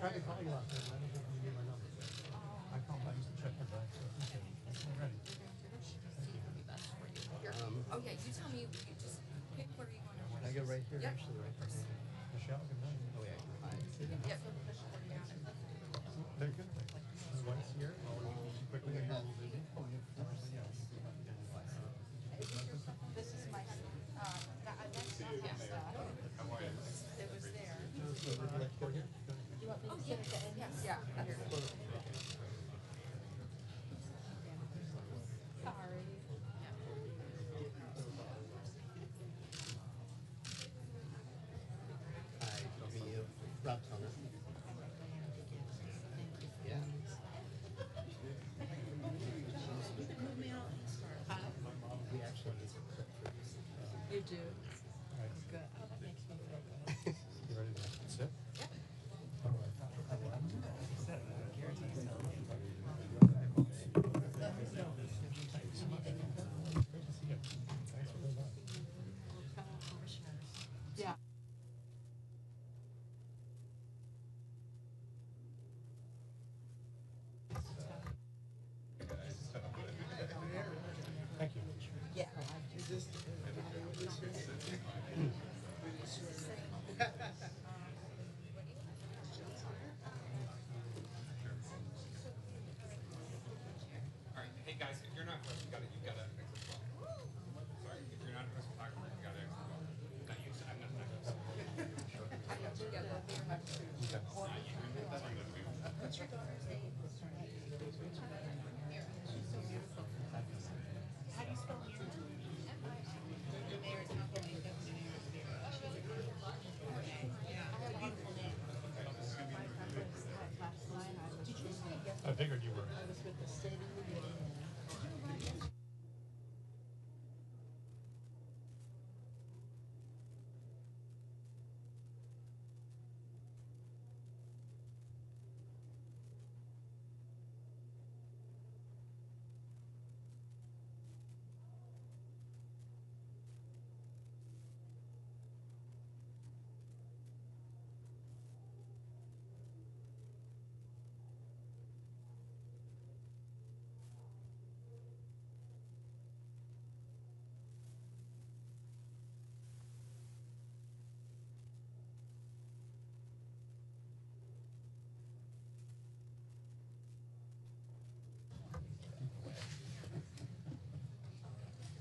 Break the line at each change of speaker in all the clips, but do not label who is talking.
tried to call you last night, but I don't think you knew my number. I called back to check your back, so appreciate it. I'm ready.
Oh yeah, you tell me. You just pick where you want to.
Can I go right here?
Yep.
Actually, right here. Michelle, good night. Oh yeah. Hi.
Yep.
Very good. His wife's here. I'll quickly get a little busy.
This is my, that's not my stuff. It was there.
Would you like to go here?
You want me to sit at the end?
Yes. Yeah. Here.
Sorry.
Hi, I'll meet you. Rob Toner. Yeah. We actually need to clip for this.
You do.
All right.
Good. Oh, that makes me feel good.
You ready to sit?
Yep.
All right. Great to see you. Thanks for coming by.
Yeah.
Thank you.
Yeah.
All right, hey guys, if you're not first, you gotta exit as well. Sorry, if you're not a first photographer, you gotta exit as well. Not you, I'm not.
What's your daughter's name? How do you spell your name? Mary's not going to go to Mary's. Yeah, it's a beautiful name. Did you say yes?
I figured you were.
I was with the State of the Union.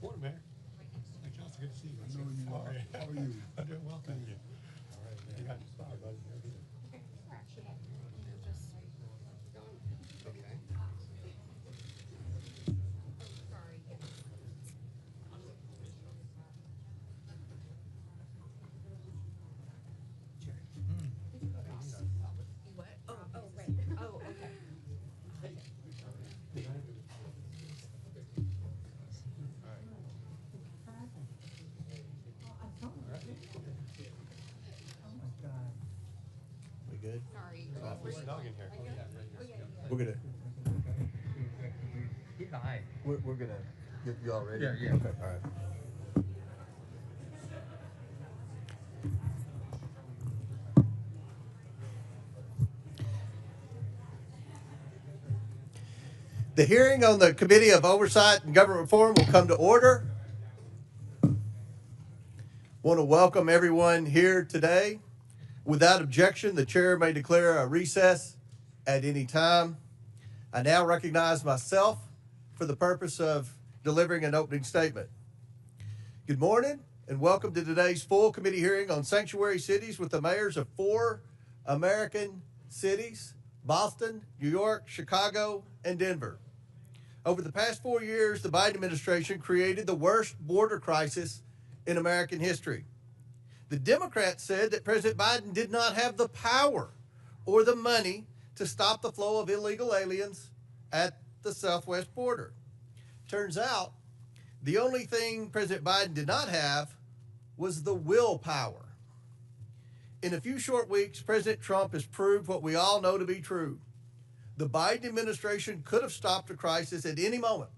Morning, Mayor. Hey, Johnson, good to see you.
I know you are. How are you?
I'm doing well, thank you. All right, man. You got your spot, buddy.
Okay.
What? Oh, right. Oh, okay.
We good?
Sorry.
There's a dog in here.
We're gonna.
Hi.
We're gonna. You all ready?
Yeah.
Okay. All right. The hearing on the Committee of Oversight and Government Reform will come to order. Want to welcome everyone here today. Without objection, the chair may declare a recess at any time. I now recognize myself for the purpose of delivering an opening statement. Good morning and welcome to today's full committee hearing on sanctuary cities with the mayors of 4 American cities: Boston, New York, Chicago, and Denver. Over the past 4 years, the Biden administration created the worst border crisis in American history. The Democrats said that President Biden did not have the power or the money to stop the flow of illegal aliens at the southwest border. Turns out, the only thing President Biden did not have was the willpower. In a few short weeks, President Trump has proved what we all know to be true. The Biden administration could have stopped the crisis at any moment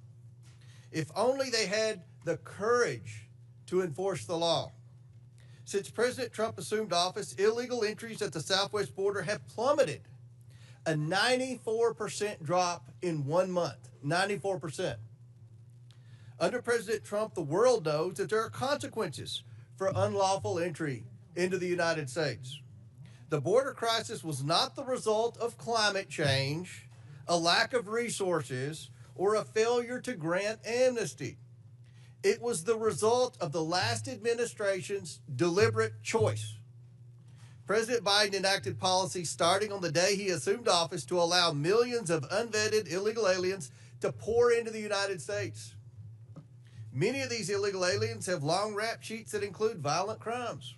if only they had the courage to enforce the law. Since President Trump assumed office, illegal entries at the southwest border have plummeted a 94% drop in 1 month. 94%. Under President Trump, the world knows that there are consequences for unlawful entry into the United States. The border crisis was not the result of climate change, a lack of resources, or a failure to grant amnesty. It was the result of the last administration's deliberate choice. President Biden enacted policies starting on the day he assumed office to allow millions of unvetted illegal aliens to pour into the United States. Many of these illegal aliens have long rap sheets that include violent crimes.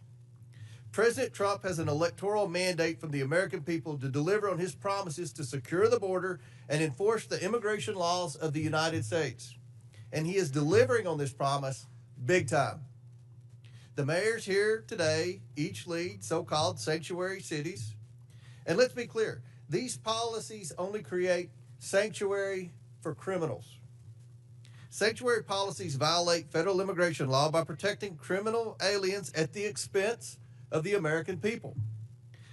President Trump has an electoral mandate from the American people to deliver on his promises to secure the border and enforce the immigration laws of the United States. And he is delivering on this promise big time. The mayors here today each lead so-called sanctuary cities. And let's be clear, these policies only create sanctuary for criminals. Sanctuary policies violate federal immigration law by protecting criminal aliens at the expense of the American people.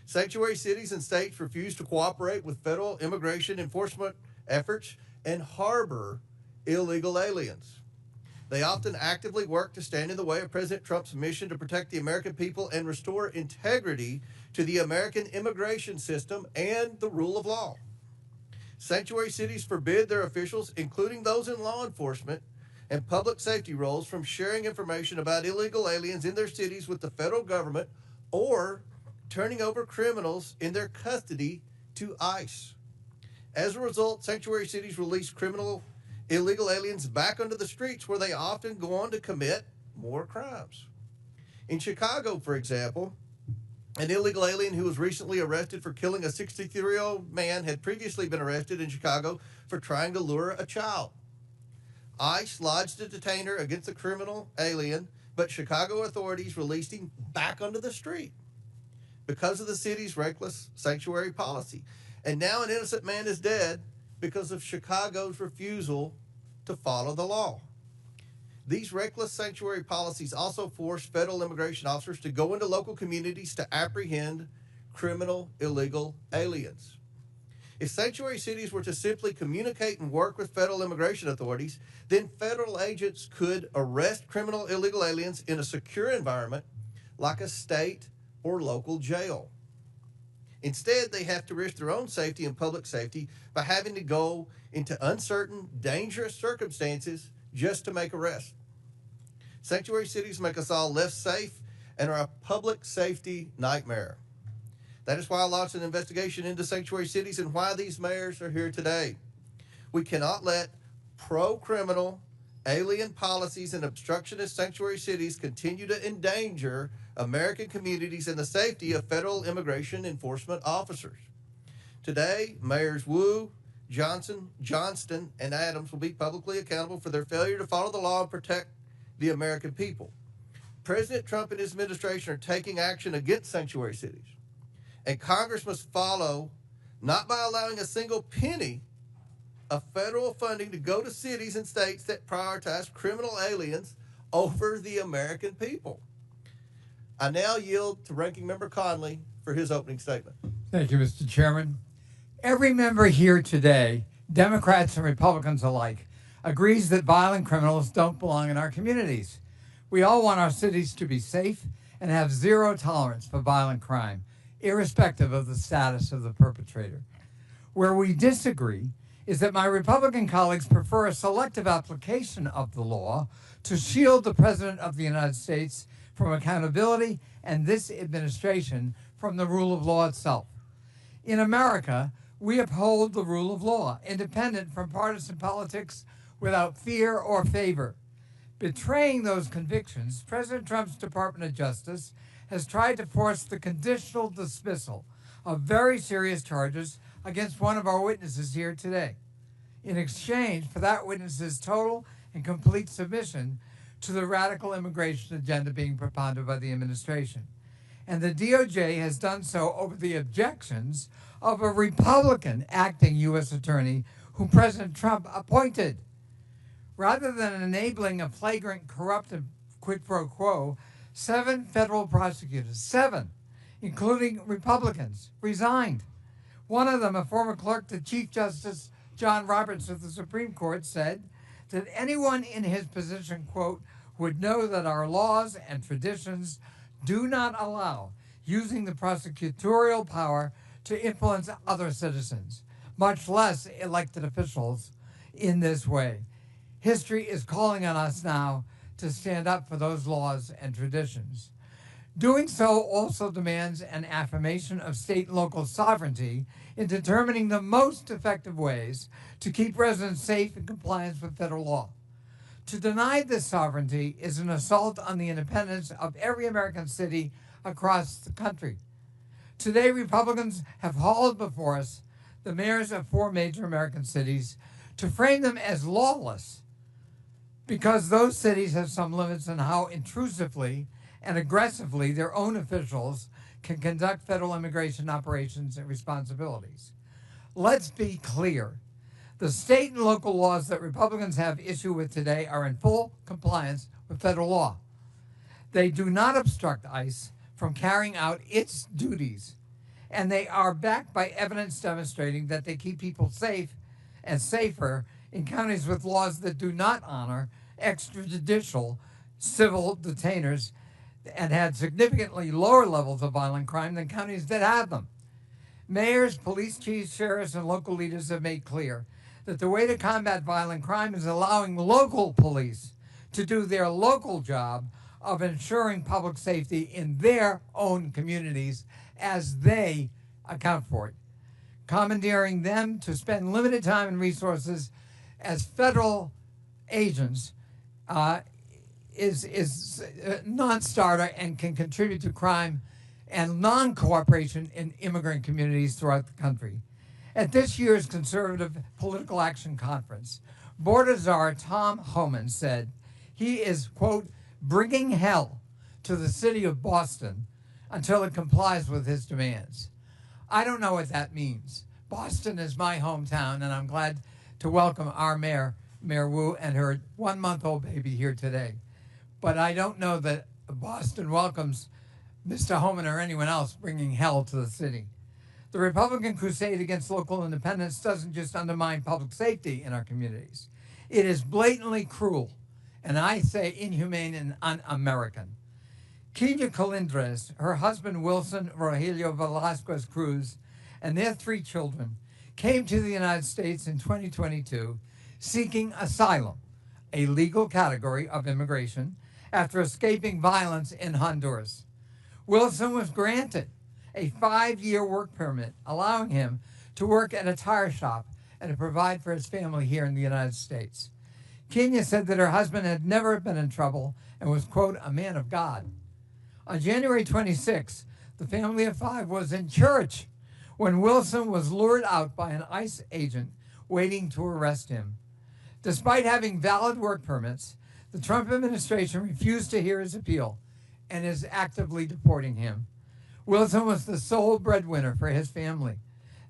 Sanctuary cities and states refuse to cooperate with federal immigration enforcement efforts and harbor illegal aliens. They often actively work to stand in the way of President Trump's mission to protect the American people and restore integrity to the American immigration system and the rule of law. Sanctuary cities forbid their officials, including those in law enforcement and public safety roles, from sharing information about illegal aliens in their cities with the federal government or turning over criminals in their custody to ICE. As a result, sanctuary cities release illegal aliens back onto the streets, where they often go on to commit more crimes. In Chicago, for example, an illegal alien who was recently arrested for killing a 63-year-old man had previously been arrested in Chicago for trying to lure a child. ICE lodged a detainer against the criminal alien, but Chicago authorities released him back onto the street because of the city's reckless sanctuary policy. And now an innocent man is dead because of Chicago's refusal to follow the law. These reckless sanctuary policies also force federal immigration officers to go into local communities to apprehend criminal illegal aliens. If sanctuary cities were to simply communicate and work with federal immigration authorities, then federal agents could arrest criminal illegal aliens in a secure environment like a state or local jail. Instead, they have to risk their own safety and public safety by having to go into uncertain, dangerous circumstances just to make arrests. Sanctuary cities make us all less safe and are a public safety nightmare. That is why I launched an investigation into sanctuary cities and why these mayors are here today. We cannot let pro-criminal, alien policies and obstructionist sanctuary cities continue to endanger American communities and the safety of federal immigration enforcement officers. Today, Mayors Wu, Johnson, Johnston, and Adams will be publicly accountable for their failure to follow the law and protect the American people. President Trump and his administration are taking action against sanctuary cities, and Congress must follow, not by allowing a single penny of federal funding to go to cities and states that prioritize criminal aliens over the American people. I now yield to Ranking Member Conley for his opening statement.
Thank you, Mr. Chairman. Every member here today, Democrats and Republicans alike, agrees that violent criminals don't belong in our communities. We all want our cities to be safe and have zero tolerance for violent crime, irrespective of the status of the perpetrator. Where we disagree is that my Republican colleagues prefer a selective application of the law to shield the President of the United States from accountability and this administration from the rule of law itself. In America, we uphold the rule of law, independent from partisan politics, without fear or favor. Betraying those convictions, President Trump's Department of Justice has tried to force the conditional dismissal of very serious charges against one of our witnesses here today, in exchange for that witness's total and complete submission to the radical immigration agenda being propounded by the administration. And the DOJ has done so over the objections of a Republican acting U.S. attorney whom President Trump appointed. Rather than enabling a flagrant corrupt quid pro quo, 7 federal prosecutors, 7, including Republicans, resigned. One of them, a former clerk to Chief Justice John Roberts of the Supreme Court, said that anyone in his position, quote, would know that our laws and traditions do not allow using the prosecutorial power to influence other citizens, much less elected officials, in this way. History is calling on us now to stand up for those laws and traditions. Doing so also demands an affirmation of state and local sovereignty in determining the most effective ways to keep residents safe in compliance with federal law. To deny this sovereignty is an assault on the independence of every American city across the country. Today, Republicans have hauled before us the mayors of 4 major American cities to frame them as lawless because those cities have some limits on how intrusively and aggressively their own officials can conduct federal immigration operations and responsibilities. Let's be clear. The state and local laws that Republicans have issue with today are in full compliance with federal law. They do not obstruct ICE from carrying out its duties, and they are backed by evidence demonstrating that they keep people safe and safer in counties with laws that do not honor extrajudicial civil detainers and had significantly lower levels of violent crime than counties that have them. Mayors, police chiefs, sheriffs, and local leaders have made clear that the way to combat violent crime is allowing local police to do their local job of ensuring public safety in their own communities as they account for it. Commandeering them to spend limited time and resources as federal agents is a non-starter and can contribute to crime and non-cooperation in immigrant communities throughout the country. At this year's Conservative Political Action Conference, border czar Tom Homan said he is, quote, bringing hell to the city of Boston until it complies with his demands. I don't know what that means. Boston is my hometown, and I'm glad to welcome our mayor, Mayor Wu, and her 1-month-old baby here today. But I don't know that Boston welcomes Mr. Homan or anyone else bringing hell to the city. The Republican crusade against local independence doesn't just undermine public safety in our communities. It is blatantly cruel, and I say inhumane and un-American. Kenya Colindres, her husband Wilson Rogelio Velasquez Cruz, and their 3 children came to the United States in 2022 seeking asylum, a legal category of immigration, after escaping violence in Honduras. Wilson was granted a 5-year work permit, allowing him to work at a tire shop and to provide for his family here in the United States. Kenya said that her husband had never been in trouble and was, quote, a man of God. On January 26, the family of 5 was in church when Wilson was lured out by an ICE agent waiting to arrest him. Despite having valid work permits, the Trump administration refused to hear his appeal and is actively deporting him. Wilson was the sole breadwinner for his family.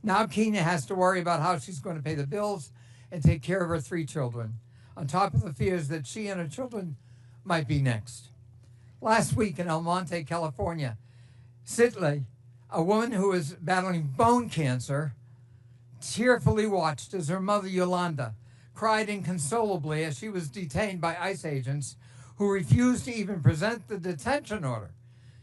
Now Kenya has to worry about how she's going to pay the bills and take care of her 3 children, on top of the fears that she and her children might be next. Last week in El Monte, California, Sitley, a woman who was battling bone cancer, tearfully watched as her mother, Yolanda, cried inconsolably as she was detained by ICE agents who refused to even present the detention order.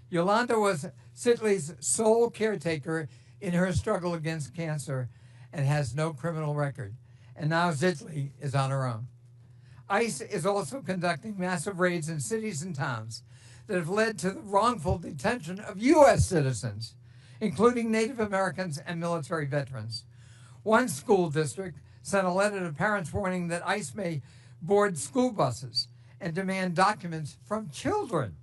Yolanda was Sitley's sole caretaker in her struggle against cancer and has no criminal record. And now Sitley is on her own. ICE is also conducting massive raids in cities and towns that have led to the wrongful detention of U.S. citizens, including Native Americans and military veterans. One school district sent a letter to parents warning that ICE may board school buses and demand documents from children.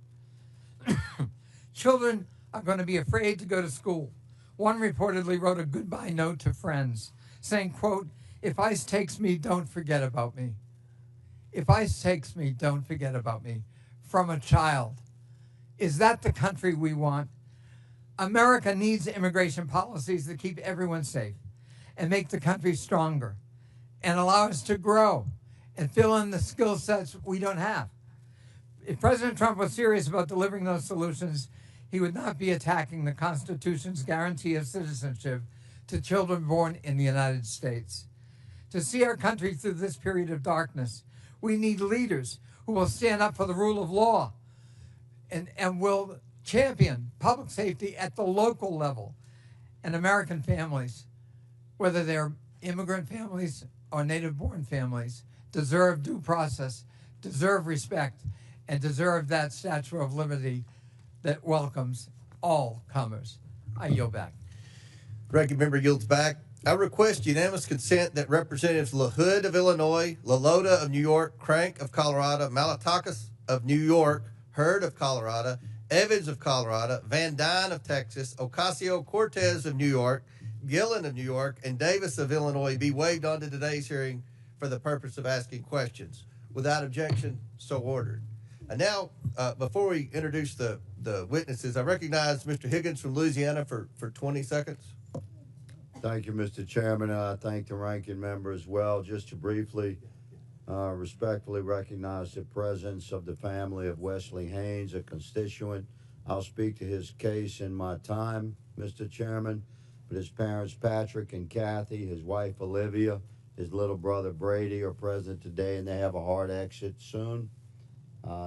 Children are going to be afraid to go to school. One reportedly wrote a goodbye note to friends saying, quote, if ICE takes me, don't forget about me. If ICE takes me, don't forget about me. From a child. Is that the country we want? America needs immigration policies that keep everyone safe and make the country stronger and allow us to grow and fill in the skill sets we don't have. If President Trump was serious about delivering those solutions, he would not be attacking the Constitution's guarantee of citizenship to children born in the United States. To see our country through this period of darkness, we need leaders who will stand up for the rule of law and will champion public safety at the local level. And American families, whether they're immigrant families or native-born families, deserve due process, deserve respect, and deserve that Statue of Liberty that welcomes all comers. I yield back.
Ranking member yields back. I request unanimous consent that Representatives LaHood of Illinois, LaLota of New York, Crank of Colorado, Malatakis of New York, Hurd of Colorado, Evans of Colorado, Van Dyne of Texas, Ocasio-Cortez of New York, Gillen of New York, and Davis of Illinois be waived onto today's hearing for the purpose of asking questions. Without objection, so ordered. And now, before we introduce the witnesses, I recognize Mr. Higgins from Louisiana for 20 seconds.
Thank you, Mr. Chairman. I thank the ranking member as well. Just to briefly, respectfully recognize the presence of the family of Wesley Haynes, a constituent. I'll speak to his case in my time, Mr. Chairman, but his parents, Patrick and Kathy, his wife, Olivia, his little brother, Brady, are present today, and they have a hard exit soon.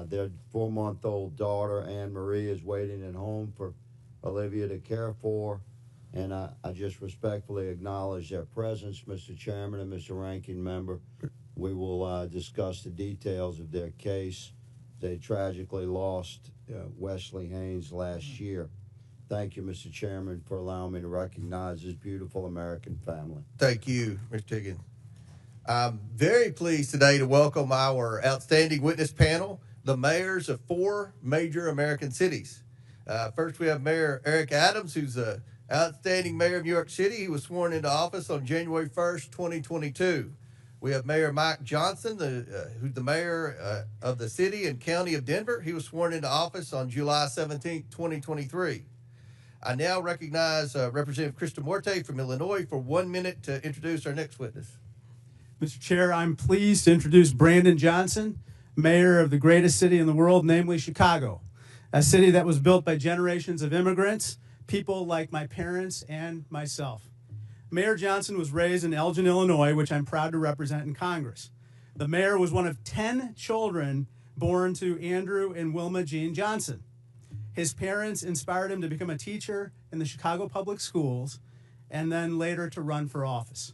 Their 4-month-old daughter, Anne Marie, is waiting at home for Olivia to care for. And I just respectfully acknowledge their presence, Mr. Chairman and Mr. Ranking Member. We will discuss the details of their case. They tragically lost Wesley Haynes last year. Thank you, Mr. Chairman, for allowing me to recognize this beautiful American family.
Thank you, Mr. Higgins. I'm very pleased today to welcome our outstanding witness panel, the mayors of 4 major American cities. First, we have Mayor Eric Adams, who's a outstanding mayor of New York City. He was sworn into office on January 1st, 2022. We have Mayor Mike Johnson, who's the mayor of the city and county of Denver. He was sworn into office on July 17th, 2023. I now recognize Representative Krista Morte from Illinois for 1 minute to introduce our next witness.
Mr. Chair, I'm pleased to introduce Brandon Johnson, mayor of the greatest city in the world, namely Chicago, a city that was built by generations of immigrants, people like my parents and myself. Mayor Johnson was raised in Elgin, Illinois, which I'm proud to represent in Congress. The mayor was one of 10 children born to Andrew and Wilma Jean Johnson. His parents inspired him to become a teacher in the Chicago Public Schools and then later to run for office.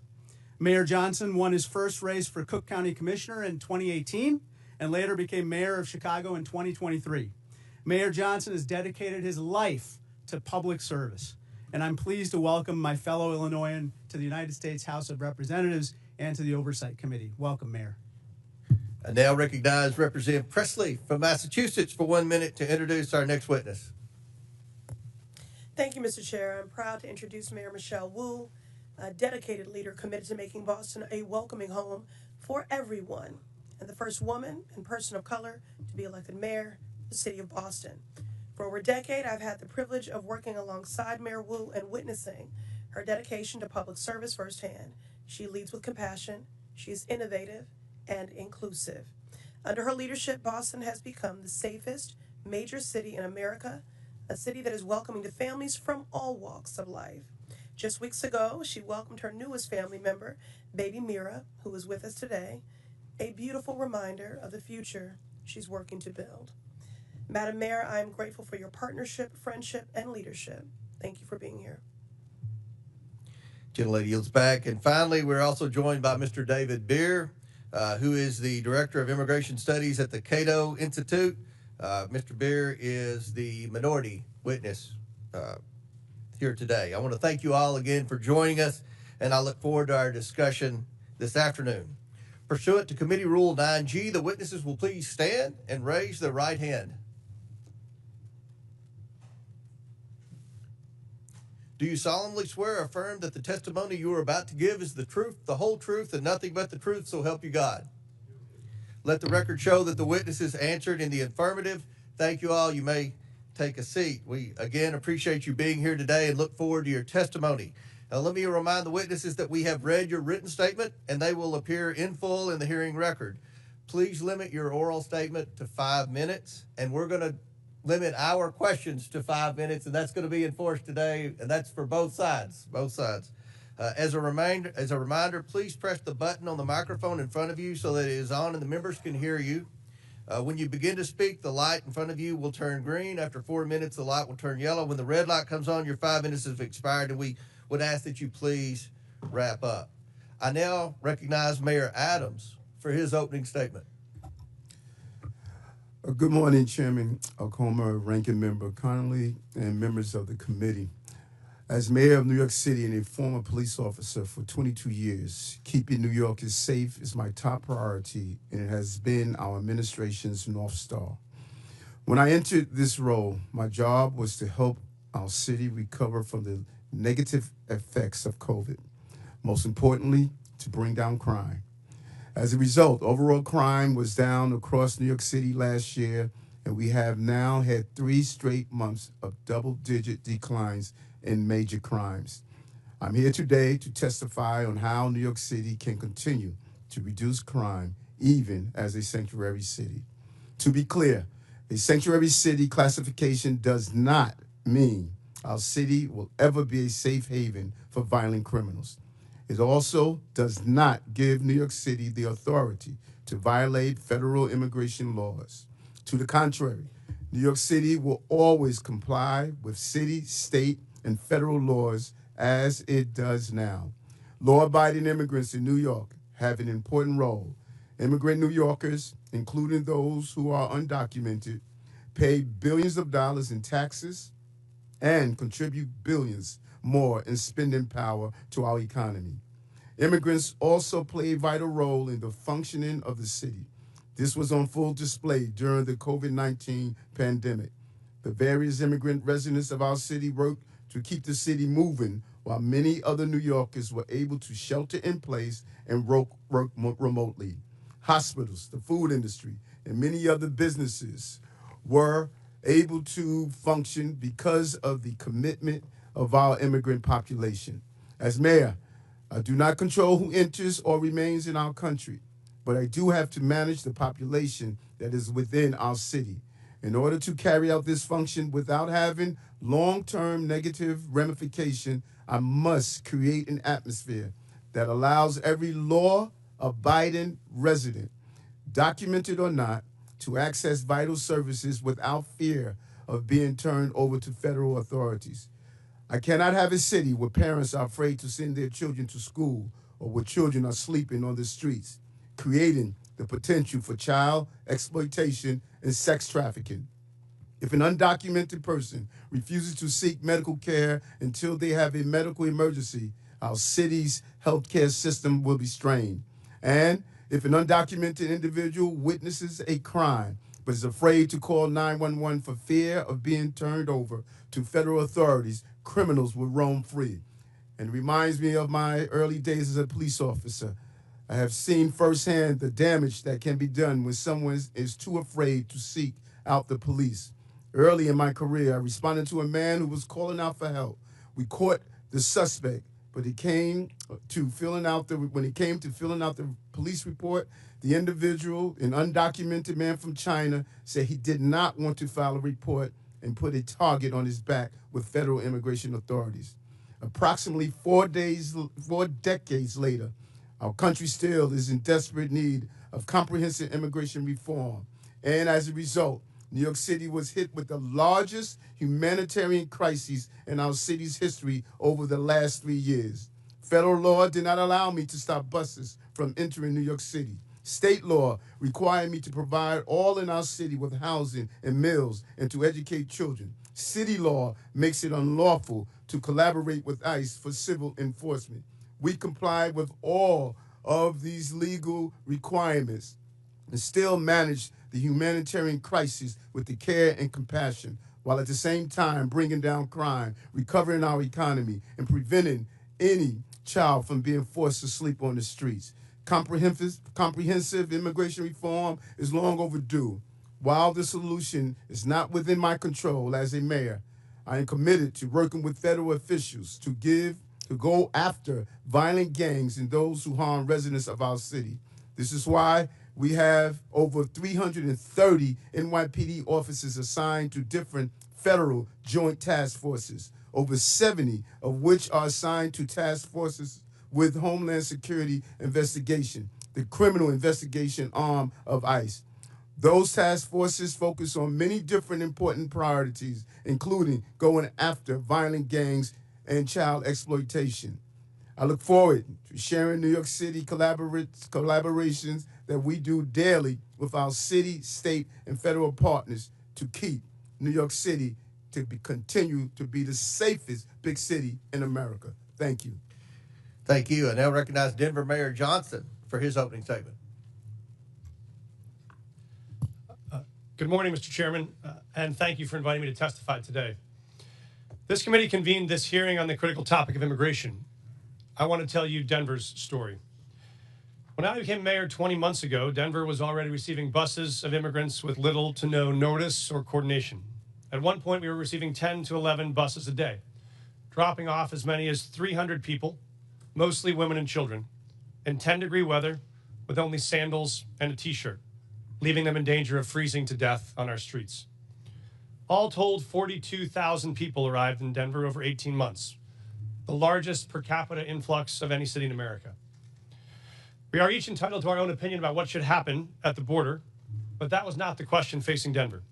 Mayor Johnson won his first race for Cook County Commissioner in 2018 and later became mayor of Chicago in 2023. Mayor Johnson has dedicated his life to public service, and I'm pleased to welcome my fellow Illinoisan to the United States House of Representatives and to the Oversight Committee. Welcome, Mayor.
I now recognize Representative Presley from Massachusetts for 1 minute to introduce our next witness.
Thank you, Mr. Chair. I'm proud to introduce Mayor Michelle Wu, a dedicated leader committed to making Boston a welcoming home for everyone, and the first woman and person of color to be elected mayor of the city of Boston. For over a decade, I've had the privilege of working alongside Mayor Wu and witnessing her dedication to public service firsthand. She leads with compassion, she is innovative and inclusive. Under her leadership, Boston has become the safest major city in America, a city that is welcoming to families from all walks of life. Just weeks ago, she welcomed her newest family member, baby Mira, who is with us today, a beautiful reminder of the future she's working to build. Madam Mayor, I am grateful for your partnership, friendship, and leadership. Thank you for being here.
Gentlelady yields back. And finally, we're also joined by Mr. David Beer, who is the Director of Immigration Studies at the Cato Institute. Mr. Beer is the minority witness here today. I want to thank you all again for joining us, and I look forward to our discussion this afternoon. Pursuant to Committee Rule 9G, the witnesses will please stand and raise their right hand. Do you solemnly swear or affirm that the testimony you are about to give is the truth, the whole truth, and nothing but the truth, so help you God? Let the record show that the witnesses answered in the affirmative. Thank you all. You may take a seat. We, again, appreciate you being here today and look forward to your testimony. Now, let me remind the witnesses that we have read your written statement, and they will appear in full in the hearing record. Please limit your oral statement to 5 minutes, and we're going to limit our questions to 5 minutes, and that's going to be enforced today, and that's for both sides. As a reminder, please press the button on the microphone in front of you so that it is on and the members can hear you. When you begin to speak, the light in front of you will turn green. After 4 minutes, the light will turn yellow. When the red light comes on, your 5 minutes has expired, and we would ask that you please wrap up. I now recognize Mayor Adams for his opening statement.
Good morning, Chairman Okoma, Ranking Member Connolly, and members of the committee. As mayor of New York City and a former police officer for 22 years, keeping New Yorkers safe is my top priority, and it has been our administration's North Star. When I entered this role, my job was to help our city recover from the negative effects of COVID. Most importantly, to bring down crime. As a result, overall crime was down across New York City last year, and we have now had 3 straight months of double-digit declines in major crimes. I'm here today to testify on how New York City can continue to reduce crime, even as a sanctuary city. To be clear, a sanctuary city classification does not mean our city will ever be a safe haven for violent criminals. It also does not give New York City the authority to violate federal immigration laws. To the contrary, New York City will always comply with city, state, and federal laws as it does now. Law-abiding immigrants in New York have an important role. Immigrant New Yorkers, including those who are undocumented, pay billions of dollars in taxes and contribute billions more in spending power to our economy. Immigrants also play a vital role in the functioning of the city. This was on full display during the COVID-19 pandemic. The various immigrant residents of our city worked to keep the city moving, while many other New Yorkers were able to shelter in place and work remotely. Hospitals, the food industry, and many other businesses were able to function because of the commitment of our immigrant population. As mayor, I do not control who enters or remains in our country, but I do have to manage the population that is within our city. In order to carry out this function without having long-term negative ramification, I must create an atmosphere that allows every law-abiding resident, documented or not, to access vital services without fear of being turned over to federal authorities. I cannot have a city where parents are afraid to send their children to school or where children are sleeping on the streets, creating the potential for child exploitation and sex trafficking. If an undocumented person refuses to seek medical care until they have a medical emergency, our city's healthcare system will be strained. And if an undocumented individual witnesses a crime but is afraid to call 911 for fear of being turned over to federal authorities, criminals will roam free. And it reminds me of my early days as a police officer. I have seen firsthand the damage that can be done when someone is too afraid to seek out the police. Early in my career, I responded to a man who was calling out for help. We caught the suspect, but when it came to filling out the police report, the individual, an undocumented man from China, said he did not want to file a report and put a target on his back with federal immigration authorities. Approximately 4 decades later, our country still is in desperate need of comprehensive immigration reform. And as a result, New York City was hit with the largest humanitarian crisis in our city's history over the last 3 years. Federal law did not allow me to stop buses from entering New York City. State law required me to provide all in our city with housing and meals and to educate children. City law makes it unlawful to collaborate with ICE for civil enforcement. We complied with all of these legal requirements and still managed the humanitarian crisis with the care and compassion, while at the same time bringing down crime, recovering our economy, and preventing any child from being forced to sleep on the streets. Comprehensive immigration reform is long overdue. While the solution is not within my control as a mayor, I am committed to working with federal officials to go after violent gangs and those who harm residents of our city. This is why we have over 330 NYPD officers assigned to different federal joint task forces. over 70 of which are assigned to task forces with Homeland Security investigation, the criminal investigation arm of ICE. Those task forces focus on many different important priorities, including going after violent gangs and child exploitation. I look forward to sharing New York City collaborations that we do daily with our city, state, and federal partners to keep New York City to continue to be the safest big city in America. Thank you.
Thank you. I now recognize Denver Mayor Johnson for his opening statement.
Good morning, Mr. Chairman, and thank you for inviting me to testify today. This committee convened this hearing on the critical topic of immigration. I want to tell you Denver's story. When I became mayor 20 months ago, Denver was already receiving buses of immigrants with little to no notice or coordination. At one point, we were receiving 10 to 11 buses a day, dropping off as many as 300 people, mostly women and children, in 10-degree weather with only sandals and a t-shirt, leaving them in danger of freezing to death on our streets. All told, 42,000 people arrived in Denver over 18 months, the largest per capita influx of any city in America. We are each entitled to our own opinion about what should happen at the border, but that was not the question facing Denver.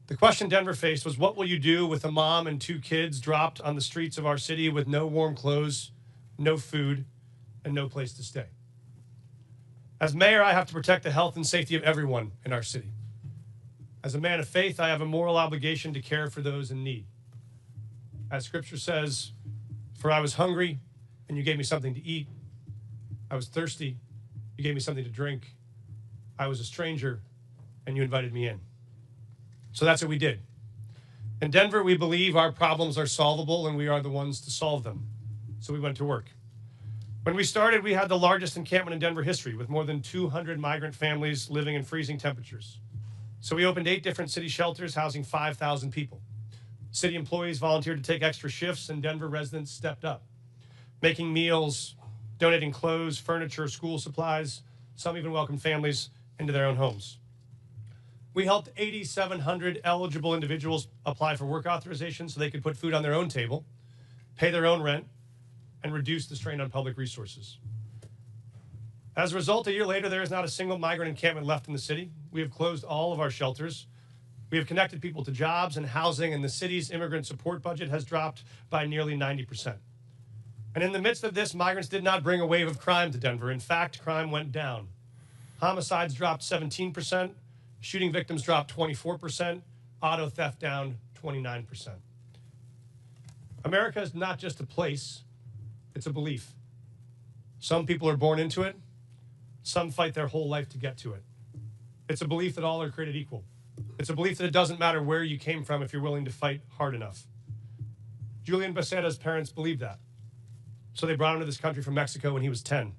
The question Denver faced was, what will you do with a mom and 2 kids dropped on the streets of our city with no warm clothes, no food, and no place to stay? As mayor, I have to protect the health and safety of everyone in our city. As a man of faith, I have a moral obligation to care for those in need. As scripture says, for I was hungry, and you gave me something to eat. I was thirsty, you gave me something to drink. I was a stranger, and you invited me in. So that's what we did. In Denver, we believe our problems are solvable, and we are the ones to solve them. So we went to work. When we started, we had the largest encampment in Denver history, with more than 200 migrant families living in freezing temperatures. So we opened 8 different city shelters housing 5,000 people. City employees volunteered to take extra shifts, and Denver residents stepped up, making meals, donating clothes, furniture, school supplies. Some even welcomed families into their own homes. We helped 8,700 eligible individuals apply for work authorization so they could put food on their own table, pay their own rent, and reduce the strain on public resources. As a result, a year later, there is not a single migrant encampment left in the city. We have closed all of our shelters. We have connected people to jobs and housing, and the city's immigrant support budget has dropped by nearly 90%. And in the midst of this, migrants did not bring a wave of crime to Denver. In fact, crime went down. Homicides dropped 17%, shooting victims dropped 24%, auto theft down 29%. America is not just a place, it's a belief. Some people are born into it. Some fight their whole life to get to it. It's a belief that all are created equal. It's a belief that it doesn't matter where you came from if you're willing to fight hard enough. Julian Becerra's parents believed that. So they brought him to this country from Mexico when he was 10.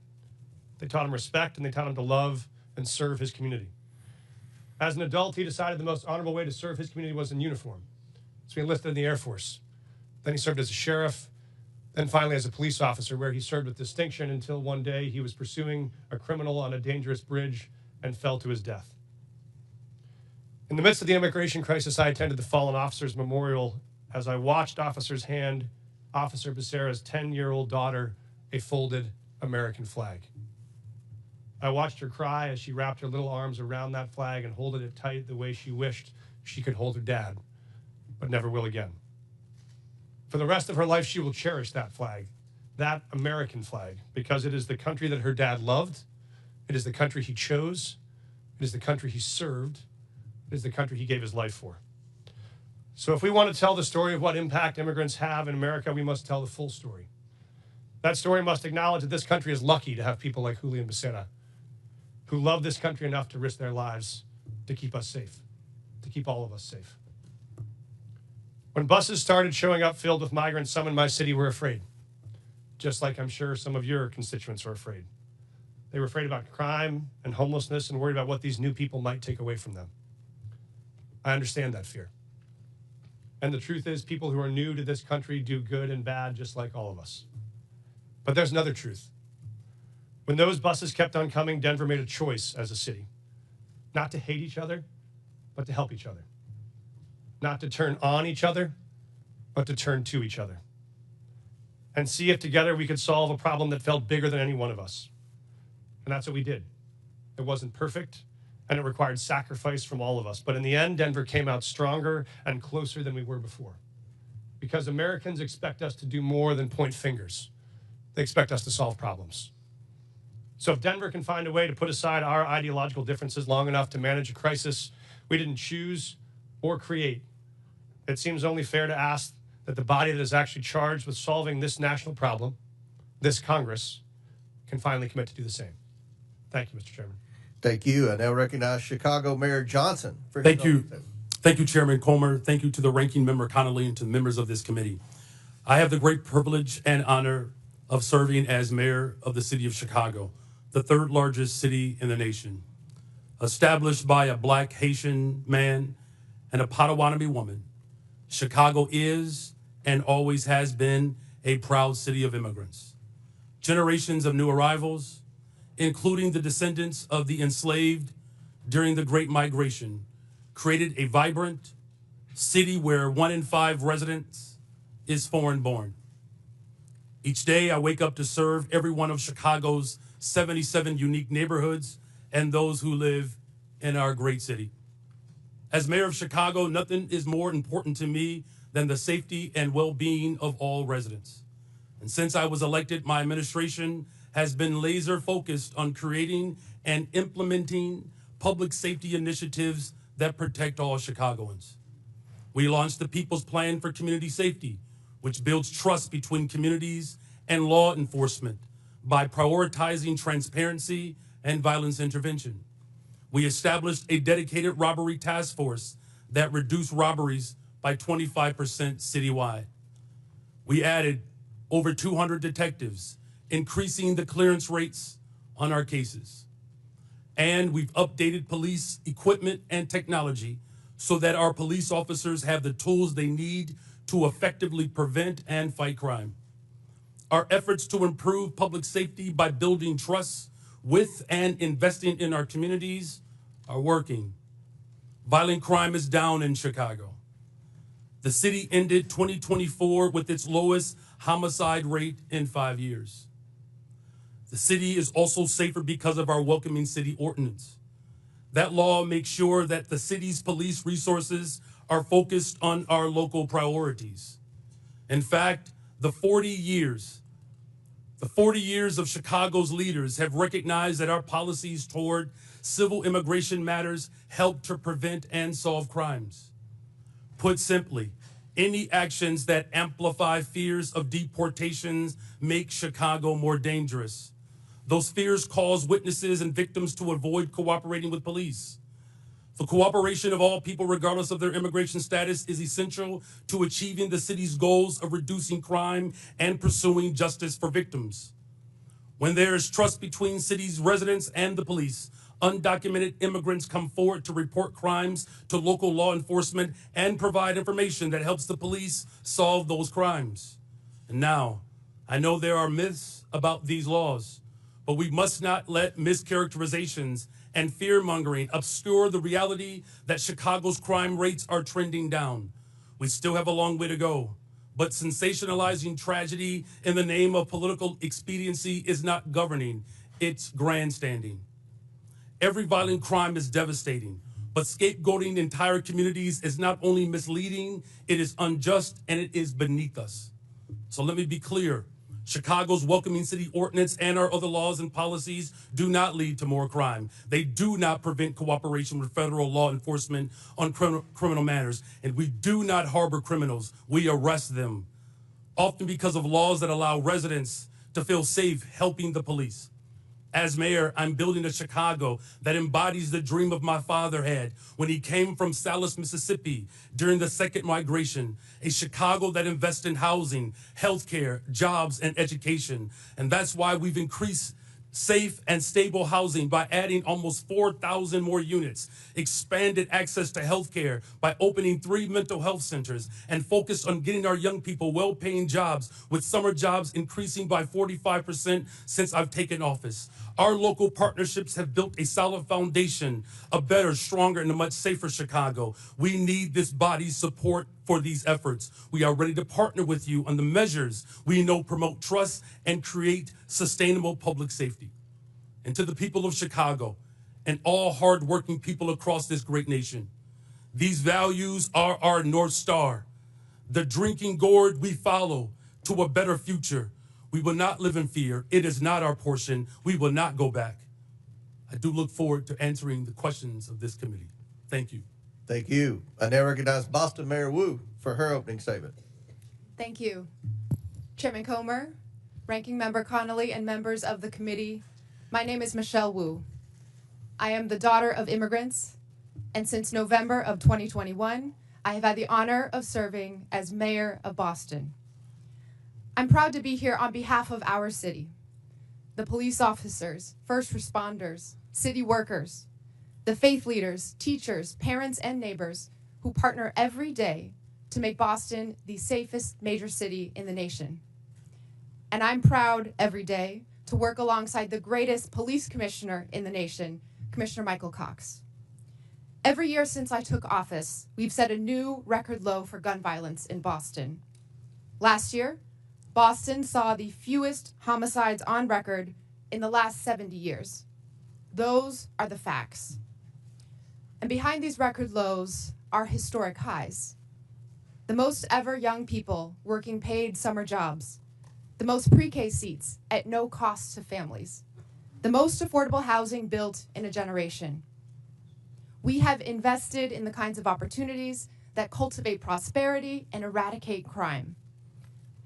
They taught him respect, and they taught him to love and serve his community. As an adult, he decided the most honorable way to serve his community was in uniform. So he enlisted in the Air Force. Then he served as a sheriff, then finally as a police officer, where he served with distinction until one day he was pursuing a criminal on a dangerous bridge and fell to his death. In the midst of the immigration crisis, I attended the Fallen Officers Memorial as I watched officers hand Officer Becerra's 10-year-old daughter a folded American flag. I watched her cry as she wrapped her little arms around that flag and holded it tight the way she wished she could hold her dad, but never will again. For the rest of her life, she will cherish that flag, that American flag, because it is the country that her dad loved. It is the country he chose. It is the country he served. It is the country he gave his life for. So if we want to tell the story of what impact immigrants have in America, we must tell the full story. That story must acknowledge that this country is lucky to have people like Julian Becerra, who love this country enough to risk their lives to keep us safe, to keep all of us safe. When buses started showing up filled with migrants, some in my city were afraid, just like I'm sure some of your constituents are afraid. They were afraid about crime and homelessness and worried about what these new people might take away from them. I understand that fear. And the truth is, people who are new to this country do good and bad just like all of us. But there's another truth. When those buses kept on coming, Denver made a choice as a city, not to hate each other, but to help each other. Not to turn on each other, but to turn to each other and see if together we could solve a problem that felt bigger than any one of us. And that's what we did. It wasn't perfect, and it required sacrifice from all of us. But in the end, Denver came out stronger and closer than we were before. Because Americans expect us to do more than point fingers. They expect us to solve problems. So if Denver can find a way to put aside our ideological differences long enough to manage a crisis we didn't choose or create, it seems only fair to ask that the body that is actually charged with solving this national problem, this Congress, can finally commit to do the same. Thank you, Mr. Chairman.
Thank you. I now recognize Chicago Mayor Johnson.
Thank you. Thank you, Chairman Comer. Thank you to the ranking member Connolly and to the members of this committee. I have the great privilege and honor of serving as mayor of the city of Chicago, the third largest city in the nation. Established by a Black Haitian man and a Potawatomi woman, Chicago is and always has been a proud city of immigrants. Generations of new arrivals, including the descendants of the enslaved during the Great Migration, created a vibrant city where 1 in 5 residents is foreign-born. Each day I wake up to serve every one of Chicago's 77 unique neighborhoods and those who live in our great city. As mayor of Chicago, nothing is more important to me than the safety and well-being of all residents. And since I was elected, my administration has been laser focused on creating and implementing public safety initiatives that protect all Chicagoans. We launched the People's Plan for Community Safety, which builds trust between communities and law enforcement by prioritizing transparency and violence intervention. We established a dedicated robbery task force that reduced robberies by 25% citywide. We added over 200 detectives, increasing the clearance rates on our cases. And we've updated police equipment and technology so that our police officers have the tools they need to effectively prevent and fight crime. Our efforts to improve public safety by building trust with and investing in our communities are working. Violent crime is down in Chicago. The city ended 2024 with its lowest homicide rate in 5 years. The city is also safer because of our Welcoming City Ordinance. That law makes sure that the city's police resources are focused on our local priorities. In fact, the 40 years of Chicago's leaders have recognized that our policies toward civil immigration matters help to prevent and solve crimes. Put simply, any actions that amplify fears of deportations make Chicago more dangerous. Those fears cause witnesses and victims to avoid cooperating with police. The cooperation of all people, regardless of their immigration status, is essential to achieving the city's goals of reducing crime and pursuing justice for victims. When there is trust between city's residents and the police, undocumented immigrants come forward to report crimes to local law enforcement and provide information that helps the police solve those crimes. And now, I know there are myths about these laws, but we must not let mischaracterizations and fear-mongering obscure the reality that Chicago's crime rates are trending down. We still have a long way to go, but sensationalizing tragedy in the name of political expediency is not governing, it's grandstanding. Every violent crime is devastating, but scapegoating entire communities is not only misleading, it is unjust, and it is beneath us. So let me be clear. Chicago's Welcoming City Ordinance and our other laws and policies do not lead to more crime. They do not prevent cooperation with federal law enforcement on criminal matters. And we do not harbor criminals. We arrest them, often because of laws that allow residents to feel safe helping the police. As mayor, I'm building a Chicago that embodies the dream of my father had when he came from Salis, Mississippi during the Second Migration, a Chicago that invests in housing, healthcare, jobs, and education. And that's why we've increased safe and stable housing by adding almost 4,000 more units, expanded access to healthcare by opening 3 mental health centers, and focused on getting our young people well-paying jobs, with summer jobs increasing by 45% since I've taken office. Our local partnerships have built a solid foundation, a better, stronger, and a much safer Chicago. We need this body's support for these efforts. We are ready to partner with you on the measures we know promote trust and create sustainable public safety. And to the people of Chicago and all hardworking people across this great nation, these values are our North Star, the drinking gourd we follow to a better future. We will not live in fear. It is not our portion. We will not go back. I do look forward to answering the questions of this committee. Thank you.
Thank you. I now recognize Boston Mayor Wu for her opening statement.
Thank you. Chairman Comer, Ranking Member Connolly, and members of the committee, my name is Michelle Wu. I am the daughter of immigrants, and since November of 2021, I have had the honor of serving as mayor of Boston. I'm proud to be here on behalf of our city, the police officers, first responders, city workers, the faith leaders, teachers, parents, and neighbors who partner every day to make Boston the safest major city in the nation. And I'm proud every day to work alongside the greatest police commissioner in the nation, Commissioner Michael Cox. Every year since I took office, we've set a new record low for gun violence in Boston. Last year, Boston saw the fewest homicides on record in the last 70 years. Those are the facts. And behind these record lows are historic highs. The most ever young people working paid summer jobs, the most pre-K seats at no cost to families, the most affordable housing built in a generation. We have invested in the kinds of opportunities that cultivate prosperity and eradicate crime.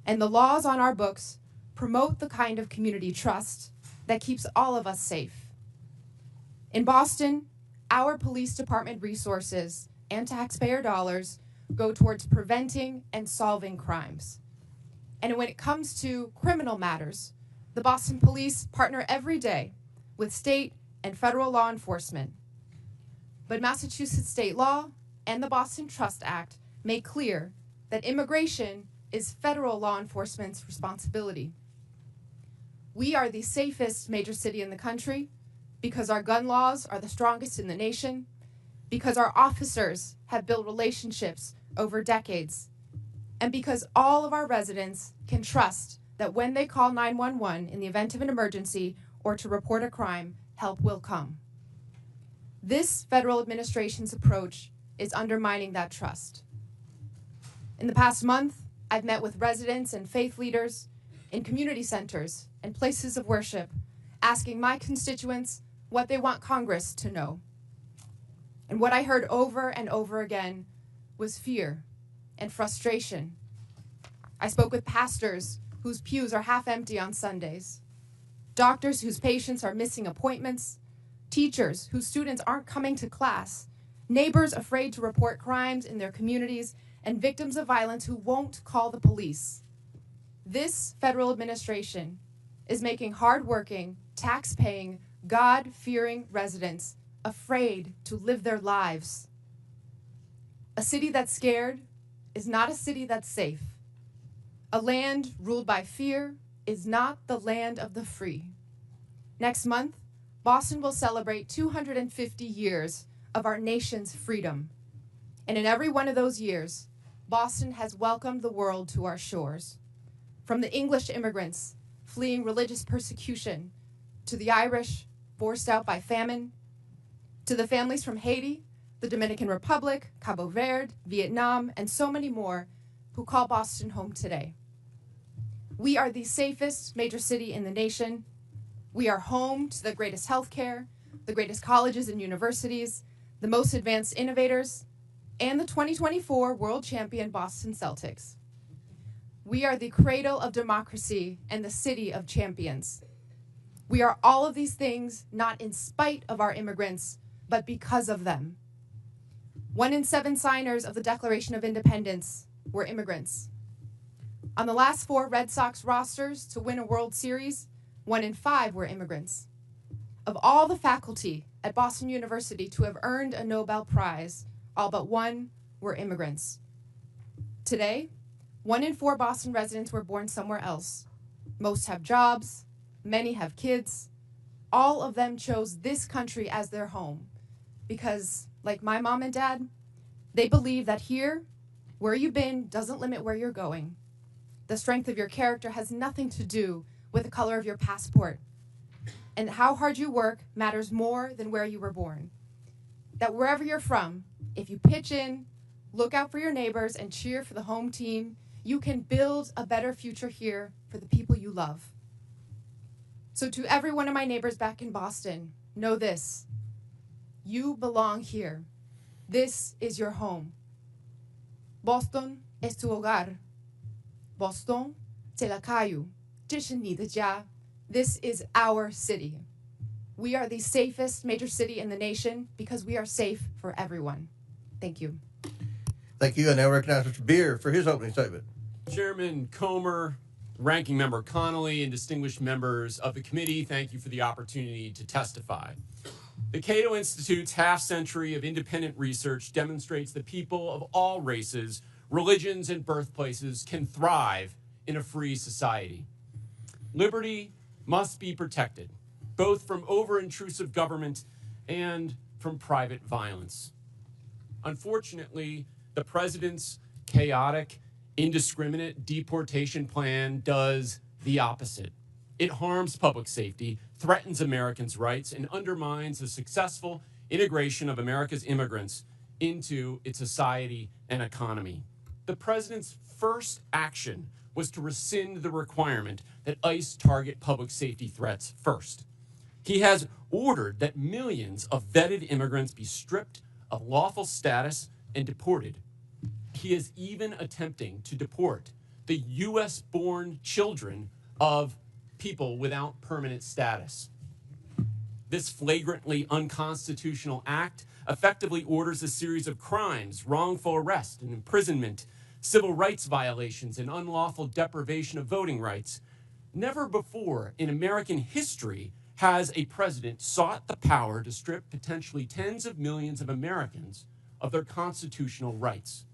And the laws on our books promote the kind of community trust that keeps all of us safe. In Boston, our police department resources and taxpayer dollars go towards preventing and solving crimes. And when it comes to criminal matters, the Boston Police partner every day with state and federal law enforcement. But Massachusetts state law and the Boston Trust Act make clear that immigration is federal law enforcement's responsibility. We are the safest major city in the country because our gun laws are the strongest in the nation, because our officers have built relationships over decades, and because all of our residents can trust that when they call 911 in the event of an emergency or to report a crime, help will come. This federal administration's approach is undermining that trust. In the past month, I've met with residents and faith leaders in community centers and places of worship, asking my constituents what they want Congress to know. And what I heard over and over again was fear and frustration. I spoke with pastors whose pews are half empty on Sundays, doctors whose patients are missing appointments, teachers whose students aren't coming to class, neighbors afraid to report crimes in their communities, and victims of violence who won't call the police. This federal administration is making hardworking, tax-paying, God-fearing residents afraid to live their lives. A city that's scared is not a city that's safe. A land ruled by fear is not the land of the free. Next month, Boston will celebrate 250 years of our nation's freedom. And in every one of those years, Boston has welcomed the world to our shores. From the English immigrants fleeing religious persecution, to the Irish forced out by famine, to the families from Haiti, the Dominican Republic, Cabo Verde, Vietnam, and so many more who call Boston home today. We are the safest major city in the nation. We are home to the greatest healthcare, the greatest colleges and universities, the most advanced innovators, and the 2024 world champion Boston Celtics. We are the cradle of democracy and the city of champions. We are all of these things not in spite of our immigrants, but because of them. 1 in 7 signers of the Declaration of Independence were immigrants. On the last 4 Red Sox rosters to win a World Series, 1 in 5 were immigrants. Of all the faculty at Boston University to have earned a Nobel Prize, all but 1 were immigrants. Today, 1 in 4 Boston residents were born somewhere else. Most have jobs, many have kids, all of them chose this country as their home because, like my mom and dad, they believe that here, where you've been doesn't limit where you're going. The strength of your character has nothing to do with the color of your passport. And how hard you work matters more than where you were born. That wherever you're from, if you pitch in, look out for your neighbors, and cheer for the home team, you can build a better future here for the people you love. So to every one of my neighbors back in Boston, know this: you belong here. This is your home. Boston es tu hogar. Boston, 这la cayu, 这是你的家. This is our city. We are the safest major city in the nation because we are safe for everyone. Thank you.
Thank you. I now recognize Mr. Beer for his opening statement.
Chairman Comer, Ranking Member Connolly, and distinguished members of the committee, thank you for the opportunity to testify. The Cato Institute's half-century of independent research demonstrates that people of all races, religions, and birthplaces can thrive in a free society. Liberty must be protected, both from over-intrusive government and from private violence. Unfortunately, the president's chaotic, indiscriminate deportation plan does the opposite. It harms public safety, threatens Americans' rights, and undermines the successful integration of America's immigrants into its society and economy. The president's first action was to rescind the requirement that ICE target public safety threats first. He has ordered that millions of vetted immigrants be stripped of lawful status and deported. He is even attempting to deport the U.S.-born children of people without permanent status. This flagrantly unconstitutional act effectively orders a series of crimes, wrongful arrest and imprisonment, civil rights violations, and unlawful deprivation of voting rights. Never before in American history has a president sought the power to strip potentially tens of millions of Americans of their constitutional rights.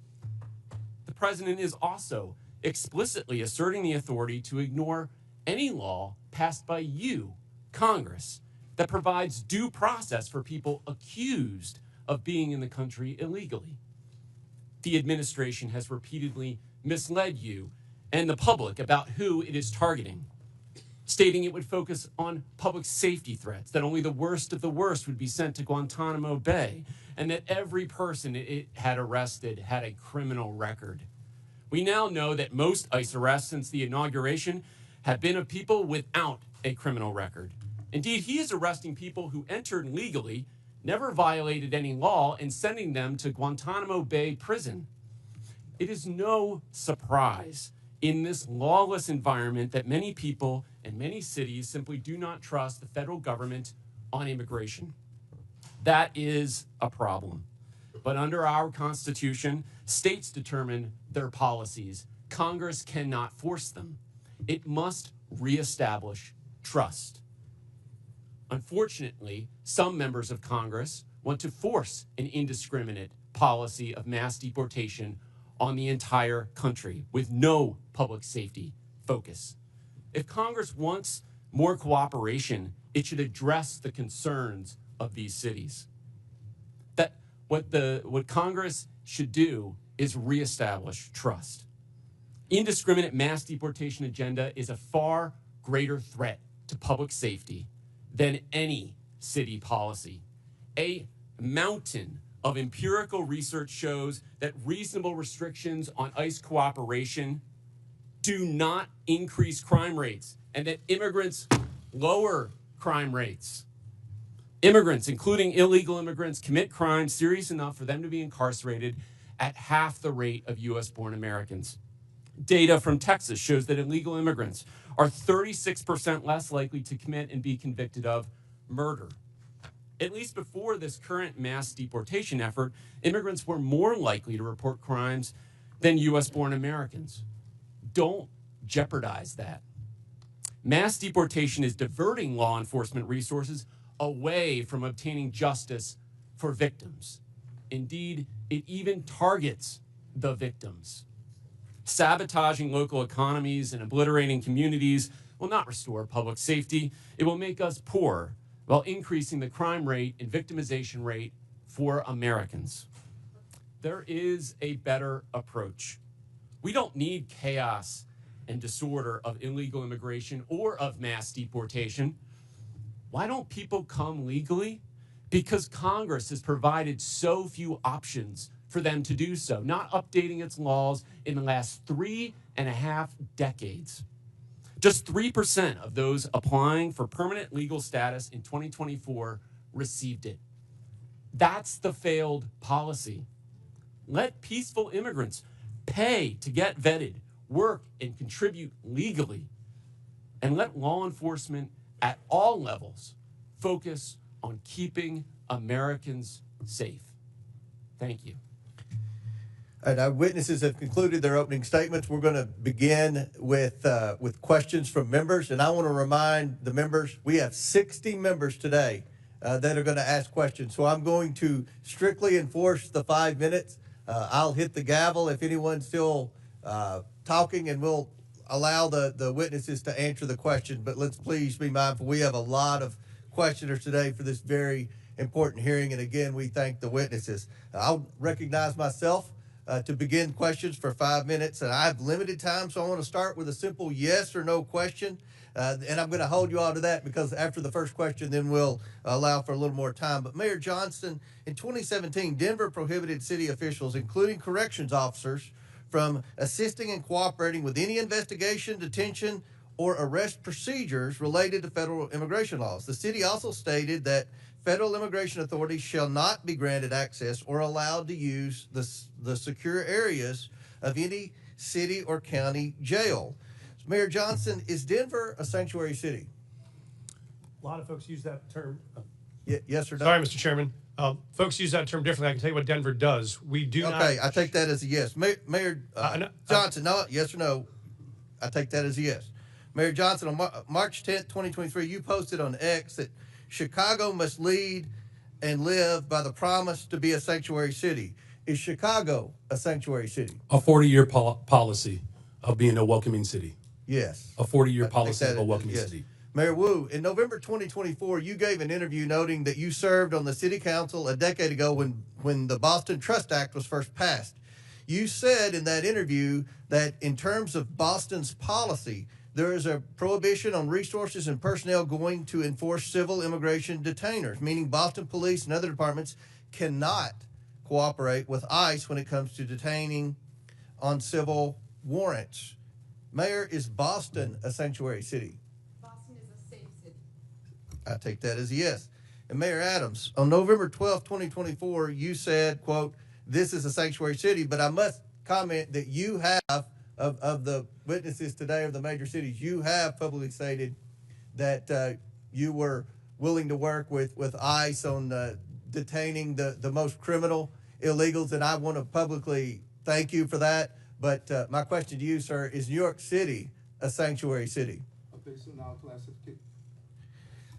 The president is also explicitly asserting the authority to ignore any law passed by you, Congress, that provides due process for people accused of being in the country illegally. The administration has repeatedly misled you and the public about who it is targeting, stating it would focus on public safety threats, that only the worst of the worst would be sent to Guantanamo Bay, and that every person it had arrested had a criminal record. We now know that most ICE arrests since the inauguration have been of people without a criminal record. Indeed, he is arresting people who entered legally, never violated any law, and sending them to Guantanamo Bay prison. It is no surprise in this lawless environment that many people and many cities simply do not trust the federal government on immigration. That is a problem. But under our Constitution, states determine their policies. Congress cannot force them. It must reestablish trust. Unfortunately, some members of Congress want to force an indiscriminate policy of mass deportation on the entire country with no public safety focus. If Congress wants more cooperation, it should address the concerns of these cities. What Congress should do is reestablish trust. Indiscriminate mass deportation agenda is a far greater threat to public safety than any city policy. A mountain of empirical research shows that reasonable restrictions on ICE cooperation do not increase crime rates, and that immigrants lower crime rates. Immigrants, including illegal immigrants, commit crimes serious enough for them to be incarcerated at half the rate of U.S.-born Americans. Data from Texas shows that illegal immigrants are 36% less likely to commit and be convicted of murder. At least before this current mass deportation effort, immigrants were more likely to report crimes than U.S.-born Americans. Don't jeopardize that. Mass deportation is diverting law enforcement resources away from obtaining justice for victims. Indeed, it even targets the victims. Sabotaging local economies and obliterating communities will not restore public safety. It will make us poorer while increasing the crime rate and victimization rate for Americans. There is a better approach. We don't need chaos and disorder of illegal immigration or of mass deportation. Why don't people come legally? Because Congress has provided so few options for them to do so, not updating its laws in the last 3.5 decades. Just 3% of those applying for permanent legal status in 2024 received it. That's the failed policy. Let peaceful immigrants pay to get vetted, work, and contribute legally. And let law enforcement at all levels focus on keeping Americans safe. Thank you.
And our witnesses have concluded their opening statements. We're going to begin with questions from members. And I want to remind the members, we have 60 members today that are going to ask questions. So I'm going to strictly enforce the 5 minutes. I'll hit the gavel if anyone's still talking, and we'll allow the witnesses to answer the question. But let's please be mindful. We have a lot of questioners today for this very important hearing. And again, we thank the witnesses. I'll recognize myself to begin questions for 5 minutes. And I have limited time, so I want to start with a simple yes or no question. And I'm going to hold you all to that, because after the first question, then we'll allow for a little more time. But Mayor Johnston, in 2017, Denver prohibited city officials, including corrections officers, from assisting and cooperating with any investigation, detention, or arrest procedures related to federal immigration laws. The city also stated that federal immigration authorities shall not be granted access or allowed to use the secure areas of any city or county jail. Mayor Johnston, is Denver a sanctuary city?
A lot of folks use that term.
Yes or no?
Sorry, Mr. Chairman. Folks use that term differently. I can tell you what Denver does. We do not.
Okay, I take that as a yes. Mayor Johnson, no, yes or no? I take that as a yes. Mayor Johnson, on March 10th, 2023, you posted on X that Chicago must lead and live by the promise to be a sanctuary city. Is Chicago a sanctuary city?
A 40-year policy of being a welcoming city.
Yes.
A 40-year policy of a welcoming city.
Mayor Wu, in November 2024, you gave an interview noting that you served on the city council a decade ago when the Boston Trust Act was first passed. You said in that interview that in terms of Boston's policy, there is a prohibition on resources and personnel going to enforce civil immigration detainers, meaning Boston police and other departments cannot cooperate with ICE when it comes to detaining on civil warrants. Mayor, is Boston a sanctuary city?
Boston is a safe city.
I take that as a yes. And Mayor Adams, on November 12, 2024, you said, quote, "This is a sanctuary city," but I must comment that you have, of the witnesses today of the major cities, you have publicly stated that you were willing to work with ICE on detaining the most criminal illegals, and I want to publicly thank you for that. But my question to you, sir, is New York City a sanctuary city?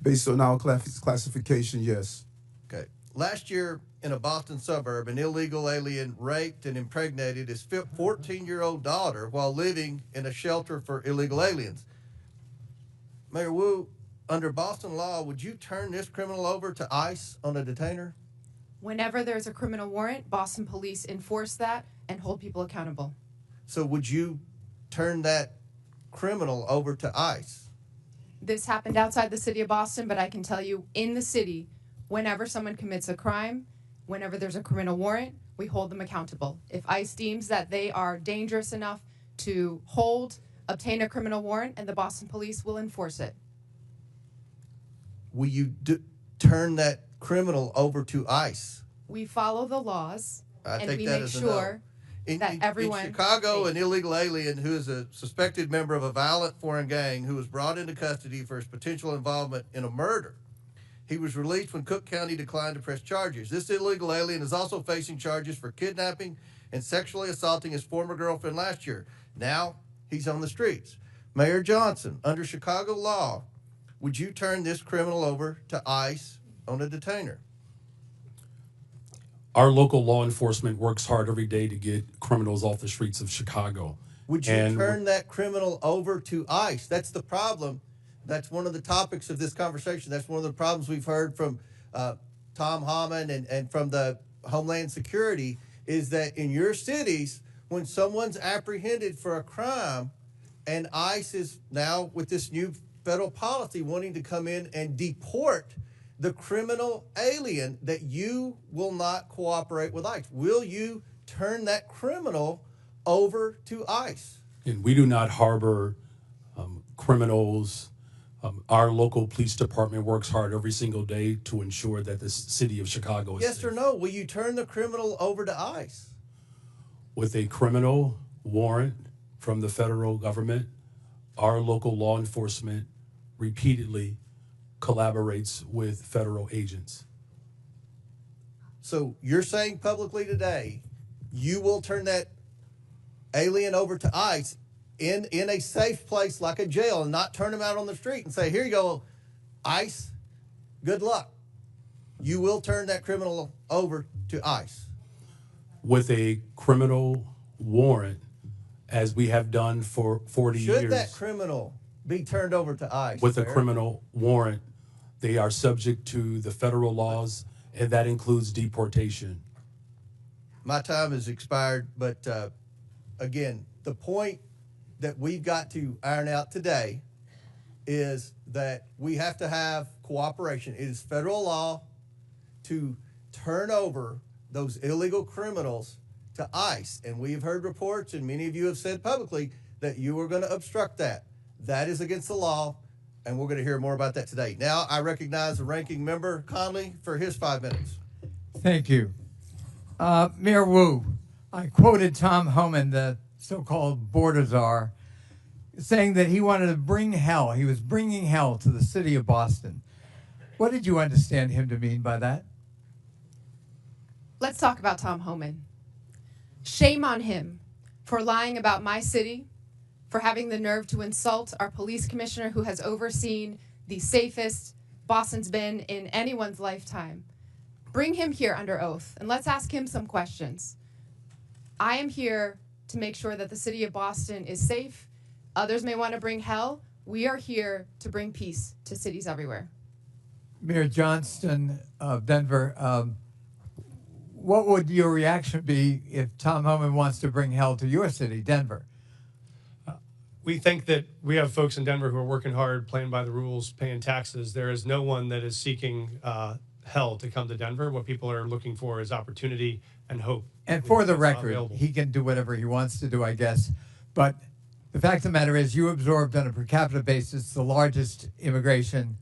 Based on our classification, yes.
Okay. Last year, in a Boston suburb, an illegal alien raped and impregnated his 14-year-old daughter while living in a shelter for illegal aliens. Mayor Wu, under Boston law, would you turn this criminal over to ICE on a detainer?
Whenever there's a criminal warrant, Boston police enforce that and hold people accountable.
So would you turn that criminal over to ICE?
This happened outside the city of Boston, but I can tell you in the city, whenever someone commits a crime, whenever there's a criminal warrant, we hold them accountable. If ICE deems that they are dangerous enough to obtain a criminal warrant, and the Boston police will enforce it.
Will you turn that criminal over to ICE?
We follow the laws, and we make
as a
sure
no.
that everyone...
In Chicago, an illegal alien who is a suspected member of a violent foreign gang who was brought into custody for his potential involvement in a murder. He was released when Cook County declined to press charges. This illegal alien is also facing charges for kidnapping and sexually assaulting his former girlfriend last year. Now he's on the streets. Mayor Johnson, under Chicago law, would you turn this criminal over to ICE on a detainer?
Our local law enforcement works hard every day to get criminals off the streets of Chicago.
Would you turn that criminal over to ICE? That's the problem. That's one of the topics of this conversation. That's one of the problems we've heard from Tom Hammond and from the Homeland Security is that in your cities, when someone's apprehended for a crime, and ICE is now with this new federal policy wanting to come in and deport the criminal alien, that you will not cooperate with ICE. Will you turn that criminal over to ICE?
And we do not harbor criminals. Our local police department works hard every single day to ensure that the city of Chicago is
Yes
safe.
or no? Will you turn the criminal over to ICE?
With a criminal warrant from the federal government, our local law enforcement repeatedly collaborates with federal agents.
So you're saying publicly today, you will turn that alien over to ICE in a safe place like a jail and not turn him out on the street and say, here you go, ICE, good luck. You will turn that criminal over to ICE.
With a criminal warrant, as we have done for 40 years.
Should that criminal be turned over to ICE?
With a
Barrett?
criminal warrant, they are subject to the federal laws, and that includes deportation.
My time has expired, but again, the point that we've got to iron out today is that we have to have cooperation. It is federal law to turn over those illegal criminals to ICE. And we have heard reports, and many of you have said publicly, that you are going to obstruct that. That is against the law, and we're going to hear more about that today. Now, I recognize the ranking member, Conley, for his 5 minutes.
Thank you. Mayor Wu, I quoted Tom Homan, the so-called border czar, saying that he wanted to bring hell. He was bringing hell to the city of Boston. What did you understand him to mean by that?
Let's talk about Tom Homan. Shame on him for lying about my city, for having the nerve to insult our police commissioner who has overseen the safest Boston's been in anyone's lifetime. Bring him here under oath and let's ask him some questions. I am here to make sure that the city of Boston is safe. Others may want to bring hell. We are here to bring peace to cities everywhere.
Mayor Johnston of Denver, what would your reaction be if Tom Homan wants to bring hell to your city, Denver?
We think that we have folks in Denver who are working hard, playing by the rules, paying taxes. There is no one that is seeking hell to come to Denver. What people are looking for is opportunity and hope.
And for the
That's
record,
available.
he can do whatever he wants to do, I guess. But the fact of the matter is you absorbed on a per capita basis the largest immigration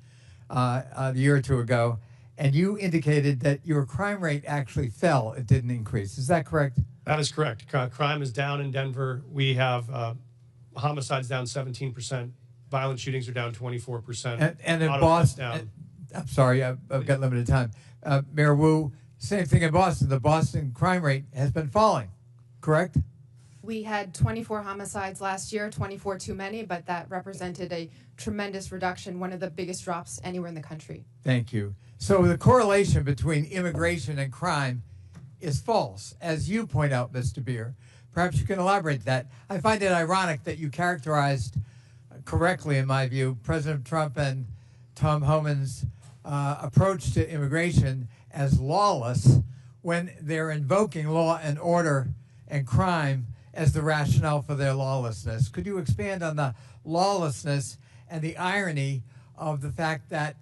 a year or two ago, and you indicated that your crime rate actually fell. It didn't increase. Is that correct?
That is correct. Crime is down in Denver. We have homicides down 17%. Violent shootings are down 24%.
And in
Auto thefts
Boston,
down.
I'm sorry, I've got limited time. Mayor Wu, same thing in Boston. The Boston crime rate has been falling, correct?
We had 24 homicides last year, 24 too many, but that represented a tremendous reduction, one of the biggest drops anywhere in the country.
Thank you. So the correlation between immigration and crime is false, as you point out, Mr. Beer. Perhaps you can elaborate that. I find it ironic that you characterized correctly, in my view, President Trump and Tom Homan's approach to immigration as lawless when they're invoking law and order and crime as the rationale for their lawlessness. Could you expand on the lawlessness and the irony of the fact that,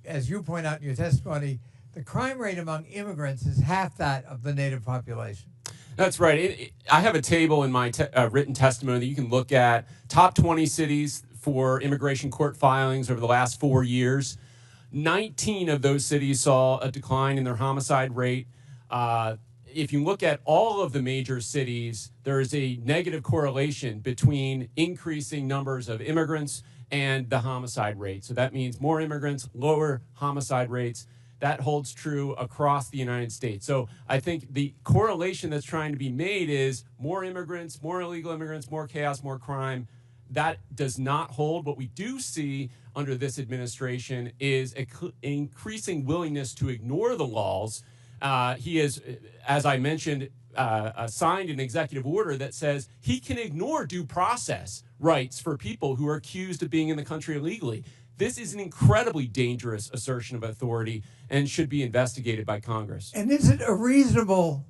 as you point out in your testimony, the crime rate among immigrants is half that of the native population?
That's right. I have a table in my written testimony that you can look at. Top 20 cities for immigration court filings over the last 4 years. 19 of those cities saw a decline in their homicide rate. If you look at all of the major cities, there is a negative correlation between increasing numbers of immigrants and the homicide rate. So that means more immigrants, lower homicide rates. That holds true across the United States. So I think the correlation that's trying to be made is more immigrants, more illegal immigrants, more chaos, more crime. That does not hold. What we do see under this administration is an increasing willingness to ignore the laws. He is, as I mentioned, signed an executive order that says he can ignore due process rights for people who are accused of being in the country illegally. This is an incredibly dangerous assertion of authority and should be investigated by Congress.
And is it a reasonable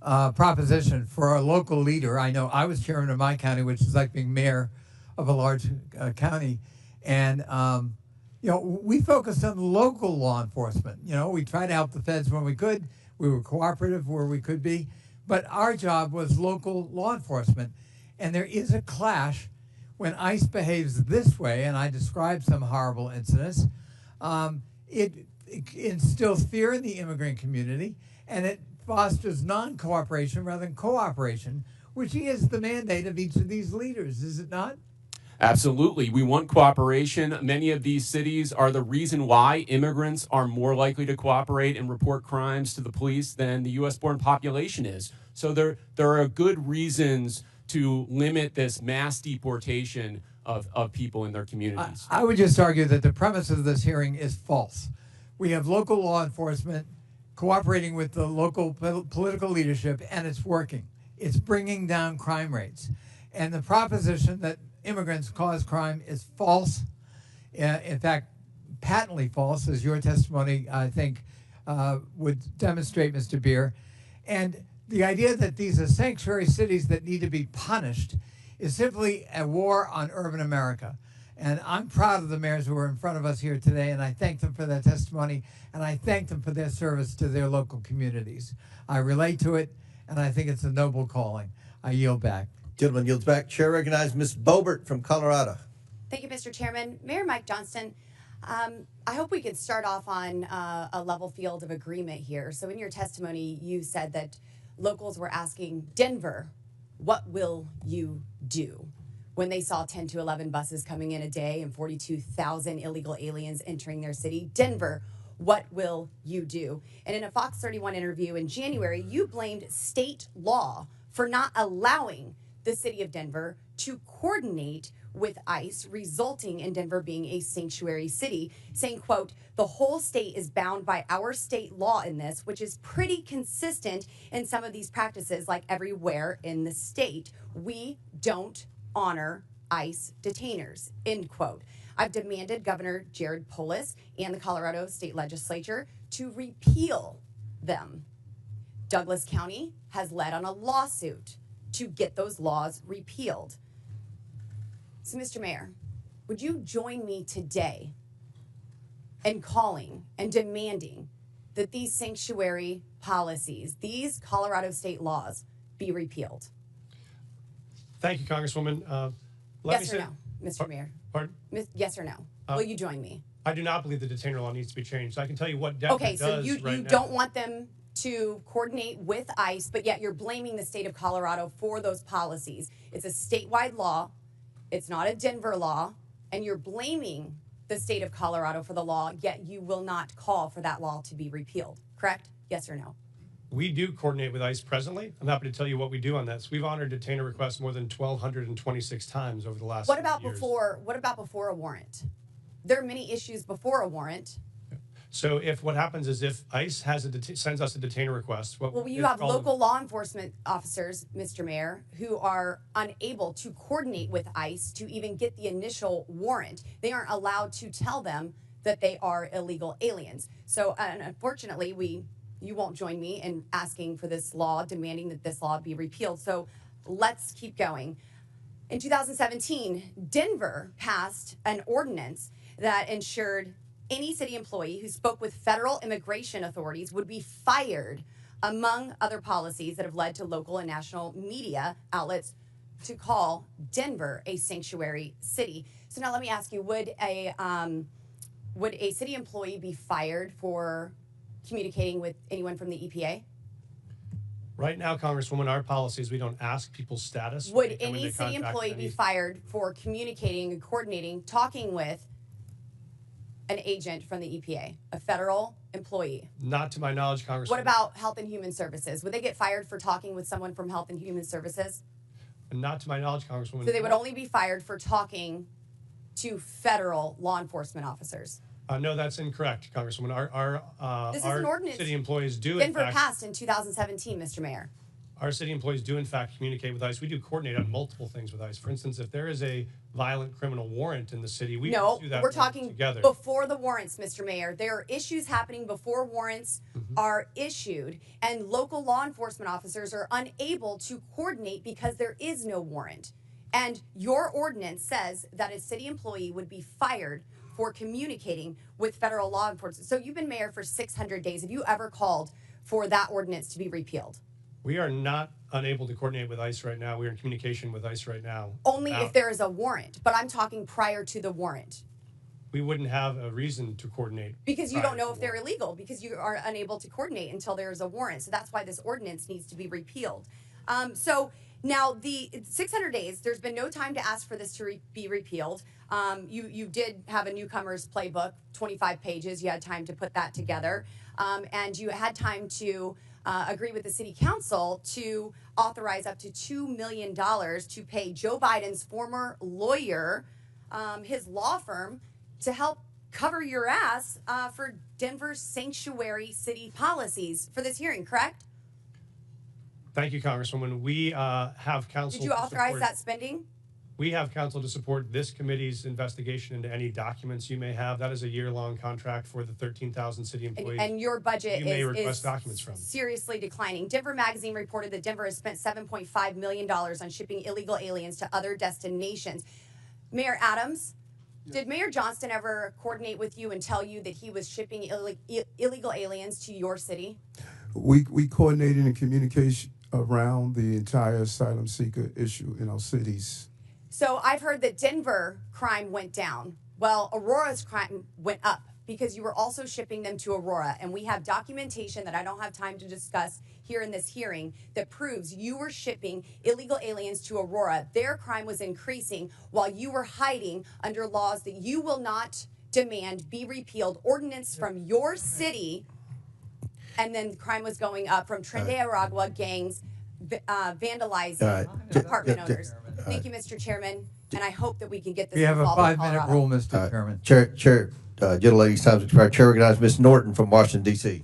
proposition for a local leader? I know I was chairman of my county, which is like being mayor of a large county, and we focused on local law enforcement. We tried to help the feds when we could. We were cooperative where we could be, but our job was local law enforcement. And there is a clash when ICE behaves this way, and I described some horrible incidents. It instills fear in the immigrant community, and it fosters non-cooperation rather than cooperation, which is the mandate of each of these leaders, is it not?
Absolutely. We want cooperation. Many of these cities are the reason why immigrants are more likely to cooperate and report crimes to the police than the U.S.-born population is. So there are good reasons to limit this mass deportation of people in their communities.
I would just argue that the premise of this hearing is false. We have local law enforcement cooperating with the local political leadership, and it's working. It's bringing down crime rates. And the proposition that immigrants cause crime is false. In fact, patently false, as your testimony, I think, would demonstrate, Mr. Beer. And the idea that these are sanctuary cities that need to be punished is simply a war on urban America. And I'm proud of the mayors who are in front of us here today, and I thank them for their testimony, and I thank them for their service to their local communities. I relate to it, and I think it's a noble calling. I yield back.
Gentleman yields back. Chair recognizes Ms. Boebert from Colorado.
Thank you, Mr. Chairman. Mayor Mike Johnston, I hope we could start off on a level field of agreement here. So in your testimony, you said that locals were asking Denver, what will you do? When they saw 10 to 11 buses coming in a day and 42,000 illegal aliens entering their city. Denver, what will you do? And in a Fox 31 interview in January, you blamed state law for not allowing the city of Denver to coordinate with ICE, resulting in Denver being a sanctuary city, saying, quote, the whole state is bound by our state law in this, which is pretty consistent in some of these practices, like everywhere in the state. We don't honor ICE detainers, end quote. I've demanded Governor Jared Polis and the Colorado State Legislature to repeal them. Douglas County has led on a lawsuit to get those laws repealed. So, Mr. Mayor, would you join me today in calling and demanding that these sanctuary policies, these Colorado state laws, be repealed?
Thank you, Congresswoman.
Yes or no, Mr. Mayor?
Pardon?
Yes or no? Will you join me?
I do not believe the detainer law needs to be changed. I can tell you what Denver
okay, so
does
you
right now.
don't want them to coordinate with ICE, but yet you're blaming the state of Colorado for those policies. It's a statewide law. It's not a Denver law. And you're blaming the state of Colorado for the law, yet you will not call for that law to be repealed. Correct? Yes or no?
We do coordinate with ICE presently. I'm happy to tell you what we do on this. We've honored detainer requests more than 1,226 times over the last
What about
years.
before a warrant? There are many issues before a warrant.
So if what happens is if ICE has sends us a detainer request,
well, you have local law enforcement officers, Mr. Mayor, who are unable to coordinate with ICE to even get the initial warrant. They aren't allowed to tell them that they are illegal aliens. So unfortunately, you won't join me in asking for this law, demanding that this law be repealed. So let's keep going. In 2017, Denver passed an ordinance that ensured any city employee who spoke with federal immigration authorities would be fired, among other policies that have led to local and national media outlets to call Denver a sanctuary city. So now let me ask you, would a city employee be fired for communicating with anyone from the EPA?
Right now, Congresswoman, our policy is we don't ask people's status.
Would any city employee be fired for communicating and coordinating, talking with an agent from the EPA, a federal employee?
Not to my knowledge, Congresswoman.
What about Health and Human Services? Would they get fired for talking with someone from Health and Human Services?
Not to my knowledge, Congresswoman.
So they would only be fired for talking to federal law enforcement officers?
No, that's incorrect, Congresswoman. Our
This is an ordinance
city employees do,
Denver
in fact,
passed in 2017, Mr. Mayor.
our city employees do in fact communicate with ICE. We do coordinate on multiple things with ICE. For instance, if there is a violent criminal warrant in the city, we
No,
pursue that
we're
warrant
talking
together.
before the warrants, Mr. Mayor. There are issues happening before warrants are issued, and local law enforcement officers are unable to coordinate because there is no warrant. And your ordinance says that a city employee would be fired for communicating with federal law enforcement. So you've been mayor for 600 days. Have you ever called for that ordinance to be repealed?
We are not unable to coordinate with ICE right now. We are in communication with ICE right now.
Only if there is a warrant, but I'm talking prior to the warrant.
We wouldn't have a reason to coordinate.
Because you don't know if they're illegal, because you are unable to coordinate until there is a warrant. So that's why this ordinance needs to be repealed. So now the 600 days, there's been no time to ask for this to be repealed. You did have a newcomer's playbook, 25 pages. You had time to put that together. And you had time to agree with the city council to authorize up to $2 million to pay Joe Biden's former lawyer, his law firm, to help cover your ass for Denver's sanctuary city policies for this hearing, correct?
Thank you, Congresswoman. We have counsel.
Did you authorize that spending?
We have counsel to support this committee's investigation into any documents you may have. That is a year-long contract for the 13,000 city employees.
And your budget
you may request
is
documents from.
seriously declining. Denver Magazine reported that Denver has spent $7.5 million on shipping illegal aliens to other destinations. Mayor Adams, did Mayor Johnston ever coordinate with you and tell you that he was shipping illegal aliens to your city?
We coordinated in communication around the entire asylum seeker issue in our cities.
So I've heard that Denver crime went down. Well, Aurora's crime went up because you were also shipping them to Aurora. And we have documentation that I don't have time to discuss here in this hearing that proves you were shipping illegal aliens to Aurora. Their crime was increasing while you were hiding under laws that you will not demand be repealed, ordinance from your city. And then crime was going up from Trinidad Aragua gangs vandalizing apartment owners. Thank you, Mr. Chairman, and I hope that we can get this.
We have a
resolved in
5-minute
Colorado.
rule, Mr. Chairman.
Chair, gentlelady's time's expired. Chair recognizes Ms. Norton from Washington, D.C.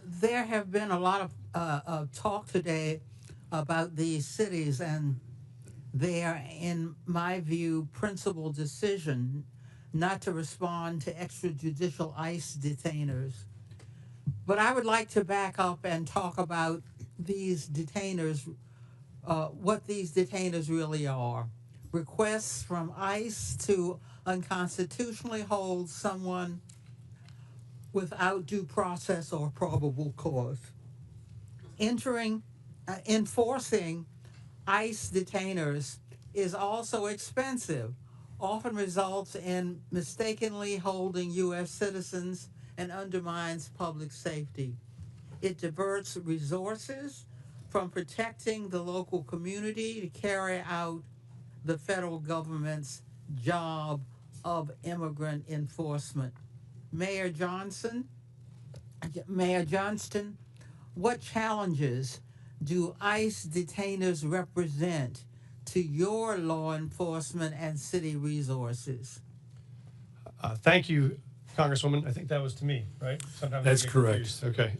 There have been a lot of talk today about these cities and their, in my view, principal decision not to respond to extrajudicial ICE detainers. But I would like to back up and talk about these detainers, what these detainers really are. Requests from ICE to unconstitutionally hold someone without due process or probable cause. Enforcing ICE detainers is also expensive, often results in mistakenly holding U.S. citizens and undermines public safety. It diverts resources from protecting the local community to carry out the federal government's job of immigrant enforcement. Mayor Johnston, what challenges do ICE detainers represent to your law enforcement and city resources?
Thank you, Congresswoman. I think that was to me, right? Sometimes
That's
I get
correct.
confused. Okay.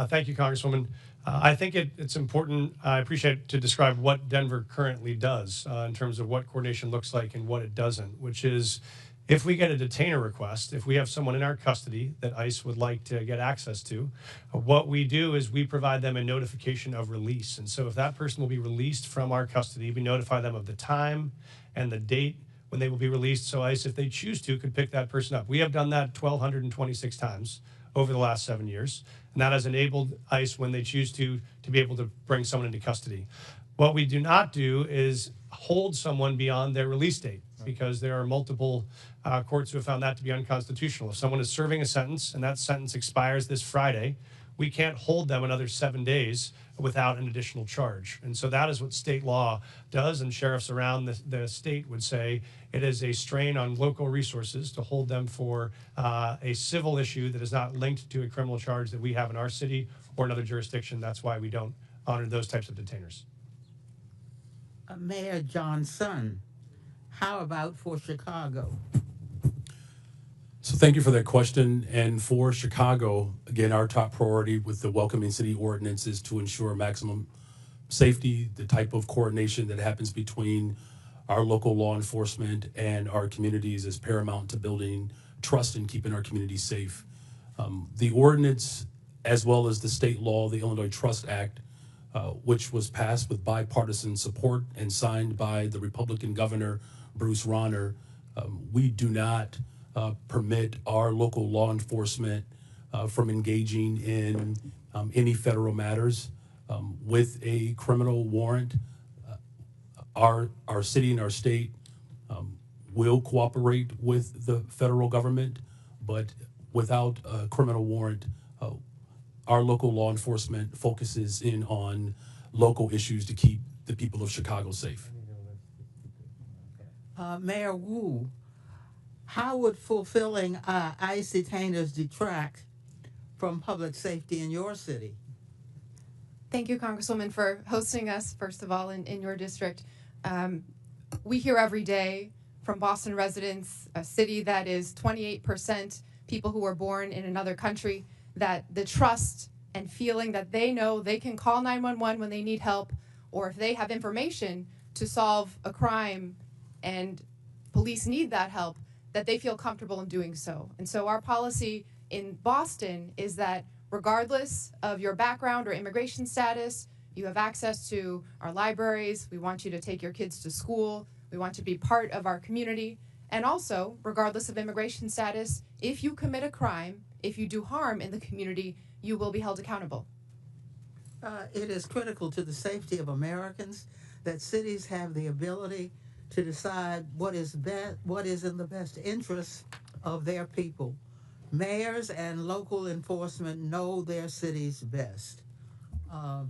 Thank you, Congresswoman. I think it's important, I appreciate to describe what Denver currently does in terms of what coordination looks like and what it doesn't, which is if we get a detainer request, if we have someone in our custody that ICE would like to get access to, what we do is we provide them a notification of release. And so if that person will be released from our custody, we notify them of the time and the date when they will be released. So ICE, if they choose to, could pick that person up. We have done that 1,226 times over the last 7 years. And that has enabled ICE, when they choose to be able to bring someone into custody. What we do not do is hold someone beyond their release date, because there are multiple courts who have found that to be unconstitutional. If someone is serving a sentence and that sentence expires this Friday, we can't hold them another 7 days without an additional charge. And so that is what state law does, and sheriffs around the state would say it is a strain on local resources to hold them for a civil issue that is not linked to a criminal charge that we have in our city or another jurisdiction. That's why we don't honor those types of detainers.
Mayor Johnston, how about for Chicago?
So Thank you for that question. And for Chicago, again, our top priority with the Welcoming City Ordinance is to ensure maximum safety, the type of coordination that happens between our local law enforcement and our communities is paramount to building trust and keeping our communities safe. The ordinance, as well as the state law, the Illinois Trust Act, which was passed with bipartisan support and signed by the Republican governor, Bruce Rauner, we do not permit our local law enforcement from engaging in any federal matters. With a criminal warrant, our city and our state will cooperate with the federal government, but without a criminal warrant, our local law enforcement focuses in on local issues to keep the people of Chicago safe.
Mayor Wu, how would fulfilling ICE detainers detract from public safety in your city?
Thank you, Congresswoman, for hosting us, first of all, in your district. We hear every day from Boston residents, a city that is 28% people who were born in another country, that the trust and feeling that they know they can call 911 when they need help, or if they have information to solve a crime and police need that help, that they feel comfortable in doing so. And so our policy in Boston is that regardless of your background or immigration status, you have access to our libraries. We want you to take your kids to school. We want you to be part of our community. And also, regardless of immigration status, if you commit a crime, if you do harm in the community, you will be held accountable.
It is critical to the safety of Americans that cities have the ability to decide what is in the best interest of their people. Mayors and local enforcement know their cities best. I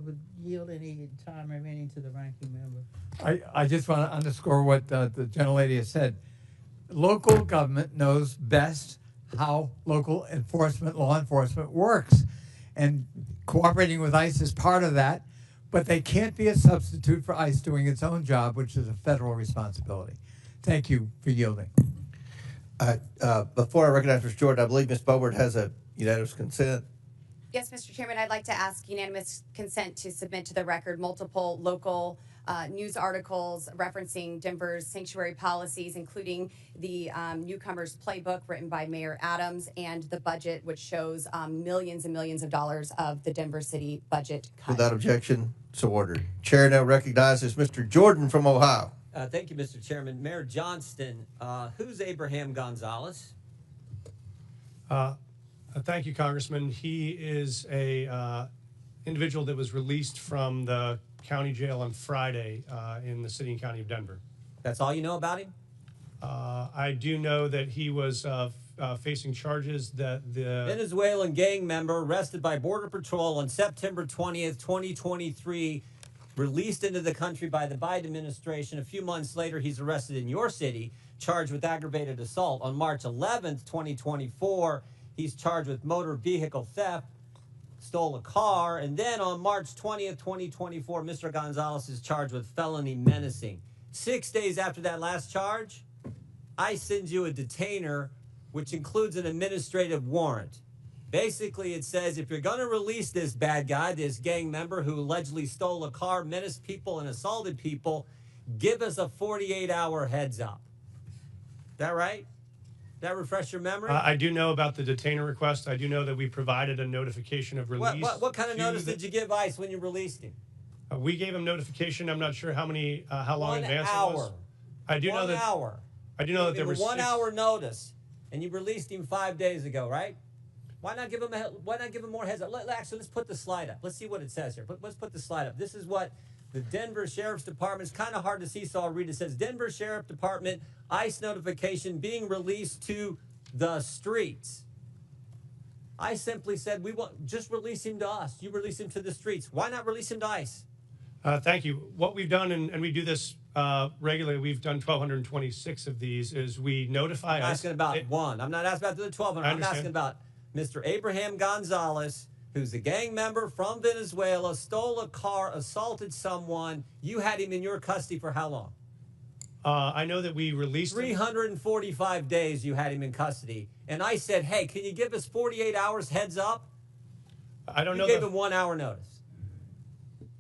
would yield any time remaining to the ranking member.
I just want to underscore what the gentlelady has said. Local government knows best how local enforcement, law enforcement works. And cooperating with ICE is part of that, but they can't be a substitute for ICE doing its own job, which is a federal responsibility. Thank you for yielding.
Before I recognize Mr. Jordan, I believe Ms. Boebert has a unanimous consent.
Yes, Mr. Chairman, I'd like to ask unanimous consent to submit to the record multiple local news articles referencing Denver's sanctuary policies, including the Newcomers Playbook written by Mayor Adams and the budget, which shows millions and millions of dollars of the Denver city budget cut.
Without objection, so ordered. Chair now recognizes Mr. Jordan from Ohio.
Thank you, Mr. Chairman. Mayor Johnston, who's Abraham Gonzalez?
Thank you, Congressman. He is a individual that was released from the county jail on Friday in the city and county of Denver.
That's all you know about him?
I do know that he was facing charges that the
Venezuelan gang member arrested by Border Patrol on September 20th, 2023, released into the country by the Biden administration. A few months later, he's arrested in your city, charged with aggravated assault. On March 11th, 2024, he's charged with motor vehicle theft, stole a car, and then on March 20th, 2024, Mr. Gonzalez is charged with felony menacing. 6 days after that last charge, I send you a detainer, which includes an administrative warrant. Basically, it says if you're going to release this bad guy, this gang member who allegedly stole a car, menaced people, and assaulted people, give us a 48-hour heads up. Is that right? That refresh your memory?
I do know about the detainer request. I do know that we provided a notification of release.
What kind of notice did you give ICE when you released him?
We gave him notification. I'm not sure how long in advance it was. I do know that. I do know that there were
1 hour notice, and you released him 5 days ago, right? Why not give him more heads up? Actually, let's put the slide up. Let's see what it says here. Let's put the slide up. This is what the Denver Sheriff's Department, it's kind of hard to see, so I'll read it. It says, Denver Sheriff Department, ICE notification being released to the streets. I simply said, we want just release him to us. You release him to the streets. Why not release him to ICE?
Thank you. What we've done, and we do this regularly, we've done 1,226 of these, is we notify
I'm asking about one. I'm not asking about the 1,200. I'm asking about Mr. Abraham Gonzalez, who's a gang member from Venezuela, stole a car, assaulted someone. You had him in your custody for how long?
I know that we released him.
345 days you had him in custody. And I said, hey, can you give us 48 hours heads up?
I don't know.
You gave him 1 hour notice.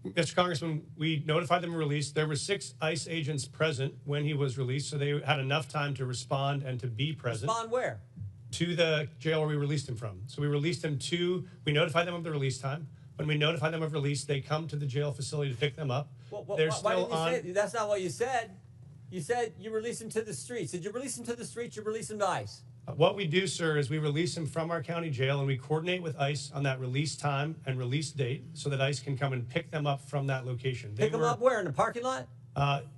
Mr. Congressman, we notified them of release. There were 6 ICE agents present when he was released, so they had enough time to respond and to be present.
Respond where?
To the jail where we released him from. So we released him we notified them of the release time. When we notify them of release, they come to the jail facility to pick them up. They're
why
still
didn't you
on.
say, that's not what you said. You said you released him to the streets. Did you release him to the streets or release him to ICE?
What we do, sir, is we release him from our county jail and we coordinate with ICE on that release time and release date so that ICE can come and pick them up from that location.
Pick them up where? In the parking lot?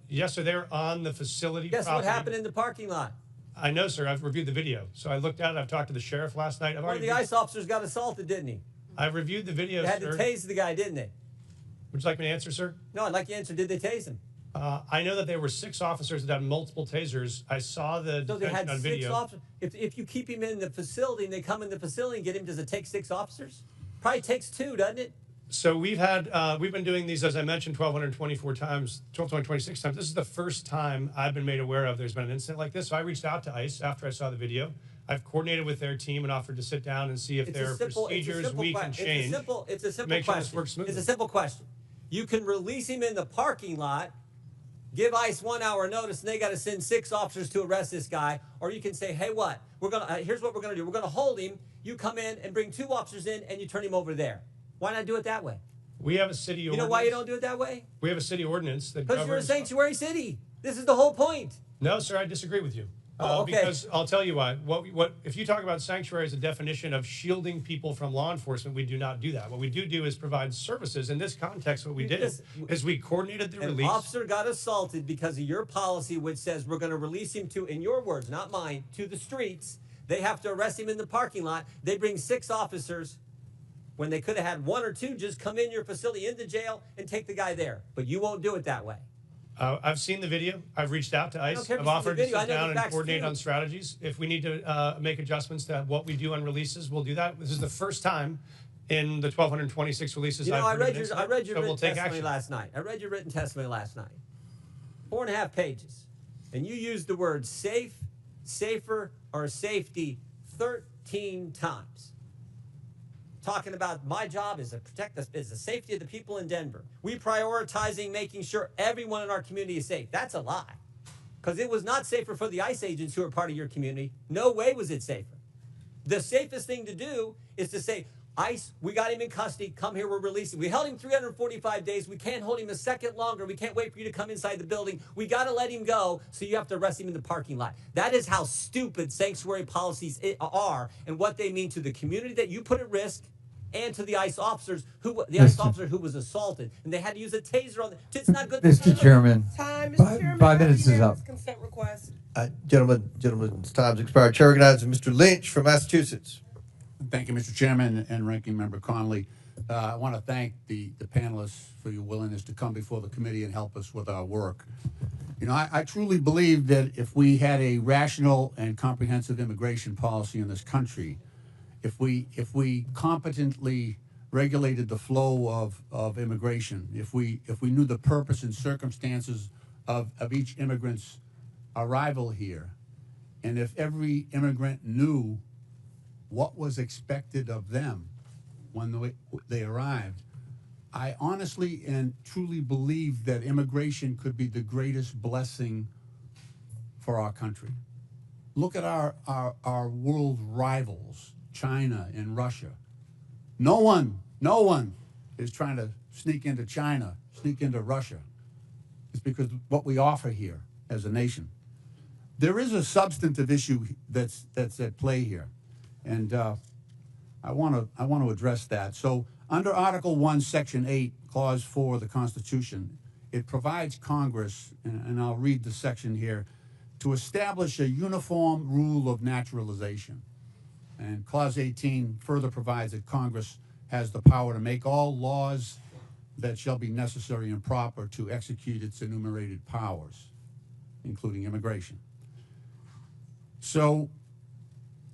Yes, sir. They're on the facility
Guess
property.
what happened in the parking lot?
I know, sir. I've reviewed the video. So I looked at it. I've talked to the sheriff last night.
One of the ICE officers got assaulted, didn't he?
I've reviewed the video,
They had
sir.
to tase the guy, didn't they?
Would you like me to answer, sir?
No, I'd like you to answer. Did they tase him?
I know that there were 6 officers that had multiple tasers. I saw the
So they had
on
6
video.
officers. If you keep him in the facility and they come in the facility and get him, does it take 6 officers? Probably takes 2, doesn't it?
So we've been doing these, as I mentioned, 1,224 times, 1,226 times. This is the first time I've been made aware of there's been an incident like this. So I reached out to ICE after I saw the video. I've coordinated with their team and offered to sit down and see if there are procedures we can change.
It's a simple
make sure
question.
this works smoothly.
It's a simple question. You can release him in the parking lot, give ICE 1 hour notice, and they got to send 6 officers to arrest this guy. Or you can say, hey, what? Here's what we're gonna do. We're gonna hold him. You come in and bring 2 officers in, and you turn him over there. Why not do it that way?
We have a city ordinance.
You know why you don't do it that way?
We have a city ordinance that
Because you're a
governs.
sanctuary city. This is the whole point.
No, sir, I disagree with you.
Okay.
Because I'll tell you why. What if you talk about sanctuary as a definition of shielding people from law enforcement, we do not do that. What we do is provide services. In this context, what we did is we coordinated the
An
release.
officer got assaulted because of your policy, which says we're going to release him to, in your words, not mine, to the streets. They have to arrest him in the parking lot. They bring 6 officers when they could have had 1 or 2 just come in your facility, into jail, and take the guy there. But you won't do it that way.
I've seen the video. I've reached out to ICE. I've offered to sit down and coordinate on strategies. If we need to make adjustments to what we do on releases, we'll do that. This is the first time in the 1,226 releases
You know, I read your
so
written
we'll take
testimony
action.
last night. I read your written testimony last night. 4.5 pages. And you used the words safe, safer, or safety 13 times. Talking about my job is to protect the safety of the people in Denver. We prioritizing making sure everyone in our community is safe. That's a lie. Because it was not safer for the ICE agents who are part of your community. No way was it safer. The safest thing to do is to say, ICE, we got him in custody. Come here, we're releasing. We held him 345 days. We can't hold him a second longer. We can't wait for you to come inside the building. We got to let him go, so you have to arrest him in the parking lot. That is how stupid sanctuary policies are and what they mean to the community that you put at risk and to the ICE officers ICE officer who was assaulted. And they had to use a taser on them. It's not good.
Mr. Chairman,
Time, Mr. Chairman.
5 minutes is up.
Consent request.
Gentlemen's time's expired. Chair recognizes Mr. Lynch from Massachusetts.
Thank you, Mr. Chairman and Ranking Member Connolly. I want to thank the panelists for your willingness to come before the committee and help us with our work. You know, I truly believe that if we had a rational and comprehensive immigration policy in this country, if we competently regulated the flow of immigration, if we knew the purpose and circumstances of each immigrant's arrival here, and if every immigrant knew what was expected of them when they arrived, I honestly and truly believe that immigration could be the greatest blessing for our country. Look at our world rivals, China and Russia. No one is trying to sneak into China, sneak into Russia. It's because of what we offer here as a nation. There is a substantive issue that's at play here, and I want to address that. So under Article 1, Section 8, Clause 4 of the Constitution, it provides Congress, and I'll read the section here, to establish a uniform rule of naturalization. And Clause 18 further provides that Congress has the power to make all laws that shall be necessary and proper to execute its enumerated powers, including immigration. So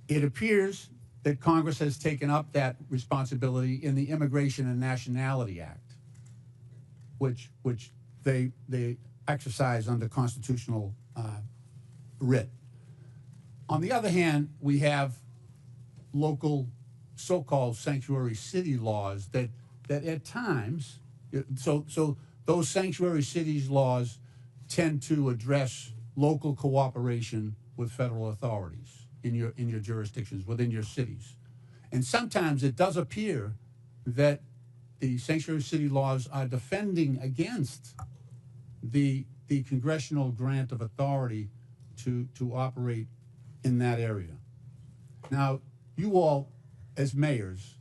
it appears that Congress has taken up that responsibility in the Immigration and Nationality Act, which they exercised under constitutional writ. On the other hand, we have local so-called sanctuary city laws that at times, so those sanctuary cities laws tend to address local cooperation with federal authorities in your jurisdictions, within your cities. And sometimes it does appear that the sanctuary city laws are defending against the congressional grant of authority to operate in that area. Now, you all, as mayors,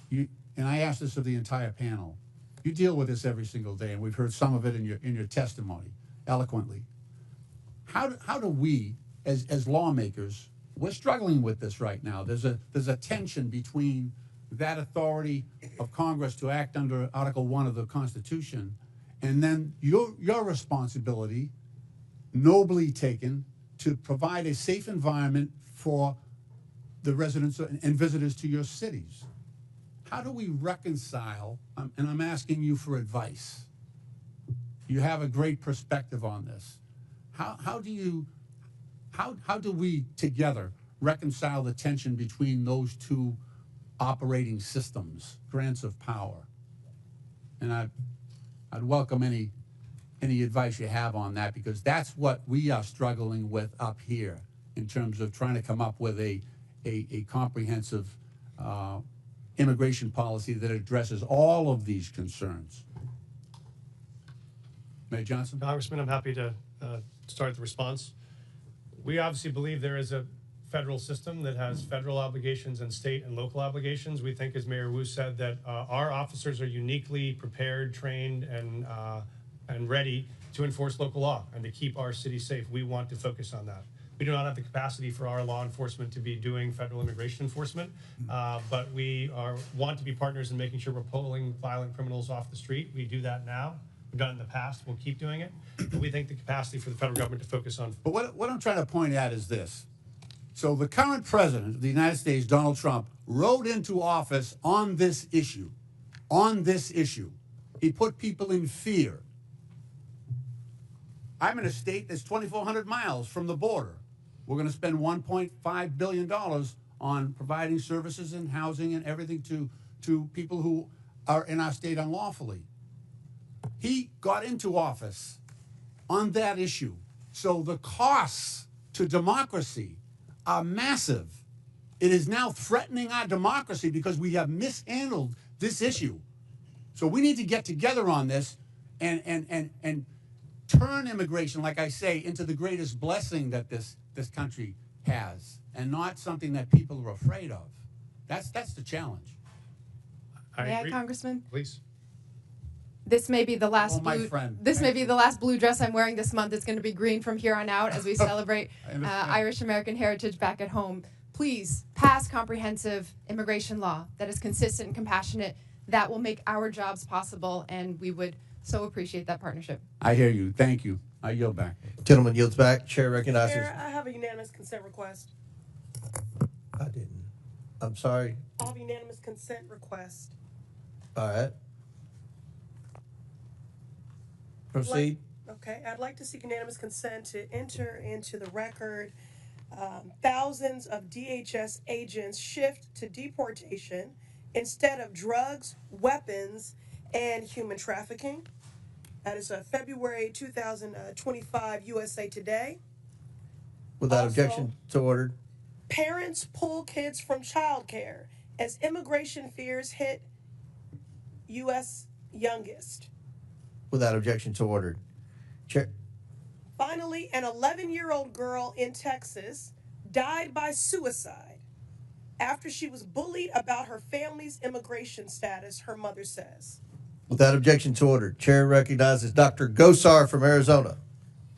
and I ask this of the entire panel, you deal with this every single day, and we've heard some of it in your testimony eloquently. How do we, as lawmakers, we're struggling with this right now. There's a tension between that authority of Congress to act under Article 1 of the Constitution, and then your responsibility, nobly taken, to provide a safe environment for the residents and visitors to your cities. How do we reconcile, and I'm asking you for advice. You have a great perspective on this. How do we together reconcile the tension between those two operating systems, grants of power? And I'd welcome any advice you have on that, because that's what we are struggling with up here in terms of trying to come up with a comprehensive immigration policy that addresses all of these concerns. Mayor Johnson?
Congressman, I'm happy to start the response. We obviously believe there is a federal system that has federal obligations and state and local obligations. We think, as Mayor Wu said, that our officers are uniquely prepared, trained, and ready to enforce local law and to keep our city safe. We want to focus on that. We do not have the capacity for our law enforcement to be doing federal immigration enforcement, but we want to be partners in making sure we're pulling violent criminals off the street. We do that now. We've done it in the past. We'll keep doing it. But we think the capacity for the federal government to focus on.
But what I'm trying to point out is this. So the current president of the United States, Donald Trump, rode into office on this issue. On this issue. He put people in fear. I'm in a state that's 2,400 miles from the border. We're going to spend $1.5 billion on providing services and housing and everything to people who are in our state unlawfully. He got into office on that issue. So the costs to democracy are massive. It is now threatening our democracy because we have mishandled this issue. So we need to get together on this and turn immigration, like I say, into the greatest blessing that this country has, and not something that people are afraid of. That's the challenge.
May I, Congressman?
Please.
This may be the last
my
blue.
friend.
This may be the last blue dress I'm wearing this month. It's going to be green from here on out as we celebrate Irish American heritage back at home. Please pass comprehensive immigration law that is consistent and compassionate. That will make our jobs possible, and we would so appreciate that partnership.
I hear you. Thank you. I yield back.
Gentleman yields back. Chair recognizes.
Chair, I have a unanimous consent request.
I didn't. I'm sorry.
I have a unanimous consent request.
All right. Proceed.
Okay, I'd like to seek unanimous consent to enter into the record thousands of DHS agents shift to deportation instead of drugs, weapons, and human trafficking. That is February 2025 USA Today.
Without
Also,
objection, so ordered.
Parents pull kids from childcare as immigration fears hit U.S. youngest.
Without objection, so ordered. Chair.
Finally, an 11-year-old girl in Texas died by suicide after she was bullied about her family's immigration status, her mother says.
Without objection, so ordered. Chair recognizes Dr. Gosar from Arizona.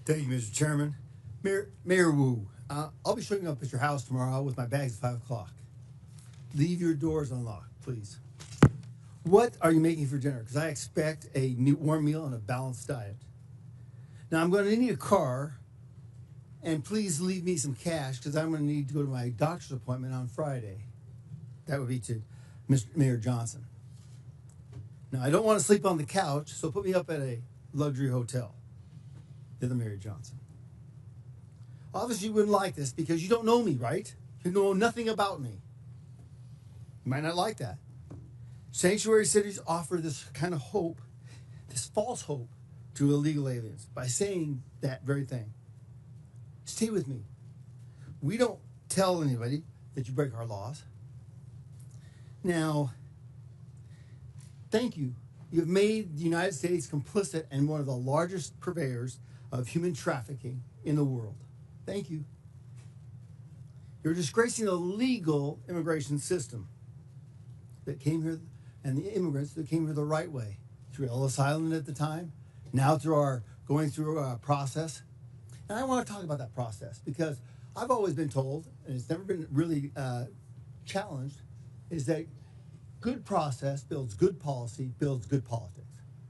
Thank you, Mr. Chairman. Mayor Wu, I'll be showing up at your house tomorrow with my bags at 5 o'clock. Leave your doors unlocked, please. What are you making for dinner? Because I expect a warm meal and a balanced diet. Now, I'm going to need a car, and please leave me some cash because I'm going to need to go to my doctor's appointment on Friday. That would be to Mr. Mayor Johnson. Now, I don't want to sleep on the couch, so put me up at a luxury hotel. the other Mayor Johnson. Obviously, you wouldn't like this because you don't know me, right? You know nothing about me. You might not like that. Sanctuary cities offer this kind of hope, this false hope to illegal aliens by saying that very thing. Stay with me. We don't tell anybody that you break our laws. Now, thank you. You've made the United States complicit and one of the largest purveyors of human trafficking in the world. Thank you. You're disgracing the legal immigration system that came here and the immigrants that came here the right way through Ellis Island at the time, now through our going through a process. And I want to talk about that process because I've always been told, and it's never been really challenged, is that good process builds good policy, builds good politics.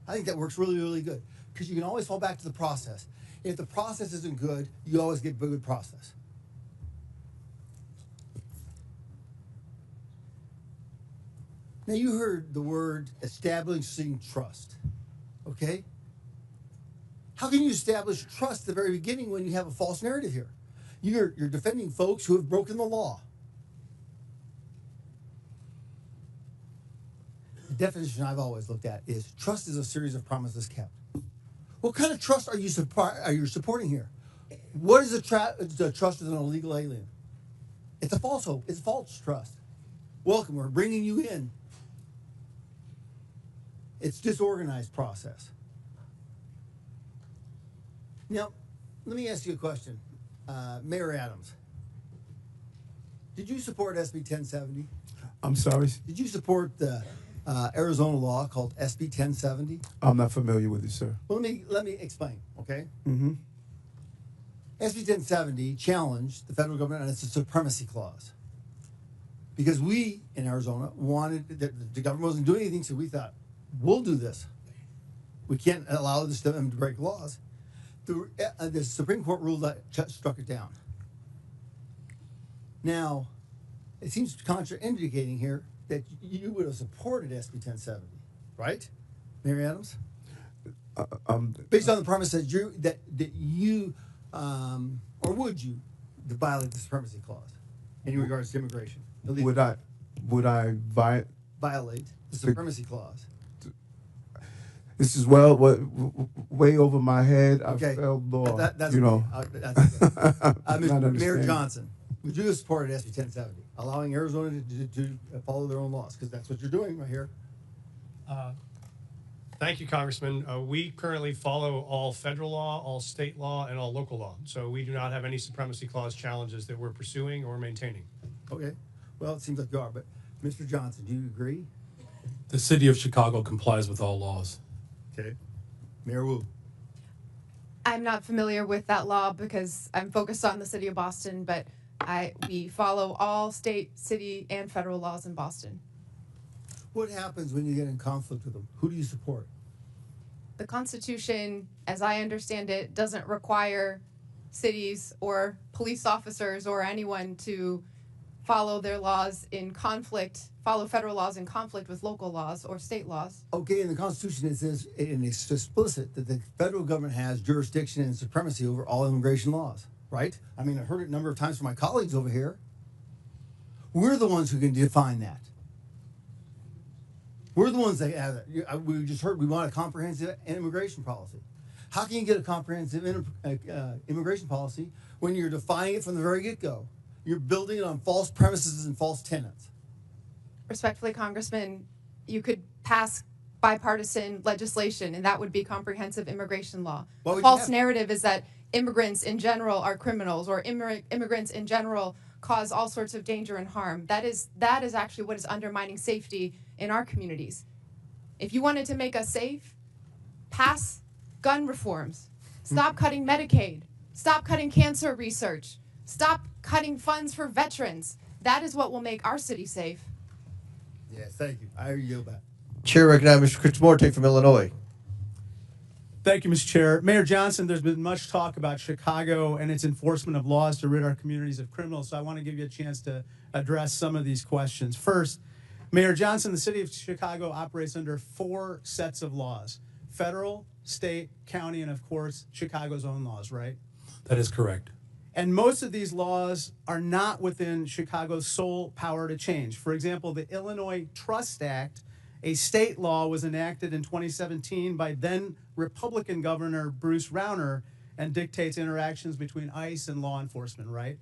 I think that works really, really good because you can always fall back to the process. If the process isn't good, you always get a good process. Now you heard the word establishing trust, okay? How can you establish trust at the very beginning when you have a false narrative here? You're defending folks who have broken the law. The definition I've always looked at is trust is a series of promises kept. What kind of trust are you supporting here? What is the trust of an illegal alien? It's a false hope. It's false trust. Welcome. We're bringing you in. It's disorganized process. Now, let me ask you a question. Mayor Adams, did you support SB 1070?
I'm sorry?
Did you support the Arizona law called SB 1070?
I'm not familiar with it, sir.
Well, let me explain, okay?
Mm-hmm.
SB 1070 challenged the federal government on its supremacy clause. Because we, in Arizona, wanted, the government wasn't doing anything, so we thought, we'll do this. We can't allow them to break laws. The Supreme Court ruled that struck it down. Now, it seems contraindicating here that you would have supported SB 1070, right, Mary Adams? Based on the premise that you or would you violate the supremacy clause in regards to immigration?
Would I
violate the supremacy clause?
This is way over my head.
Okay.
I felt law.
That's
you know.
Mayor Johnson, would you have supported SB 1070, allowing Arizona to follow their own laws? Because that's what you're doing right here.
Thank you, Congressman. We currently follow all federal law, all state law, and all local law. So we do not have any supremacy clause challenges that we're pursuing or maintaining.
Okay. Well, it seems like you are. But Mr. Johnson, do you agree?
The city of Chicago complies with all laws.
Okay. Mayor Wu.
I'm not familiar with that law because I'm focused on the city of Boston, but we follow all state, city, and federal laws in Boston.
What happens when you get in conflict with them? Who do you support?
The Constitution, as I understand it, doesn't require cities or police officers or anyone to follow their laws in conflict, follow federal laws in conflict with local laws or state laws.
Okay, in the Constitution it says, and it's explicit, that the federal government has jurisdiction and supremacy over all immigration laws, right? I mean, I've heard it a number of times from my colleagues over here. We're the ones who can define that. We're the ones that have it. We just heard we want a comprehensive immigration policy. How can you get a comprehensive immigration policy when you're defining it from the very get-go? You're building it on false premises and false tenets.
Respectfully, Congressman, you could pass bipartisan legislation, and that would be comprehensive immigration law. The false narrative is that immigrants in general are criminals, or immigrants in general cause all sorts of danger and harm. That is actually what is undermining safety in our communities. If you wanted to make us safe, pass gun reforms. Stop cutting Medicaid. Stop cutting cancer research. Stop cutting funds for veterans. That is what will make our city safe.
Yes, thank you. I yield back.
Chair recognizes Mr. Krishnamurti from Illinois.
Thank you, Mr. Chair. Mayor Johnson, there's been much talk about Chicago and its enforcement of laws to rid our communities of criminals, so I want to give you a chance to address some of these questions. First, Mayor Johnson, the city of Chicago operates under 4 sets of laws: federal, state, county, and of course, Chicago's own laws, right?
That is correct.
And most of these laws are not within Chicago's sole power to change. For example, the Illinois Trust Act, a state law, was enacted in 2017 by then Republican Governor Bruce Rauner and dictates interactions between ICE and law enforcement, right?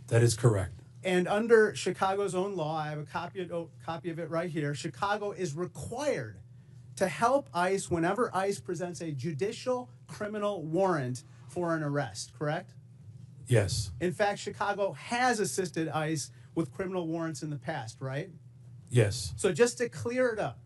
That is correct.
And under Chicago's own law, I have a copy of it right here, Chicago is required to help ICE whenever ICE presents a judicial criminal warrant for an arrest, correct?
Yes.
In fact, Chicago has assisted ICE with criminal warrants in the past, right?
Yes.
So just to clear it up,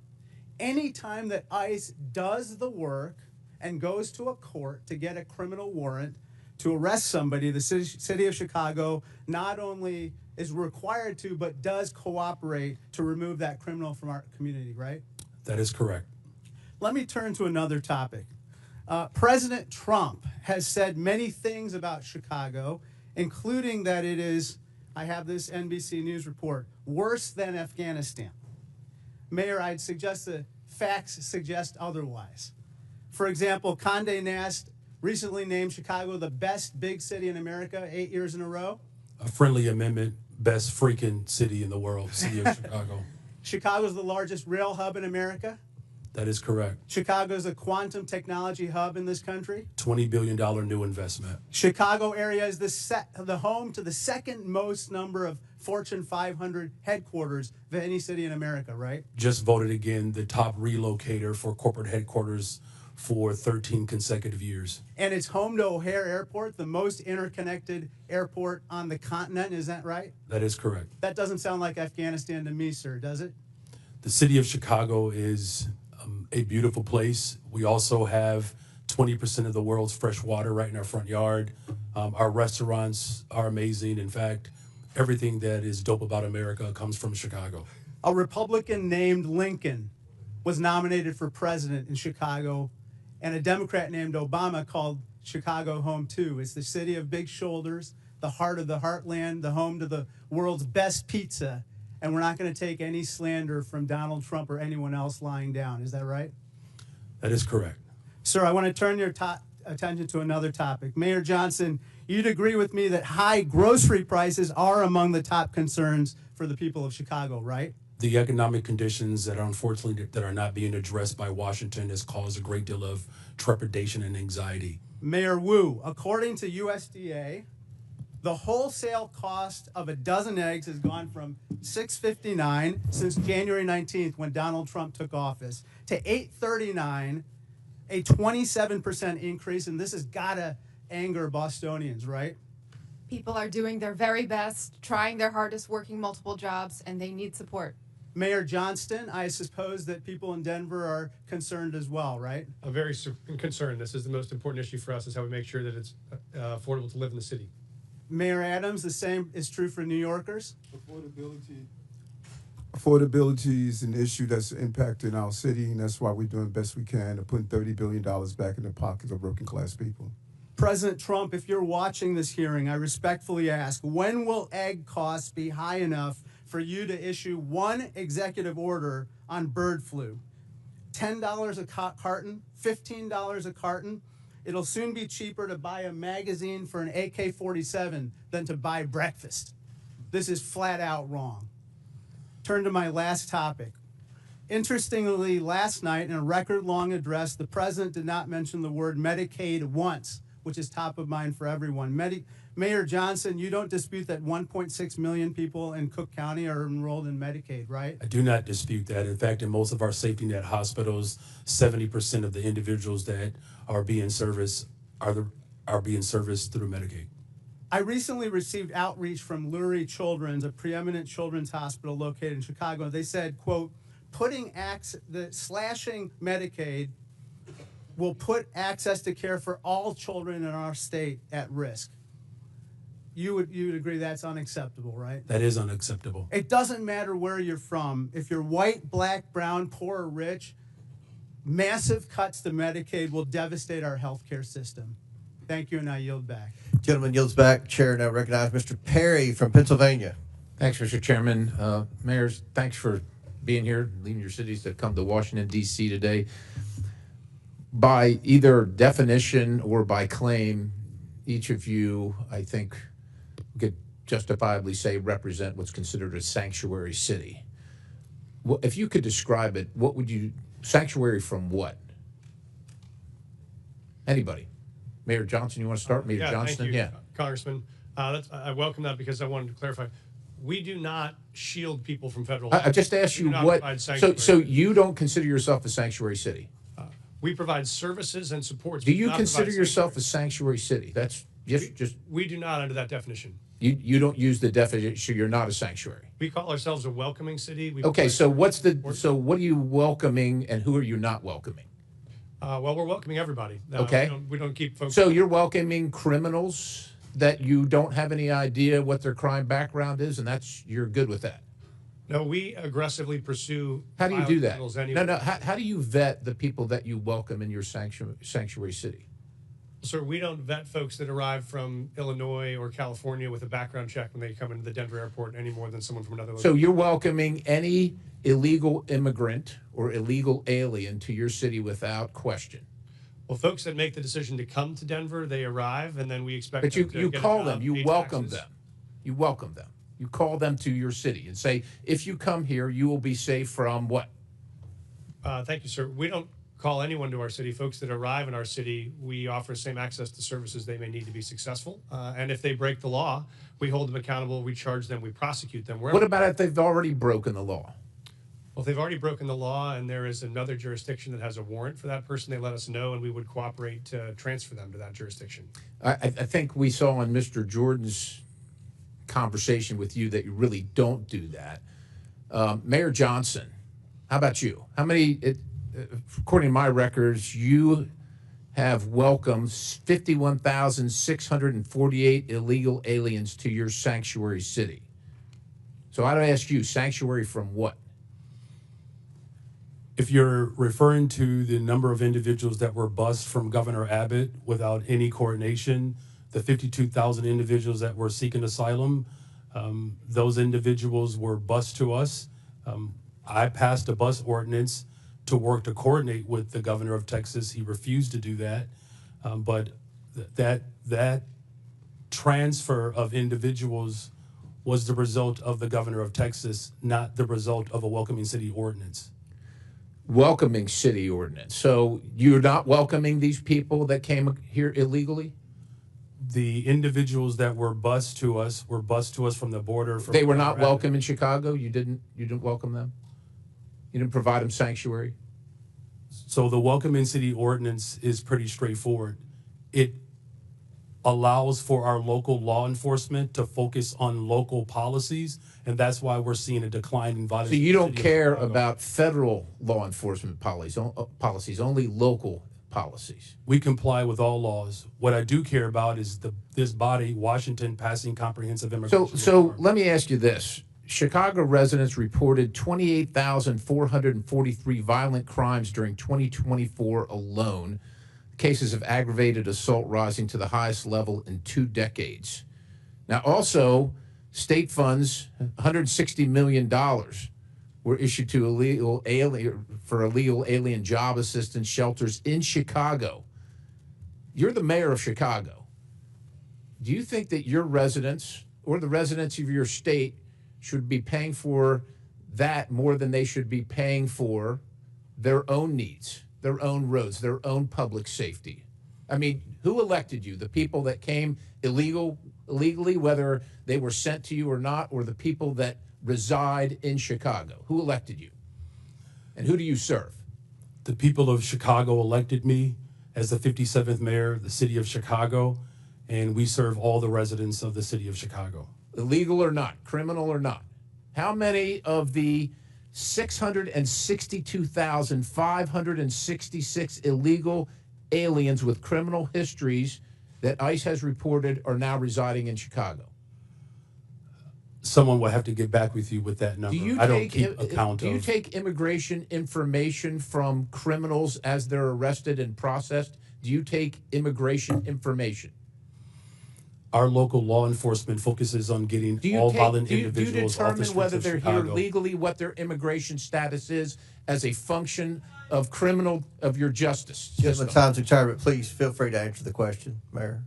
anytime that ICE does the work and goes to a court to get a criminal warrant to arrest somebody, the city of Chicago not only is required to, but does cooperate to remove that criminal from our community, right?
That is correct.
Let me turn to another topic. President Trump has said many things about Chicago, including that it is, I have this NBC News report, worse than Afghanistan. Mayor, I'd suggest the facts suggest otherwise. For example, Condé Nast recently named Chicago the best big city in America 8 years in a row.
A friendly amendment, best freaking city in the world, city of Chicago.
Chicago's the largest rail hub in America.
That is correct.
Chicago's a quantum technology hub in this country.
$20 billion new investment.
Chicago area is the home to the second most number of Fortune 500 headquarters of any city in America, right?
Just voted again the top relocator for corporate headquarters for 13 consecutive years.
And it's home to O'Hare Airport, the most interconnected airport on the continent. Is that right?
That is correct.
That doesn't sound like Afghanistan to me, sir, does it?
The city of Chicago is a beautiful place. We also have 20% of the world's fresh water right in our front yard. Our restaurants are amazing. In fact, everything that is dope about America comes from Chicago.
A Republican named Lincoln was nominated for president in Chicago, and a Democrat named Obama called Chicago home too. It's the city of big shoulders, the heart of the heartland, the home to the world's best pizza. And we're not going to take any slander from Donald Trump or anyone else lying down. Is that right?
That is correct.
Sir, I want to turn your attention to another topic. Mayor Johnson, you'd agree with me that high grocery prices are among the top concerns for the people of Chicago, right?
The economic conditions that are unfortunately that are not being addressed by Washington has caused a great deal of trepidation and anxiety.
Mayor Wu, according to USDA, the wholesale cost of a dozen eggs has gone from $6.59 since January 19th when Donald Trump took office to $8.39, a 27% increase, and this has got to anger Bostonians, right?
People are doing their very best, trying their hardest, working multiple jobs, and they need support.
Mayor Johnston, I suppose that people in Denver are concerned as well, right?
I'm very concerned. This is the most important issue for us, is how we make sure that it's affordable to live in the city.
Mayor Adams, the same is true for New Yorkers.
Affordability is an issue that's impacting our city, and that's why we're doing the best we can to put $30 billion back in the pockets of working class people.
President Trump, if you're watching this hearing, I respectfully ask, when will egg costs be high enough for you to issue one executive order on bird flu? $10 a carton, $15 a carton. It'll soon be cheaper to buy a magazine for an AK-47 than to buy breakfast. This is flat out wrong. Turn to my last topic. Interestingly, last night in a record-long address, the president did not mention the word Medicaid once, which is top of mind for everyone. Mayor Johnson, you don't dispute that 1.6 million people in Cook County are enrolled in Medicaid, right?
I do not dispute that. In fact, in most of our safety net hospitals, 70% of the individuals that are being serviced are being serviced through Medicaid.
I recently received outreach from Lurie Children's, a preeminent children's hospital located in Chicago. They said, quote, slashing Medicaid will put access to care for all children in our state at risk. You would agree that's unacceptable, right?
That is unacceptable.
It doesn't matter where you're from. If you're white, black, brown, poor, or rich, massive cuts to Medicaid will devastate our healthcare system. Thank you, and I yield back.
Gentleman yields back. Chair now recognize Mr. Perry from Pennsylvania.
Thanks, Mr. Chairman. Mayors, thanks for being here, leading your cities to come to Washington, D.C. today. by either definition or by claim, each of you, I think, could justifiably say represent what's considered a sanctuary city. Well, if you could describe it, what would you, sanctuary from what? Anybody? Mayor Johnson, you want to start? Mayor Johnston?
Thank you,
Yeah.
Congressman. I welcome that because I wanted to clarify. We do not shield people from federal.
I just asked you what, so you don't consider yourself a sanctuary city?
We provide services and supports.
Do
We
you
not
consider
provide
yourself a sanctuary city? That's just.
We do not under that definition.
You don't use the definition. You're not a sanctuary.
We call ourselves a welcoming city. We
Okay,
provide
so what's the
support.
so what are you welcoming and who are you not welcoming?
Well, we're welcoming everybody.
Okay.
We don't keep folks.
So you're welcoming criminals that you don't have any idea what their crime background is, and you're good with that.
No, we aggressively pursue.
How do you
violent
do that?
criminals anyway.
No. How do you vet the people that you welcome in your sanctuary city?
Sir, we don't vet folks that arrive from Illinois or California with a background check when they come into the Denver airport any more than someone from another location.
So you're welcoming any illegal immigrant or illegal alien to your city without question.
Well, folks that make the decision to come to Denver, they arrive, and then we expect.
But
them to
you
get a
call
job,
them, you
pay
welcome
taxes.
them. You welcome them. You call them to your city and say, if you come here, you will be safe from what?
Thank you, sir. We don't call anyone to our city. Folks that arrive in our city, we offer same access to services they may need to be successful. And if they break the law, we hold them accountable, we charge them, we prosecute them.
What about if they've already broken the law?
Well, if they've already broken the law and there is another jurisdiction that has a warrant for that person, they let us know and we would cooperate to transfer them to that jurisdiction.
I think we saw on Mr. Jordan's conversation with you that you really don't do that. Mayor Johnson, how about you? How many, according to my records, you have welcomed 51,648 illegal aliens to your sanctuary city. So I'd ask you, sanctuary from what?
If you're referring to the number of individuals that were bused from Governor Abbott without any coordination, the 52,000 individuals that were seeking asylum, those individuals were bused to us. I passed a bus ordinance to work to coordinate with the governor of Texas. He refused to do that. But that transfer of individuals was the result of the governor of Texas, not the result of a welcoming city ordinance.
Welcoming city ordinance. So you're not welcoming these people that came here illegally?
The individuals that were bused to us from the border.
They were not welcome in Chicago? You didn't welcome them? You didn't provide them sanctuary?
So the welcoming city ordinance is pretty straightforward. It allows for our local law enforcement to focus on local policies, and that's why we're seeing a decline in violence.
So you don't care about federal law enforcement policies, only local policies?
We comply with all laws. What I do care about is this body, Washington, passing comprehensive immigration.
So let me ask you this. Chicago residents reported 28,443 violent crimes during 2024 alone. Cases of aggravated assault rising to the highest level in 2 decades. Now, also, state funds, $160 million, were issued to illegal alien job assistance shelters in Chicago. You're the mayor of Chicago. Do you think that your residents or the residents of your state should be paying for that more than they should be paying for their own needs, their own roads, their own public safety? I mean, who elected you? The people that came illegally, whether they were sent to you or not, or the people that reside in Chicago? Who elected you? And who do you serve?
The people of Chicago elected me as the 57th mayor of the city of Chicago, and we serve all the residents of the city of Chicago.
Illegal or not, criminal or not. How many of the 662,566 illegal aliens with criminal histories that ICE has reported are now residing in Chicago?
Someone will have to get back with you with that number. I don't keep account
Do you
of.
take immigration information from criminals as they're arrested and processed? Do you take immigration information?
our local law enforcement focuses on getting all violent
do you
individuals off the
determine
streets
whether
of
they're
Chicago.
here legally, what their immigration status is, as a function of your justice
Gentleman,
system?
time's expired, but please feel free to answer the question, Mayor.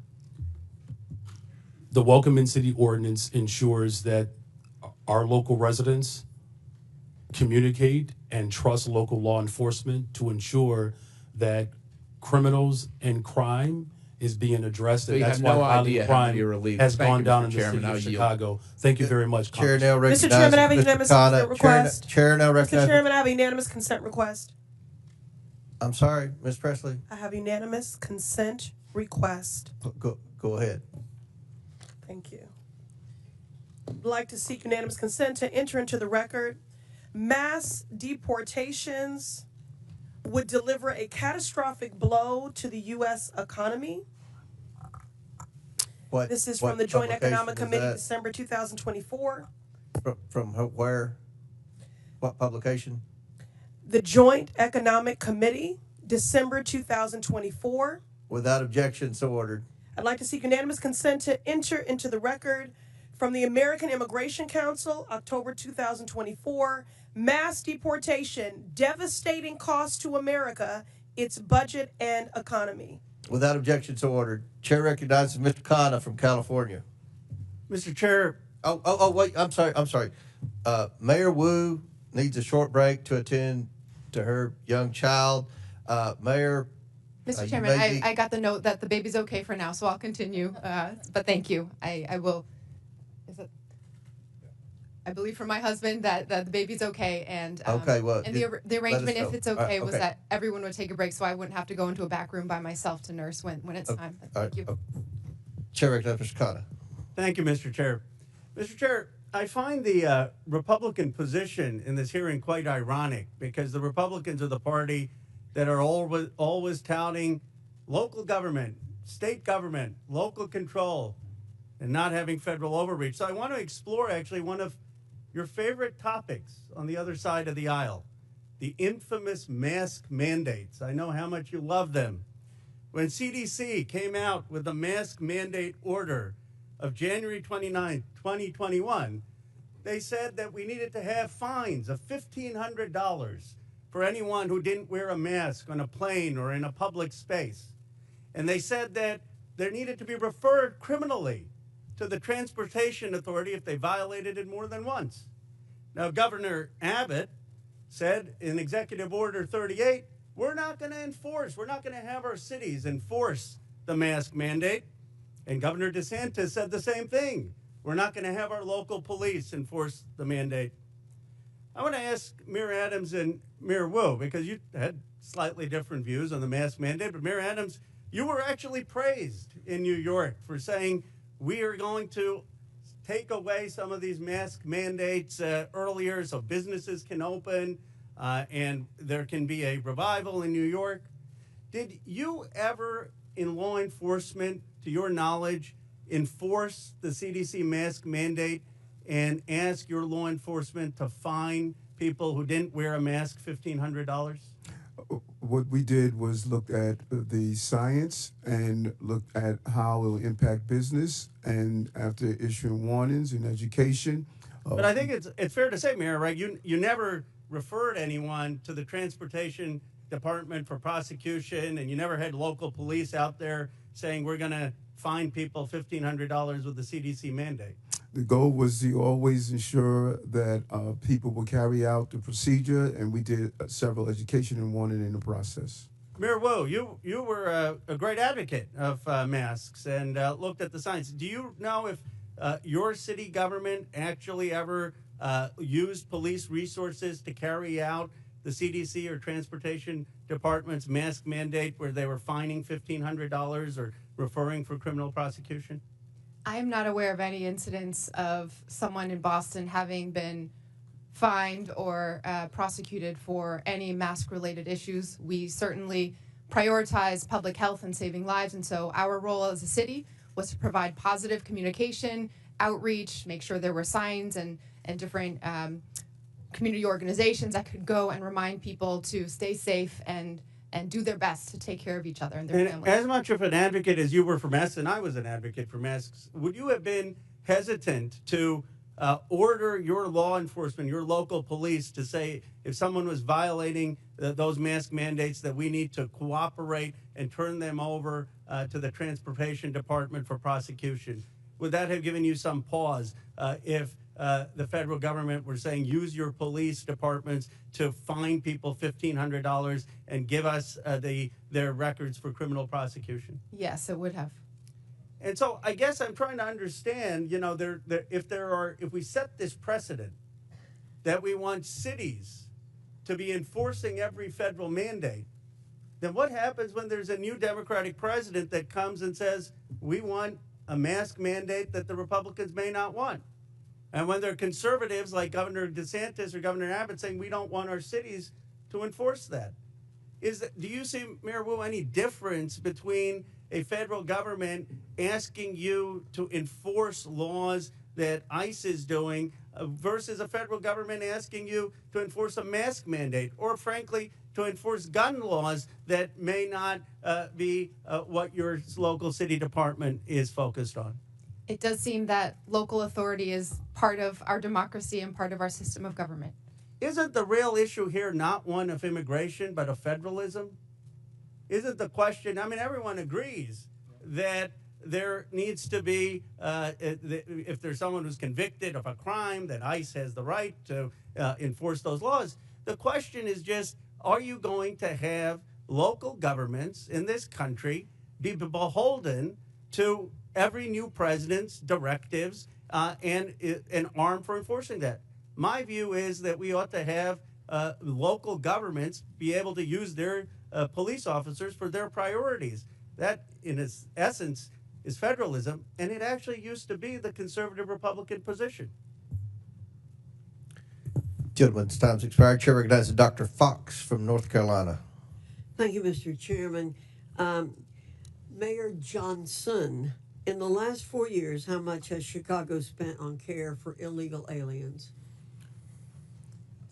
The Welcome in City ordinance ensures that our local residents communicate and trust local law enforcement to ensure that criminals and crime is being addressed,
So
and
you
that's
have
why
no
violent
idea how many
crime
are illegal.
has
Thank
gone
you,
down
Mr.
in the
Chairman.
city
I'll
of
yield.
Chicago. Thank you very much,
Chair now
Congressman.
recognizes
Mr. Chairman, I have a
Mr.
unanimous
Khanna.
consent request.
Chair now
Mr.
recognizes.
Chairman, I have a unanimous consent request.
I'm sorry, Ms. Presley.
I have unanimous consent request.
Go ahead.
Thank you. I'd like to seek unanimous consent to enter into the record. Mass deportations would deliver a catastrophic blow to the U.S. economy. This is from the Joint Economic Committee, December 2024.
From where? What publication?
The Joint Economic Committee, December 2024.
Without objection, so ordered.
I'd like to seek unanimous consent to enter into the record from the American Immigration Council, October 2024. Mass deportation, devastating cost to America, its budget and economy.
Without objection, so ordered. Chair recognizes Mr. Khanna from California.
Mr. Chair.
Wait, I'm sorry. Mayor Wu needs a short break to attend to her young child. Mayor.
Mr. Chairman, I got the note that the baby's okay for now, so I'll continue. But thank you. I will. I believe from my husband that the baby's okay, and
okay, well,
and the arrangement, if it's okay, was
okay.
that everyone would take a break, so I wouldn't have to go into a back room by myself to nurse when it's time. Thank you.
Chair recognizes Mr. Khanna.
Thank you, Mr. Chair. Mr. Chair, I find the Republican position in this hearing quite ironic, because the Republicans are the party that are always touting local government, state government, local control, and not having federal overreach. So I want to explore actually one of your favorite topics on the other side of the aisle, the infamous mask mandates. I know how much you love them. When CDC came out with the mask mandate order of January 29, 2021, they said that we needed to have fines of $1,500 for anyone who didn't wear a mask on a plane or in a public space. And they said that there needed to be referred criminally to the Transportation Authority if they violated it more than once. Now, Governor Abbott said in Executive Order 38, we're not going to have our cities enforce the mask mandate. And Governor DeSantis said the same thing. We're not going to have our local police enforce the mandate. I want to ask Mayor Adams and Mayor Wu, because you had slightly different views on the mask mandate, but Mayor Adams, you were actually praised in New York for saying we are going to take away some of these mask mandates earlier so businesses can open and there can be a revival in New York. Did you ever, in law enforcement, to your knowledge, enforce the CDC mask mandate and ask your law enforcement to fine people who didn't wear a mask $1,500?
What we did was look at the science and look at how it will impact business, and after issuing warnings in education.
But I think it's fair to say, Mayor, right? You never referred anyone to the Transportation Department for prosecution, and you never had local police out there saying we're going to fine people $1,500 with the CDC mandate.
The goal was to always ensure that people will carry out the procedure, and we did several education and warning in the process.
Mayor Wu, you were a great advocate of masks and looked at the science. Do you know if your city government actually ever used police resources to carry out the CDC or Transportation Department's mask mandate where they were fining $1,500 or referring for criminal prosecution?
I am not aware of any incidents of someone in Boston having been fined or prosecuted for any mask-related issues. We certainly prioritize public health and saving lives, and so our role as a city was to provide positive communication, outreach, make sure there were signs and different community organizations that could go and remind people to stay safe and and do their best to take care of each other and their
And
families.
as much of an advocate as you were for masks, and I was an advocate for masks, would you have been hesitant to order your law enforcement, your local police, to say if someone was violating those mask mandates that we need to cooperate and turn them over to the Transportation Department for prosecution? Would that have given you some pause if the federal government were saying use your police departments to fine people $1,500 and give us their records for criminal prosecution?
Yes, it would have.
And so I guess I'm trying to understand, you know, if we set this precedent that we want cities to be enforcing every federal mandate, then what happens when there's a new Democratic president that comes and says, we want a mask mandate that the Republicans may not want? And when there are conservatives like Governor DeSantis or Governor Abbott saying we don't want our cities to enforce that? Do you see, Mayor Wu, any difference between a federal government asking you to enforce laws that ICE is doing versus a federal government asking you to enforce a mask mandate, or frankly, to enforce gun laws that may not be what your local city department is focused on?
It does seem that local authority is part of our democracy and part of our system of government.
Isn't the real issue here not one of immigration, but of federalism? Isn't the question, I mean, everyone agrees that there needs to be, if there's someone who's convicted of a crime, that ICE has the right to enforce those laws. The question is just, are you going to have local governments in this country be beholden to every new president's directives and armed for enforcing that? My view is that we ought to have local governments be able to use their police officers for their priorities. That, in its essence, is federalism, and it actually used to be the conservative Republican position.
Gentlemen's time's expired. Chair recognizes Dr. Fox from North Carolina.
Thank you, Mr. Chairman. Mayor Johnson, in the last 4 years, how much has Chicago spent on care for illegal aliens?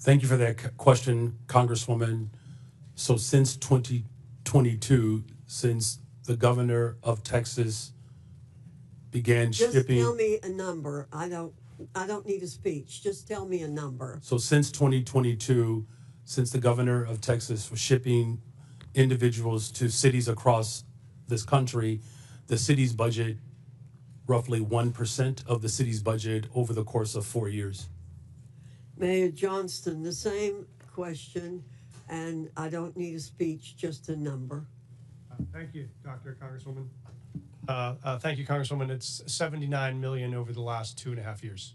Thank you for that question, Congresswoman. So since 2022, since the governor of Texas began
Just
shipping...
tell me a number. I don't need a speech. Just tell me a number.
So since 2022, since the governor of Texas was shipping individuals to cities across this country, the city's budget, roughly 1% of the city's budget over the course of 4 years.
Mayor Johnston, the same question, and I don't need a speech, just a number.
Thank you, Congresswoman. Thank you, Congresswoman. It's $79 million over the last 2.5 years.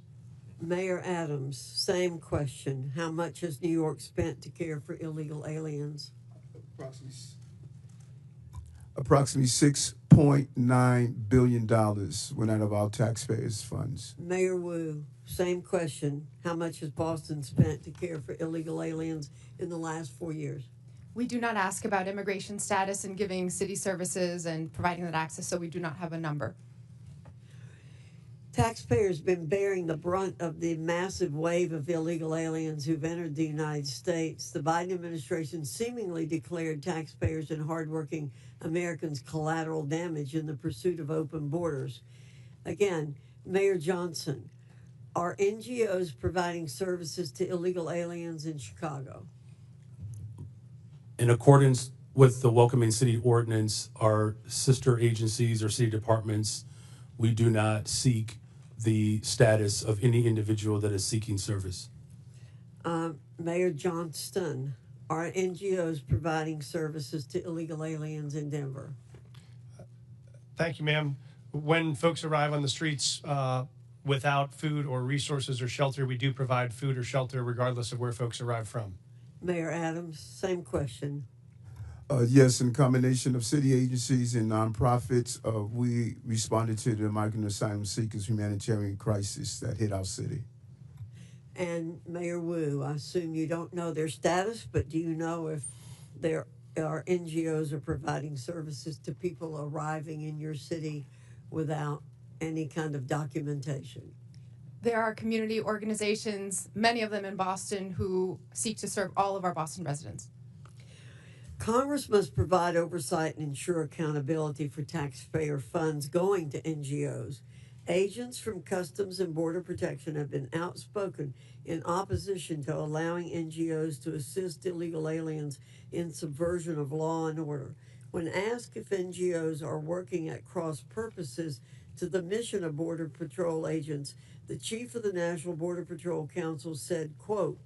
Mayor Adams, same question. How much has New York spent to care for illegal aliens?
Approximately $6.9 billion went out of our taxpayers' funds.
Mayor Wu, same question. How much has Boston spent to care for illegal aliens in the last 4 years?
We do not ask about immigration status and giving city services and providing that access, so we do not have a number.
Taxpayers have been bearing the brunt of the massive wave of illegal aliens who've entered the United States. The Biden administration seemingly declared taxpayers and hardworking Americans collateral damage in the pursuit of open borders. Again, Mayor Johnson, are NGOs providing services to illegal aliens in Chicago?
In accordance with the Welcoming City Ordinance, our sister agencies or city departments, we do not seek the status of any individual that is seeking service.
Mayor Johnston, are NGOs providing services to illegal aliens in Denver?
Thank you, ma'am. When folks arrive on the streets without food or resources or shelter, we do provide food or shelter regardless of where folks arrive from.
Mayor Adams, same question.
Yes, in combination of city agencies and nonprofits, we responded to the migrant asylum seekers humanitarian crisis that hit our city.
And Mayor Wu, I assume you don't know their status, but do you know if there are NGOs are providing services to people arriving in your city without any kind of documentation?
There are community organizations, many of them in Boston, who seek to serve all of our Boston residents.
Congress must provide oversight and ensure accountability for taxpayer funds going to NGOs. Agents from Customs and Border Protection have been outspoken in opposition to allowing NGOs to assist illegal aliens in subversion of law and order. When asked if NGOs are working at cross purposes to the mission of Border Patrol agents, the chief of the National Border Patrol Council said, quote,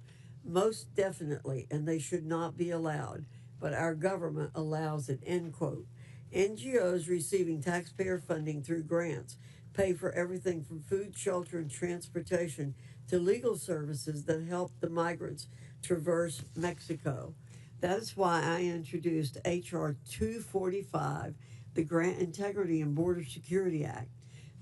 "Most definitely, and they should not be allowed, but our government allows it," end quote. NGOs receiving taxpayer funding through grants pay for everything from food, shelter, and transportation to legal services that help the migrants traverse Mexico. That is why I introduced H.R. 245, the Grant Integrity and Border Security Act.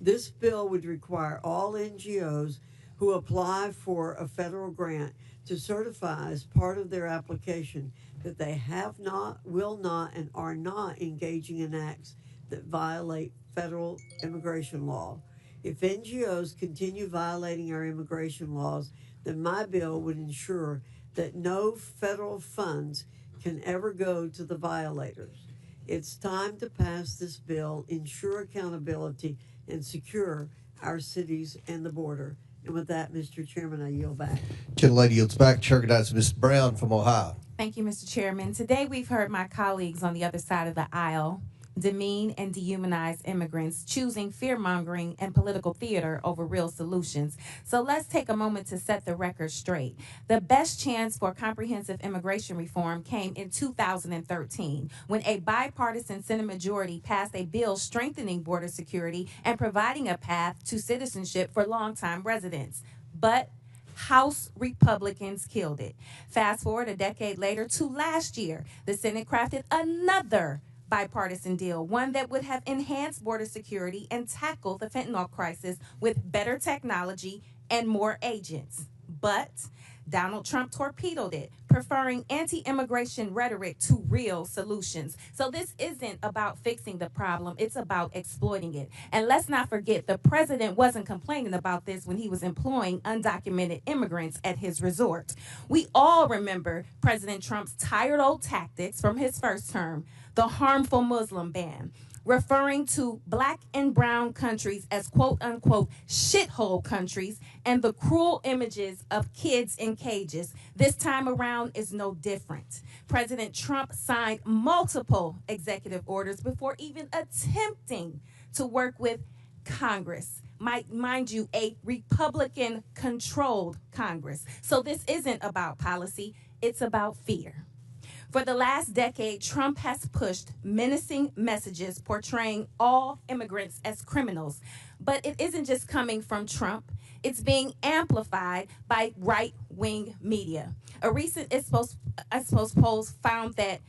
This bill would require all NGOs who apply for a federal grant to certify as part of their application that they have not, will not, and are not engaging in acts that violate federal immigration law. If NGOs continue violating our immigration laws, then my bill would ensure that no federal funds can ever go to the violators. It's time to pass this bill, ensure accountability, and secure our cities and the border. And with that, Mr. Chairman, I yield back.
Gentlelady yields back. Chair recognizes Ms. Brown from Ohio.
Thank you, Mr. Chairman. Today we've heard my colleagues on the other side of the aisle demean and dehumanize immigrants, choosing fear-mongering and political theater over real solutions. So let's take a moment to set the record straight. The best chance for comprehensive immigration reform came in 2013, when a bipartisan Senate majority passed a bill strengthening border security and providing a path to citizenship for longtime residents. But House Republicans killed it. Fast forward a decade later to last year, the Senate crafted another bipartisan deal, one that would have enhanced border security and tackled the fentanyl crisis with better technology and more agents. But Donald Trump torpedoed it, preferring anti-immigration rhetoric to real solutions. So this isn't about fixing the problem, it's about exploiting it. And let's not forget, the president wasn't complaining about this when he was employing undocumented immigrants at his resort. We all remember President Trump's tired old tactics from his first term, the harmful Muslim ban, referring to black and brown countries as quote-unquote shithole countries, and the cruel images of kids in cages. This time around is no different. President Trump signed multiple executive orders before even attempting to work with Congress. Mind you, a Republican-controlled Congress. So this isn't about policy, it's about fear. For the last decade, Trump has pushed menacing messages portraying all immigrants as criminals. But it isn't just coming from Trump. It's being amplified by right-wing media. A recent Ipsos poll found that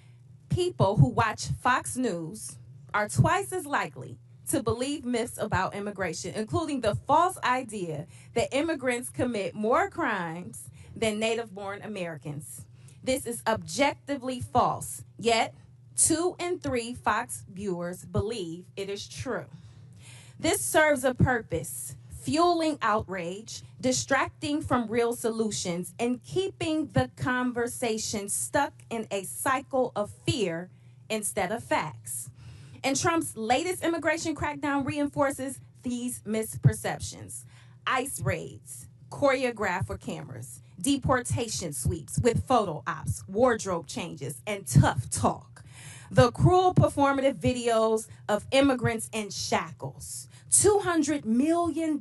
people who watch Fox News are twice as likely to believe myths about immigration, including the false idea that immigrants commit more crimes than native-born Americans. This is objectively false, yet 2 in 3 Fox viewers believe it is true. This serves a purpose: fueling outrage, distracting from real solutions, and keeping the conversation stuck in a cycle of fear instead of facts. And Trump's latest immigration crackdown reinforces these misperceptions. ICE raids, choreographed for cameras, deportation sweeps with photo ops, wardrobe changes, and tough talk. The cruel performative videos of immigrants in shackles. $200 million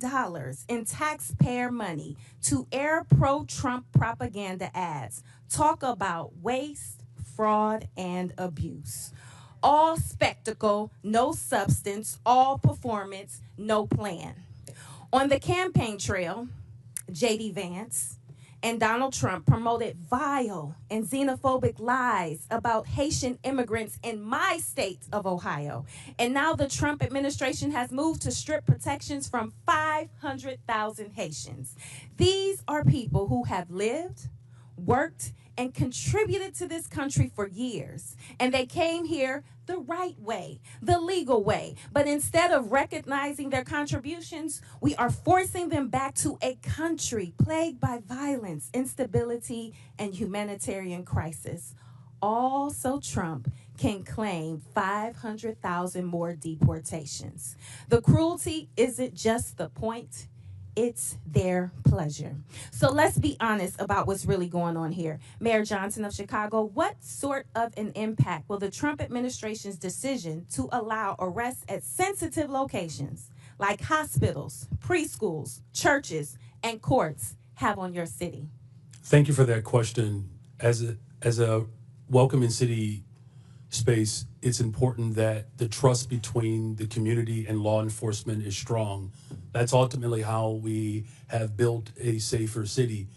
in taxpayer money to air pro-Trump propaganda ads. Talk about waste, fraud, and abuse. All spectacle, no substance, all performance, no plan. On the campaign trail, J.D. Vance and Donald Trump promoted vile and xenophobic lies about Haitian immigrants in my state of Ohio. And now the Trump administration has moved to strip protections from 500,000 Haitians. These are people who have lived, worked, and contributed to this country for years. And they came here the right way, the legal way. But instead of recognizing their contributions, we are forcing them back to a country plagued by violence, instability, and humanitarian crisis, all so Trump can claim 500,000 more deportations. The cruelty isn't just the point, it's their pleasure. So let's be honest about what's really going on here. Mayor Johnson of Chicago, what sort of an impact will the Trump administration's decision to allow arrests at sensitive locations like hospitals, preschools, churches, and courts have on your city?
Thank you for that question. As a welcoming city space, it's important that the trust between the community and law enforcement is strong. That's ultimately how we have built a safer city.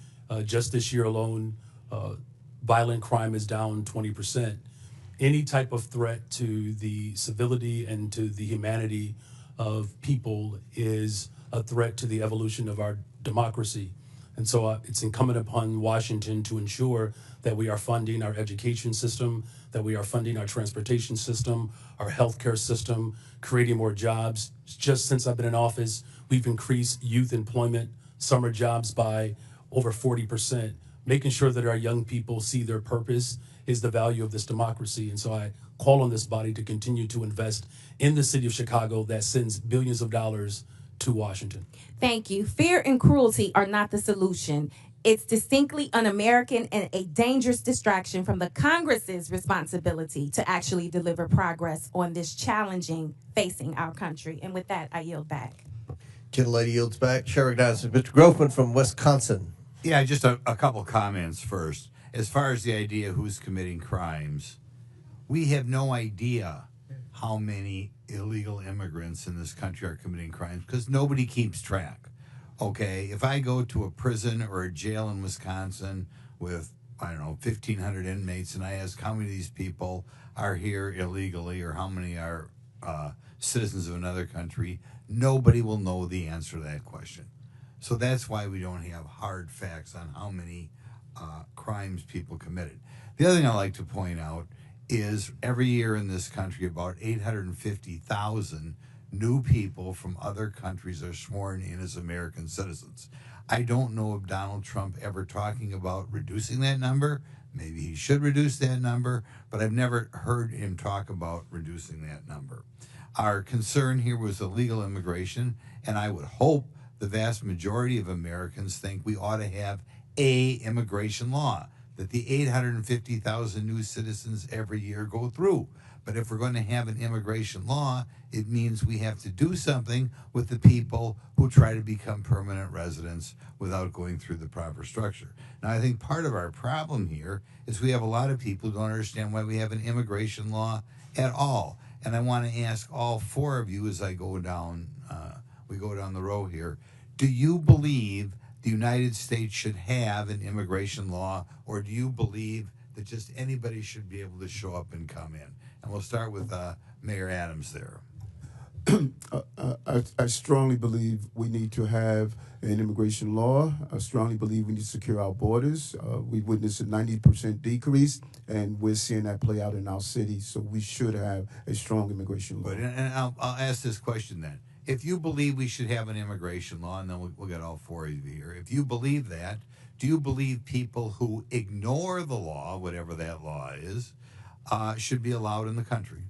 Just this year alone, violent crime is down 20%. Any type of threat to the civility and to the humanity of people is a threat to the evolution of our democracy. And so it's incumbent upon Washington to ensure that we are funding our education system, that we are funding our transportation system, our healthcare system, creating more jobs. Just since I've been in office, we've increased youth employment, summer jobs by over 40%. Making sure that our young people see their purpose is the value of this democracy. And so I call on this body to continue to invest in the city of Chicago that sends billions of dollars to Washington.
Thank you. Fear and cruelty are not the solution. It's distinctly un-American and a dangerous distraction from the Congress's responsibility to actually deliver progress on this challenging facing our country. And with that, I yield back.
Gentlelady yields back. Chair recognizes Mr. Grofman from Wisconsin.
Yeah, just a couple comments first. As far as the idea who's committing crimes, we have no idea how many illegal immigrants in this country are committing crimes because nobody keeps track. Okay, if I go to a prison or a jail in Wisconsin with, I don't know, 1,500 inmates, and I ask how many of these people are here illegally or how many are citizens of another country, nobody will know the answer to that question. So that's why we don't have hard facts on how many crimes people committed. The other thing I like to point out is every year in this country, about 850,000 new people from other countries are sworn in as American citizens. I don't know of Donald Trump ever talking about reducing that number. Maybe he should reduce that number, but I've never heard him talk about reducing that number. Our concern here was illegal immigration, and I would hope the vast majority of Americans think we ought to have a immigration law that the 850,000 new citizens every year go through. But if we're going to have an immigration law, it means we have to do something with the people who try to become permanent residents without going through the proper structure. Now, I think part of our problem here is we have a lot of people who don't understand why we have an immigration law at all. And I want to ask all four of you as I go down, we go down the row here, do you believe the United States should have an immigration law, or do you believe that just anybody should be able to show up and come in? And we'll start with Mayor Adams there.
I strongly believe we need to have an immigration law. I strongly believe we need to secure our borders. We witnessed a 90% decrease, and we're seeing that play out in our city. So we should have a strong immigration law.
Good. And I'll ask this question then. If you believe we should have an immigration law, and then we'll get all four of you here. If you believe that, do you believe people who ignore the law, whatever that law is, should be allowed in the country?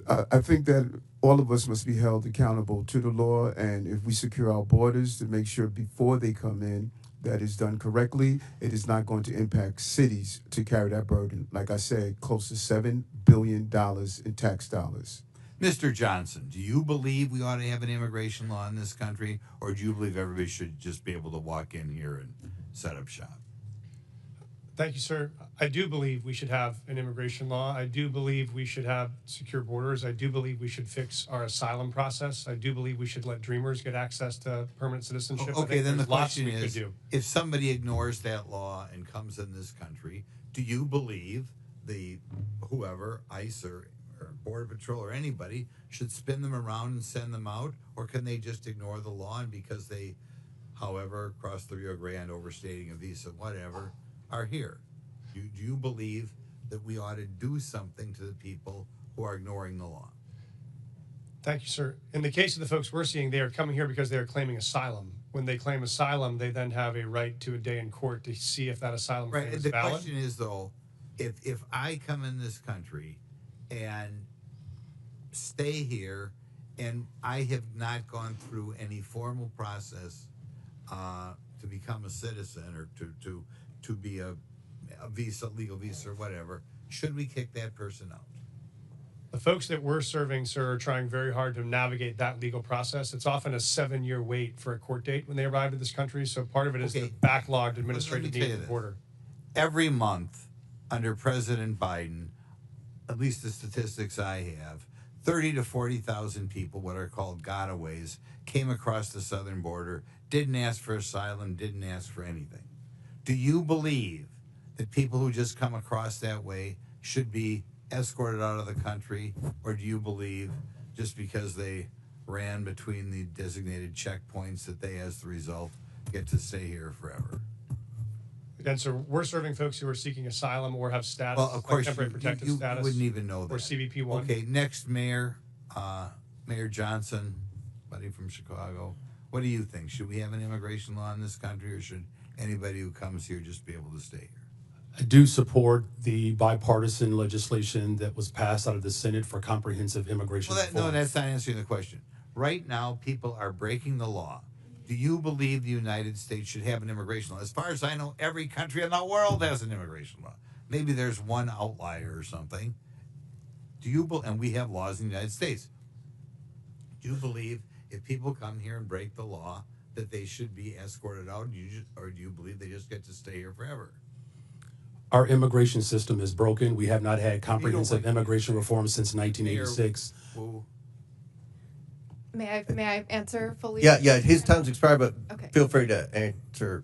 I think that all of us must be held accountable to the law, and if we secure our borders to make sure before they come in that is done correctly, it is not going to impact cities to carry that burden. Like I said, close to $7 billion in tax dollars.
Mr. Johnson, do you believe we ought to have an immigration law in this country, or do you believe everybody should just be able to walk in here and set up shop?
Thank you, sir. I do believe we should have an immigration law. I do believe we should have secure borders. I do believe we should fix our asylum process. I do believe we should let dreamers get access to permanent citizenship.
Okay, then the question is,
do.
if somebody ignores that law and comes in this country, do you believe whoever, ICE or Border Patrol or anybody, should spin them around and send them out? Or can they just ignore the law, and because they, however, cross the Rio Grande, overstating a visa, whatever, are here? Do you believe that we ought to do something to the people who are ignoring the law?
Thank you, sir. In the case of the folks we're seeing, they are coming here because they are claiming asylum. When they claim asylum, they then have a right to a day in court to see if that asylum claim is
The
valid.
question is, though, if I come in this country and stay here and I have not gone through any formal process to become a citizen or to be a visa, legal visa or whatever, should we kick that person out?
The folks that we're serving, sir, are trying very hard to navigate that legal process. It's often a 7-year wait for a court date when they arrive to this country. So part of it is the backlogged administrative need at the border.
Every month under President Biden, at least the statistics I have, 30 to 40,000 people, what are called gotaways, came across the southern border, didn't ask for asylum, didn't ask for anything. Do you believe that people who just come across that way should be escorted out of the country, or do you believe just because they ran between the designated checkpoints that they, as the result, get to stay here forever?
And so we're serving folks who are seeking asylum or have status,
Well, of course,
like temporary protected
you
status.
wouldn't even know that.
Or CBP-1.
Okay, next mayor, Mayor Johnson, buddy from Chicago. What do you think? Should we have an immigration law in this country, or should anybody who comes here just be able to stay here?
I do support the bipartisan legislation that was passed out of the Senate for comprehensive immigration
Well,
reform.
no, that's not answering the question. Right now, people are breaking the law. Do you believe the United States should have an immigration law? As far as I know, every country in the world has an immigration law. Maybe there's one outlier or something. Do you and we have laws in the United States. Do you believe if people come here and break the law that they should be escorted out, or do you believe they just get to stay here forever?
Our immigration system is broken. We have not had comprehensive immigration reform since 1986.
May I answer fully?
Yeah, his time's expired, but
Okay.
feel free to answer.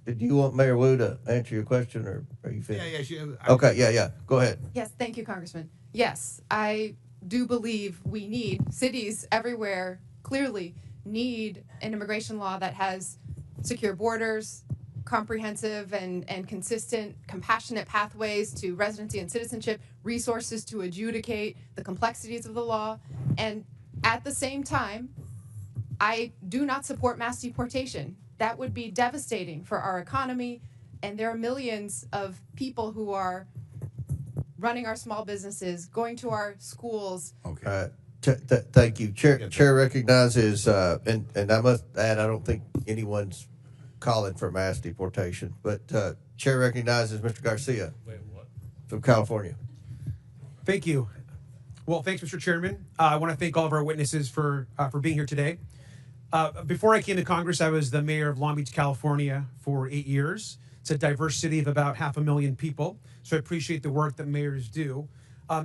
Did you want Mayor Wu to answer your question, or are you finished? Okay, yeah. Go ahead.
Yes, thank you, Congressman. Yes, I do believe we need cities everywhere clearly need an immigration law that has secure borders, comprehensive and consistent, compassionate pathways to residency and citizenship, resources to adjudicate the complexities of the law. And at the same time, I do not support mass deportation. That would be devastating for our economy. And there are millions of people who are running our small businesses, going to our schools.
Okay. Thank you. Chair recognizes, and I must add, I don't think anyone's calling for mass deportation, but Chair recognizes Mr. Garcia from California.
Thank you. Well, thanks, Mr. Chairman. I want to thank all of our witnesses for being here today. Before I came to Congress, I was the mayor of Long Beach, California for 8 years. It's a diverse city of about 500,000 people, so I appreciate the work that mayors do.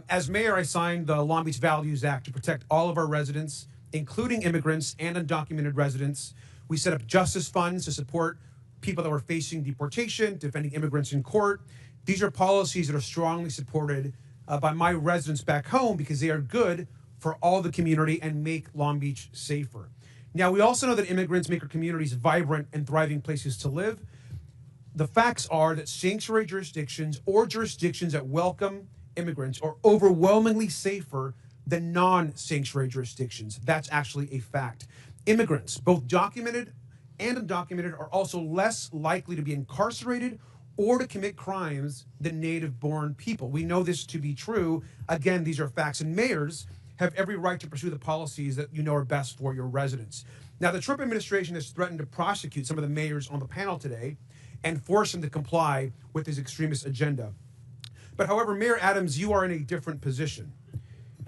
As mayor, I signed the Long Beach Values Act to protect all of our residents, including immigrants and undocumented residents. We set up justice funds to support people that were facing deportation, defending immigrants in court. These are policies that are strongly supported by my residents back home because they are good for all the community and make Long Beach safer. Now, we also know that immigrants make our communities vibrant and thriving places to live. The facts are that sanctuary jurisdictions or jurisdictions that welcome immigrants are overwhelmingly safer than non-sanctuary jurisdictions. That's actually a fact. Immigrants, both documented and undocumented, are also less likely to be incarcerated or to commit crimes than native-born people. We know this to be true. Again, these are facts, and mayors have every right to pursue the policies that you know are best for your residents. Now, the Trump administration has threatened to prosecute some of the mayors on the panel today and force them to comply with his extremist agenda. But however, Mayor Adams, you are in a different position.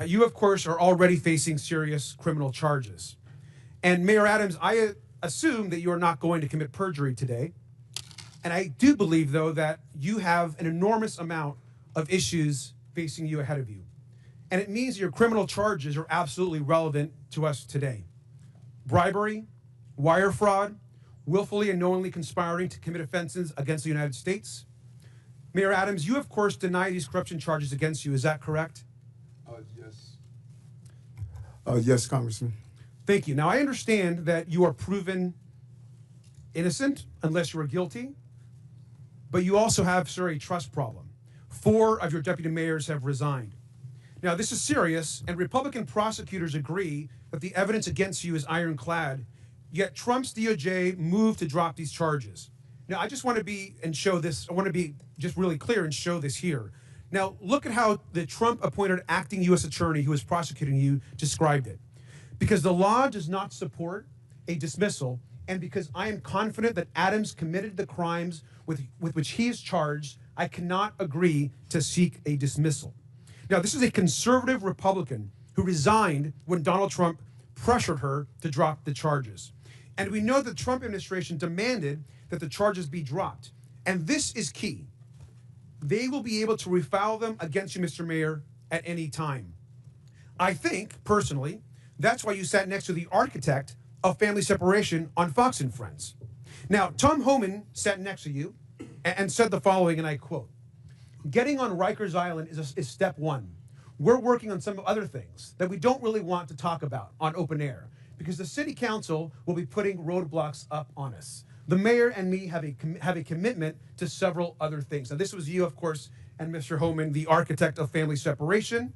You, of course, are already facing serious criminal charges. And Mayor Adams, I assume that you are not going to commit perjury today. And I do believe, though, that you have an enormous amount of issues facing you ahead of you. And it means your criminal charges are absolutely relevant to us today. Bribery, wire fraud, willfully and knowingly conspiring to commit offenses against the United States. Mayor Adams, you, of course, deny these corruption charges against you. Is that correct?
Yes. Yes, Congressman.
Thank you. Now, I understand that you are proven innocent unless you are guilty, but you also have, sir, a trust problem. 4 of your deputy mayors have resigned. Now, this is serious, and Republican prosecutors agree that the evidence against you is ironclad, yet Trump's DOJ moved to drop these charges. Now, I just want to be and show this. I want to be just really clear and show this here. Now, look at how the Trump-appointed acting U.S. attorney who is prosecuting you described it. Because the law does not support a dismissal, and because I am confident that Adams committed the crimes with which he is charged, I cannot agree to seek a dismissal. Now, this is a conservative Republican who resigned when Donald Trump pressured her to drop the charges. And we know the Trump administration demanded that the charges be dropped. And this is key. They will be able to refile them against you, Mr. Mayor, at any time. I think, personally, that's why you sat next to the architect of family separation on Fox and Friends. Now, Tom Homan sat next to you and said the following, and I quote, "Getting on Rikers Island is step one. We're working on some other things that we don't really want to talk about on open air because the city council will be putting roadblocks up on us. The mayor and me have a commitment to several other things." Now, this was you, of course, and Mr. Homan, the architect of family separation.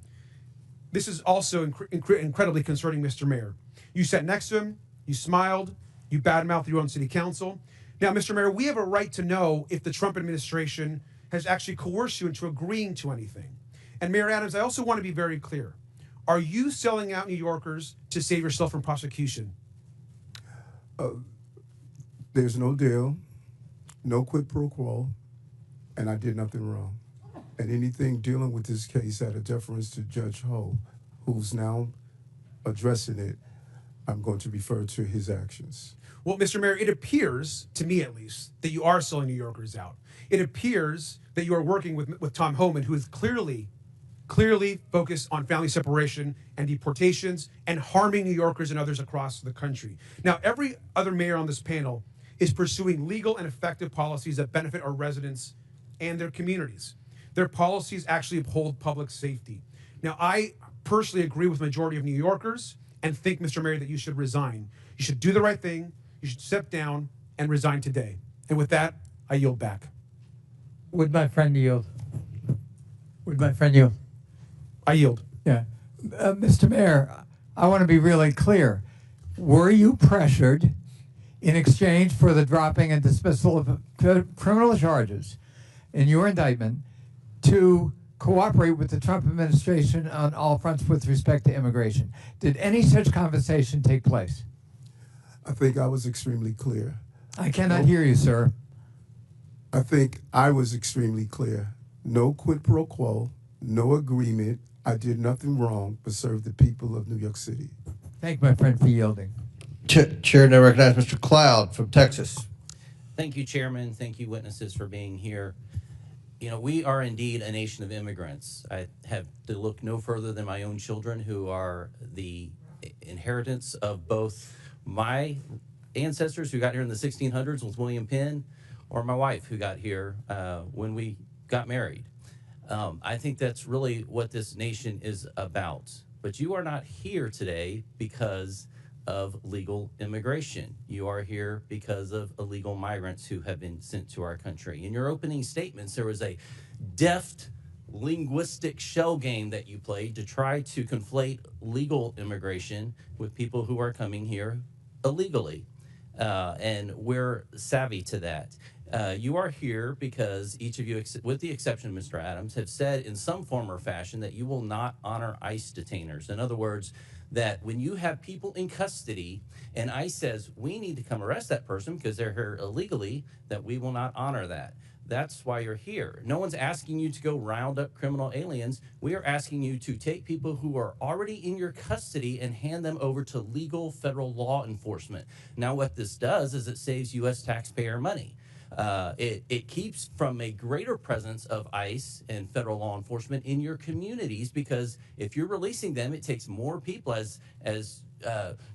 This is also incredibly concerning, Mr. Mayor. You sat next to him, you smiled, you badmouthed your own city council. Now, Mr. Mayor, we have a right to know if the Trump administration has actually coerced you into agreeing to anything. And Mayor Adams, I also want to be very clear. Are you selling out New Yorkers to save yourself from prosecution?
There's no deal, no quid pro quo, and I did nothing wrong. And anything dealing with this case out of deference to Judge Ho, who's now addressing it, I'm going to refer to his actions.
Well, Mr. Mayor, it appears, to me at least, that you are selling New Yorkers out. It appears that you are working with Tom Homan, who is clearly focused on family separation and deportations and harming New Yorkers and others across the country. Now, every other mayor on this panel is pursuing legal and effective policies that benefit our residents and their communities. Their policies actually uphold public safety. Now, I personally agree with the majority of New Yorkers and think, Mr. Mayor, that you should resign. You should do the right thing. You should step down and resign today. And with that, I yield back.
Would my friend yield? Would my friend yield?
I yield.
Yeah. Mr. Mayor, I want to be really clear. Were you pressured in exchange for the dropping and dismissal of criminal charges in your indictment to cooperate with the Trump administration on all fronts with respect to immigration? Did any such conversation take place?
I think I was extremely clear.
I cannot hear you, sir.
I think I was extremely clear. No quid pro quo, no agreement. I did nothing wrong but serve the people of New York City.
Thank my friend for yielding.
Chair, now recognize Mr. Cloud from Texas.
Thank you, Chairman. Thank you, witnesses, for being here. You know, we are indeed a nation of immigrants. I have to look no further than my own children, who are the inheritance of both my ancestors who got here in the 1600s with William Penn, or my wife who got here when we got married. I think that's really what this nation is about. But you are not here today because of legal immigration. You are here because of illegal migrants who have been sent to our country. In your opening statements, there was a deft linguistic shell game that you played to try to conflate legal immigration with people who are coming here illegally. And we're savvy to that. You are here because each of you, with the exception of Mr. Adams, have said in some form or fashion that you will not honor ICE detainers. In other words, that when you have people in custody and ICE says, we need to come arrest that person because they're here illegally, that we will not honor that. That's why you're here. No one's asking you to go round up criminal aliens. We are asking you to take people who are already in your custody and hand them over to legal federal law enforcement. Now, what this does is it saves U.S. taxpayer money. It keeps from a greater presence of ICE and federal law enforcement in your communities, because if you're releasing them, it takes more people, as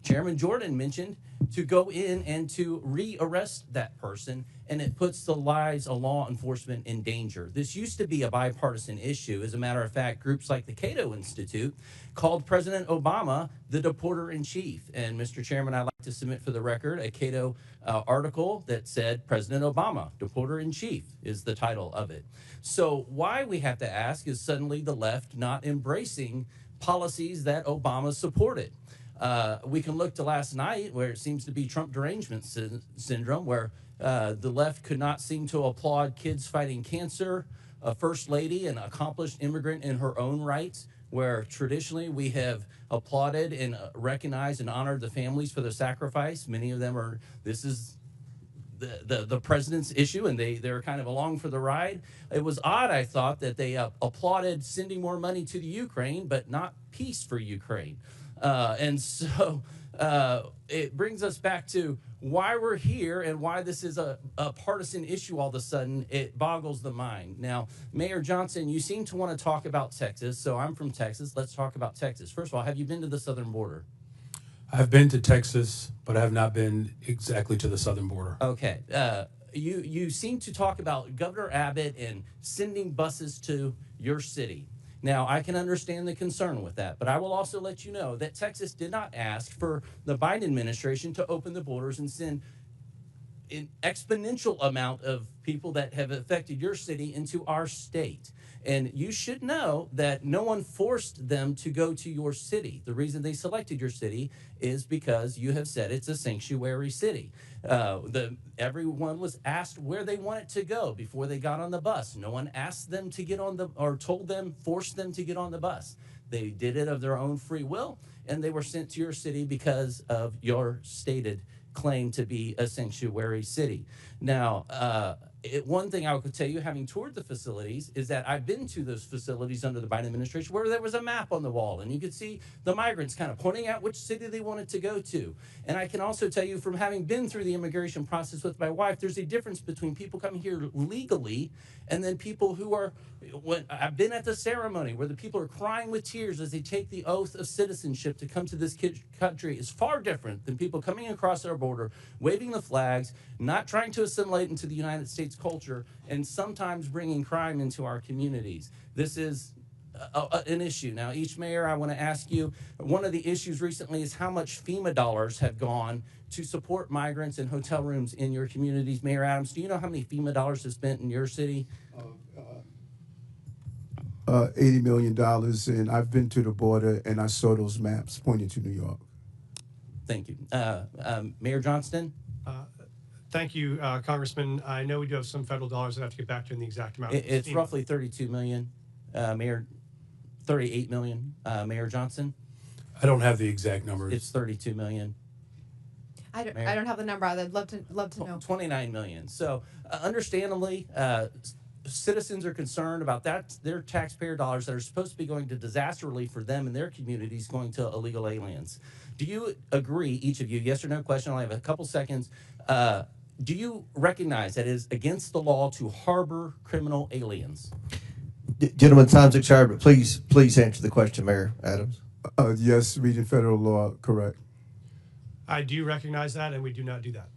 Chairman Jordan mentioned, to go in and to re-arrest that person, and it puts the lives of law enforcement in danger. This used to be a bipartisan issue. As a matter of fact, groups like the Cato Institute called President Obama the deporter-in-chief. And Mr. Chairman, I'd like to submit for the record a Cato article that said President Obama, deporter-in-chief, is the title of it. So why we have to ask is suddenly the left not embracing policies that Obama supported. We can look to last night, where it seems to be Trump derangement syndrome, where the left could not seem to applaud kids fighting cancer, a first lady, an accomplished immigrant in her own rights, where traditionally we have applauded and recognized and honored the families for their sacrifice. Many of them are, this is the president's issue, and they're kind of along for the ride. It was odd, I thought, that they applauded sending more money to the Ukraine, but not peace for Ukraine. And so it brings us back to why we're here and why this is a partisan issue all of a sudden. It boggles the mind. Now, Mayor Johnson, you seem to want to talk about Texas, so I'm from Texas. Let's talk about Texas. First of all, have you been to the southern border?
I've been to Texas, but I have not been exactly to the southern border.
Okay. You seem to talk about Governor Abbott and sending buses to your city. Now, I can understand the concern with that, but I will also let you know that Texas did not ask for the Biden administration to open the borders and send an exponential amount of people that have affected your city into our state. And you should know that no one forced them to go to your city. The reason they selected your city is because you have said it's a sanctuary city. Everyone was asked where they wanted to go before they got on the bus. No one asked them to get on or told them, forced them to get on the bus. They did it of their own free will, and they were sent to your city because of your stated claim to be a sanctuary city. Now, one thing I could tell you, having toured the facilities, is that I've been to those facilities under the Biden administration where there was a map on the wall, and you could see the migrants kind of pointing out which city they wanted to go to. And I can also tell you, from having been through the immigration process with my wife, there's a difference between people coming here legally and then people who are, when I've been at the ceremony where the people are crying with tears as they take the oath of citizenship to come to this country, is far different than people coming across our border, waving the flags, not trying to assimilate into the United States culture, and sometimes bringing crime into our communities. This is an issue. Now, each mayor, I want to ask you, one of the issues recently is how much FEMA dollars have gone to support migrants and hotel rooms in your communities. Mayor Adams, do you know how many FEMA dollars is spent in your city?
$80 million, and I've been to the border, and I saw those maps pointing to New York.
Thank you. Mayor Johnston?
Thank you, Congressman. I know we do have some federal dollars that I have to get back to in the exact amount.
It's roughly 32 million, Mayor, 38 million, Mayor Johnson?
I don't have the exact numbers.
It's 32 million.
I don't have the number. I'd love to know.
29 million. So understandably, citizens are concerned about that. Their taxpayer dollars that are supposed to be going to disaster relief for them and their communities going to illegal aliens. Do you agree, each of you, yes or no question, I only have a couple seconds. Do you recognize that it is against the law to harbor criminal aliens?
Gentlemen, time's expired, but please answer the question, Mayor Adams.
Yes, reading federal law, correct.
I do recognize that, and we do not do that.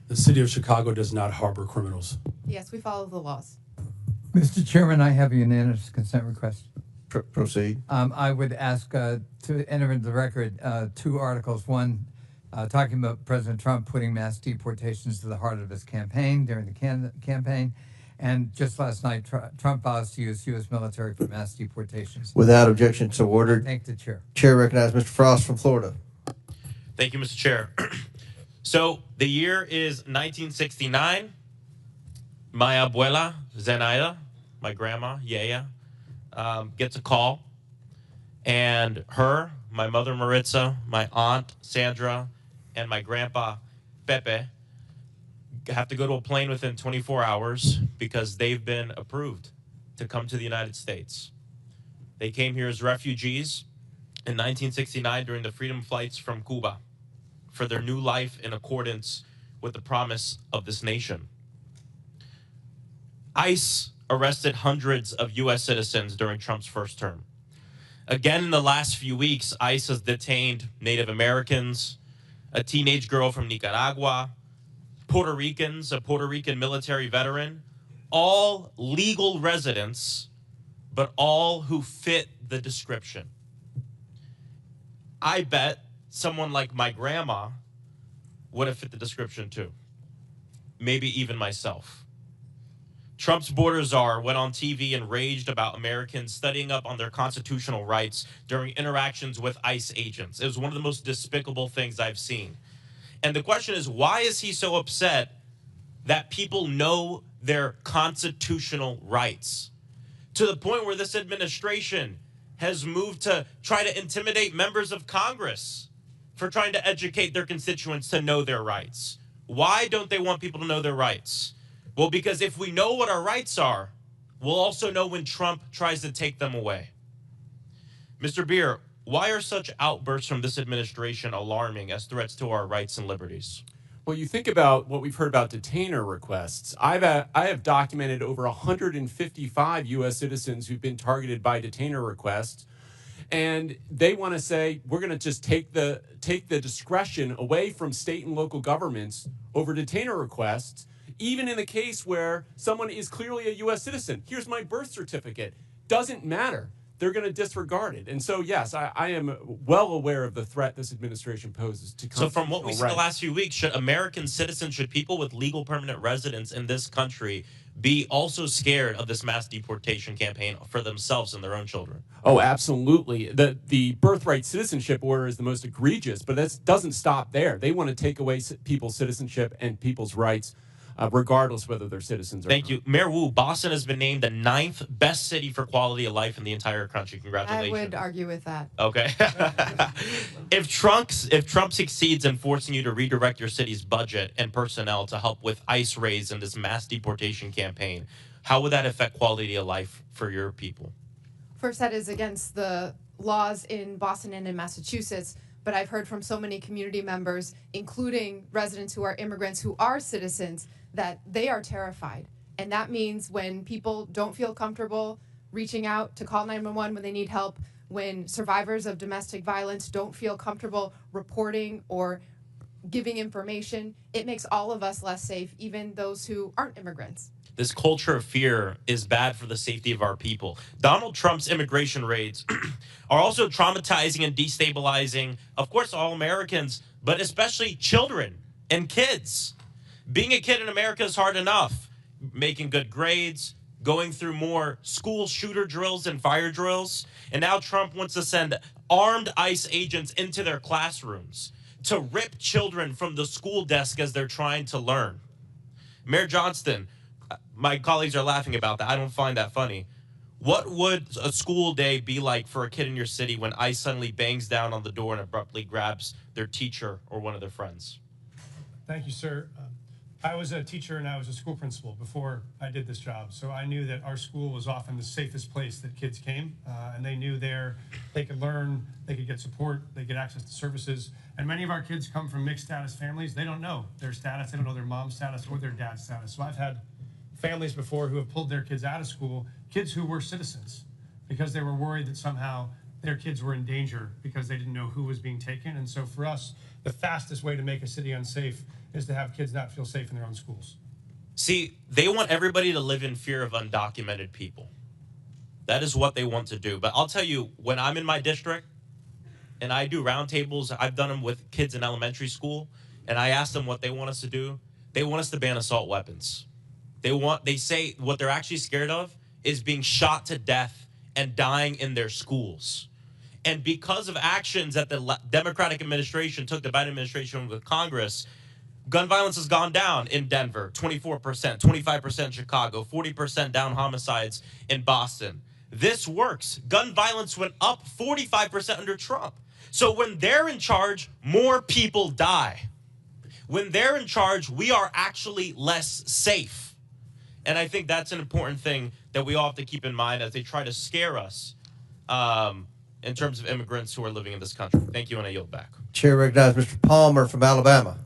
The city of Chicago does not harbor criminals.
Yes, we follow the laws.
Mr. Chairman, I have a unanimous consent request.
Proceed.
I would ask to enter into the record two articles. One, talking about President Trump putting mass deportations to the heart of his campaign during the campaign. And just last night, Trump vows to use U.S. military for mass deportations.
Without objection, so ordered.
Thank the chair.
Chair recognizes Mr. Frost from Florida.
Thank you, Mr. Chair. So the year is 1969. My abuela, Zenaida, my grandma, Yaya, gets a call. And her, my mother, Maritza, my aunt, Sandra, and my grandpa, Pepe, have to go to a plane within 24 hours because they've been approved to come to the United States. They came here as refugees in 1969 during the freedom flights from Cuba for their new life in accordance with the promise of this nation. ICE arrested hundreds of U.S. citizens during Trump's first term. Again, in the last few weeks, ICE has detained Native Americans, a teenage girl from Nicaragua, Puerto Ricans, a Puerto Rican military veteran, all legal residents, but all who fit the description. I bet someone like my grandma would have fit the description too. Maybe even myself. Trump's border czar went on TV and raged about Americans studying up on their constitutional rights during interactions with ICE agents. It was one of the most despicable things I've seen. And the question is, why is he so upset that people know their constitutional rights? To the point where this administration has moved to try to intimidate members of Congress for trying to educate their constituents to know their rights. Why don't they want people to know their rights? Well, because if we know what our rights are, we'll also know when Trump tries to take them away. Mr. Beer, why are such outbursts from this administration alarming as threats to our rights and liberties?
Well, you think about what we've heard about detainer requests. I have documented over 155 U.S. citizens who've been targeted by detainer requests, and they want to say we're going to just take the discretion away from state and local governments over detainer requests, even in the case where someone is clearly a U.S. citizen. Here's my birth certificate. Doesn't matter. They're going to disregard it. And so, yes, I am well aware of the threat this administration poses to constitutional rights.
So from what we've seen the last few weeks, should American citizens, should people with legal permanent residence in this country be also scared of this mass deportation campaign for themselves and their own children?
Oh, absolutely. The birthright citizenship order is the most egregious, but that doesn't stop there. They want to take away people's citizenship and people's rights, regardless whether they're citizens or not.
Thank you. Mayor Wu, Boston has been named the 9th best city for quality of life in the entire country. Congratulations.
I would argue with that.
Okay. If Trump succeeds in forcing you to redirect your city's budget and personnel to help with ICE raids in this mass deportation campaign, how would that affect quality of life for your people?
First, that is against the laws in Boston and in Massachusetts. But I've heard from so many community members, including residents who are immigrants who are citizens, that they are terrified. And that means when people don't feel comfortable reaching out to call 911 when they need help, when survivors of domestic violence don't feel comfortable reporting or giving information, it makes all of us less safe, even those who aren't immigrants.
This culture of fear is bad for the safety of our people. Donald Trump's immigration raids are also traumatizing and destabilizing, of course, all Americans, but especially children and kids. Being a kid in America is hard enough. Making good grades, going through more school shooter drills and fire drills. And now Trump wants to send armed ICE agents into their classrooms to rip children from the school desk as they're trying to learn. Mayor Johnston, my colleagues are laughing about that. I don't find that funny. What would a school day be like for a kid in your city when ICE suddenly bangs down on the door and abruptly grabs their teacher or one of their friends?
Thank you, sir. I was a teacher and I was a school principal before I did this job, so I knew that our school was often the safest place that kids came, and they knew there they could learn, they could get support, they get access to services. And many of our kids come from mixed status families. They don't know their status, they don't know their mom's status or their dad's status. So I've had families before who have pulled their kids out of school, kids who were citizens, because they were worried that somehow their kids were in danger because they didn't know who was being taken. And so for us, the fastest way to make a city unsafe is to have kids not feel safe in their own schools.
See, they want everybody to live in fear of undocumented people. That is what they want to do. But I'll tell you, when I'm in my district and I do roundtables, I've done them with kids in elementary school, and I ask them what they want us to do. They want us to ban assault weapons. They say what they're actually scared of is being shot to death and dying in their schools. And because of actions that the Democratic administration took, the Biden administration with Congress, gun violence has gone down in Denver, 24%, 25% in Chicago, 40% down homicides in Boston. This works. Gun violence went up 45% under Trump. So when they're in charge, more people die. When they're in charge, we are actually less safe. And I think that's an important thing that we all have to keep in mind as they try to scare us in terms of immigrants who are living in this country. Thank you, and I yield back.
Chair recognizes Mr. Palmer from Alabama.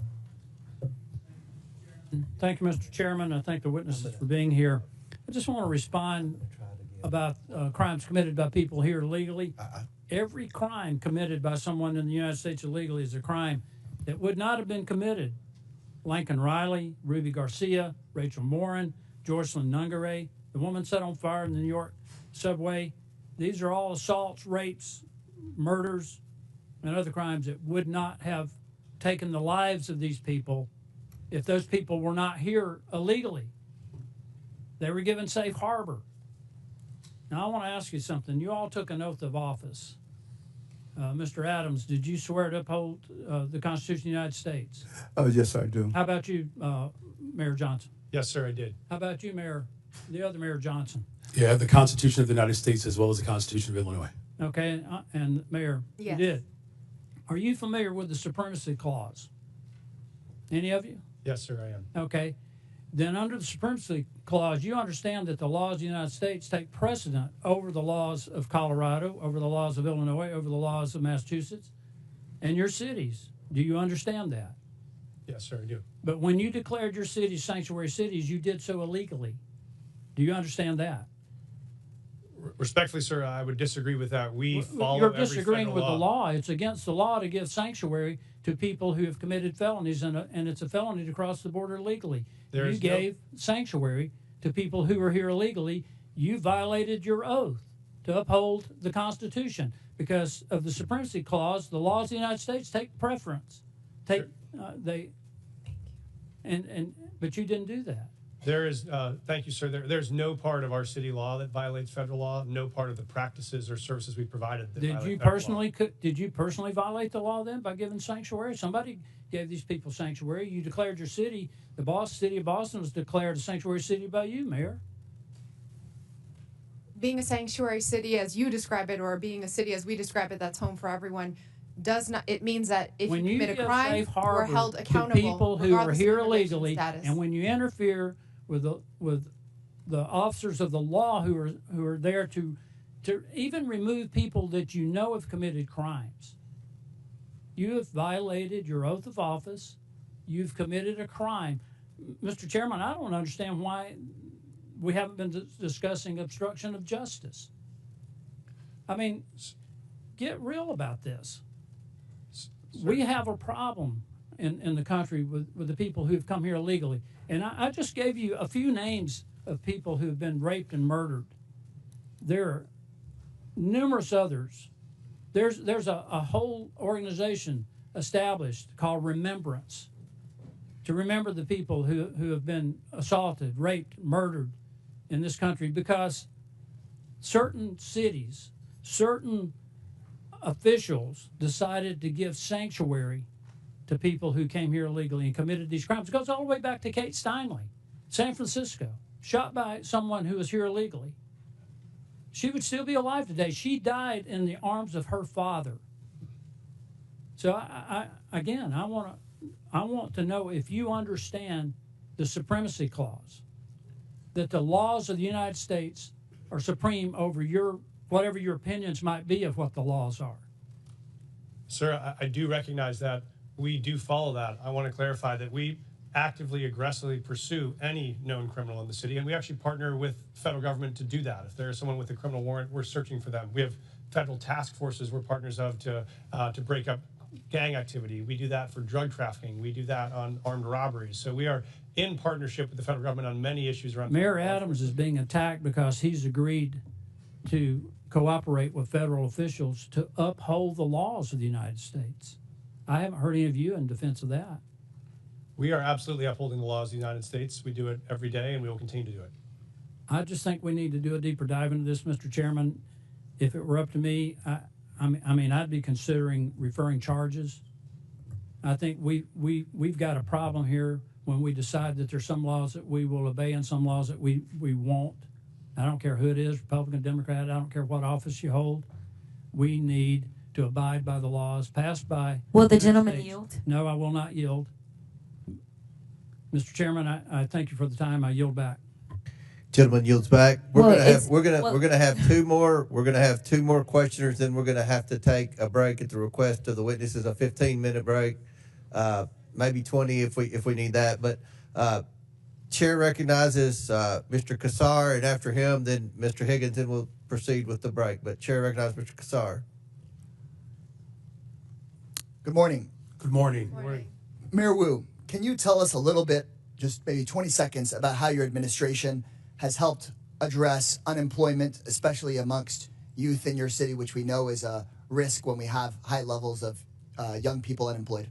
Thank you, Mr. Chairman. I thank the witnesses for being here. I just want to respond about crimes committed by people here illegally. Every crime committed by someone in the United States illegally is a crime that would not have been committed. Lincoln Riley, Ruby Garcia, Rachel Morin, Joycelyn Nungaray, the woman set on fire in the New York subway. These are all assaults, rapes, murders, and other crimes that would not have taken the lives of these people if those people were not here illegally. They were given safe harbor. Now, I want to ask you something. You all took an oath of office. Mr. Adams, did you swear to uphold the Constitution of the United States?
Oh, yes, I do.
How about you, Mayor Johnson?
Yes, sir, I did.
How about you, the other Mayor Johnson?
Yeah, the Constitution of the United States as well as the Constitution of Illinois.
Okay, and Mayor,
Yes.
you did. Are you familiar with the Supremacy Clause? Any of you?
Yes, sir, I am.
Okay. Then under the Supremacy Clause, you understand that the laws of the United States take precedent over the laws of Colorado, over the laws of Illinois, over the laws of Massachusetts, and your cities. Do you understand that?
Yes, sir, I do.
But when you declared your cities sanctuary cities, you did so illegally. Do you understand that?
Respectfully, sir, I would disagree with that. We follow
You're
every
disagreeing
federal
with the
law.
law. It's against the law to give sanctuary to people who have committed felonies, and it's a felony to cross the border illegally.
There
You
is no-
gave sanctuary to people who were here illegally. You violated your oath to uphold the Constitution because of the Supremacy Clause. The laws of the United States take preference. But you didn't do that.
There is, thank you, sir. There's no part of our city law that violates federal law. No part of the practices or services we provided that
Did
violate
you
federal
personally did you personally violate the law then by giving sanctuary? Somebody gave these people sanctuary. You declared your city. The city of Boston was declared a sanctuary city by you, Mayor.
Being a sanctuary city as you describe it, or being a city as we describe it, that's home for everyone, does not. It means that if
When
you commit a
give
crime,
safe
we're
harbor
held
to
accountable.
people who are
regardless of
here
immigration
illegally,
status.
and when you interfere with the officers of the law who are there to even remove people that you know have committed crimes, you have violated your oath of office. You've committed a crime. Mr. Chairman, I don't understand why we haven't been discussing obstruction of justice. I mean, get real about this. We have a problem in the country with the people who've come here illegally. And I just gave you a few names of people who've been raped and murdered. There are numerous others. There's a whole organization established called Remembrance to remember the people who have been assaulted, raped, murdered in this country because certain cities, certain officials decided to give sanctuary to people who came here illegally and committed these crimes. It goes all the way back to Kate Steinle, San Francisco, shot by someone who was here illegally. She would still be alive today. She died in the arms of her father. So I want to know if you understand the Supremacy Clause, that the laws of the United States are supreme over whatever your opinions might be of what the laws are.
Sir, I do recognize that. We do follow that. I want to clarify that we actively, aggressively pursue any known criminal in the city, and we actually partner with federal government to do that. If there is someone with a criminal warrant, we're searching for them. We have federal task forces we're partners of to break up gang activity. We do that for drug trafficking. We do that on armed robberies. So we are in partnership with the federal government on many issues around.
Mayor Adams is being attacked because he's agreed to cooperate with federal officials to uphold the laws of the United States. I haven't heard any of you in defense of that.
We are absolutely upholding the laws of the United States. We do it every day, and we will continue to do it.
I just think we need to do a deeper dive into this, Mr. Chairman. If it were up to me, I mean, I'd be considering referring charges. I think we've got a problem here when we decide that there's some laws that we will obey and some laws that we won't. I don't care who it is, Republican, Democrat, I don't care what office you hold. We need to abide by the laws passed by.
Will the
United
gentleman
States.
yield?
No, I will not yield. Mr. Chairman, I thank you for the time. I yield back.
Gentleman yields back. We're
Well,
gonna have
it's-
we're gonna have two more. We're gonna have two more questioners. Then we're gonna have to take a break at the request of the witnesses. A 15-minute break, maybe 20 if we need that. But Chair recognizes Mr. Kassar, and after him, then Mr. Higgins, and we'll proceed with the break. But Chair recognizes Mr. Kassar.
Good morning.
Good morning.
Mayor Wu, can you tell us a little bit, just maybe 20 seconds, about how your administration has helped address unemployment, especially amongst youth in your city, which we know is a risk when we have high levels of young people unemployed?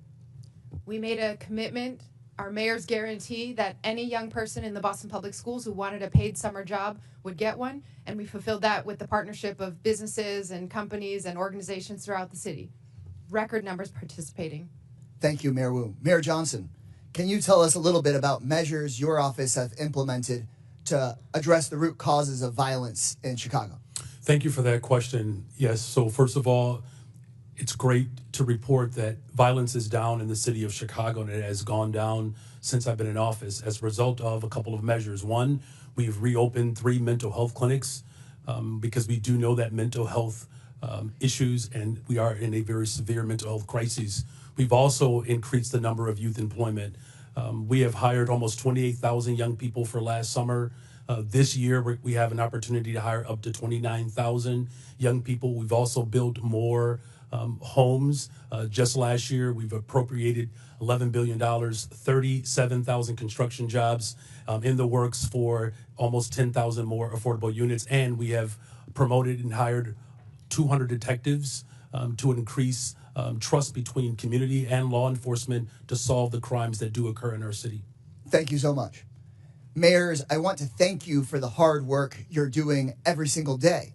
We made a commitment our mayor's guarantee that any young person in the Boston Public Schools who wanted a paid summer job would get one, and we fulfilled that with the partnership of businesses and companies and organizations throughout the city. Record numbers participating.
Thank you, Mayor Wu. Mayor Johnson, can you tell us a little bit about measures your office have implemented to address the root causes of violence in Chicago?
Thank you for that question. Yes, so first of all, it's great to report that violence is down in the city of Chicago, and it has gone down since I've been in office as a result of a couple of measures. One, we've reopened 3 mental health clinics because we do know that mental health issues, and we are in a very severe mental health crisis. We've also increased the number of youth employment. We have hired almost 28,000 young people for last summer. This year, we have an opportunity to hire up to 29,000 young people. We've also built more homes. Just last year, we've appropriated $11 billion, 37,000 construction jobs in the works for almost 10,000 more affordable units. And we have promoted and hired 200 detectives to increase trust between community and law enforcement to solve the crimes that do occur in our city.
Thank you so much. Mayors, I want to thank you for the hard work you're doing every single day.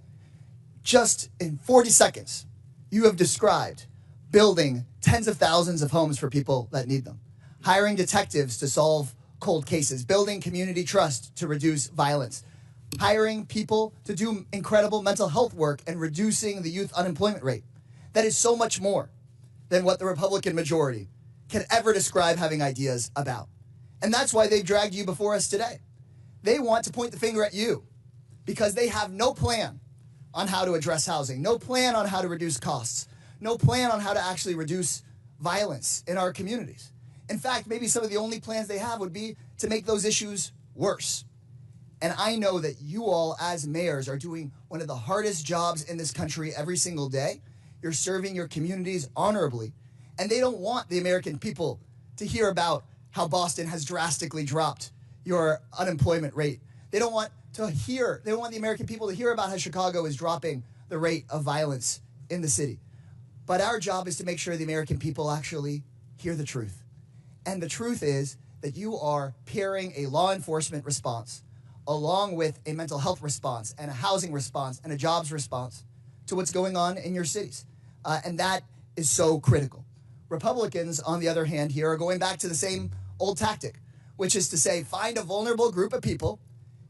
Just in 40 seconds, you have described building tens of thousands of homes for people that need them, hiring detectives to solve cold cases, building community trust to reduce violence, hiring people to do incredible mental health work, and reducing the youth unemployment rate. That is so much more than what the Republican majority can ever describe having ideas about. And that's why they've dragged you before us today. They want to point the finger at you because they have no plan on how to address housing, no plan on how to reduce costs, no plan on how to actually reduce violence in our communities. In fact, maybe some of the only plans they have would be to make those issues worse. And I know that you all as mayors are doing one of the hardest jobs in this country every single day. You're serving your communities honorably. And they don't want the American people to hear about how Boston has drastically dropped your unemployment rate. They don't want the American people to hear about how Chicago is dropping the rate of violence in the city. But our job is to make sure the American people actually hear the truth. And the truth is that you are pairing a law enforcement response along with a mental health response and a housing response and a jobs response to what's going on in your cities. And that is so critical. Republicans, on the other hand, here are going back to the same old tactic, which is to say, find a vulnerable group of people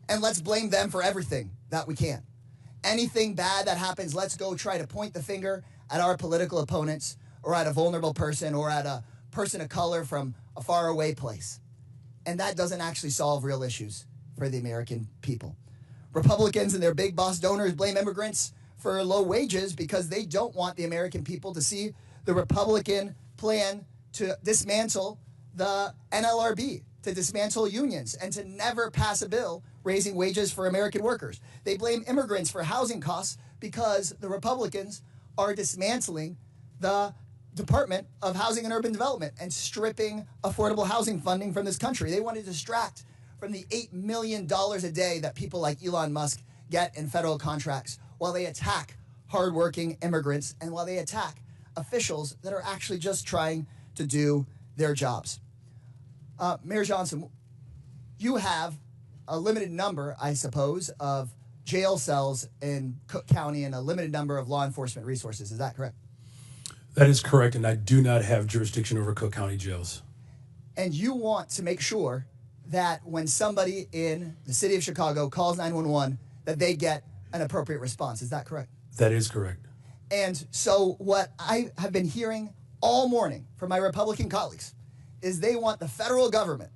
and let's blame them for everything that we can. Anything bad that happens, let's go try to point the finger at our political opponents or at a vulnerable person or at a person of color from a faraway place. And that doesn't actually solve real issues for the American people. Republicans and their big boss donors blame immigrants for low wages because they don't want the American people to see the Republican plan to dismantle the NLRB, to dismantle unions, and to never pass a bill raising wages for American workers. They blame immigrants for housing costs because the Republicans are dismantling the Department of Housing and Urban Development and stripping affordable housing funding from this country. They want to distract from the $8 million a day that people like Elon Musk get in federal contracts while they attack hardworking immigrants and while they attack officials that are actually just trying to do their jobs. Mayor Johnson, you have a limited number, I suppose, of jail cells in Cook County and a limited number of law enforcement resources. Is that correct?
That is correct, and I do not have jurisdiction over Cook County jails.
And you want to make sure that when somebody in the city of Chicago calls 911, that they get an appropriate response. Is that correct?
That is correct.
And so what I have been hearing all morning from my Republican colleagues is they want the federal government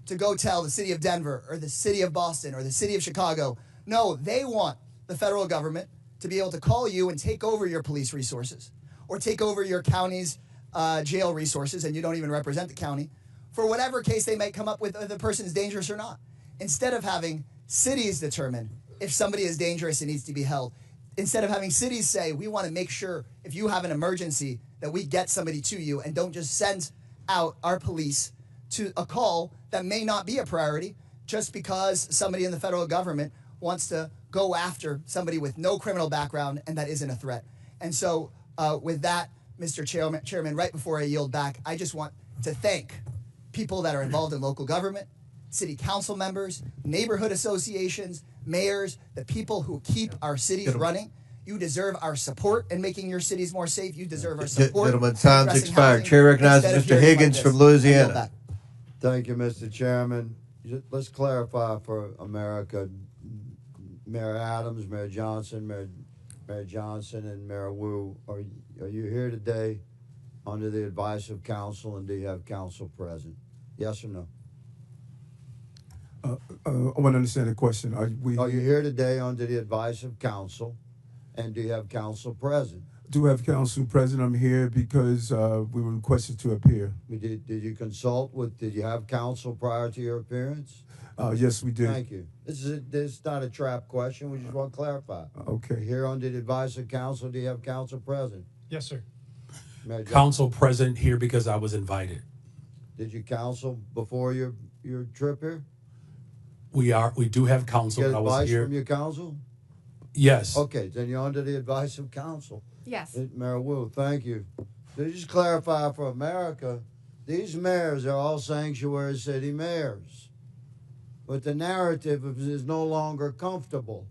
to go tell the city of Denver or the city of Boston or the city of Chicago. No, they want the federal government to be able to call you and take over your police resources or take over your county's jail resources, and you don't even represent the county, for whatever case they might come up with, the person is dangerous or not. Instead of having cities determine if somebody is dangerous and needs to be held, instead of having cities say, we want to make sure if you have an emergency that we get somebody to you and don't just send out our police to a call that may not be a priority just because somebody in the federal government wants to go after somebody with no criminal background and that isn't a threat. And so with that, Mr. Chairman, right before I yield back, I just want to thank people that are involved in local government, city council members, neighborhood associations, mayors, the people who keep our cities running. You deserve our support in making your cities more safe. You deserve our support.
Gentlemen,
in
time's
addressing
expired.
housing
Chair recognizes
instead of
Mr.
hearing like
Higgins
this.
from
I yield
Louisiana.
back.
Thank you, Mr. Chairman. Let's clarify for America. Mayor Adams, Mayor Johnson, Mayor Johnson, and Mayor Wu, are you here today under the advice of council, and do you have council present? Yes or no?
I want to understand the question. Are
you here today under the advice of council, and do you have council present?
do have council present. I'm here because we were requested to appear.
Did you consult with, did you have council prior to your appearance?
Yes, we did.
Thank you. This is not a trap question. We just want to clarify.
Okay.
Here under the advice of council, do you have council present?
Yes, sir.
Mayor Johnson,
Council present here because I was invited.
did you counsel before your trip here?
We do have counsel.
Get
I was
advice
here.
from your council?
Yes.
Okay, then you're under the advice of council.
Yes.
Mayor Wu, thank you. To just clarify for America, these mayors are all sanctuary city mayors. But the narrative is no longer comfortable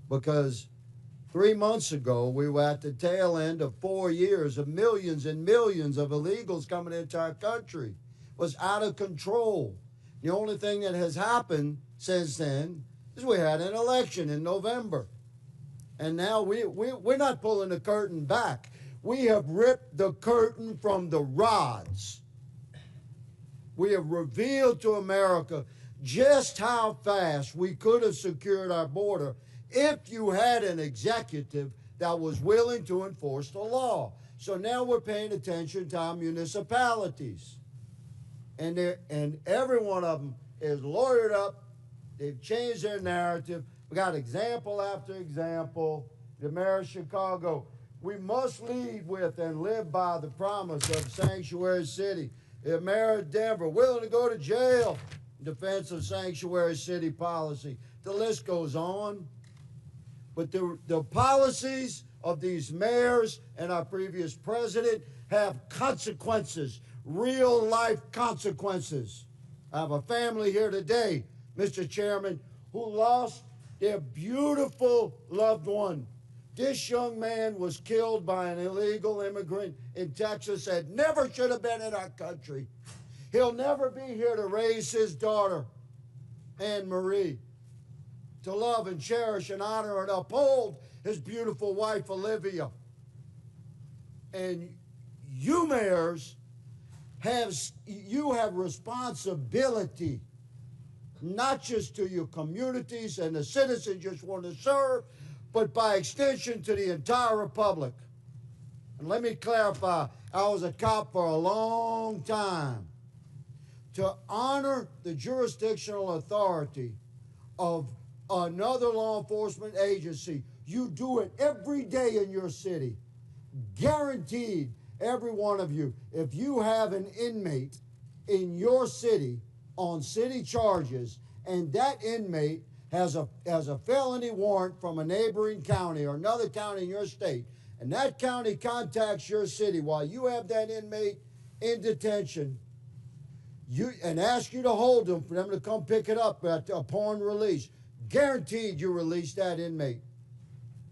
because 3 months ago, we were at the tail end of 4 years of millions and millions of illegals coming into our country. It was out of control. The only thing that has happened since then is we had an election in November. And now we're not pulling the curtain back. We have ripped the curtain from the rods. We have revealed to America just how fast we could have secured our border if you had an executive that was willing to enforce the law. So now we're paying attention to our municipalities. And every one of them is lawyered up. They've changed their narrative. We got example after example. The mayor of Chicago, we must lead with and live by the promise of Sanctuary City. The mayor of Denver, willing to go to jail in defense of Sanctuary City policy. The list goes on. But the policies of these mayors and our previous president have consequences, real life consequences. I have a family here today, Mr. Chairman, who lost their beautiful loved one. This young man was killed by an illegal immigrant in Texas that never should have been in our country. He'll never be here to raise his daughter, Anne Marie, to love and cherish and honor and uphold his beautiful wife, Olivia. And you mayors have responsibility, not just to your communities and the citizens you just want to serve, but by extension to the entire republic. And let me clarify, I was a cop for a long time. To honor the jurisdictional authority of another law enforcement agency, you do it every day in your city. Guaranteed, every one of you, if you have an inmate in your city on city charges, and that inmate has a felony warrant from a neighboring county or another county in your state, and that county contacts your city while you have that inmate in detention, and ask you to hold them for them to come pick it up upon release, guaranteed you release that inmate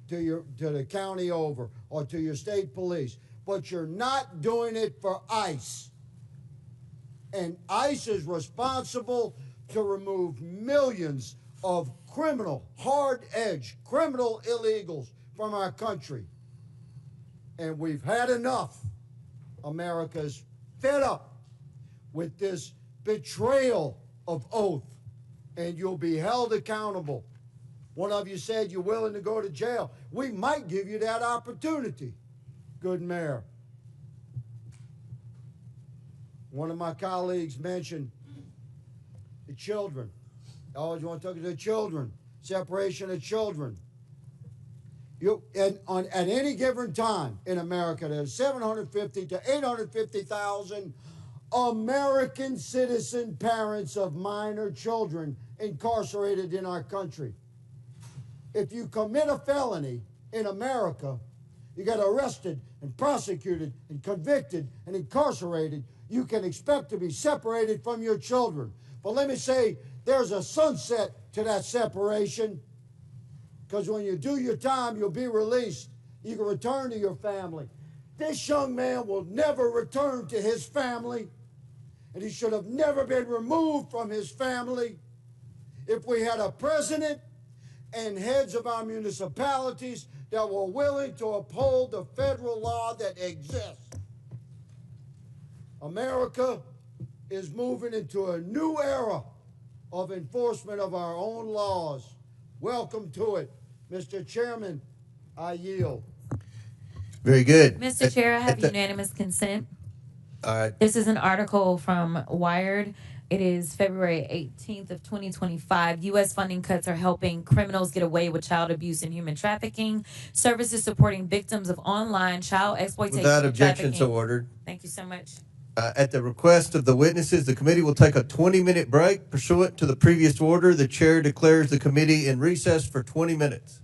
to the county over or to your state police. But you're not doing it for ICE. And ICE is responsible to remove millions of criminal, hard-edged, criminal illegals from our country. And we've had enough. America's fed up with this betrayal of oath, and you'll be held accountable. One of you said you're willing to go to jail. We might give you that opportunity, good mayor. One of my colleagues mentioned the children. I always want to talk to the children, separation of children. At any given time in America, there's 750 to 850,000 American citizen parents of minor children incarcerated in our country. If you commit a felony in America, you get arrested and prosecuted and convicted and incarcerated, you can expect to be separated from your children. But let me say, there's a sunset to that separation, because when you do your time, you'll be released. You can return to your family. This young man will never return to his family, and he should have never been removed from his family. If we had a president and heads of our municipalities that were willing to uphold the federal law that exists. America is moving into a new era of enforcement of our own laws. Welcome to it. Mr. Chairman, I yield.
Very good.
Mr. Chair, I have unanimous consent.
All right.
This is an article from Wired. It is February 18th of 2025. U.S. funding cuts are helping criminals get away with child abuse and human trafficking. Services supporting victims of online child exploitation
Without
and
objection,
trafficking.
so ordered.
Thank you so much.
At the request of the witnesses, the committee will take a 20-minute break. Pursuant to the previous order, the chair declares the committee in recess for 20 minutes.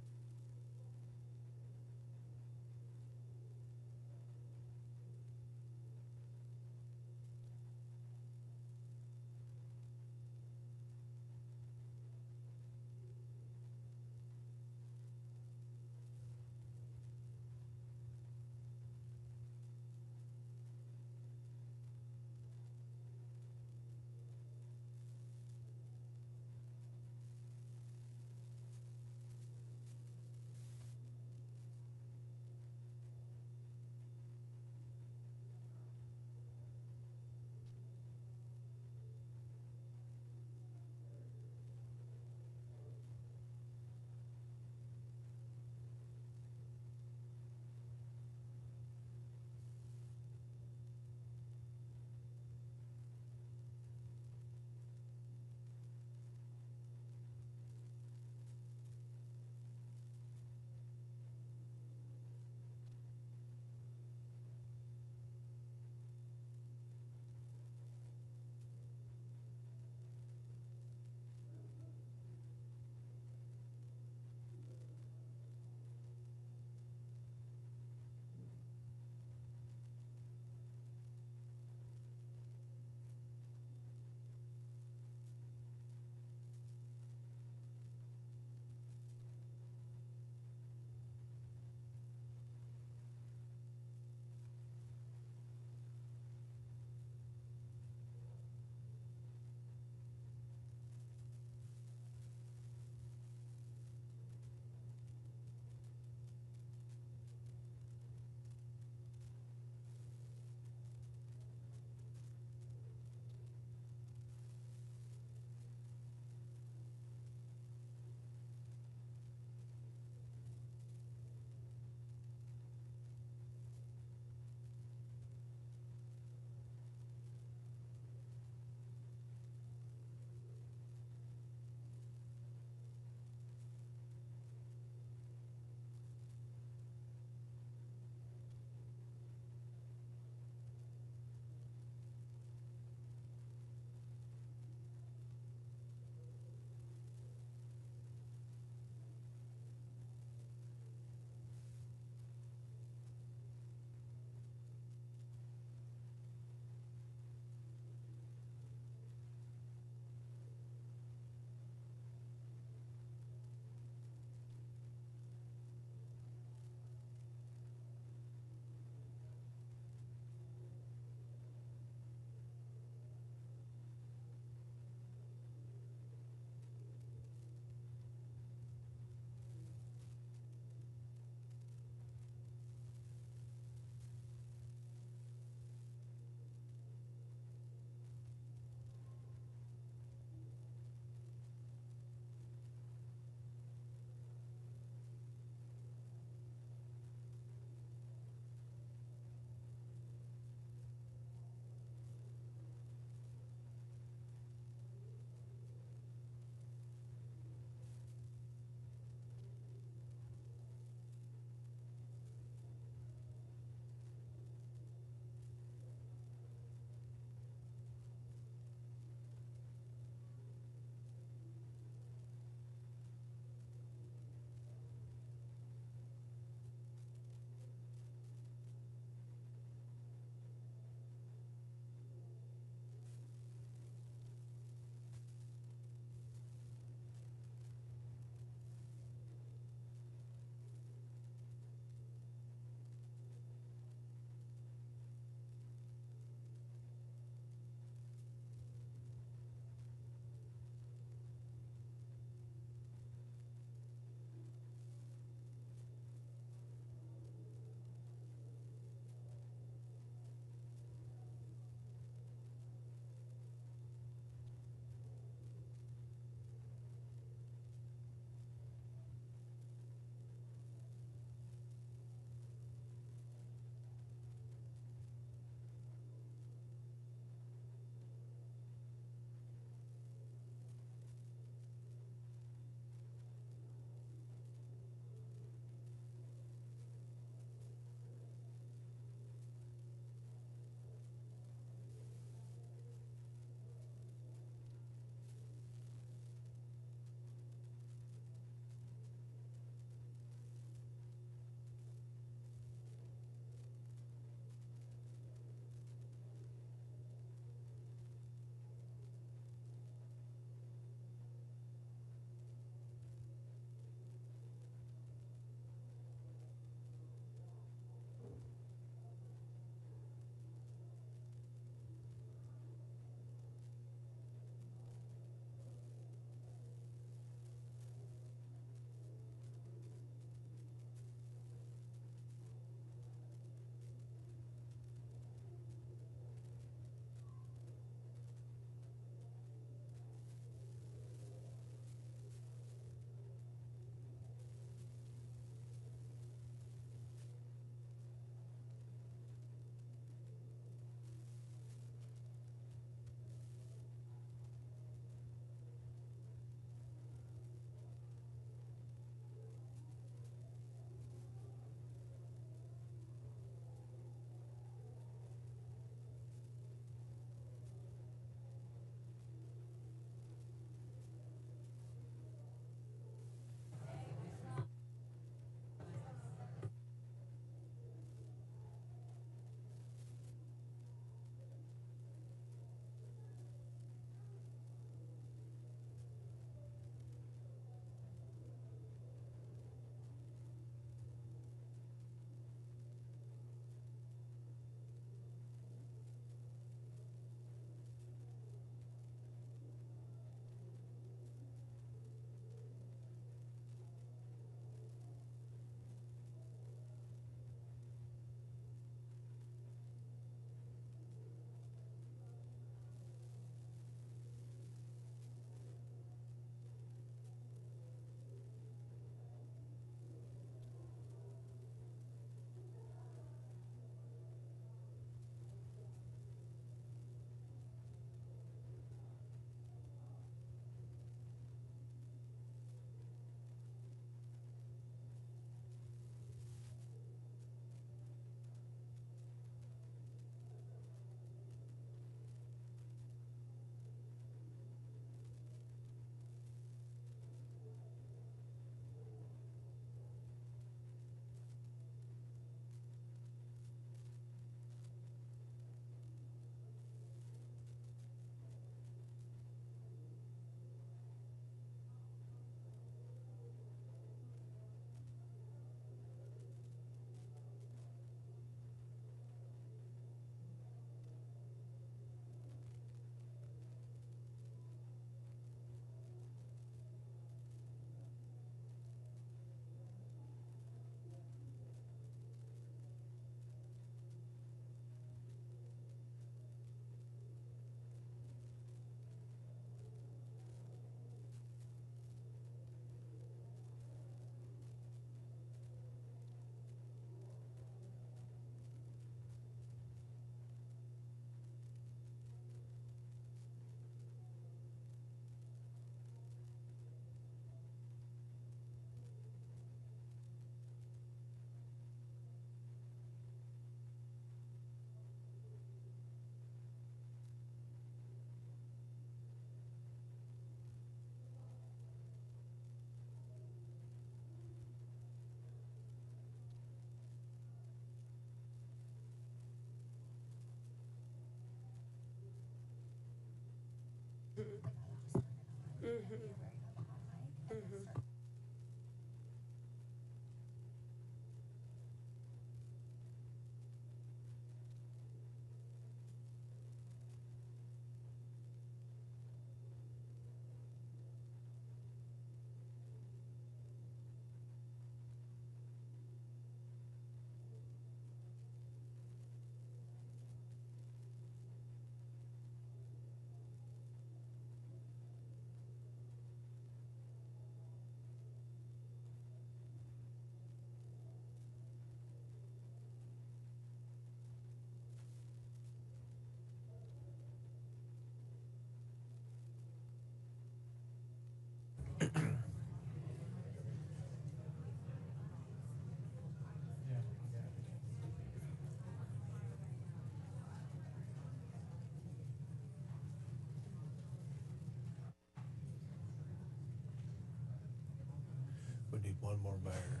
We need one more mayor.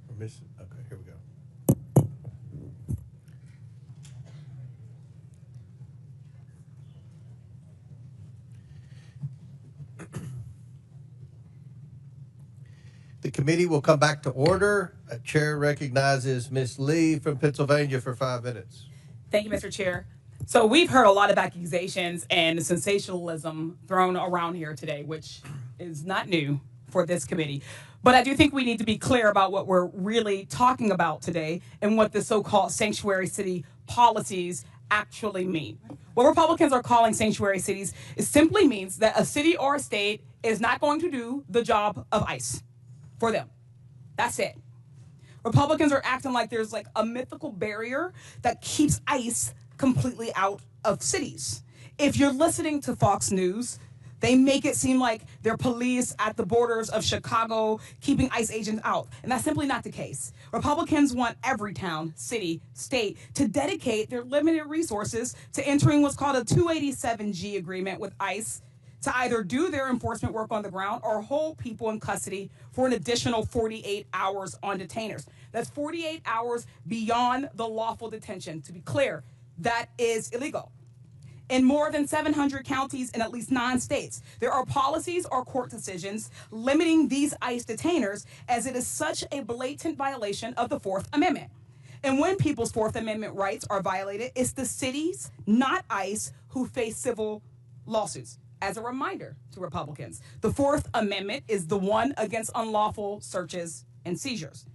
We're missing, okay, here we go. The committee will come back to order. Chair recognizes Ms. Lee from Pennsylvania for 5 minutes.
Thank you, Mr. Chair. So we've heard a lot of accusations and sensationalism thrown around here today, which is not new for this committee. But I do think we need to be clear about what we're really talking about today and what the so-called sanctuary city policies actually mean. What Republicans are calling sanctuary cities, it simply means that a city or a state is not going to do the job of ICE for them. That's it. Republicans are acting like there's like a mythical barrier that keeps ICE completely out of cities. If you're listening to Fox News, they make it seem like they're police at the borders of Chicago keeping ICE agents out. And that's simply not the case. Republicans want every town, city, state to dedicate their limited resources to entering what's called a 287G agreement with ICE to either do their enforcement work on the ground or hold people in custody for an additional 48 hours on detainers. That's 48 hours beyond the lawful detention. To be clear, that is illegal. In more than 700 counties in at least 9 states, there are policies or court decisions limiting these ICE detainers, as it is such a blatant violation of the Fourth Amendment. And when people's Fourth Amendment rights are violated, it's the cities, not ICE, who face civil lawsuits. As a reminder to Republicans, the Fourth Amendment is the one against unlawful searches and seizures.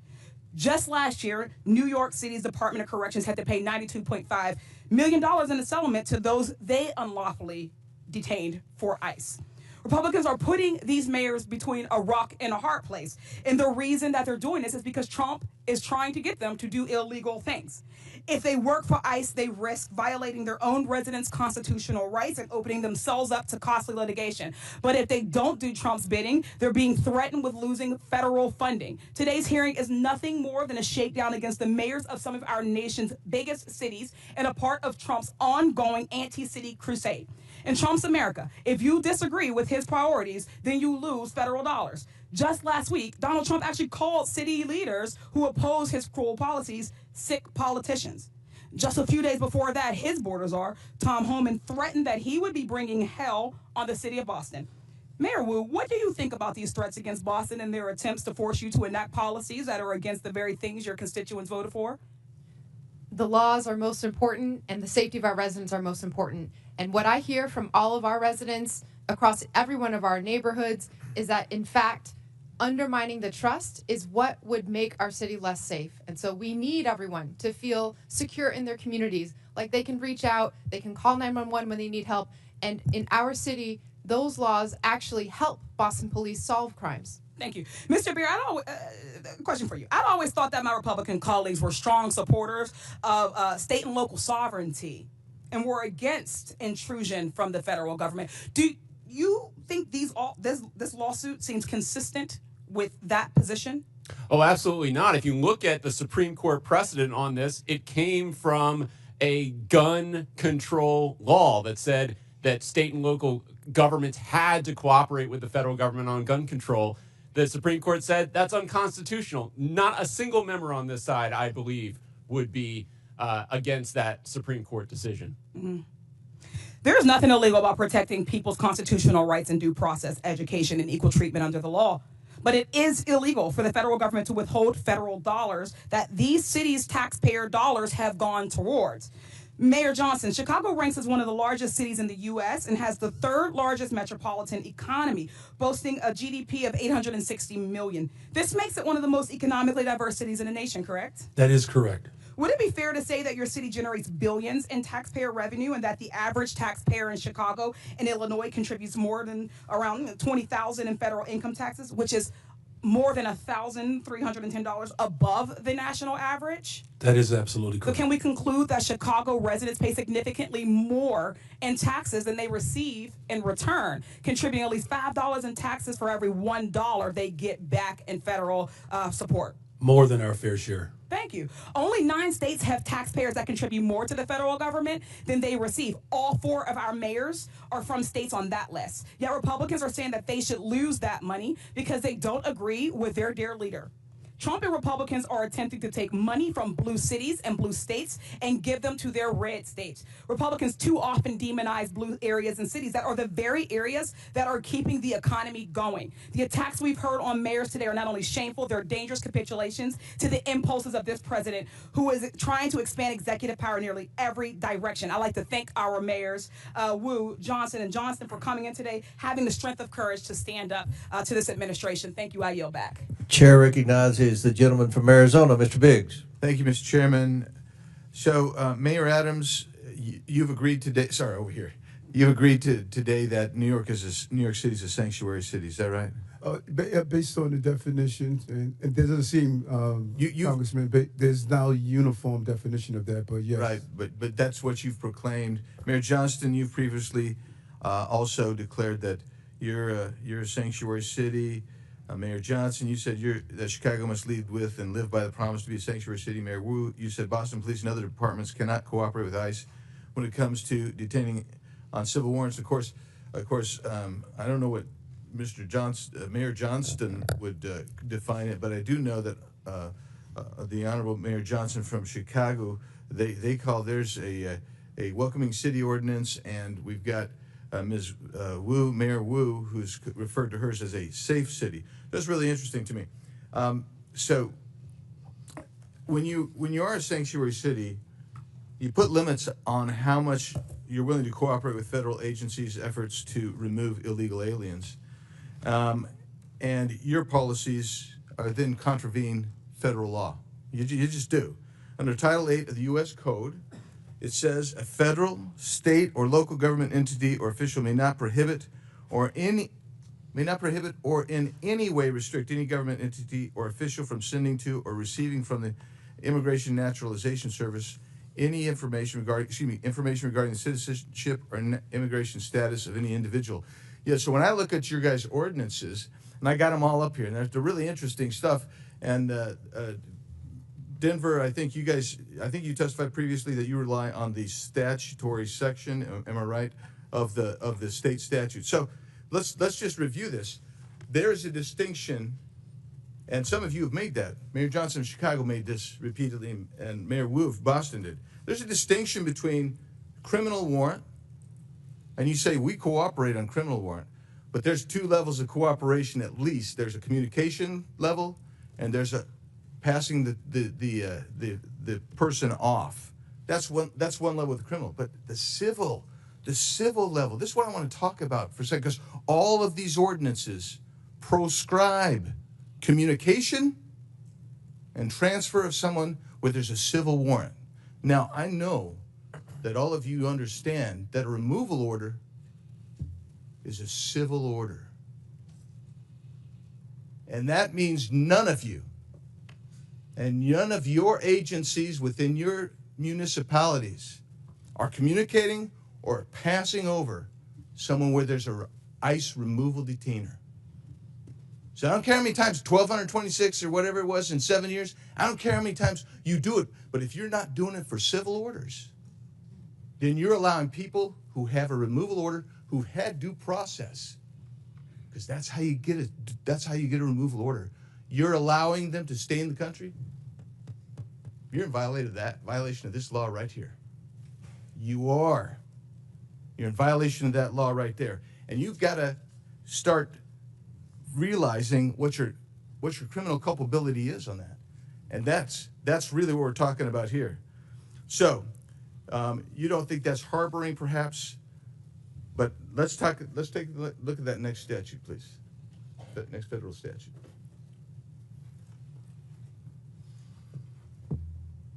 Just last year, New York City's Department of Corrections had to pay $92.5 million in a settlement to those they unlawfully detained for ICE. Republicans are putting these mayors between a rock and a hard place. And the reason that they're doing this is because Trump is trying to get them to do illegal things. If they work for ICE, they risk violating their own residents' constitutional rights and opening themselves up to costly litigation. But if they don't do Trump's bidding, they're being threatened with losing federal funding. Today's hearing is nothing more than a shakedown against the mayors of some of our nation's biggest cities and a part of Trump's ongoing anti-city crusade. In Trump's America, if you disagree with his priorities, then you lose federal dollars. Just last week, Donald Trump actually called city leaders who oppose his cruel policies sick politicians. Just a few days before that, his border czar, Tom Homan, threatened that he would be bringing hell on the city of Boston. Mayor Wu, what do you think about these threats against Boston and their attempts to force you to enact policies that are against the very things your constituents voted for?
The laws are most important and the safety of our residents are most important. And what I hear from all of our residents across every one of our neighborhoods is that, in fact, undermining the trust is what would make our city less safe. And so we need everyone to feel secure in their communities, like they can reach out, they can call 911 when they need help. And in our city, those laws actually help Boston police solve crimes.
Thank you. Mr. Beer, question for you. I'd always thought that my Republican colleagues were strong supporters of state and local sovereignty and were against intrusion from the federal government. Do you think this lawsuit seems consistent with that position?
Oh, absolutely not. If you look at the Supreme Court precedent on this, it came from a gun control law that said that state and local governments had to cooperate with the federal government on gun control. The Supreme Court said that's unconstitutional. Not a single member on this side, I believe, would be against that Supreme Court decision.
Mm-hmm. There's nothing illegal about protecting people's constitutional rights and due process, education, and equal treatment under the law. But it is illegal for the federal government to withhold federal dollars that these cities' taxpayer dollars have gone towards. Mayor Johnson, Chicago ranks as one of the largest cities in the U.S. and has the third largest metropolitan economy, boasting a GDP of $860 million. This makes it one of the most economically diverse cities in the nation, correct?
That is correct.
Would it be fair to say that your city generates billions in taxpayer revenue and that the average taxpayer in Chicago and Illinois contributes more than around $20,000 in federal income taxes, which is more than $1,310 above the national average?
That is absolutely
So
correct.
can we conclude that Chicago residents pay significantly more in taxes than they receive in return, contributing at least $5 in taxes for every $1 they get back in federal support?
More than our fair share.
Thank you. Only 9 states have taxpayers that contribute more to the federal government than they receive. All 4 of our mayors are from states on that list. Yet Republicans are saying that they should lose that money because they don't agree with their dear leader. Trump and Republicans are attempting to take money from blue cities and blue states and give them to their red states. Republicans too often demonize blue areas and cities that are the very areas that are keeping the economy going. The attacks we've heard on mayors today are not only shameful, they're dangerous capitulations to the impulses of this president who is trying to expand executive power in nearly every direction. I'd like to thank our mayors, Wu, Johnson, and Johnston for coming in today, having the strength of courage to stand up to this administration. Thank you. I yield back.
Chair recognizes the gentleman from Arizona, Mr. Biggs.
Thank you, Mr. Chairman. So, Mayor Adams, you've agreed today. Sorry, over here. You've agreed today that New York City is a sanctuary city. Is that right?
Based on the definitions, and it doesn't seem, Congressman, but there's now a uniform definition of that. But yes,
Right, but that's what you've proclaimed. Mayor Johnston, you've previously also declared that you're a sanctuary city. Mayor Johnson, you said that Chicago must lead with and live by the promise to be a sanctuary city. Mayor Wu, you said Boston Police and other departments cannot cooperate with ICE when it comes to detaining on civil warrants. Of course, I don't know what Mayor Johnston would define it, but I do know that the Honorable Mayor Johnson from Chicago, they call theirs a welcoming city ordinance, and we've got Ms. Wu, Mayor Wu, who's referred to hers as a safe city. That's really interesting to me. So when you are a sanctuary city, you put limits on how much you're willing to cooperate with federal agencies' efforts to remove illegal aliens. And your policies then contravene federal law. You just do. Under Title 8 of the U.S. Code, it says a federal, state, or local government entity or official may not prohibit or in any way restrict any government entity or official from sending to or receiving from the Immigration Naturalization Service any information regarding the citizenship or immigration status of any individual. Yeah, so when I look at your guys' ordinances, and I got them all up here, and they're really interesting stuff, and Denver, I think you testified previously that you rely on the statutory section, am I right, of the state statute. So let's just review this. There's a distinction, and some of you have made that. Mayor Johnson of Chicago made this repeatedly, and Mayor Wu of Boston did. There's a distinction between criminal warrant, and you say we cooperate on criminal warrant, but there's 2 levels of cooperation at least. There's a communication level, and there's a passing the person off. That's one level with the criminal. But the civil level, this is what I want to talk about for a second, because all of these ordinances proscribe communication and transfer of someone where there's a civil warrant. Now, I know that all of you understand that a removal order is a civil order. And that means none of you and none of your agencies within your municipalities are communicating or passing over someone where there's a ICE removal detainer. So I don't care how many times, 1,226 or whatever it was in 7 years, I don't care how many times you do it, but if you're not doing it for civil orders, then you're allowing people who have a removal order, who've had due process, because that's how you get a removal order. You're allowing them to stay in the country. You're in violation of this law right here. You are
You're in violation of that law right there. And you've got to start realizing what your criminal culpability is on that. And that's really what we're talking about here. So, you don't think that's harboring, perhaps? But let's take a look at that next statute, please. That next federal statute.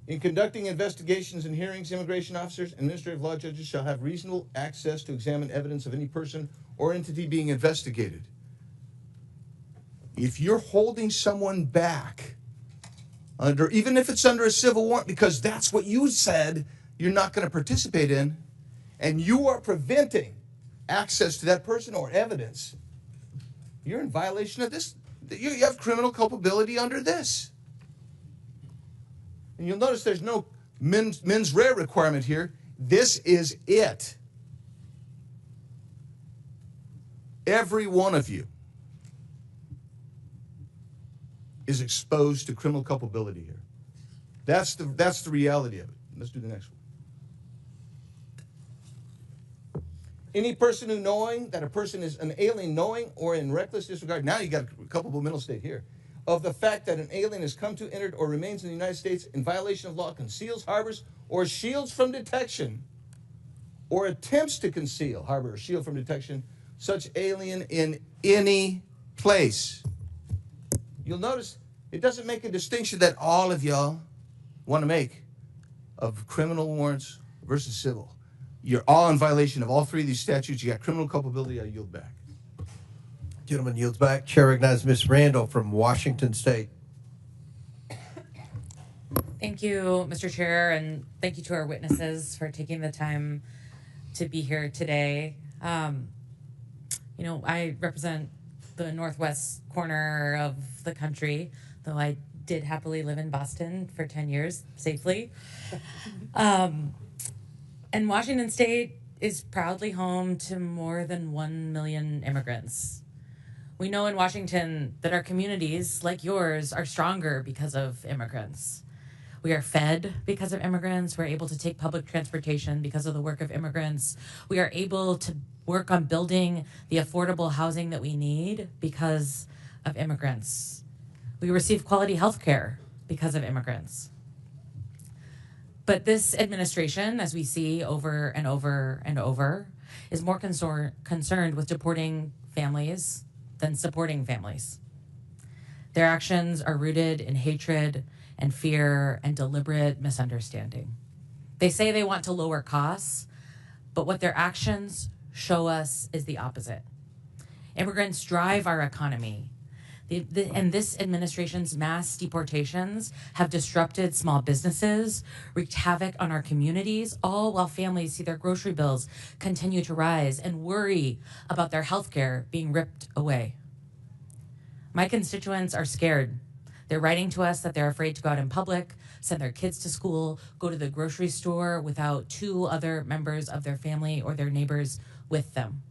In conducting investigations and hearings, immigration officers and administrative law judges shall have reasonable access to examine evidence of any person or entity being investigated. If you're holding someone back, even if it's under a civil warrant, because that's what you said you're not going to participate in, and you are preventing access to that person or evidence, you're in violation of this. You have criminal culpability under this. And you'll notice there's no mens rea requirement here. This is it. Every one of you is exposed to criminal culpability here. That's the reality of it. Let's do the next one. Any person who knowing that a person is an alien, knowing or in reckless disregard, now you got a culpable mental state here, of the fact that an alien has come to, entered, or remains in the United States in violation of law, conceals, harbors, or shields from detection, or attempts to conceal, harbor, or shield from detection, such alien in any place. You'll notice it doesn't make a distinction that all of y'all want to make of criminal warrants versus civil. You're all in violation of all three of these statutes. You got criminal culpability. I yield back.
Gentleman yields back. Chair recognizes Ms. Randall from Washington State.
Thank you, Mr. Chair, and thank you to our witnesses for taking the time to be here today. I represent the northwest corner of the country, though I did happily live in Boston for 10 years safely. And Washington State is proudly home to more than 1 million immigrants. We know in Washington that our communities, like yours, are stronger because of immigrants. We are fed because of immigrants. We're able to take public transportation because of the work of immigrants. We are able to work on building the affordable housing that we need because of immigrants. We receive quality health care because of immigrants. But this administration, as we see over and over and over, is more concerned with deporting families than supporting families. Their actions are rooted in hatred and fear and deliberate misunderstanding. They say they want to lower costs, but what their actions show us is the opposite. Immigrants drive our economy. And this administration's mass deportations have disrupted small businesses, wreaked havoc on our communities, all while families see their grocery bills continue to rise and worry about their health care being ripped away. My constituents are scared. They're writing to us that they're afraid to go out in public, send their kids to school, go to the grocery store without two other members of their family or their neighbors with them.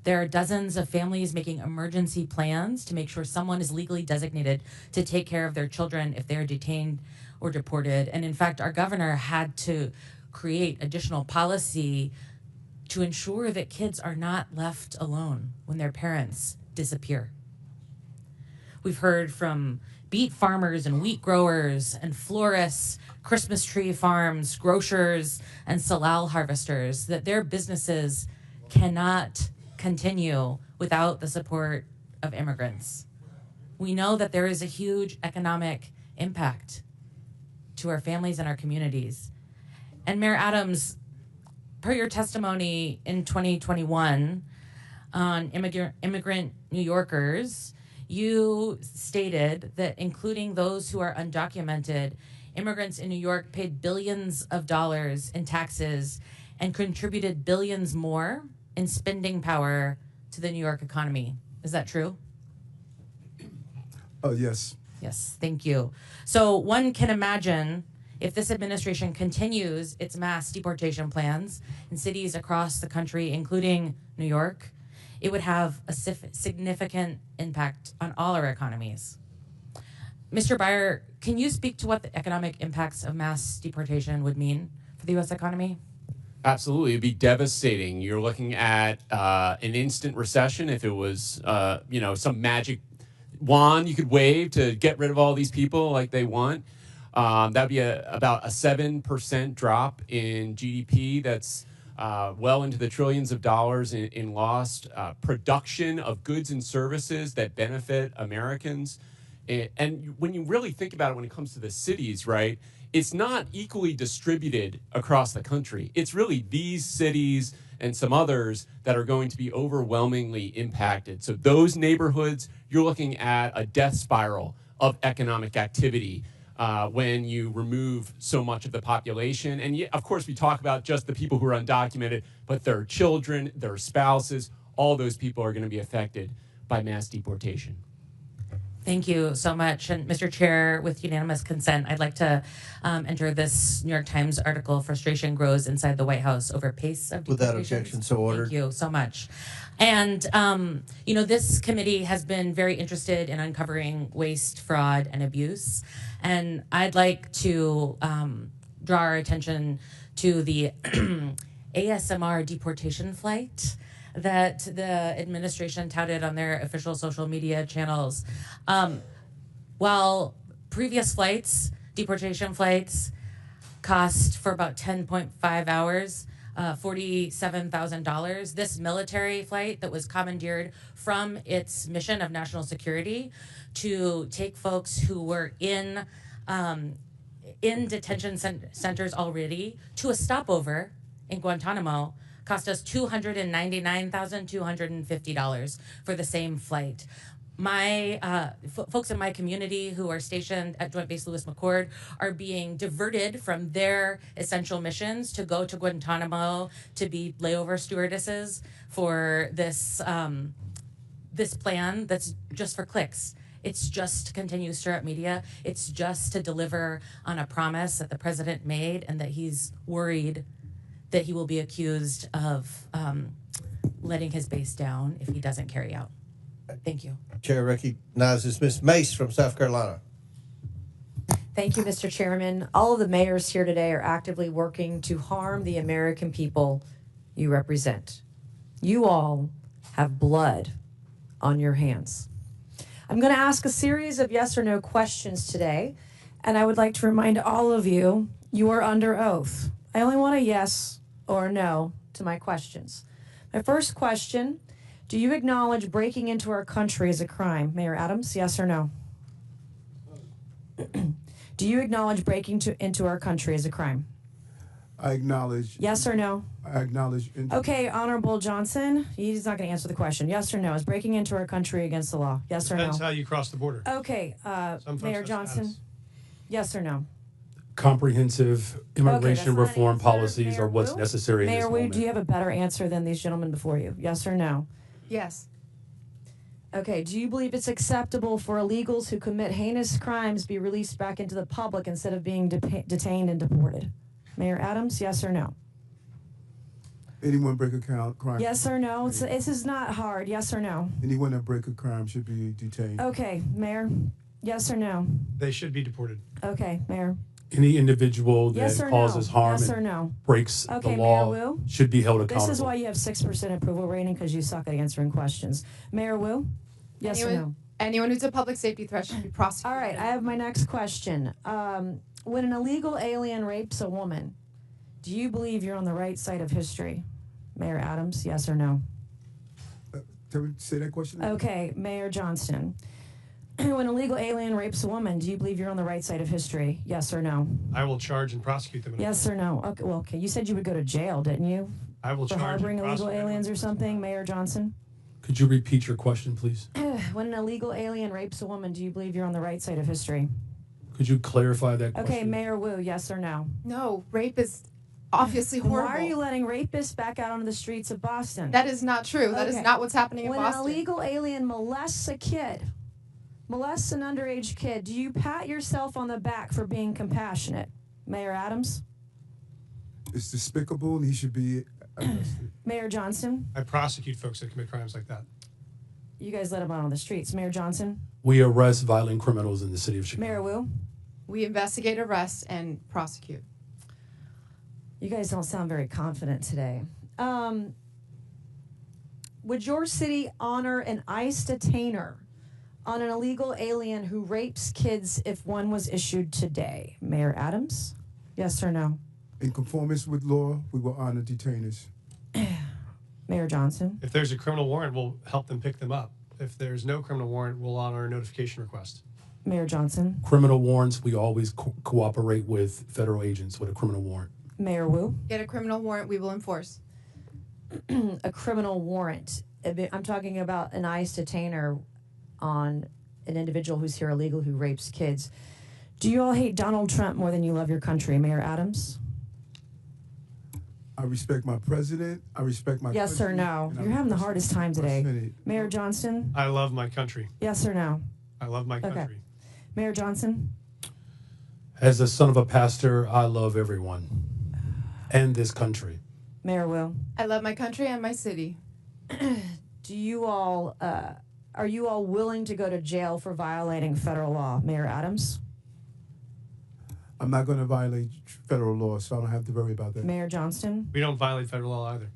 There are dozens of families making emergency plans to make sure someone is legally designated to take care of their children if they're detained or deported. And in fact, our governor had to create additional policy to ensure that kids are not left alone when their parents disappear. We've heard from beet farmers and wheat growers and florists, Christmas tree farms, grocers, and salal harvesters that their businesses cannot continue without the support of immigrants. We know that there is a huge economic impact to our families and our communities. And Mayor Adams, per your testimony in 2021 on immigrant New Yorkers, you stated that including those who are undocumented, immigrants in New York paid billions of dollars in taxes and contributed billions more in spending power to the New York economy. Is that true?
Oh, yes.
Yes, thank you. So one can imagine if this administration continues its mass deportation plans in cities across the country, including New York, it would have a significant impact on all our economies. Mr. Beyer, can you speak to what the economic impacts of mass deportation would mean for the U.S. economy?
Absolutely, it'd be devastating. You're looking at an instant recession if it was, some magic wand you could wave to get rid of all these people like they want. That'd be about a 7% drop in GDP. That's well into the trillions of dollars in lost production of goods and services that benefit Americans. And when you really think about it, when it comes to the cities, right, it's not equally distributed across the country. It's really these cities and some others that are going to be overwhelmingly impacted. So those neighborhoods, you're looking at a death spiral of economic activity when you remove so much of the population. And of course, we talk about just the people who are undocumented, but their children, their spouses, all those people are going to be affected by mass deportation.
Thank you so much. And Mr. Chair, with unanimous consent, I'd like to enter this New York Times article, Frustration Grows Inside the White House Over Pace of Deportations.
Without objection, so ordered.
Thank you so much. And, this committee has been very interested in uncovering waste, fraud, and abuse. And I'd like to draw our attention to the ASMR deportation flight that the administration touted on their official social media channels. While previous flights, deportation flights, cost for about 10.5 hours, $47,000. This military flight that was commandeered from its mission of national security to take folks who were in detention centers already to a stopover in Guantanamo cost us $299,250 for the same flight. My folks in my community who are stationed at Joint Base Lewis McChord are being diverted from their essential missions to go to Guantanamo to be layover stewardesses for this this plan that's just for clicks. It's just to continue to stir up media. It's just to deliver on a promise that the president made and that he's worried that he will be accused of letting his base down if he doesn't carry out. Thank you.
Chair recognizes Ms. Mace from South Carolina.
Thank you, Mr. Chairman. All of the mayors here today are actively working to harm the American people you represent. You all have blood on your hands. I'm going to ask a series of yes or no questions today, and I would like to remind all of you, you are under oath. I only want a yes or a no to my questions. My first question, do you acknowledge breaking into our country is a crime? Mayor Adams, yes or no? Do you acknowledge breaking into our country is a crime?
I acknowledge.
Yes or no?
I acknowledge.
Okay, Honorable Johnson, he's not going to answer the question. Yes or no? Is breaking into our country against the law? Yes or no?
Depends how you cross the border.
Okay, Mayor Johnson, yes or no?
Comprehensive immigration
that's not an
reform
answer.
policies
Mayor
are what's
Wu?
necessary in this
Mayor Wu,
moment.
do you have a better answer than these gentlemen before you? Yes or no?
Yes.
Okay, do you believe it's acceptable for illegals who commit heinous crimes be released back into the public instead of being detained and deported? Mayor Adams, yes or no?
Anyone break a crime?
Yes or no? This is not hard. Yes or no?
Anyone that break a crime should be detained.
Okay, Mayor, yes or no?
They should be deported.
Okay, Mayor.
Any individual
Yes
that
or
causes
no?
harm
Yes or
and
no?
breaks
Okay,
the law
Mayor Wu?
should be held accountable.
This is why you have 6% approval rating, because you suck at answering questions. Mayor Wu? Yes or no?
Anyone who's a public safety threat should be prosecuted.
All right, I have my next question. When an illegal alien rapes a woman, do you believe you're on the right side of history? Mayor Adams, yes or no?
Can we say that question again?
Okay, Mayor Johnston. When an illegal alien rapes a woman, do you believe you're on the right side of history? Yes or no?
I will charge and prosecute them.
Yes or no? Okay, well, okay. You said you would go to jail, didn't you?
I will
For
charge and
harboring illegal
prosecute
aliens or something, Mayor Johnson?
Could you repeat your question, please?
When an illegal alien rapes a woman, do you believe you're on the right side of history?
Could you clarify that question?
Okay, Mayor Wu, yes or no?
No, rape is obviously
Then
horrible.
Why are you letting rapists back out onto the streets of Boston?
That is not true. That is not what's happening in
when
Boston.
When an illegal alien molests a kid, molests an underage kid, do you pat yourself on the back for being compassionate? Mayor Adams?
It's despicable and he should be arrested.
Mayor Johnson?
I prosecute folks that commit crimes like that.
You guys let them out on the streets. Mayor Johnson?
We arrest violent criminals in the city of Chicago.
Mayor Wu?
We investigate, arrest, and prosecute.
You guys don't sound very confident today. Would your city honor an ICE detainer on an illegal alien who rapes kids if one was issued today? Mayor Adams? Yes or no?
In conformance with law, we will honor detainers.
Mayor Johnson?
If there's a criminal warrant, we'll help them pick them up. If there's no criminal warrant, we'll honor a notification request.
Mayor Johnson?
Criminal warrants, we always cooperate with federal agents with a criminal warrant.
Mayor Wu?
Get a criminal warrant, we will enforce.
A criminal warrant. I'm talking about an ICE detainer on an individual who's here illegal who rapes kids. Do you all hate Donald Trump more than you love your country? Mayor Adams?
I respect my president. I respect my
Yes or
country,
no?
and I
You're having the
respect
hardest time
my
today.
Senate.
Mayor Johnston?
I love my country.
Yes or no?
I love my country.
Okay. Mayor Johnson?
As a son of a pastor, I love everyone and this country.
Mayor Will?
I love my country and my city.
Do you all, are you all willing to go to jail for violating federal law? Mayor Adams?
I'm not going to violate federal law, so I don't have to worry about that.
Mayor Johnston?
We don't violate federal law either.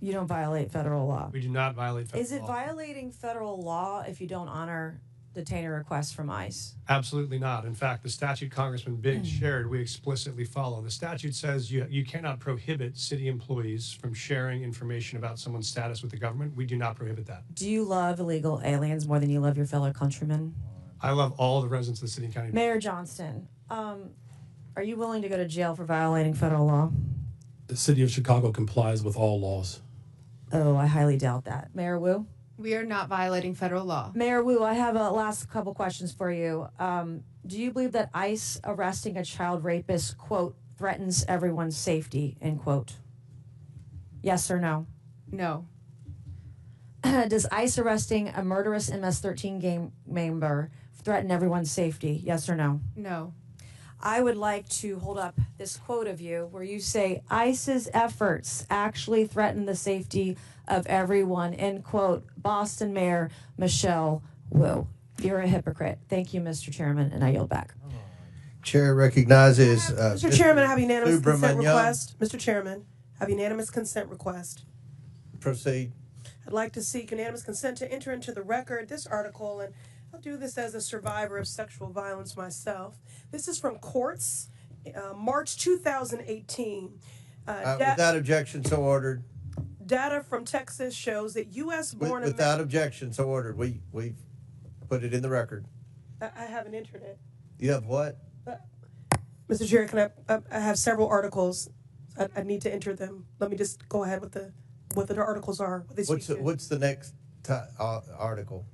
You don't violate federal law.
We do not violate federal
Is it
law.
violating federal law if you don't honor detainer requests from ICE?
Absolutely not. In fact, the statute Congressman Biggs
Hmm.
shared, we explicitly follow. The statute says you cannot prohibit city employees from sharing information about someone's status with the government. We do not prohibit that.
Do you love illegal aliens more than you love your fellow countrymen?
I love all the residents of the city and county.
Mayor Johnston, are you willing to go to jail for violating federal law?
The city of Chicago complies with all laws.
Oh, I highly doubt that. Mayor Wu?
We are not violating federal law.
Mayor Wu, I have a last couple questions for you. Do you believe that ICE arresting a child rapist, quote, threatens everyone's safety, end quote? Yes or no?
No.
Does ICE arresting a murderous MS-13 gang member threaten everyone's safety? Yes or no?
No.
I would like to hold up this quote of you where you say ICE's efforts actually threaten the safety of everyone, end quote. Boston Mayor Michelle Wu. You're a hypocrite. Thank you, Mr. Chairman, and I yield back.
Chair recognizes
Mr. Chairman, I have unanimous consent
Subramaniam.
request. Mr. Chairman, I have unanimous consent request.
Proceed.
I'd like to seek unanimous consent to enter into the record this article, and I'll do this as a survivor of sexual violence myself. This is from Courts, March 2018.
Without objection, so ordered.
Data from Texas shows that U.S.-born
Without objection, so ordered. We've put it in the record.
I have an internet.
You have what?
Mr. Chair, can I have several articles. I need to enter them. Let me just go ahead with what the articles are. What they speak to.
What's the next article?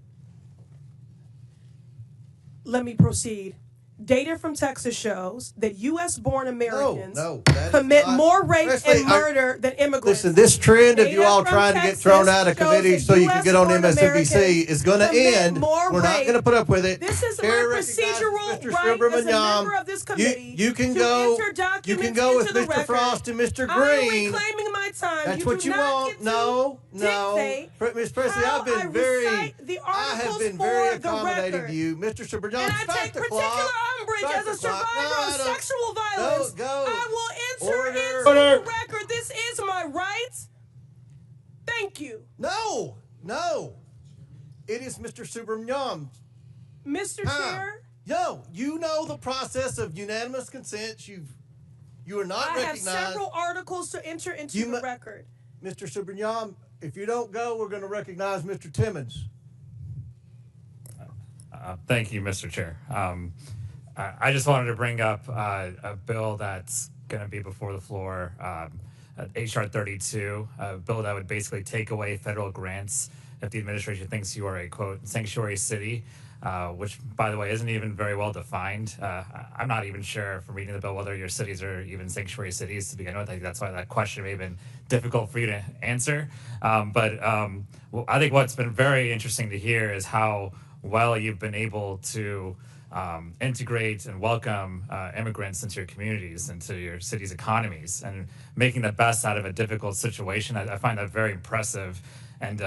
Let me proceed. Data from Texas shows that U.S.-born Americans
that is
commit
not-
more rape
Presley,
and murder than immigrants.
Listen, this trend of you
Data
all
from
trying to get
Texas
thrown out of
shows
committee
that
so you can get on
US-born
MSNBC
Americans
is going to
commit
end.
more
We're not
rape.
going to put up with it.
This is
Chair
my
recognizes
procedural
Mr.
right as a
Subramaniam.
member of this committee
You can
to
go.
enter
You
documents
can go with
into the
Mr.
record.
Frost and Mr.
I'm
Green.
reclaiming my time.
That's what
do
you
not
want.
get to
No.
dictate
Ms. Presley,
how
I've been
I
very.
recite the
I have
articles
been very
for the
accommodating
record.
to you, Mr. Subramaniam.
And I take particular umbrage as a survivor of sexual violence.
Go.
I will enter
Order.
into the record. This is my right. Thank you.
No. It is Mr. Subramaniam.
Mr. Chair.
No, you know the process of unanimous consent. You are not
I have
recognized.
several articles to enter into the record.
Mr. Subramaniam, if you don't go, we're going to recognize Mr. Timmons.
Thank you, Mr. Chair. I just wanted to bring up a bill that's going to be before the floor, H.R. 32, a bill that would basically take away federal grants if the administration thinks you are a, quote, sanctuary city, which, by the way, isn't even very well defined. I'm not even sure from reading the bill whether your cities are even sanctuary cities to begin with. I think that's why that question may have been difficult for you to answer. But I think what's been very interesting to hear is how well you've been able to integrate and welcome immigrants into your communities, into your city's economies, and making the best out of a difficult situation. I find that very impressive. And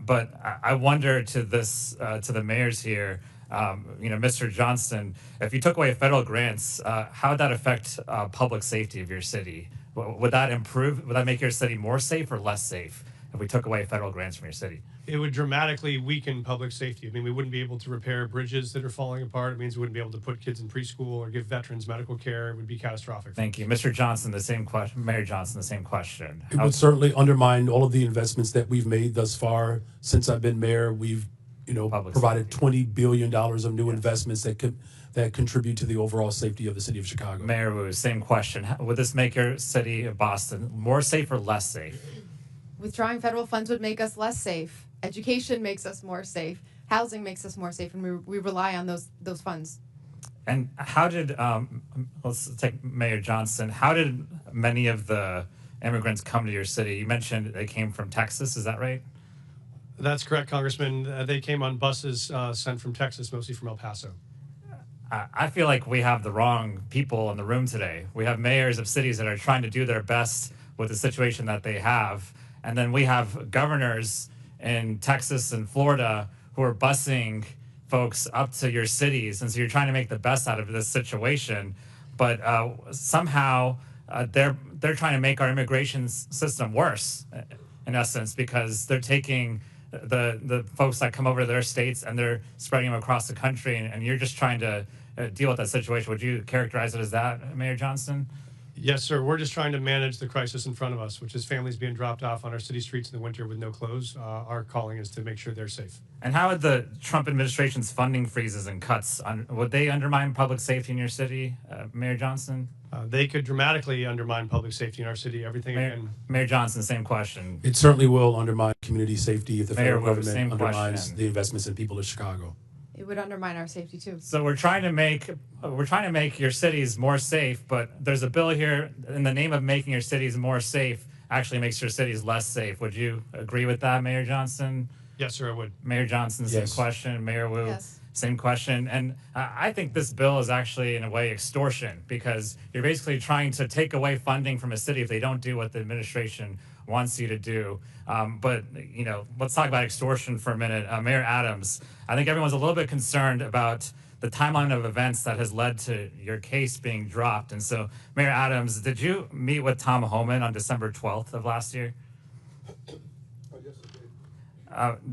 but I wonder to the mayors here, Mr. Johnston, if you took away federal grants, how would that affect public safety of your city? Would that improve? Would that make your city more safe or less safe if we took away federal grants from your city?
It would dramatically weaken public safety. I mean, we wouldn't be able to repair bridges that are falling apart. It means we wouldn't be able to put kids in preschool or give veterans medical care. It would be catastrophic.
Thank you. Mr. Johnson, the same question. Mayor Johnson, the same question.
It would certainly undermine all of the investments that we've made thus far. Since I've been mayor, we've provided $20 billion of new investments that contribute to the overall safety of the city of Chicago.
Mayor Wu, same question. Would this make your city of Boston more safe or less safe?
Withdrawing federal funds would make us less safe. Education makes us more safe. Housing makes us more safe, and we rely on those funds.
And how did, let's take Mayor Johnson, how did many of the immigrants come to your city? You mentioned they came from Texas, is that right?
That's correct, Congressman. They came on buses sent from Texas, mostly from El Paso.
I feel like we have the wrong people in the room today. We have mayors of cities that are trying to do their best with the situation that they have. And then we have governors in Texas and Florida who are busing folks up to your cities. And so you're trying to make the best out of this situation. But somehow they're trying to make our immigration system worse, in essence, because they're taking the folks that come over to their states and they're spreading them across the country. And you're just trying to deal with that situation. Would you characterize it as that, Mayor Johnson?
Yes, sir. We're just trying to manage the crisis in front of us, which is families being dropped off on our city streets in the winter with no clothes. Our calling is to make sure they're safe.
And how would the Trump administration's funding freezes and cuts, would they undermine public safety in your city, Mayor Johnson?
They could dramatically undermine public safety in our city. Everything.
Mayor Johnson, same question.
It certainly will undermine community safety if the
Mayor
federal
Wu,
government
same
undermines
question.
the investments in people of Chicago.
It would undermine our safety too.
So we're trying to make your cities more safe, but there's a bill here in the name of making your cities more safe actually makes your cities less safe. Would you agree with that, Mayor Johnson?
Yes, sir, I would.
Mayor Johnson, same question. Mayor Wu, same question. And I think this bill is actually, in a way, extortion, because you're basically trying to take away funding from a city if they don't do what the administration wants you to do. But, let's talk about extortion for a minute. Mayor Adams, I think everyone's a little bit concerned about the timeline of events that has led to your case being dropped. And so, Mayor Adams, did you meet with Tom Homan on December 12th of last year?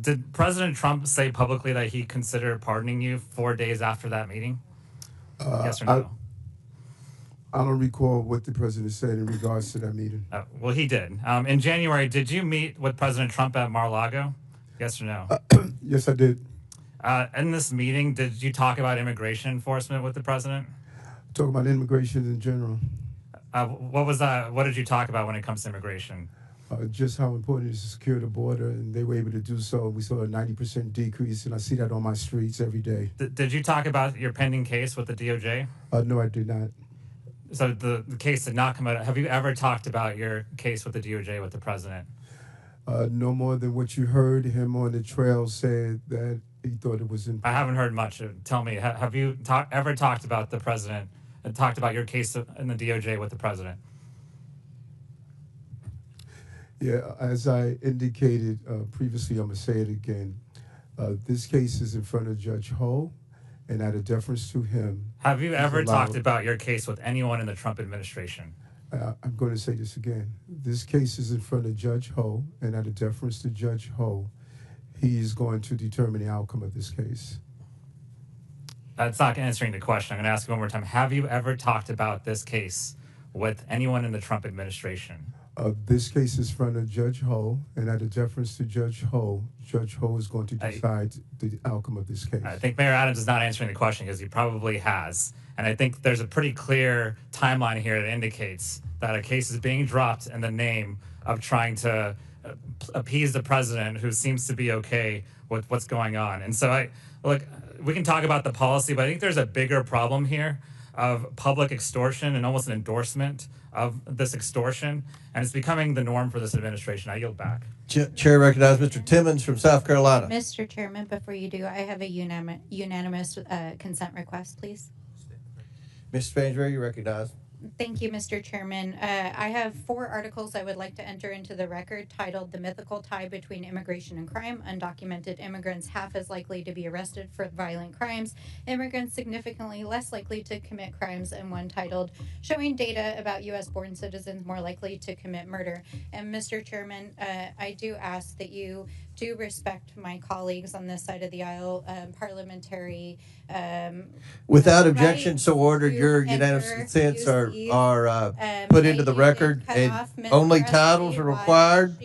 Did President Trump say publicly that he considered pardoning you 4 days after that meeting? Yes or no?
I don't recall what the president said in regards to that meeting.
Well, he did. In January, did you meet with President Trump at Mar-a-Lago? Yes or no?
Yes, I did.
In this meeting, did you talk about immigration enforcement with the president?
Talk about immigration in general.
What was that? What did you talk about when it comes to immigration?
Just how important it is to secure the border, and they were able to do so. We saw a 90% decrease, and I see that on my streets every day.
Did you talk about your pending case with the DOJ?
No, I did not.
So the case did not come out. Have you ever talked about your case with the DOJ with the president?
No more than what you heard him on the trail said that he thought it was important.
I haven't heard much. Tell me, have you ever talked about the president and talked about your case in the DOJ with the president?
Yeah, as I indicated previously, I'm going to say it again. This case is in front of Judge Ho, and out of deference to him.
Have you ever talked about your case with anyone in the Trump administration?
I'm going to say this again. This case is in front of Judge Ho, and out of deference to Judge Ho, he is going to determine the outcome of this case.
That's not answering the question. I'm going to ask you one more time. Have you ever talked about this case with anyone in the Trump administration?
This case is in front of Judge Ho, and out of deference to Judge Ho is going to decide the outcome of this case.
I think Mayor Adams is not answering the question because he probably has. And I think there's a pretty clear timeline here that indicates that a case is being dropped in the name of trying to appease the president, who seems to be okay with what's going on. And so look, we can talk about the policy, but I think there's a bigger problem here of public extortion and almost an endorsement of this extortion, and it's becoming the norm for this administration. I yield back.
Chair recognizes Mr. Timmons from South Carolina.
Mr. Chairman, before you do, I have a unanimous consent request, please.
Mr. Spainsbury, you recognize.
Thank you, Mr. Chairman. I have 4 articles I would like to enter into the record titled The Mythical Tie Between Immigration and Crime. Undocumented immigrants half as likely to be arrested for violent crimes. Immigrants significantly less likely to commit crimes. And one titled Showing Data About U.S. Born Citizens More Likely to Commit Murder. And Mr. Chairman, I do ask that you do respect my colleagues on this side of the aisle, parliamentary.
Without objection, so ordered. Your unanimous consents are put into the record, and only titles are required.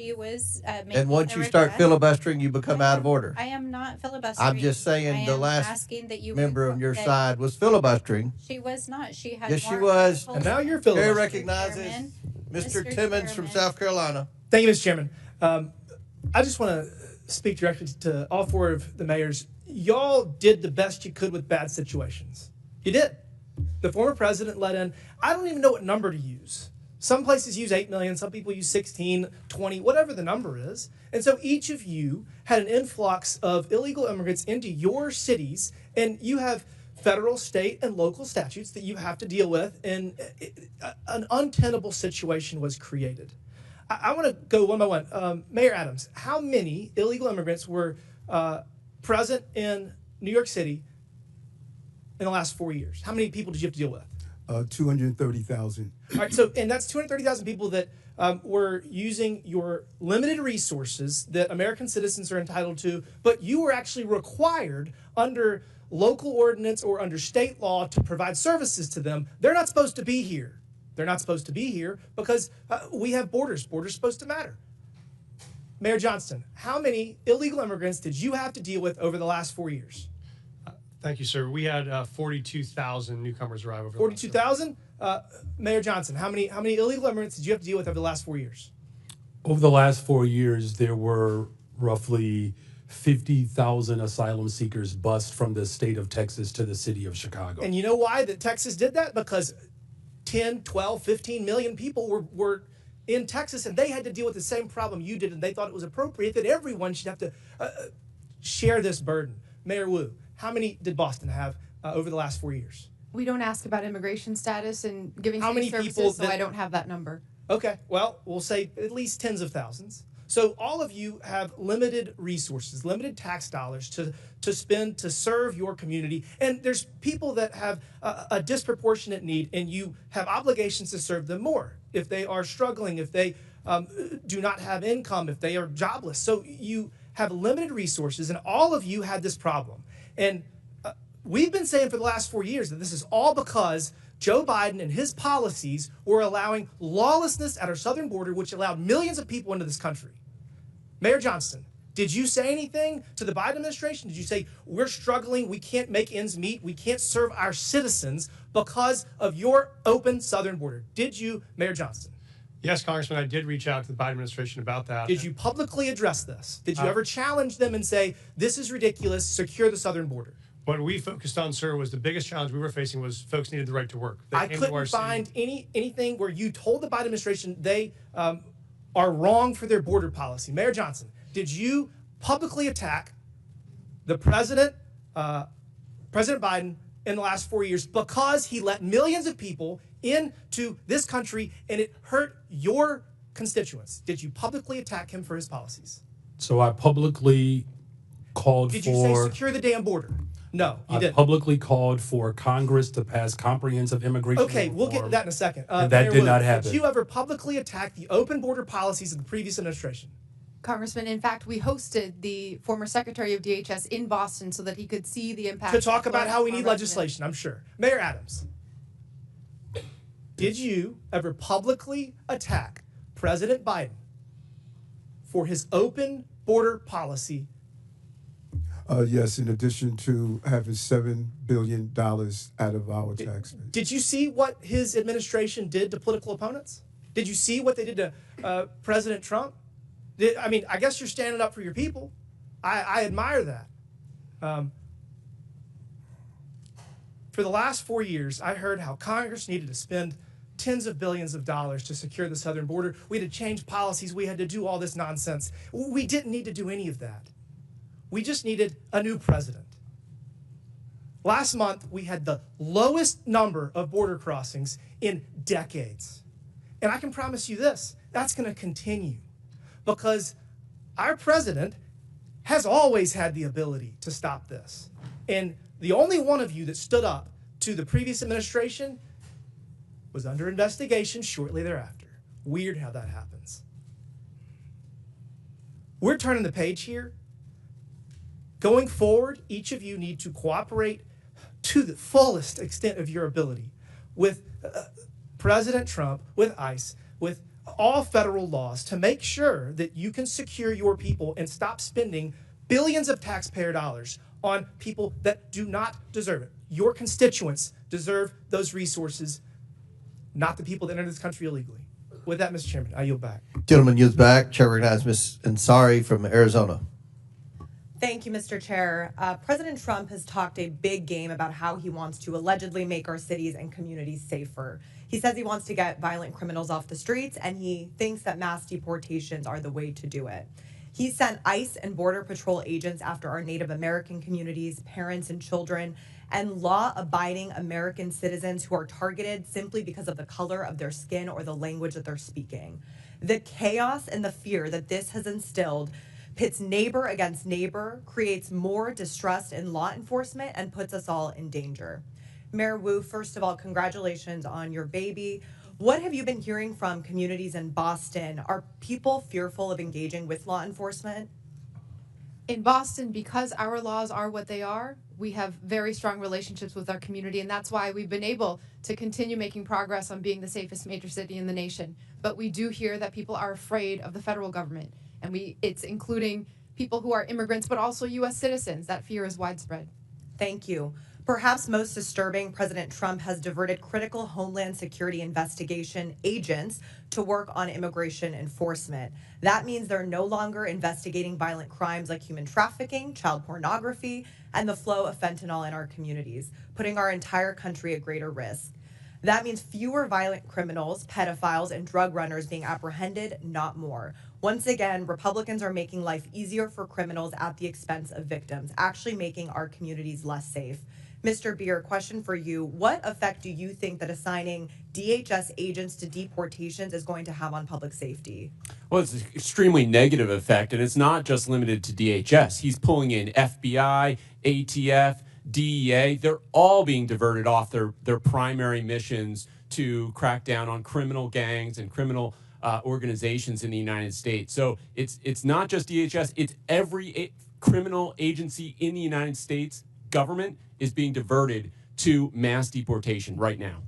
And once you start filibustering, you become out of order.
I am not filibustering.
I'm just saying the last member on your side was filibustering.
She was not. She had.
Yes, she was.
And now
you're filibustering. Chair recognizes Mr. Timmons from South Carolina.
Thank you, Mr. Chairman. I just want to speak directly to all 4 of the mayors. Y'all did the best you could with bad situations. You did. The former president let in, I don't even know what number to use. Some places use 8 million, some people use 16, 20, whatever the number is. And so each of you had an influx of illegal immigrants into your cities, and you have federal, state, and local statutes that you have to deal with, and an untenable situation was created. I want to go one by one. Mayor Adams, how many illegal immigrants were present in New York City in the last 4 years? How many people did you have to deal with?
230,000.
All right, so, and that's 230,000 people that were using your limited resources that American citizens are entitled to, but you were actually required under local ordinance or under state law to provide services to them. They're not supposed to be here. They're not supposed to be here because we have borders. Borders are supposed to matter. Mayor Johnston, how many illegal immigrants did you have to deal with over the last 4 years?
Thank you, sir. We had 42,000 newcomers arrive over.
42,000. Mayor Johnson, how many illegal immigrants did you have to deal with over the last 4 years?
Over the last 4 years, there were roughly 50,000 asylum seekers bused from the state of Texas to the city of Chicago.
And you know why that Texas did that? Because 10, 12, 15 million people were in Texas, and they had to deal with the same problem you did, and they thought it was appropriate that everyone should have to share this burden. Mayor Wu, how many did Boston have over the last 4 years?
We don't ask about immigration status and giving
How many
services,
people
so
that-
I don't have that number.
Okay, well, we'll say at least tens of thousands. So all of you have limited resources, limited tax dollars to spend to serve your community. And there's people that have a disproportionate need, and you have obligations to serve them more if they are struggling, if they do not have income, if they are jobless. So you have limited resources, and all of you had this problem. And we've been saying for the last 4 years that this is all because Joe Biden and his policies were allowing lawlessness at our southern border, which allowed millions of people into this country. Mayor Johnston, did you say anything to the Biden administration? Did you say, we're struggling, we can't make ends meet, we can't serve our citizens because of your open southern border? Did you, Mayor Johnston?
Yes, Congressman, I did reach out to the Biden administration about that.
Did you publicly address this? Did you ever challenge them and say, this is ridiculous, secure the southern border?
What we focused on, sir, was the biggest challenge we were facing was folks needed the right to work. They
I
came to our
couldn't
city.
find anything where you told the Biden administration they are wrong for their border policy. Mayor Johnson, did you publicly attack the president, President Biden, in the last 4 years because he let millions of people into this country and it hurt your constituents? Did you publicly attack him for his policies?
So I publicly called
Did
for...
you say secure the damn border? No, you
I
didn't.
publicly called for Congress to pass comprehensive immigration
Okay, we'll get to
reform,
that in a second.
and that
Mayor
did
Wu,
not happen.
Did you ever publicly attack the open border policies of the previous administration?
Congressman, in fact, we hosted the former Secretary of DHS in Boston so that he could see the impact.
To talk
of
about how we
our
need
residents.
legislation, I'm sure. Mayor Adams, did you ever publicly attack President Biden for his open border policy?
Yes, in addition to having $7 billion out of our tax base.
Did you see what his administration did to political opponents? Did you see what they did to President Trump? I mean, I guess you're standing up for your people. I admire that. For the last 4 years, I heard how Congress needed to spend tens of billions of dollars to secure the southern border. We had to change policies. We had to do all this nonsense. We didn't need to do any of that. We just needed a new president. Last month, we had the lowest number of border crossings in decades. And I can promise you this, that's going to continue because our president has always had the ability to stop this. And the only one of you that stood up to the previous administration was under investigation shortly thereafter. Weird how that happens. We're turning the page here. Going forward, each of you need to cooperate to the fullest extent of your ability with President Trump, with ICE, with all federal laws to make sure that you can secure your people and stop spending billions of taxpayer dollars on people that do not deserve it. Your constituents deserve those resources, not the people that enter this country illegally. With that, Mr. Chairman, I yield back.
Gentleman yields back. Chair recognizes Ms. Ansari from Arizona.
Thank you, Mr. Chair. President Trump has talked a big game about how he wants to allegedly make our cities and communities safer. He says he wants to get violent criminals off the streets, and he thinks that mass deportations are the way to do it. He sent ICE and Border Patrol agents after our Native American communities, parents and children, and law-abiding American citizens who are targeted simply because of the color of their skin or the language that they're speaking. The chaos and the fear that this has instilled pits neighbor against neighbor, creates more distrust in law enforcement, and puts us all in danger. Mayor Wu, first of all, congratulations on your baby. What have you been hearing from communities in Boston? Are people fearful of engaging with law enforcement?
In Boston, because our laws are what they are, we have very strong relationships with our community, and that's why we've been able to continue making progress on being the safest major city in the nation. But we do hear that people are afraid of the federal government, and it's including people who are immigrants, but also U.S. citizens. That fear is widespread.
Thank you. Perhaps most disturbing, President Trump has diverted critical Homeland Security investigation agents to work on immigration enforcement. That means they're no longer investigating violent crimes like human trafficking, child pornography, and the flow of fentanyl in our communities, putting our entire country at greater risk. That means fewer violent criminals, pedophiles, and drug runners being apprehended, not more. Once again, Republicans are making life easier for criminals at the expense of victims, actually making our communities less safe. Mr. Beer, question for you. What effect do you think that assigning DHS agents to deportations is going to have on public safety?
Well, it's an extremely negative effect, and it's not just limited to DHS. He's pulling in FBI, ATF, DEA. They're all being diverted off their primary missions to crack down on criminal gangs and criminal organizations in the United States. So it's not just DHS, it's every criminal agency in the United States government is being diverted to mass deportation right now.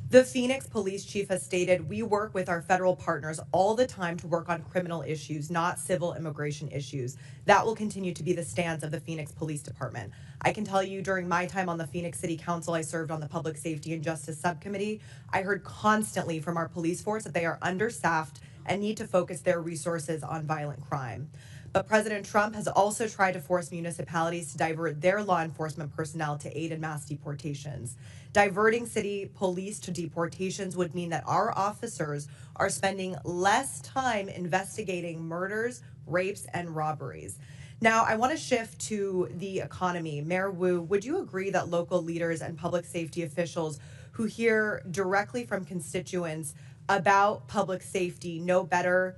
The Phoenix police chief has stated, we work with our federal partners all the time to work on criminal issues, not civil immigration issues. That will continue to be the stance of the Phoenix Police Department. I can tell you during my time on the Phoenix City Council, I served on the Public Safety and Justice Subcommittee. I heard constantly from our police force that they are understaffed and need to focus their resources on violent crime. But President Trump has also tried to force municipalities to divert their law enforcement personnel to aid in mass deportations. Diverting city police to deportations would mean that our officers are spending less time investigating murders, rapes, and robberies. Now, I want to shift to the economy. Mayor Wu, would you agree that local leaders and public safety officials who hear directly from constituents about public safety know better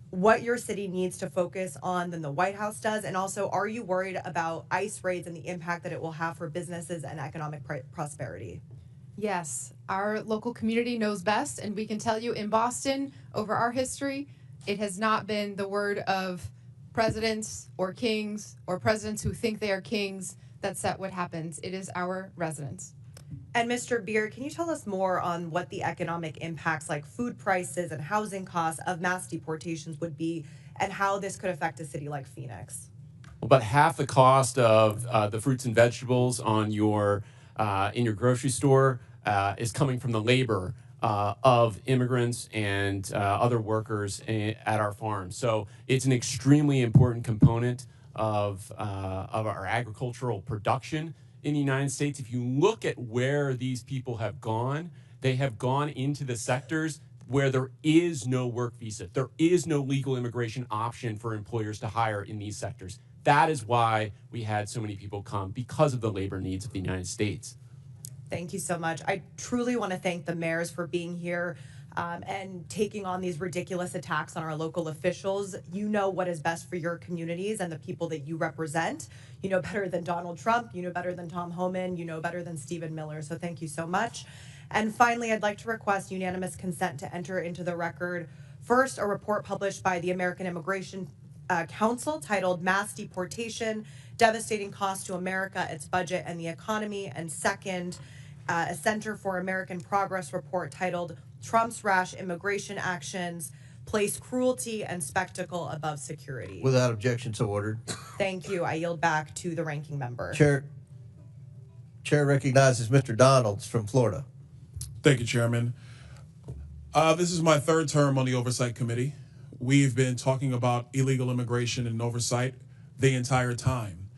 what your city needs to focus on than the White House does? And also, are you worried about ICE raids and the impact that it will have for businesses and economic prosperity?
Yes, our local community knows best, and we can tell you in Boston, over our history, it has not been the word of presidents or kings or presidents who think they are kings that set what happens. It is our residents.
And Mr. Beer, can you tell us more on what the economic impacts like food prices and housing costs of mass deportations would be and how this could affect a city like Phoenix?
About half the cost of the fruits and vegetables on your in your grocery store is coming from the labor of immigrants and other workers at our farms. So it's an extremely important component of our agricultural production in the United States. If you look at where these people have gone, they have gone into the sectors where there is no work visa. There is no legal immigration option for employers to hire in these sectors. That is why we had so many people come, because of the labor needs of the United States.
Thank you so much. I truly want to thank the mayors for being here and taking on these ridiculous attacks on our local officials. You know what is best for your communities and the people that you represent. You know better than Donald Trump. You know better than Tom Homan. You know better than Stephen Miller. So thank you so much. And finally, I'd like to request unanimous consent to enter into the record, first, a report published by the American Immigration Council titled Mass Deportation, Devastating Cost to America, Its Budget, and the Economy. And second, a Center for American Progress report titled Trump's Rash Immigration Actions, Place Cruelty and Spectacle Above Security.
Without objection, so ordered.
Thank you. I yield back to the ranking member.
Chair recognizes Mr. Donalds from Florida.
Thank you, Chairman. This is my third term on the Oversight Committee. We've been talking about illegal immigration and oversight the entire time.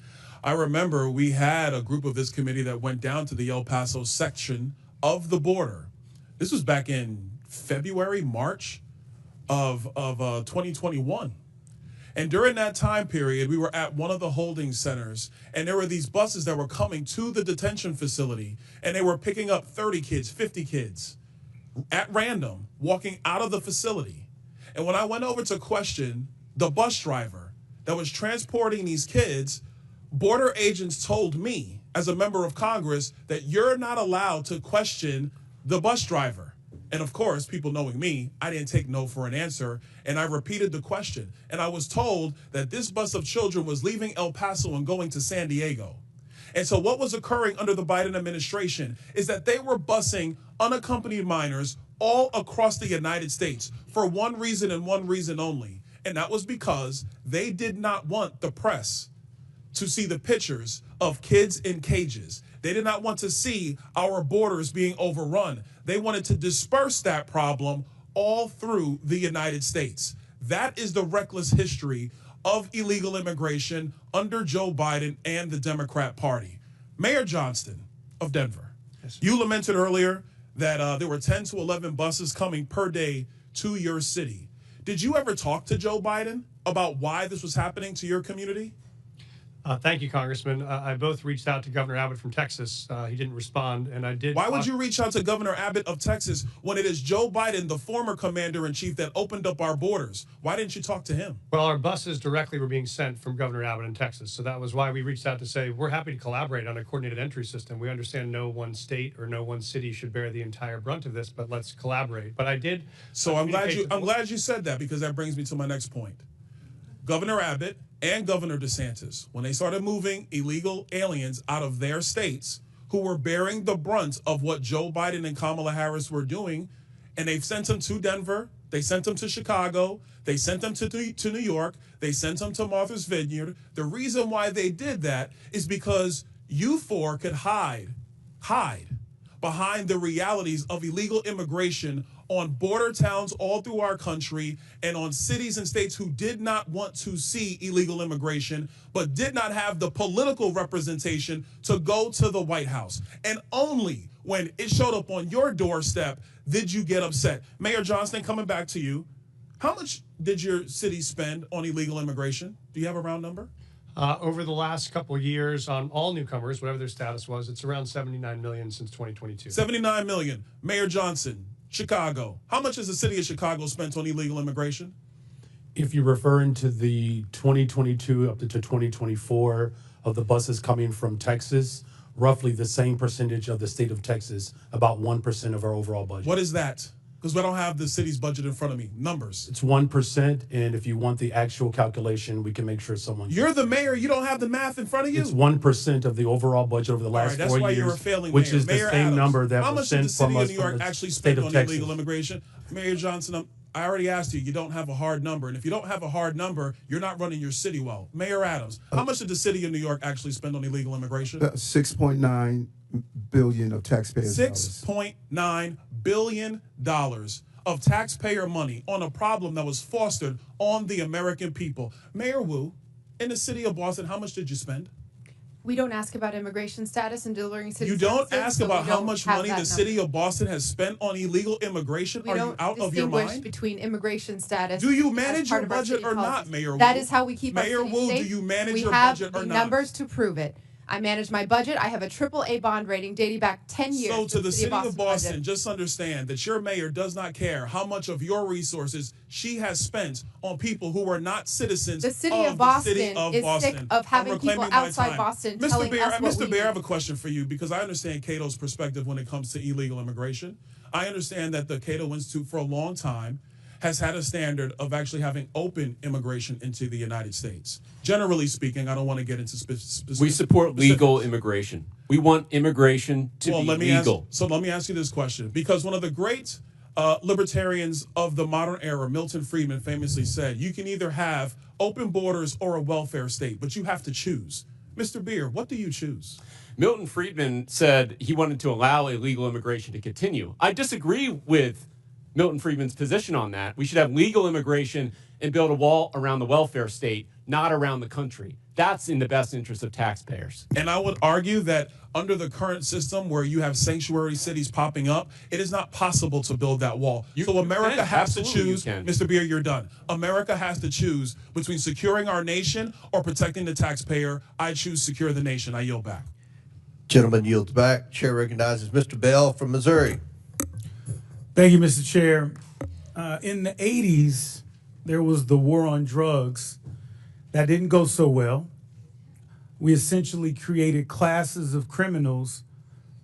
I remember we had a group of this committee that went down to the El Paso section of the border. This was back in February, March of 2021. And during that time period, we were at one of the holding centers, and there were these buses that were coming to the detention facility, and they were picking up 30 kids, 50 kids at random, walking out of the facility. And when I went over to question the bus driver that was transporting these kids, border agents told me, as a member of Congress, that you're not allowed to question the bus driver. And of course, people knowing me, I didn't take no for an answer, and I repeated the question. And I was told that this bus of children was leaving El Paso and going to San Diego. And so what was occurring under the Biden administration is that they were busing unaccompanied minors all across the United States for one reason and one reason only. And that was because they did not want the press to see the pictures of kids in cages. They did not want to see our borders being overrun. They wanted to disperse that problem all through the United States. That is the reckless history of illegal immigration under Joe Biden and the Democrat Party. Mayor Johnston of Denver, you lamented earlier that there were 10 to 11 buses coming per day to your city. Did you ever talk to Joe Biden about why this was happening to your community?
Thank you, Congressman. I both reached out to Governor Abbott from Texas. He didn't respond, and I did.
Why would you reach out to Governor Abbott of Texas when it is Joe Biden, the former commander-in-chief, that opened up our borders? Why didn't you talk to him?
Well, our buses directly were being sent from Governor Abbott in Texas, so that was why we reached out to say we're happy to collaborate on a coordinated entry system. We understand no one state or no one city should bear the entire brunt of this, but let's collaborate. But I did.
So I'm glad you said that, because that brings me to my next point. Governor Abbott and Governor DeSantis, when they started moving illegal aliens out of their states who were bearing the brunt of what Joe Biden and Kamala Harris were doing, and they've sent them to Denver, they sent them to Chicago, they sent them to New York, they sent them to Martha's Vineyard. The reason why they did that is because you four could hide behind the realities of illegal immigration on border towns all through our country and on cities and states who did not want to see illegal immigration, but did not have the political representation to go to the White House. And only when it showed up on your doorstep did you get upset. Mayor Johnston, coming back to you, how much did your city spend on illegal immigration? Do you have a round number?
Over the last couple of years on all newcomers, whatever their status was, it's around $79 million since 2022.
$79 million. Mayor Johnson, Chicago. How much has the city of Chicago spent on illegal immigration?
If you're referring to the 2022 up to 2024 of the buses coming from Texas, roughly the same percentage of the state of Texas, about 1% of our overall budget.
What is that? Because I don't have the city's budget in front of me. Numbers.
It's 1%, and if you want the actual calculation, we can make sure someone...
You're the mayor. You don't have the math in front of you?
It's 1% of the overall budget over the last 4 years.
That's why you're a failing
which
mayor.
is the
Mayor
same
Adams,
number that
how
was
much did
sent
the city
from
of
us
New
from
York
the
actually
state
spend
of
on
Texas.
illegal immigration? Mayor Johnson, I already asked you. You don't have a hard number. And if you don't have a hard number, you're not running your city well. Mayor Adams, how much did the city of New York actually spend on illegal immigration?
6.9 billion of taxpayers' dollars.
$6.9 billion of taxpayer money on a problem that was fostered on the American people. Mayor Wu, in the city of Boston, how much did you spend?
We don't ask about immigration status and delivering city
You don't
services,
ask
so
about
we
how
don't
much
have
money
that
the city
number.
of Boston has spent on illegal immigration.
We
Are you
don't
out of your
distinguish
mind?
between immigration status.
Do you
as
manage
part
your
of our
budget
city
or not,
policies.
Mayor
That
Wu?
is how we keep
Mayor
our city
Wu,
safe.
do you manage
we
your
have
budget or
the
not?
numbers to prove it. I manage my budget. I have a AAA bond rating dating back 10 years.
So to the city of
budget.
Boston, just understand that your mayor does not care how much of your resources she has spent on people who are not citizens
The city
of
of Boston
the city of
is
Boston.
sick of having
I'm
people
reclaiming my
outside
time.
Boston
Mr.
telling
Bear,
us what
Mr.
we
Bear, I have
need.
a question for you because I understand Cato's perspective when it comes to illegal immigration. I understand that the Cato Institute for a long time has had a standard of actually having open immigration into the United States. Generally speaking, I don't want to get into specifics.
We support legal immigration. We want immigration to be legal.
Let me ask you this question, because one of the great libertarians of the modern era, Milton Friedman, famously said, you can either have open borders or a welfare state, but you have to choose. Mr. Beer, what do you choose?
Milton Friedman said he wanted to allow illegal immigration to continue. I disagree with Milton Friedman's position on that. We should have legal immigration and build a wall around the welfare state, not around the country. That's in the best interest of taxpayers.
And I would argue that under the current system where you have sanctuary cities popping up, it is not possible to build that wall. So America has to choose. Mr. Beer, you're done. America has to choose between securing our nation or protecting the taxpayer. I choose secure the nation. I yield back.
Gentleman yields back. Chair recognizes Mr. Bell from Missouri.
Thank you, Mr. Chair. In the 80s, there was the war on drugs. That didn't go so well. We essentially created classes of criminals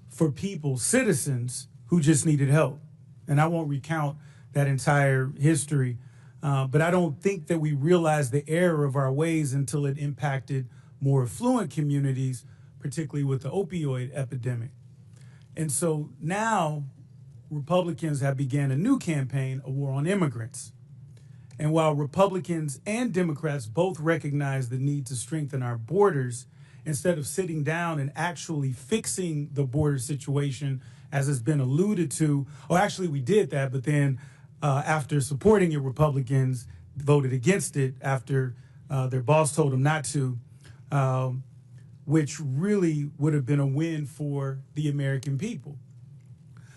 for people, citizens, who just needed help. And I won't recount that entire history, but I don't think that we realized the error of our ways until it impacted more affluent communities, particularly with the opioid epidemic. And so now Republicans have began a new campaign, a war on immigrants. And while Republicans and Democrats both recognize the need to strengthen our borders, instead of sitting down and actually fixing the border situation, as has been alluded to, or actually we did that, but then after supporting it, Republicans voted against it after their boss told them not to, which really would have been a win for the American people.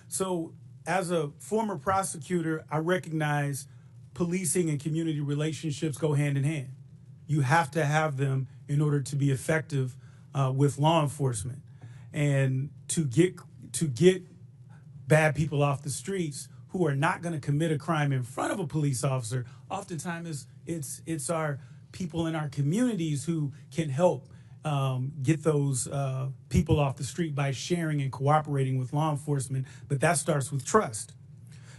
So as a former prosecutor, I recognize policing and community relationships go hand in hand. You have to have them in order to be effective with law enforcement. And to get bad people off the streets who are not going to commit a crime in front of a police officer, oftentimes it's our people in our communities who can help get those people off the street by sharing and cooperating with law enforcement. But that starts with trust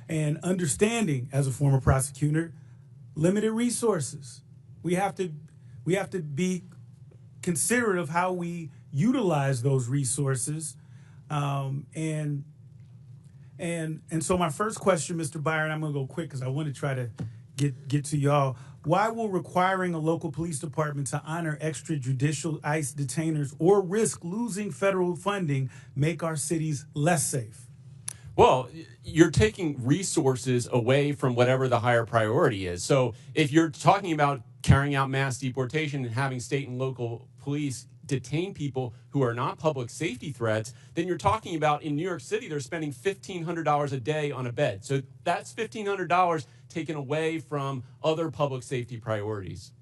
and understanding. As a former prosecutor, limited resources. We have to be considerate of how we utilize those resources. And so my first question, Mr. Byron, I'm gonna go quick because I want to try to get to y'all. Why will requiring a local police department to honor extrajudicial ICE detainers or risk losing federal funding make our cities less safe?
Well, you're taking resources away from whatever the higher priority is. So if you're talking about carrying out mass deportation and having state and local police detain people who are not public safety threats, then you're talking about in New York City, they're spending $1,500 a day on a bed. So that's $1,500 taken away from other public safety priorities.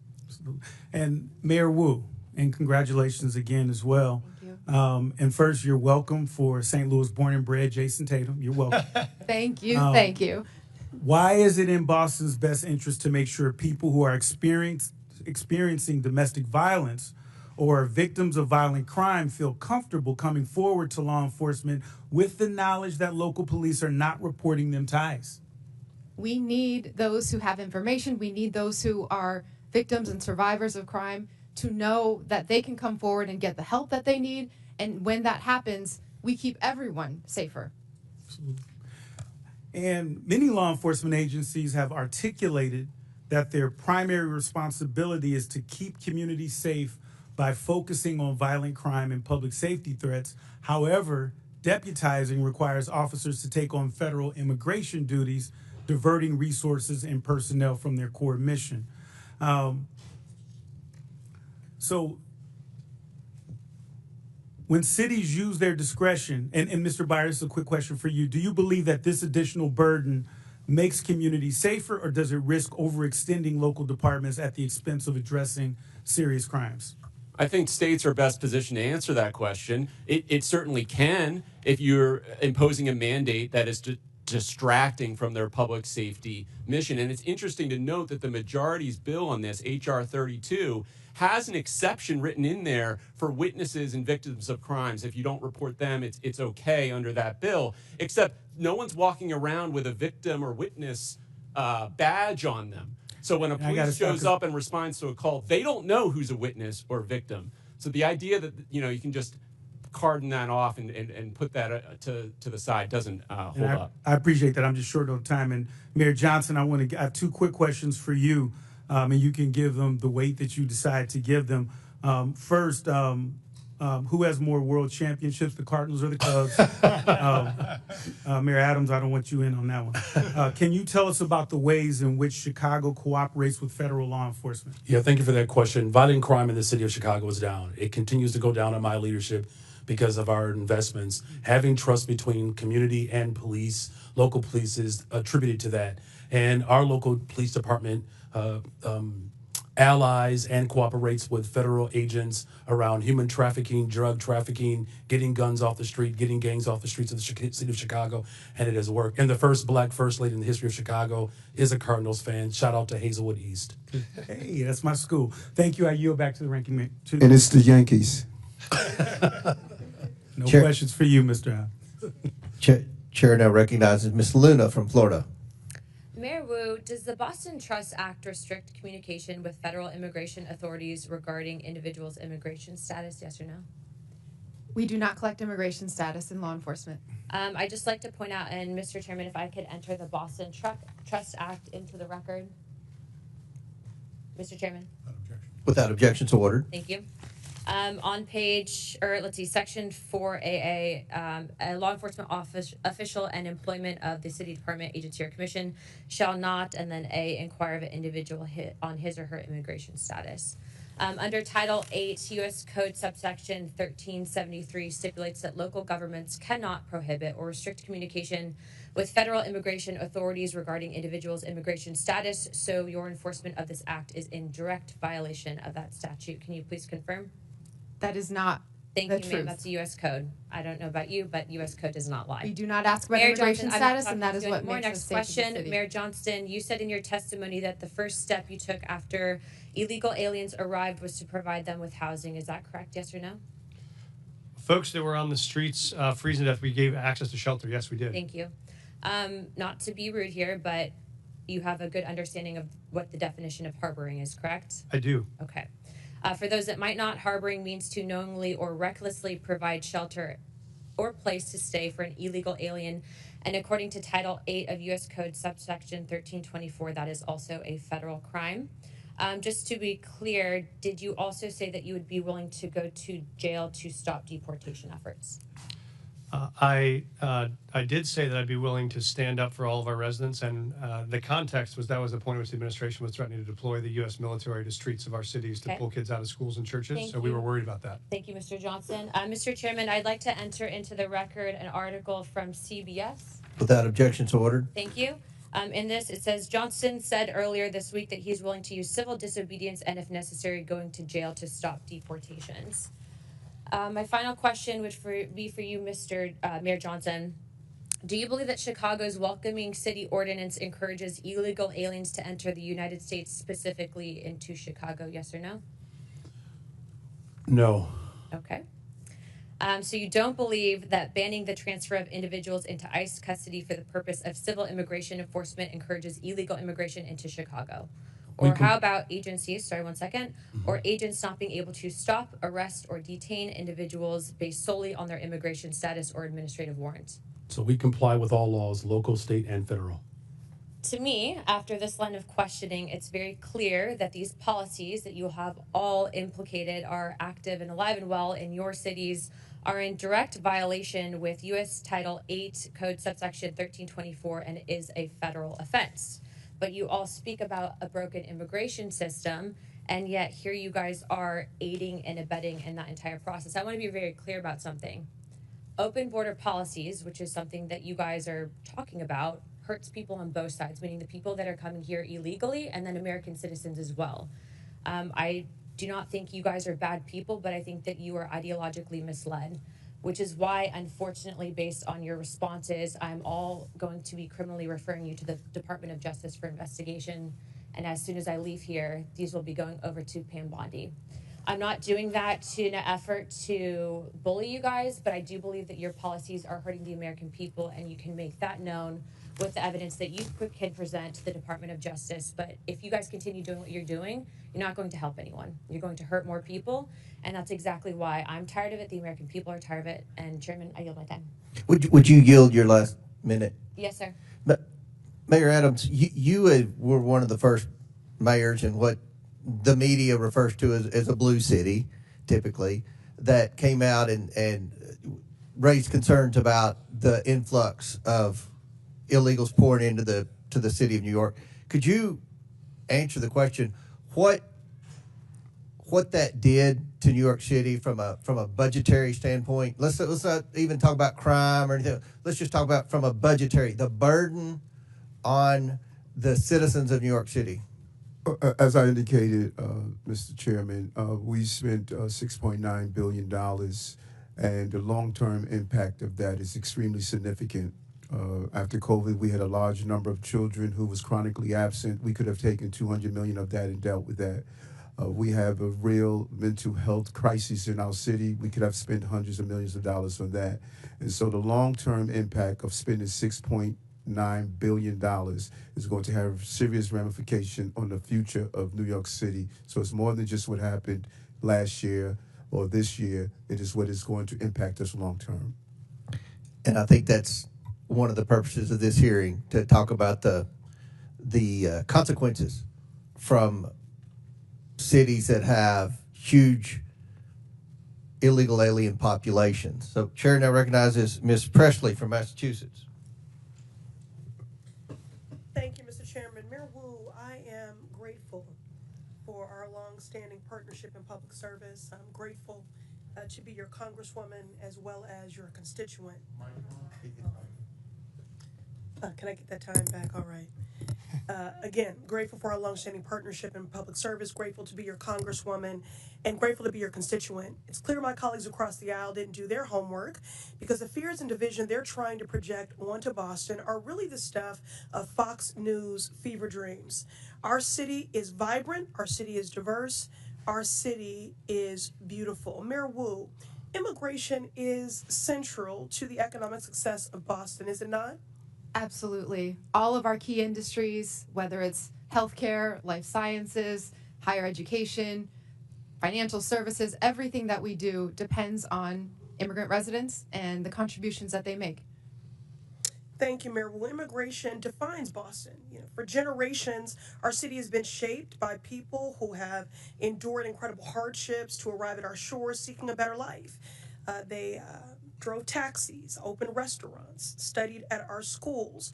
And Mayor Wu, and congratulations again as well. And first, you're welcome for St. Louis born and bred Jason Tatum. You're welcome.
Thank you. Thank you.
Why is it in Boston's best interest to make sure people who are experiencing domestic violence or are victims of violent crime feel comfortable coming forward to law enforcement with the knowledge that local police are not reporting them to ICE?
We need those who have information. We need those who are victims and survivors of crime to know that they can come forward and get the help that they need. And when that happens, we keep everyone safer.
Absolutely. And many law enforcement agencies have articulated that their primary responsibility is to keep communities safe by focusing on violent crime and public safety threats. However, deputizing requires officers to take on federal immigration duties, diverting resources and personnel from their core mission. So when cities use their discretion, and Mr. Byer, this is a quick question for you. Do you believe that this additional burden makes communities safer, or does it risk overextending local departments at the expense of addressing serious crimes?
I think states are best positioned to answer that question. It certainly can if you're imposing a mandate that is distracting from their public safety mission. And it's interesting to note that the majority's bill on this, H.R. 32, has an exception written in there for witnesses and victims of crimes. If you don't report them, it's okay under that bill, except no one's walking around with a victim or witness badge on them. So when a police shows up and responds to a call, they don't know who's a witness or victim. So the idea that you can just cordon that off and put that to the side doesn't hold up.
I appreciate that. I'm just short on time. And Mayor Johnson, I have two quick questions for you, and you can give them the weight that you decide to give them. First, who has more world championships, the Cardinals or the Cubs? Mayor Adams, I don't want you in on that one. Can you tell us about the ways in which Chicago cooperates with federal law enforcement?
Yeah, thank you for that question. Violent crime in the city of Chicago is down. It continues to go down in my leadership because of our investments. Having trust between community and police, local police, is attributed to that. And our local police department allies and cooperates with federal agents around human trafficking, drug trafficking, getting guns off the street, getting gangs off the streets of the city of Chicago, and it has worked. And the first black first lady in the history of Chicago is a Cardinals fan. Shout out to Hazelwood East.
Hey, that's my school. Thank you. I yield back to the ranking member.
And it's the Yankees.
No questions for you, Mr.
Chair now recognizes Ms. Luna from Florida.
Mayor Wu, does the Boston Trust Act restrict communication with federal immigration authorities regarding individuals' immigration status, yes or no?
We do not collect immigration status in law enforcement.
I'd just like to point out, and Mr. Chairman, if I could enter the Boston Trust Act into the record. Mr. Chairman.
Without objection, so ordered.
Thank you. On section 4AA, a law enforcement official and employment of the city department, agency, or commission shall not, and then A, inquire of an individual on his or her immigration status. Under Title 8, U.S. Code subsection 1373 stipulates that local governments cannot prohibit or restrict communication with federal immigration authorities regarding individuals' immigration status, so your enforcement of this act is in direct violation of that statute. Can you please confirm?
That is not
Thank
the
you, ma'am.
truth.
That's a U.S. code. I don't know about you, but U.S. code does not lie.
We do not ask about
Mayor
immigration
Johnson, I'm not
status, and that
talking
is
to you
what
anymore.
makes
Next
us safe in the
question,
city.
Mayor Johnston, you said in your testimony that the first step you took after illegal aliens arrived was to provide them with housing. Is that correct, yes or no?
Folks that were on the streets freezing to death, we gave access to shelter. Yes, we did.
Thank you. Not to be rude here, but you have a good understanding of what the definition of harboring is, correct?
I do.
Okay. For those that might not, harboring means to knowingly or recklessly provide shelter or place to stay for an illegal alien. And according to Title 8 of U.S. Code subsection 1324, that is also a federal crime. Just to be clear, did you also say that you would be willing to go to jail to stop deportation efforts?
I did say that I'd be willing to stand up for all of our residents, and the context was that was the point at which the administration was threatening to deploy the U.S. military to streets of our cities to pull kids out of schools and churches,
Thank
so we
you.
were worried about that.
Thank you, Mr. Johnson. Mr. Chairman, I'd like to enter into the record an article from CBS.
Without objection, so ordered.
Thank you. In this, it says, Johnson said earlier this week that he's willing to use civil disobedience and, if necessary, going to jail to stop deportations. My final question would be for you, Mr. Mayor Johnson. Do you believe that Chicago's welcoming city ordinance encourages illegal aliens to enter the United States, specifically into Chicago? Yes or no?
No.
Okay. So you don't believe that banning the transfer of individuals into ICE custody for the purpose of civil immigration enforcement encourages illegal immigration into Chicago? Or how about agencies, sorry, 1 second, or agents not being able to stop, arrest, or detain individuals based solely on their immigration status or administrative warrant?
So we comply with all laws, local, state, and federal.
To me, after this line of questioning, it's very clear that these policies that you have all implicated are active and alive and well in your cities, are in direct violation with U.S. Title 8 Code subsection 1324, and is a federal offense. But you all speak about a broken immigration system, And yet here you guys are aiding and abetting in that entire process. I want to be very clear about something. Open border policies, which is something that you guys are talking about, hurts people on both sides, meaning the people that are coming here illegally and then American citizens as well. I do not think you guys are bad people, but I think that you are ideologically misled, which is why, unfortunately, based on your responses, I'm all going to be criminally referring you to the Department of Justice for investigation. And as soon as I leave here, these will be going over to Pam Bondi. I'm not doing that in an effort to bully you guys, but I do believe that your policies are hurting the American people, and you can make that known with the evidence that you can present to the Department of Justice. But if you guys continue doing what you're doing, you're not going to help anyone. You're going to hurt more people, and that's exactly why I'm tired of it. The American people are tired of it. And Chairman, I yield my time.
Would you yield your last minute?
Yes, sir.
But Mayor Adams, you were one of the first mayors in what the media refers to as a blue city, typically, that came out and raised concerns about the influx of illegals pouring into the city of New York. Could you answer the question what that did to New York City from a budgetary standpoint? Let's not even talk about crime or anything. Let's just talk about from a budgetary, the burden on the citizens of New York City.
As I indicated, Mr. Chairman, we spent $6.9 billion, and the long-term impact of that is extremely significant. After COVID, we had a large number of children who was chronically absent. We could have taken $200 million of that and dealt with that. We have a real mental health crisis in our city. We could have spent hundreds of millions of dollars on that. And so the long-term impact of spending $6.9 billion is going to have serious ramification on the future of New York City. So it's more than just what happened last year or this year. It is what is going to impact us long term.
And I think that's one of the purposes of this hearing, to talk about the consequences from cities that have huge illegal alien populations. So Chair now recognizes Ms. Presley from Massachusetts.
Thank you, Mr. Chairman. Mayor Wu, I am grateful for our long-standing partnership in public service. I'm grateful to be your congresswoman as well as your constituent. Can I get that time back? All right. Again, grateful for our long-standing partnership in public service, grateful to be your congresswoman, and grateful to be your constituent. It's clear my colleagues across the aisle didn't do their homework, because the fears and division they're trying to project onto Boston are really the stuff of Fox News fever dreams. Our city is vibrant, our city is diverse, our city is beautiful. Mayor Wu, immigration is central to the economic success of Boston, is it not?
Absolutely. All of our key industries, whether it's healthcare, life sciences, higher education, financial services, everything that we do depends on immigrant residents and the contributions that they make.
Thank you, Mayor. Well, immigration defines Boston. For generations, our city has been shaped by people who have endured incredible hardships to arrive at our shores seeking a better life. They drove taxis, opened restaurants, studied at our schools,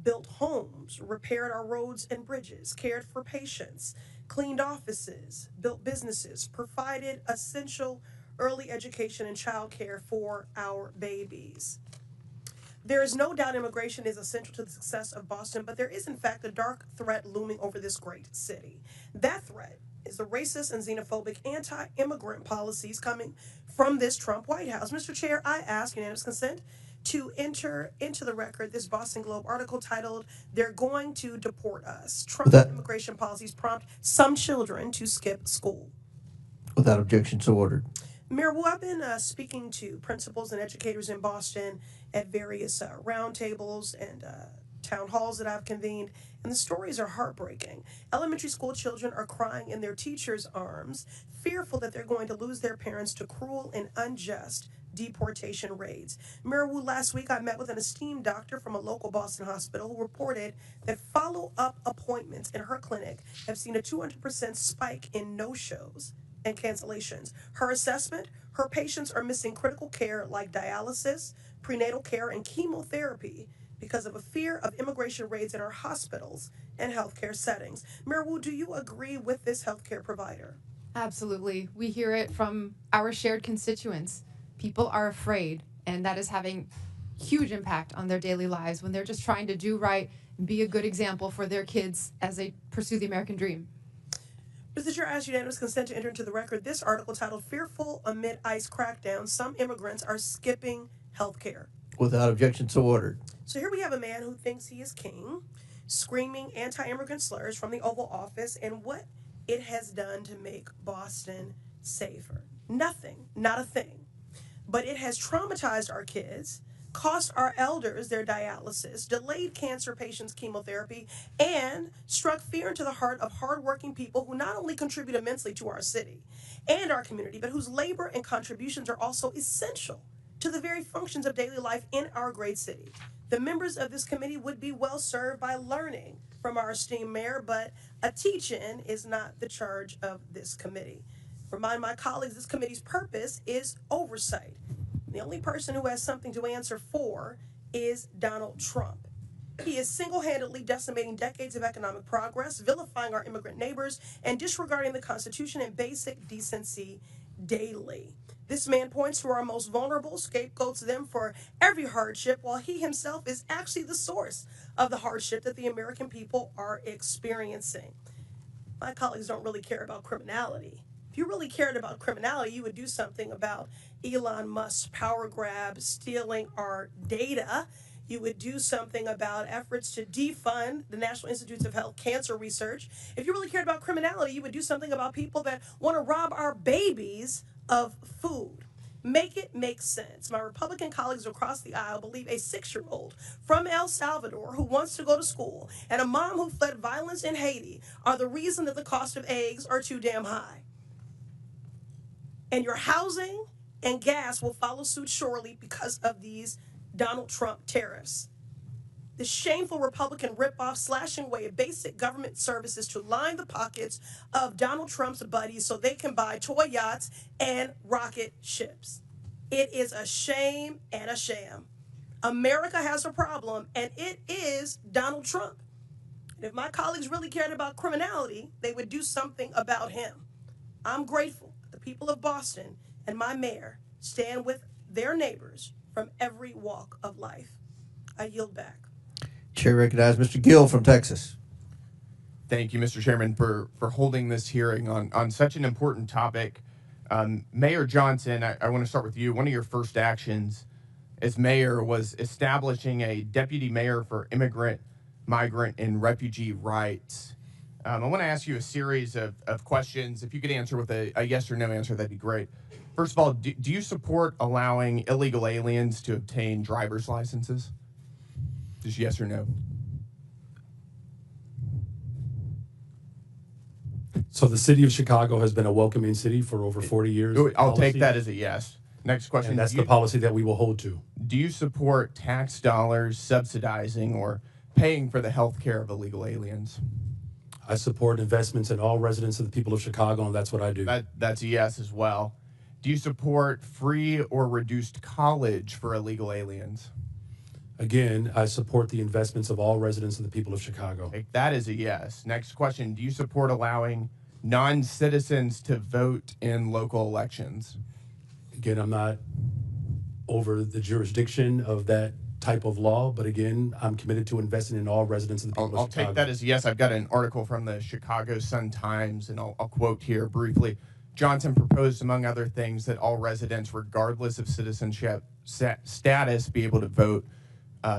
built homes, repaired our roads and bridges, cared for patients, cleaned offices, built businesses, provided essential early education and childcare for our babies. There is no doubt immigration is essential to the success of Boston, but there is in fact a dark threat looming over this great city. That threat is the racist and xenophobic anti-immigrant policies coming from this Trump White House. Mr. Chair, I ask unanimous consent to enter into the record this Boston Globe article titled, "They're Going to Deport Us. Trump's immigration policies prompt some children to skip school."
Without objection, so ordered.
Mayor Wu, I've been speaking to principals and educators in Boston at various roundtables and town halls that I've convened, and the stories are heartbreaking. Elementary school children are crying in their teachers' arms, fearful that they're going to lose their parents to cruel and unjust deportation raids. Mayor Wu, last week I met with an esteemed doctor from a local Boston hospital who reported that follow-up appointments in her clinic have seen a 200% spike in no-shows and cancellations. Her assessment, her patients are missing critical care like dialysis, prenatal care, and chemotherapy because of a fear of immigration raids in our hospitals and healthcare settings. Mayor Wu, do you agree with this healthcare provider?
Absolutely. We hear it from our shared constituents. People are afraid, and that is having huge impact on their daily lives when they're just trying to do right and be a good example for their kids as they pursue the American dream.
Mr. Chair, I ask unanimous consent to enter into the record this article titled Fearful Amid ICE Crackdown, Some Immigrants Are Skipping Healthcare.
Without objection, so ordered.
So here we have a man who thinks he is king, screaming anti-immigrant slurs from the Oval Office and what it has done to make Boston safer. Nothing, not a thing. But it has traumatized our kids, cost our elders their dialysis, delayed cancer patients' chemotherapy, and struck fear into the heart of hardworking people who not only contribute immensely to our city and our community, but whose labor and contributions are also essential to the very functions of daily life in our great city. The members of this committee would be well served by learning from our esteemed mayor, but a teach-in is not the charge of this committee. Remind my colleagues, this committee's purpose is oversight. The only person who has something to answer for is Donald Trump. He is single-handedly decimating decades of economic progress, vilifying our immigrant neighbors, and disregarding the Constitution and basic decency daily. This man points to our most vulnerable, scapegoats them for every hardship, while he himself is actually the source of the hardship that the American people are experiencing. My colleagues don't really care about criminality. If you really cared about criminality, you would do something about Elon Musk's power grab, stealing our data. You would do something about efforts to defund the National Institutes of Health cancer research. If you really cared about criminality, you would do something about people that want to rob our babies of food. Make it make sense. My Republican colleagues across the aisle believe a 6-year-old from El Salvador who wants to go to school and a mom who fled violence in Haiti are the reason that the cost of eggs are too damn high. And your housing and gas will follow suit shortly because of these Donald Trump tariffs. The shameful Republican ripoff slashing away at basic government services to line the pockets of Donald Trump's buddies so they can buy toy yachts and rocket ships. It is a shame and a sham. America has a problem, and it is Donald Trump. And if my colleagues really cared about criminality, they would do something about him. I'm grateful the people of Boston and my mayor stand with their neighbors from every walk of life. I yield back.
Chair recognizes Mr. Gill from Texas.
Thank you, Mr. Chairman, for holding this hearing on such an important topic. Mayor Johnson, I want to start with you. One of your first actions as mayor was establishing a deputy mayor for immigrant, migrant, and refugee rights. I want to ask you a series of questions. If you could answer with a yes or no answer, that'd be great. First of all, do you support allowing illegal aliens to obtain driver's licenses? Just yes or no?
So the city of Chicago has been a welcoming city for over 40 years.
I'll take that as a yes. Next question.
And that's the policy that we will hold to.
Do you support tax dollars subsidizing or paying for the health care of illegal aliens?
I support investments in all residents of the people of Chicago, and that's what I do.
That's a yes as well. Do you support free or reduced college for illegal aliens?
Again, I support the investments of all residents of the people of Chicago.
That is a yes. Next question. Do you support allowing non-citizens to vote in local elections?
Again, I'm not over the jurisdiction of that type of law, but again, I'm committed to investing in all residents of the people of Chicago.
I'll take that as a yes. I've got an article from the Chicago Sun-Times, and I'll quote here briefly. Johnson proposed, among other things, that all residents, regardless of citizenship status, be able to vote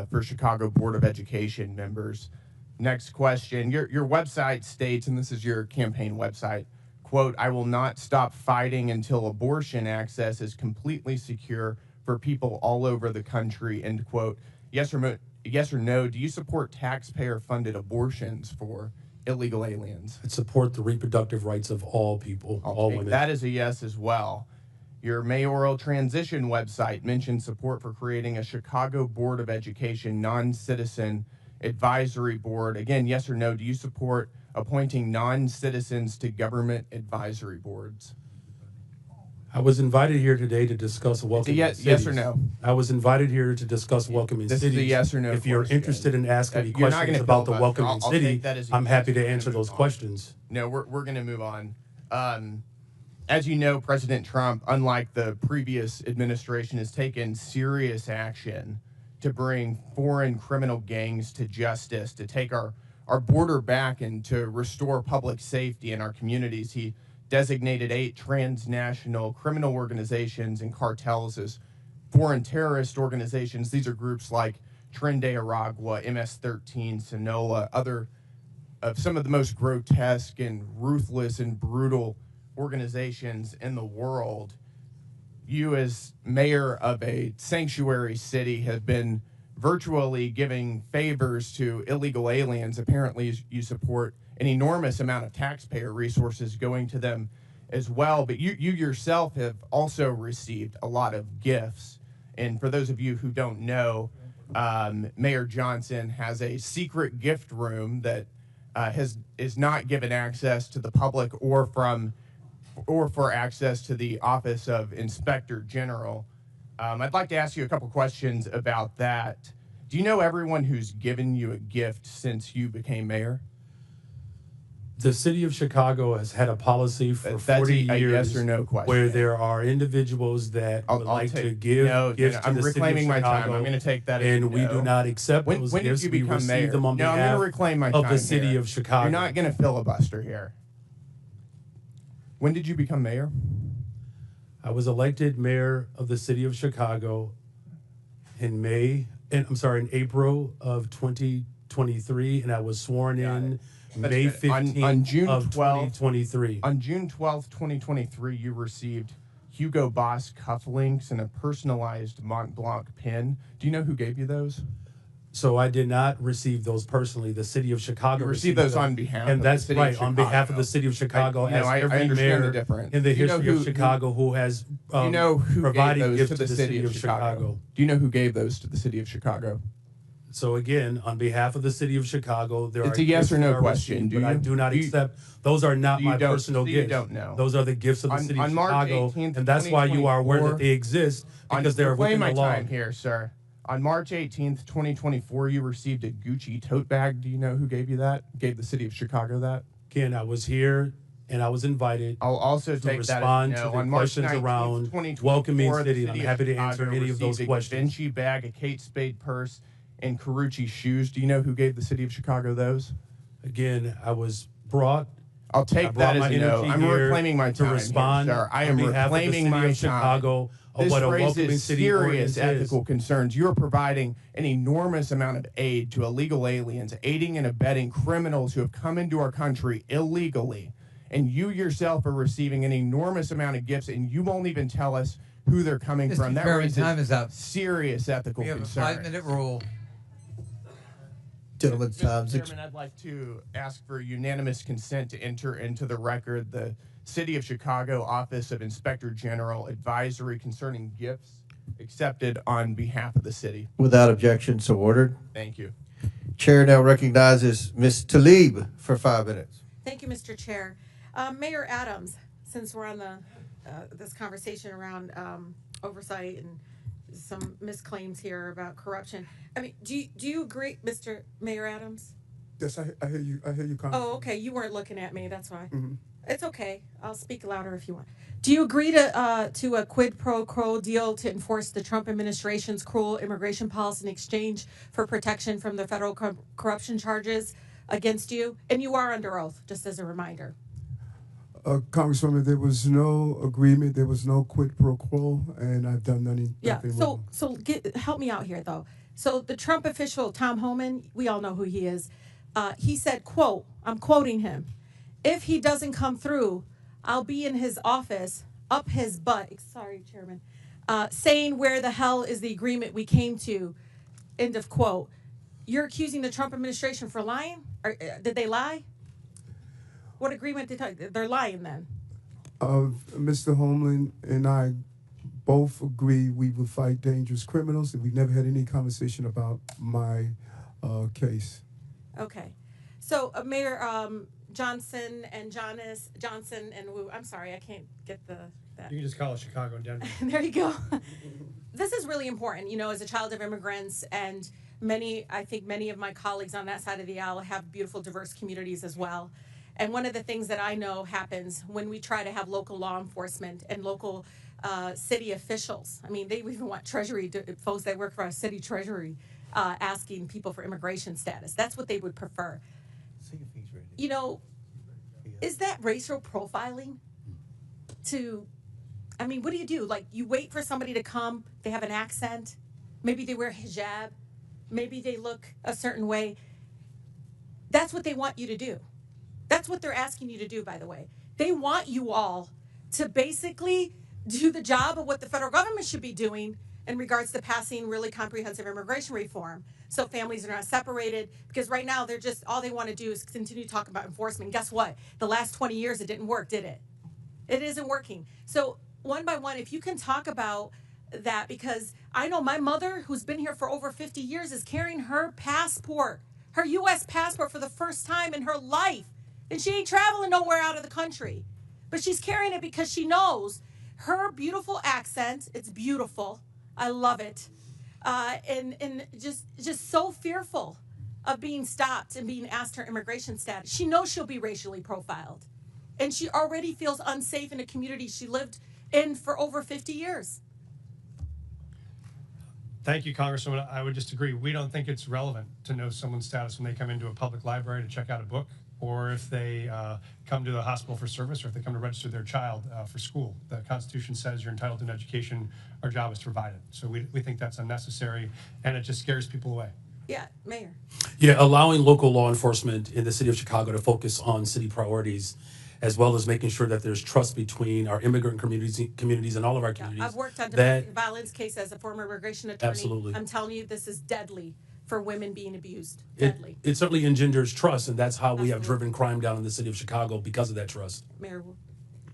for Chicago Board of Education members. Next question. Your website states, and this is your campaign website, quote, "I will not stop fighting until abortion access is completely secure for people all over the country," end quote. Yes or no, do you support taxpayer-funded abortions for illegal aliens?
I support the reproductive rights of all people, all women.
That is a yes as well. Your mayoral transition website mentions support for creating a Chicago Board of Education non-citizen advisory board. Again, yes or no, do you support appointing non-citizens to government advisory boards?
I was invited here today to discuss welcoming cities.
Yes or no?
I was invited here to discuss welcoming
This
cities.
is a yes or no
If you're
question.
interested in asking me
You're not
questions
gonna
about the
filibuster.
welcoming
I'll
city,
take that as a
I'm
yes.
happy
We're
to
gonna
answer
move
those
on.
questions.
No, we're going to move on. As you know, President Trump, unlike the previous administration, has taken serious action to bring foreign criminal gangs to justice, to take our border back and to restore public safety in our communities. He designated 8 transnational criminal organizations and cartels as foreign terrorist organizations. These are groups like Tren de Aragua, MS-13, Sinaloa, other of some of the most grotesque and ruthless and brutal organizations in the world. You, as mayor of a sanctuary city, have been virtually giving favors to illegal aliens. Apparently, you support an enormous amount of taxpayer resources going to them as well. But you yourself have also received a lot of gifts. And for those of you who don't know, Mayor Johnson has a secret gift room that is not given access to the public or for access to the Office of Inspector General. I'd like to ask you a couple questions about that. Do you know everyone who's given you a gift since you became mayor?
The city of Chicago has had a policy for 40 years
yes or no question.
where there are individuals that would like to give gifts to
I'm
the city of
reclaiming my
Chicago,
time. I'm going to take that as a
and we
no.
do not accept those
when
gifts.
Did
We
you become
receive
mayor?
them on
No, I'm
behalf
going to reclaim my
of
time
the city
here.
of Chicago.
You're not going to filibuster here. When did you become mayor?
I was elected mayor of the city of Chicago in April of 2023, and I was sworn in May 15th
on June
of
12th,
2023.
On June 12th, 2023, you received Hugo Boss cufflinks and a personalized Mont Blanc pin. Do you know who gave you those?
So I did not receive those personally. The city of Chicago
You received those
them.
on behalf
and
of
that's
the city
right
of
on behalf of
Chicago.
the city of Chicago.
I
Every
understand
mayor
the difference.
in the
Do you know
history of
who-
Chicago who has
you know who
provided
gave those
gifts
to the city of Chicago? Do you know who gave those to the city of Chicago?
So again, on behalf of the city of Chicago, there
It's
are
a yes
gifts
or no
that are
question.
received, but I do not
Do you-
accept. Those are not
you
my
don't-
personal
so you
gifts.
don't know.
Those are the gifts of the
On-
city
on
of
March
Chicago,
18th,
and that's why you are aware
2024,
that they exist because they're
reclaim
within
my
the law.
time here, sir. On March 18th, 2024, you received a Gucci tote bag. Do you know who gave you that? Gave the city of Chicago that?
Ken, I was here and I was invited.
I'll also
to
take that
respond
as
to
no.
the
On March
questions
19th,
around
2024,
welcoming
the
city. And I'm
city of
happy to answer
Chicago
any of those
received
questions.
A Vinci bag, a Kate Spade purse, and Carucci shoes. Do you know who gave the city of Chicago those?
Again, I was brought.
I'll take that as a no. I'm reclaiming my time
to respond
here, sir. I
on
am
behalf of the
reclaiming
city
my
of Chicago of
This
what a welcoming
raises
city ordinance
serious
is.
ethical concerns. You're providing an enormous amount of aid to illegal aliens, aiding and abetting criminals who have come into our country illegally. And you yourself are receiving an enormous amount of gifts, and you won't even tell us who they're coming from. That
Chairman,
raises
time is up.
serious ethical
We have a
concerns.
5-minute rule.
Gentlemen's time's
Mr. Chairman, I'd like to ask for unanimous consent to enter into the record the City of Chicago Office of Inspector General advisory concerning gifts accepted on behalf of the city.
Without objection, so ordered.
Thank you.
Chair now recognizes Ms. Tlaib for 5 minutes.
Thank you, Mr. Chair. Mayor Adams, since we're on the this conversation around oversight and some misclaims here about corruption, I mean, do you agree, Mr. Mayor Adams?
Yes, I hear you. I hear you.
Oh, okay. You weren't looking at me. That's why.
Mhm.
It's okay. I'll speak louder if you want. Do you agree to a quid pro quo deal to enforce the Trump administration's cruel immigration policy in exchange for protection from the federal corruption charges against you? And you are under oath, just as a reminder.
Congresswoman, there was no agreement. There was no quid pro quo, and I've done nothing.
Yeah.
nothing
So help me out here, though. So the Trump official, Tom Homan, we all know who he is. He said, quote, I'm quoting him, "If he doesn't come through, I'll be in his office, up his butt," sorry, Chairman, saying where the hell is the agreement we came to, end of quote. You're accusing the Trump administration for lying? Or, did they lie? What agreement did they're lying then?
Mr. Homeland and I both agree we would fight dangerous criminals, and we never had any conversation about my case.
Okay. So Mayor Johnson and Johnson and Wu, I'm sorry, I can't get the that.
You can just call it Chicago and Denver.
There you go. This is really important, as a child of immigrants, and I think many of my colleagues on that side of the aisle have beautiful, diverse communities as well. And one of the things that I know happens when we try to have local law enforcement and local city officials. I mean, they even want treasury folks that work for our city treasury asking people for immigration status. That's what they would prefer. Is that racial profiling? What do you do? Like, you wait for somebody to come, they have an accent, maybe they wear hijab, maybe they look a certain way. That's what they want you to do. That's what they're asking you to do, by the way. They want you all to basically do the job of what the federal government should be doing in regards to passing really comprehensive immigration reform, so families are not separated. Because right now, all they want to do is continue to talk about enforcement. Guess what? The last 20 years, it didn't work, did it? It isn't working. So one by one, if you can talk about that, because I know my mother, who's been here for over 50 years, is carrying her passport, her U.S. passport, for the first time in her life. And she ain't traveling nowhere out of the country. But she's carrying it because she knows her beautiful accent. It's beautiful. I love it. And just so fearful of being stopped and being asked her immigration status. She knows she'll be racially profiled. And she already feels unsafe in a community she lived in for over 50 years.
Thank you, Congresswoman. I would just agree. We don't think it's relevant to know someone's status when they come into a public library to check out a book, or if they come to the hospital for service, or if they come to register their child for school. The Constitution says you're entitled to an education. Our job is to provide it. So we think that's unnecessary, and it just scares people away.
Yeah, Mayor.
Yeah, allowing local law enforcement in the city of Chicago to focus on city priorities, as well as making sure that there's trust between our immigrant communities and all of our communities.
I've worked on domestic violence cases as a former immigration attorney.
Absolutely.
I'm telling you, this is deadly for women being abused.
It
Deadly.
certainly engenders trust, and that's how we have driven crime down in the city of Chicago, because of that trust.
Mayor Wu.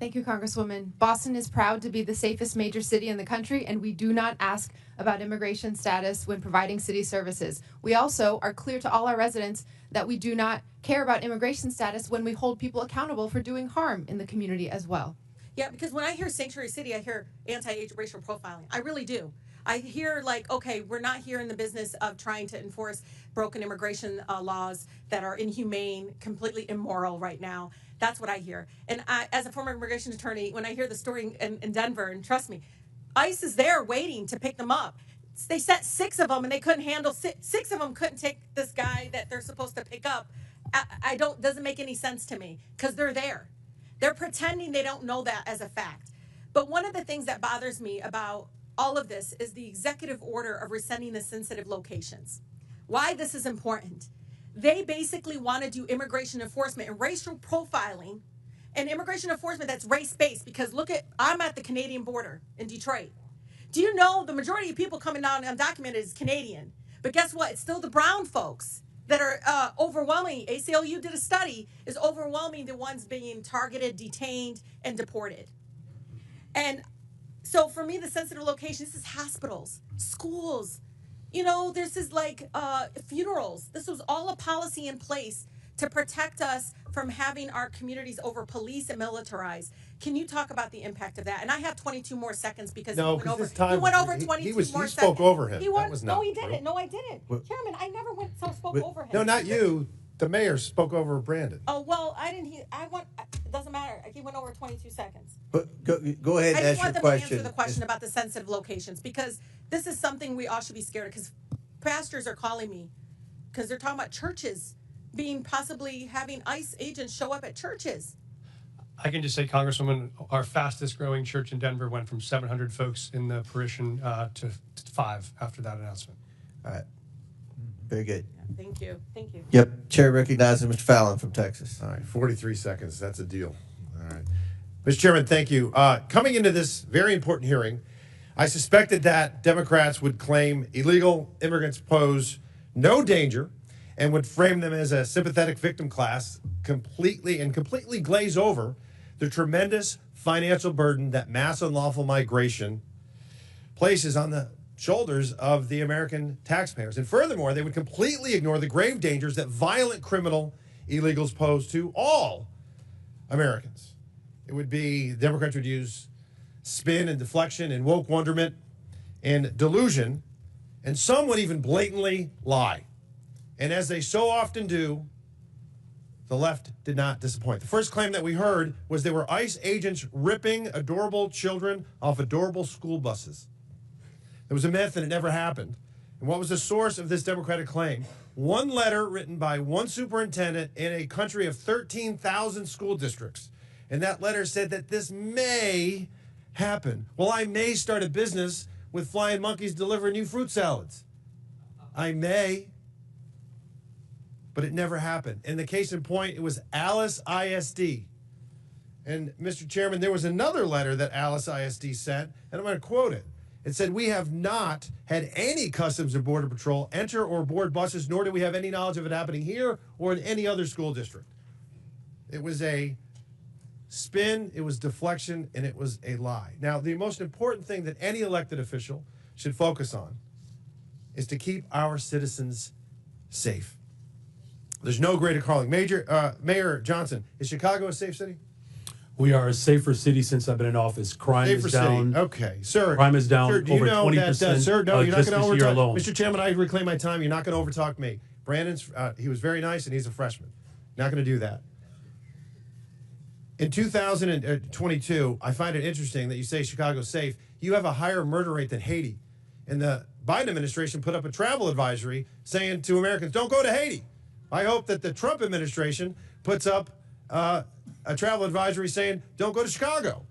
Thank you, Congresswoman. Boston is proud to be the safest major city in the country, and we do not ask about immigration status when providing city services. We also are clear to all our residents that we do not care about immigration status when we hold people accountable for doing harm in the community as well.
Yeah, because when I hear sanctuary city, I hear anti-racial profiling. I really do. I hear okay, we're not here in the business of trying to enforce broken immigration laws that are inhumane, completely immoral right now. That's what I hear. And I, as a former immigration attorney, when I hear the story in Denver, and trust me, ICE is there waiting to pick them up. They sent 6 of them, and they couldn't handle 6 of them couldn't take this guy that they're supposed to pick up. Doesn't make any sense to me, because they're there. They're pretending they don't know that as a fact. But one of the things that bothers me about all of this is the executive order of rescinding the sensitive locations. Why this is important. They basically want to do immigration enforcement and racial profiling, and immigration enforcement that's race-based, because I'm at the Canadian border in Detroit. Do you know the majority of people coming down undocumented is Canadian? But guess what? It's still the brown folks that are overwhelming. ACLU did a study, is overwhelming the ones being targeted, detained, and deported. And so for me, the sensitive location, this is hospitals, schools. This is funerals. This was all a policy in place to protect us from having our communities over police and militarized. Can you talk about the impact of that? And I have 22 more seconds because he went over 22 more seconds.
He spoke over him.
No, he didn't. No, I didn't. Chairman, I never spoke over him.
No, not you. The mayor spoke over Brandon.
Oh, well, I didn't hear. It doesn't matter. He went over 22 seconds.
But go ahead and ask your question.
I just want them to answer the question about the sensitive locations, because this is something we all should be scared of, because pastors are calling me because they're talking about churches possibly having ICE agents show up at churches.
I can just say, Congresswoman, our fastest growing church in Denver went from 700 folks in the parishon to 5 after that announcement.
All right. Very good.
Thank you. Thank you.
Yep. Chair recognizes Mr. Fallon from Texas.
All right, 43 seconds. That's a deal. All right. Mr. Chairman, thank you. Coming into this very important hearing, I suspected that Democrats would claim illegal immigrants pose no danger and would frame them as a sympathetic victim class, completely glaze over the tremendous financial burden that mass unlawful migration places on the shoulders of the American taxpayers. And furthermore, they would completely ignore the grave dangers that violent criminal illegals pose to all Americans. It would be, Democrats would use spin and deflection and woke wonderment and delusion, and some would even blatantly lie. And as they so often do, the left did not disappoint. The first claim that we heard was there were ICE agents ripping adorable children off adorable school buses. It was a myth and it never happened. And what was the source of this Democratic claim? One letter written by one superintendent in a country of 13,000 school districts. And that letter said that this may happen. Well, I may start a business with flying monkeys delivering you fruit salads. I may. But it never happened. And the case in point, it was Alice ISD. And Mr. Chairman, there was another letter that Alice ISD sent, and I'm going to quote it. It said, "We have not had any Customs and Border Patrol enter or board buses, nor do we have any knowledge of it happening here or in any other school district." It was a spin, it was deflection, and it was a lie. Now, the most important thing that any elected official should focus on is to keep our citizens safe. There's no greater calling. Mayor Johnson, is Chicago a safe city?
We are a safer city since I've been in office. Crime
Safer
is down.
city. Okay, sir.
Crime is down
Sir, do you
over
know
20%.
that, sir, no, you're not
just
going to
this year
overtalk.
alone.
Mr. Chairman, I reclaim my time. You're not going to overtalk me. Brandon's, he was very nice, and he's a freshman. Not going to do that. In 2022, I find it interesting that you say Chicago's safe. You have a higher murder rate than Haiti. And the Biden administration put up a travel advisory saying to Americans, don't go to Haiti. I hope that the Trump administration puts up a travel advisory saying, don't go to Chicago.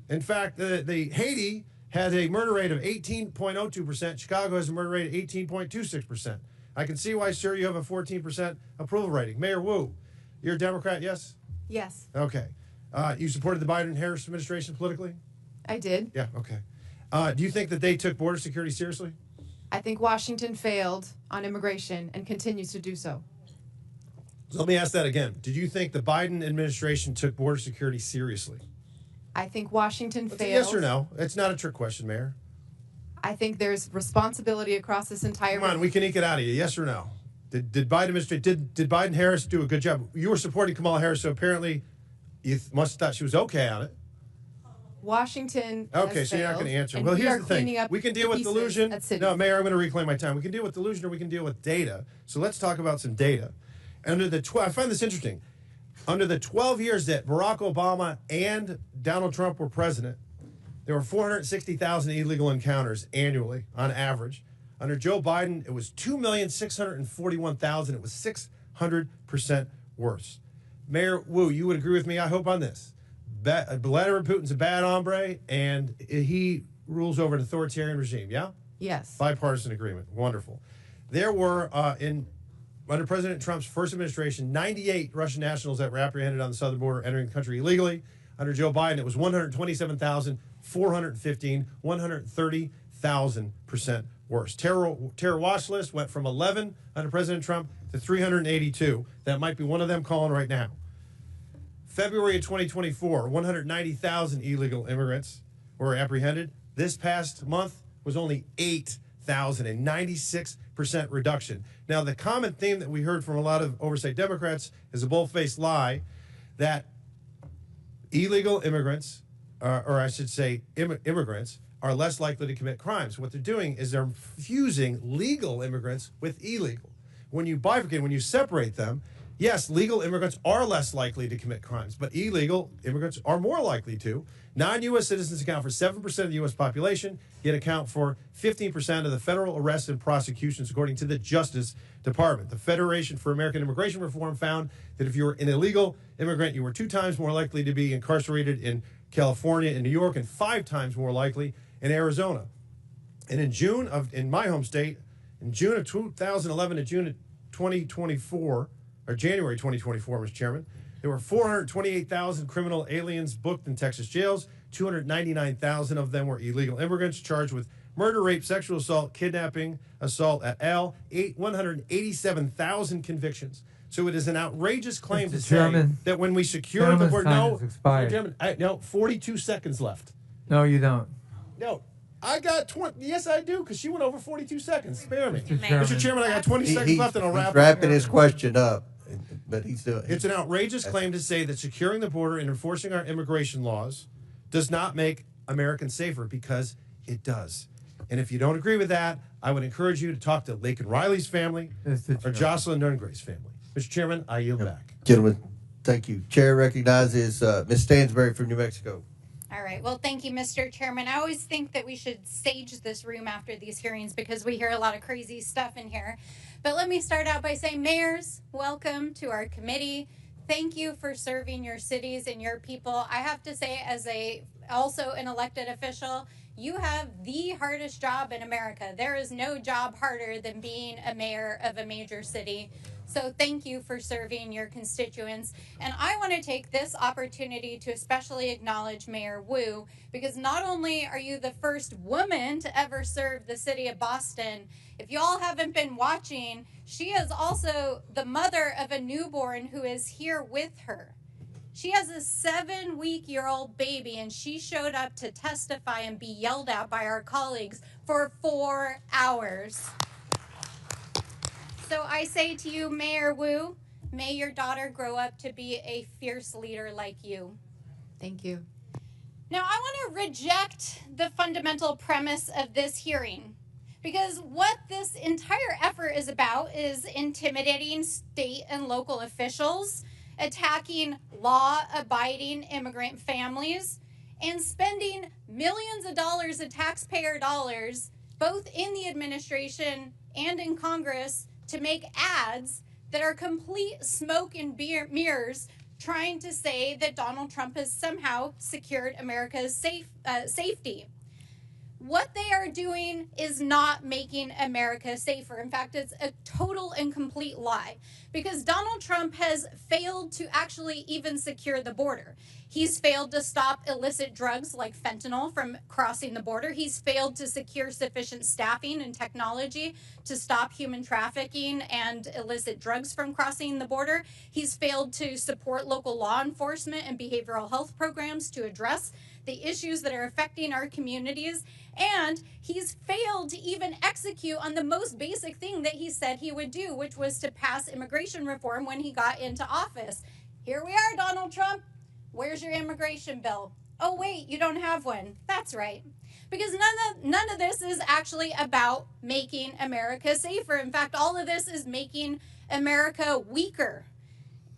In fact, the Haiti has a murder rate of 18.02%. Chicago has a murder rate of 18.26%. I can see why, sir, you have a 14% approval rating. Mayor Wu, you're a Democrat, yes?
Yes,
Okay. You supported the Biden-Harris administration politically?
I did.
Yeah, okay. Do you think that they took border security seriously?
I think Washington failed on immigration and continues to do so.
So let me ask that again. Did you think the Biden administration took border security seriously?
I think Washington
It's a
failed.
yes or no. It's not a trick question, Mayor.
I think there's responsibility across this entire.
Come on, we can eke it out of you. Yes or no? Did Biden Harris do a good job? You were supporting Kamala Harris, so apparently you must have thought she was okay on it.
Washington.
Okay,
has
so you're not
failed,
going to answer.
and
Well,
we
here's
are
the thing.
cleaning up
We can deal with
pieces
delusion.
at cities.
No, Mayor, I'm going to reclaim my time. We can deal with delusion or we can deal with data. So let's talk about some data. I find this interesting. Under the 12 years that Barack Obama and Donald Trump were president, there were 460,000 illegal encounters annually on average. Under Joe Biden, it was 2,641,000. It was 600% worse. Mayor Wu, you would agree with me, I hope, on this. Vladimir Putin's a bad hombre, and he rules over an authoritarian regime, yeah?
Yes.
Bipartisan agreement. Wonderful. There were, under President Trump's first administration, 98 Russian nationals that were apprehended on the southern border entering the country illegally. Under Joe Biden, it was 127,415, 130,000% worse. Terror watch list went from 11 under President Trump to 382. That might be one of them calling right now. February of 2024, 190,000 illegal immigrants were apprehended. This past month was only 8,000, a 96% reduction. Now, the common theme that we heard from a lot of oversight Democrats is a bold-faced lie that illegal immigrants, or I should say immigrants, are less likely to commit crimes. What they're doing is they're fusing legal immigrants with illegal. When you bifurcate, when you separate them, yes, legal immigrants are less likely to commit crimes, but illegal immigrants are more likely to. Non-U.S. citizens account for 7% of the U.S. population, yet account for 15% of the federal arrests and prosecutions, according to the Justice Department. The Federation for American Immigration Reform found that if you were an illegal immigrant, you were 2 times more likely to be incarcerated in California and New York, and 5 times more likely in Arizona. And in my home state, in June of 2011 to June of 2024, or January 2024, Mr. Chairman, there were 428,000 criminal aliens booked in Texas jails. 299,000 of them were illegal immigrants charged with murder, rape, sexual assault, kidnapping, assault et al. 187,000 convictions. So it is an outrageous claim to say that when we secure the border, no, 42 seconds left.
No, you don't.
No, I got 20. Yes, I do, because she went over 42 seconds. Spare me.
Mr.
Chairman, I got 20 seconds left, and I'll wrap
He's
up.
wrapping his question up, but he's doing.
It's an outrageous claim to say that securing the border and enforcing our immigration laws does not make Americans safer, because it does. And if you don't agree with that, I would encourage you to talk to Lakin Riley's family or Jocelyn Nerngray's family. Mr. Chairman, I yield back.
Gentlemen, thank you. Chair recognizes Ms. Stansberry from New Mexico.
All right. Well, thank you, Mr. Chairman. I always think that we should sage this room after these hearings because we hear a lot of crazy stuff in here. But let me start out by saying, mayors, welcome to our committee. Thank you for serving your cities and your people. I have to say, as also an elected official, you have the hardest job in America. There is no job harder than being a mayor of a major city. So thank you for serving your constituents. And I want to take this opportunity to especially acknowledge Mayor Wu, because not only are you the first woman to ever serve the city of Boston, if you all haven't been watching, she is also the mother of a newborn who is here with her. She has a 7-week-old baby, and she showed up to testify and be yelled at by our colleagues for 4 hours. So I say to you, Mayor Wu, may your daughter grow up to be a fierce leader like you.
Thank you.
Now, I want to reject the fundamental premise of this hearing, because what this entire effort is about is intimidating state and local officials, attacking law-abiding immigrant families, and spending millions of dollars of taxpayer dollars, both in the administration and in Congress, to make ads that are complete smoke and mirrors, trying to say that Donald Trump has somehow secured America's safety. What they are doing is not making America safer. In fact, it's a total and complete lie, because Donald Trump has failed to actually even secure the border. He's failed to stop illicit drugs like fentanyl from crossing the border. He's failed to secure sufficient staffing and technology to stop human trafficking and illicit drugs from crossing the border. He's failed to support local law enforcement and behavioral health programs to address the issues that are affecting our communities. And he's failed to even execute on the most basic thing that he said he would do, which was to pass immigration reform when he got into office. Here we are, Donald Trump. Where's your immigration bill? Oh, wait, you don't have one. That's right. Because none of this is actually about making America safer. In fact, all of this is making America weaker.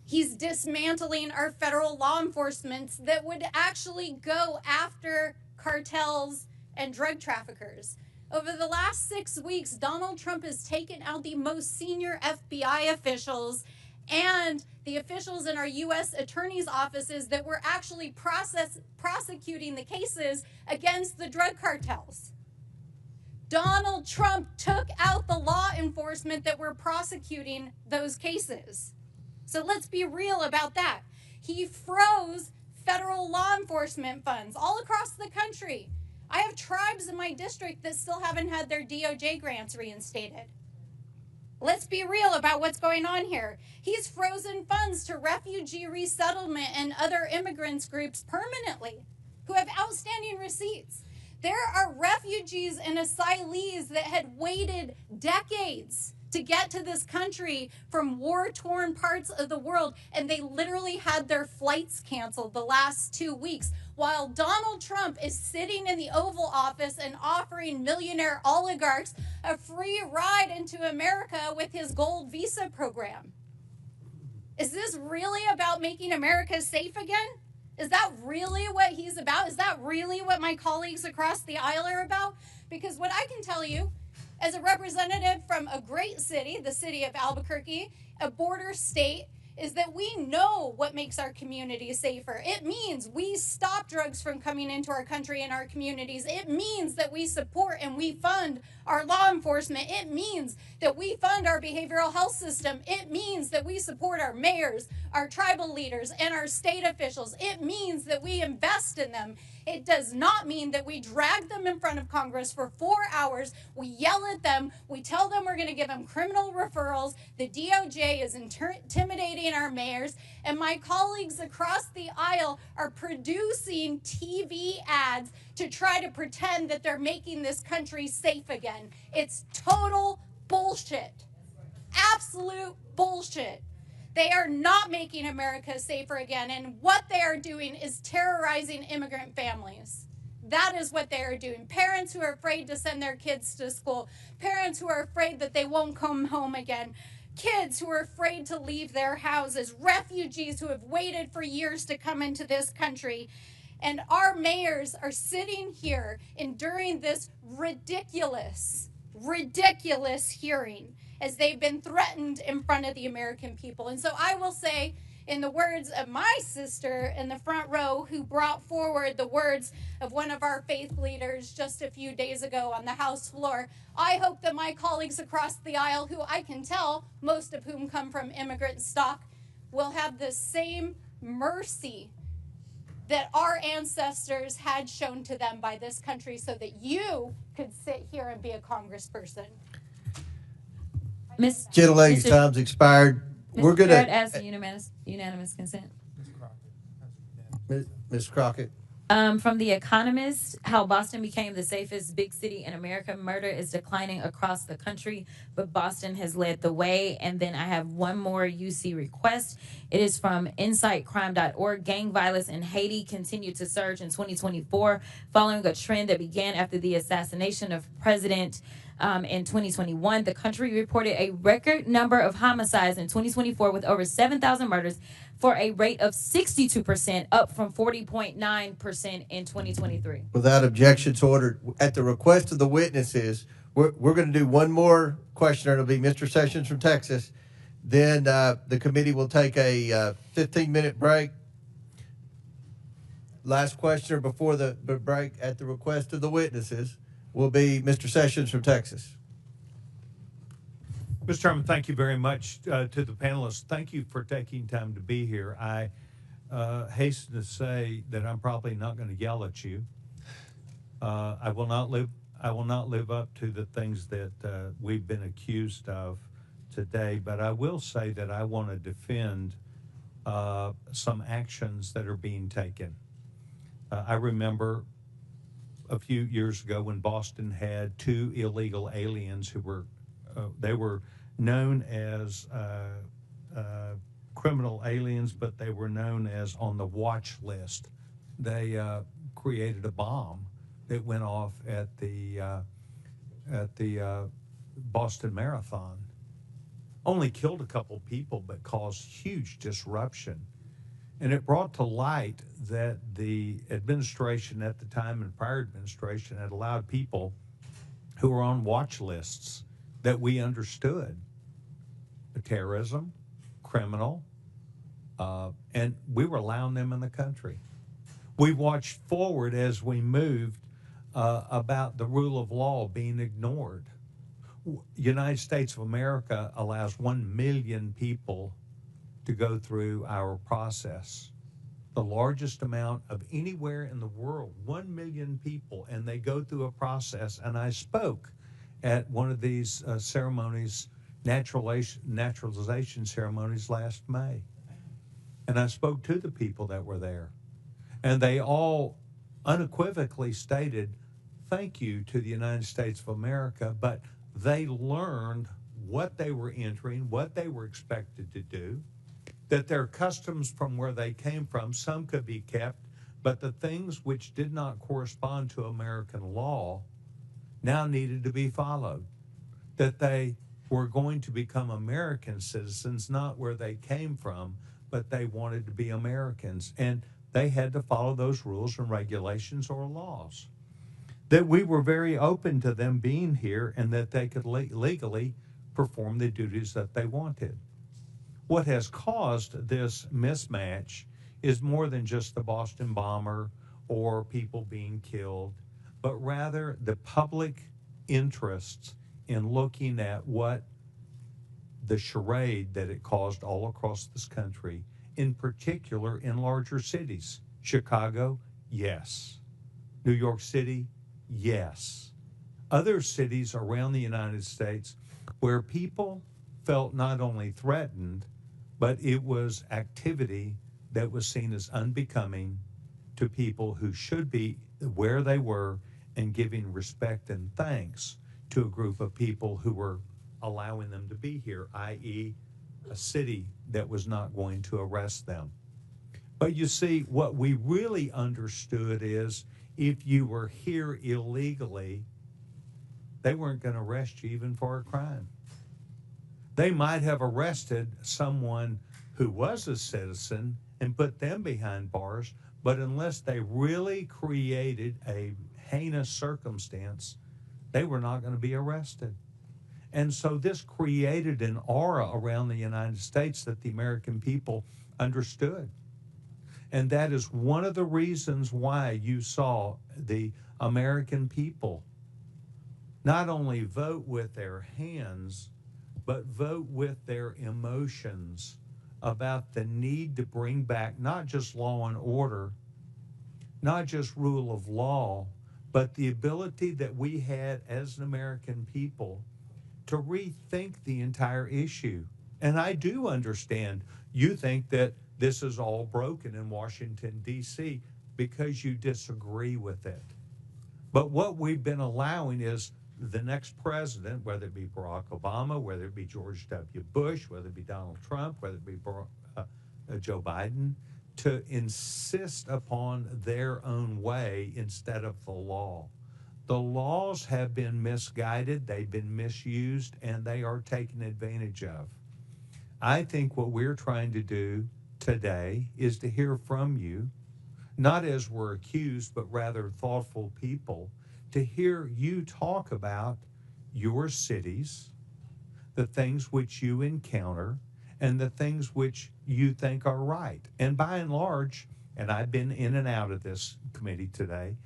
He's dismantling our federal law enforcement that would actually go after cartels and drug traffickers. Over the last 6 weeks, Donald Trump has taken out the most senior FBI officials and the officials in our U.S. attorney's offices that were actually prosecuting the cases against the drug cartels. Donald Trump took out the law enforcement that were prosecuting those cases. So let's be real about that. He froze federal law enforcement funds all across the country. I have tribes in my district that still haven't had their DOJ grants reinstated. Let's be real about what's going on here. He's frozen funds to refugee resettlement and other immigrants groups permanently who have outstanding receipts. There are refugees and asylees that had waited decades to get to this country from war-torn parts of the world, and they literally had their flights canceled the last 2 weeks, while Donald Trump is sitting in the Oval Office and offering millionaire oligarchs a free ride into America with his gold visa program. Is this really about making America safe again? Is that really what he's about? Is that really what my colleagues across the aisle are about? Because what I can tell you, as a representative from a great city, the city of Albuquerque, a border state, is that we know what makes our communities safer. It means we stop drugs from coming into our country and our communities. It means that we support and we fund our law enforcement. It means that we fund our behavioral health system. It means that we support our mayors, our tribal leaders, and our state officials. It means that we invest in them. It does not mean that we drag them in front of Congress for 4 hours. We yell at them. We tell them we're going to give them criminal referrals. The DOJ is intimidating our mayors. And my colleagues across the aisle are producing TV ads to try to pretend that they're making this country safe again. It's total bullshit. Absolute bullshit. They are not making America safer again, and what they are doing is terrorizing immigrant families.
That is what they are doing. Parents who are afraid to send their kids to school, parents who are afraid that they won't come home again, kids who are afraid to leave their houses, refugees who have waited for years to come into this country. And our mayors are sitting here enduring this ridiculous hearing as they've been threatened in front of the American people. And so I will say, in the words of my sister in the front row who brought forward the words of one of our faith leaders just a few days ago on the House floor, I hope that my colleagues across the aisle, who I can tell, most of whom come from immigrant stock, will have the same mercy that our ancestors had shown to them by this country so that you could sit here and be a congressperson.
Gentle lady's time's expired. We're going to
ask for unanimous consent.
Ms. Crockett.
From The Economist, how Boston became the safest big city in America. Murder is declining across the country, but Boston has led the way. And then I have one more UC request. It is from insightcrime.org. Gang violence in Haiti continued to surge in 2024, following a trend that began after the assassination of President in 2021. The country reported a record number of homicides in 2024 with over 7,000 murders for a rate of 62%, up from 40.9% in 2023.
Without objections ordered, at the request of the witnesses, we're going to do one more questioner. It'll be Mr. Sessions from Texas. Then the committee will take a 15-minute break. Last questioner before the break at the request of the witnesses will be Mr. Sessions from Texas.
Mr. Chairman, thank you very much to the panelists. Thank you for taking time to be here. I hasten to say that I'm probably not going to yell at you. I will not live up to the things that we've been accused of today, but I will say that I want to defend some actions that are being taken. I remember a few years ago when Boston had 2 illegal aliens who were they were known as criminal aliens, but they were known as on the watch list. They created a bomb that went off at the Boston Marathon. Only killed a couple people, but caused huge disruption. And it brought to light that the administration at the time and prior administration had allowed people who were on watch lists that we understood terrorism, criminal, and we were allowing them in the country. We watched forward as we moved about the rule of law being ignored. United States of America allows 1 million people to go through our process. The largest amount of anywhere in the world, 1 million people, and they go through a process. And I spoke at one of these ceremonies, naturalization ceremonies last May. And I spoke to the people that were there. And they all unequivocally stated, thank you to the United States of America, but they learned what they were entering, what they were expected to do, that their customs from where they came from, some could be kept, but the things which did not correspond to American law now needed to be followed, that they were going to become American citizens, not where they came from, but they wanted to be Americans, and they had to follow those rules and regulations or laws. That we were very open to them being here and that they could legally perform the duties that they wanted. What has caused this mismatch is more than just the Boston bomber or people being killed, but rather the public interests in looking at what the charade that it caused all across this country, in particular in larger cities. Chicago, yes. New York City, yes. Other cities around the United States where people felt not only threatened, but it was activity that was seen as unbecoming to people who should be where they were and giving respect and thanks to a group of people who were allowing them to be here, i.e. a city that was not going to arrest them. But you see, what we really understood is if you were here illegally, they weren't going to arrest you even for a crime. They might have arrested someone who was a citizen and put them behind bars, but unless they really created a heinous circumstance, they were not going to be arrested. And so this created an aura around the United States that the American people understood. And that is one of the reasons why you saw the American people not only vote with their hands, but vote with their emotions about the need to bring back not just law and order, not just rule of law, but the ability that we had as an American people to rethink the entire issue. And I do understand you think that this is all broken in Washington, D.C. because you disagree with it. But what we've been allowing is the next president, whether it be Barack Obama, whether it be George W. Bush, whether it be Donald Trump, whether it be Joe Biden, to insist upon their own way instead of the law. The laws have been misguided, they've been misused, and they are taken advantage of. I think what we're trying to do today is to hear from you, not as we're accused, but rather thoughtful people, to hear you talk about your cities, the things which you encounter, and the things which you think are right. And by and large, and I've been in and out of this committee today,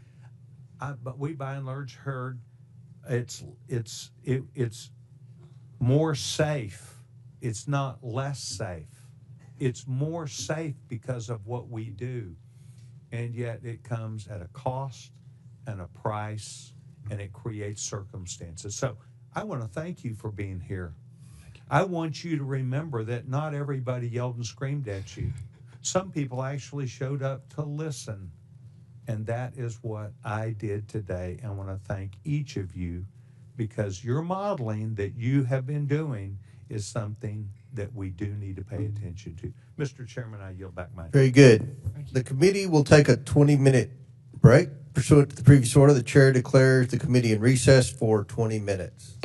but we by and large heard it's more safe. It's not less safe. It's more safe because of what we do. And yet it comes at a cost and a price, and it creates circumstances. So I want to thank you for being here. I want you to remember that not everybody yelled and screamed at you. Some people actually showed up to listen. And that is what I did today. I want to thank each of you because your modeling that you have been doing is something that we do need to pay attention to. Mr. Chairman, I yield back my time.
Very good. The committee will take a 20-minute break. Pursuant to the previous order, the chair declares the committee in recess for 20 minutes.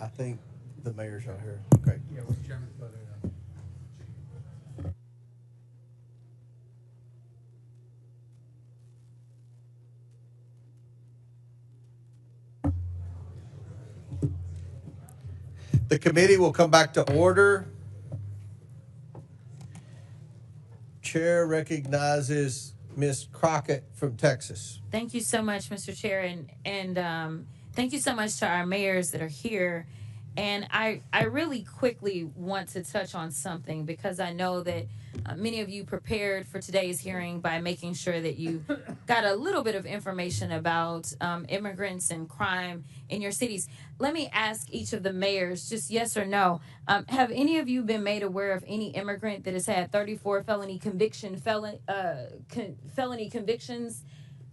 I think the mayor's out here. Okay.
Yeah, Mr. Chairman.
The committee will come back to order. Chair recognizes Ms. Crockett from Texas.
Thank you so much, Mr. Chair, and thank you so much to our mayors that are here. And I really quickly want to touch on something because I know that many of you prepared for today's hearing by making sure that you got a little bit of information about immigrants and crime in your cities. Let me ask each of the mayors, just yes or no. Have any of you been made aware of any immigrant that has had 34 felony convictions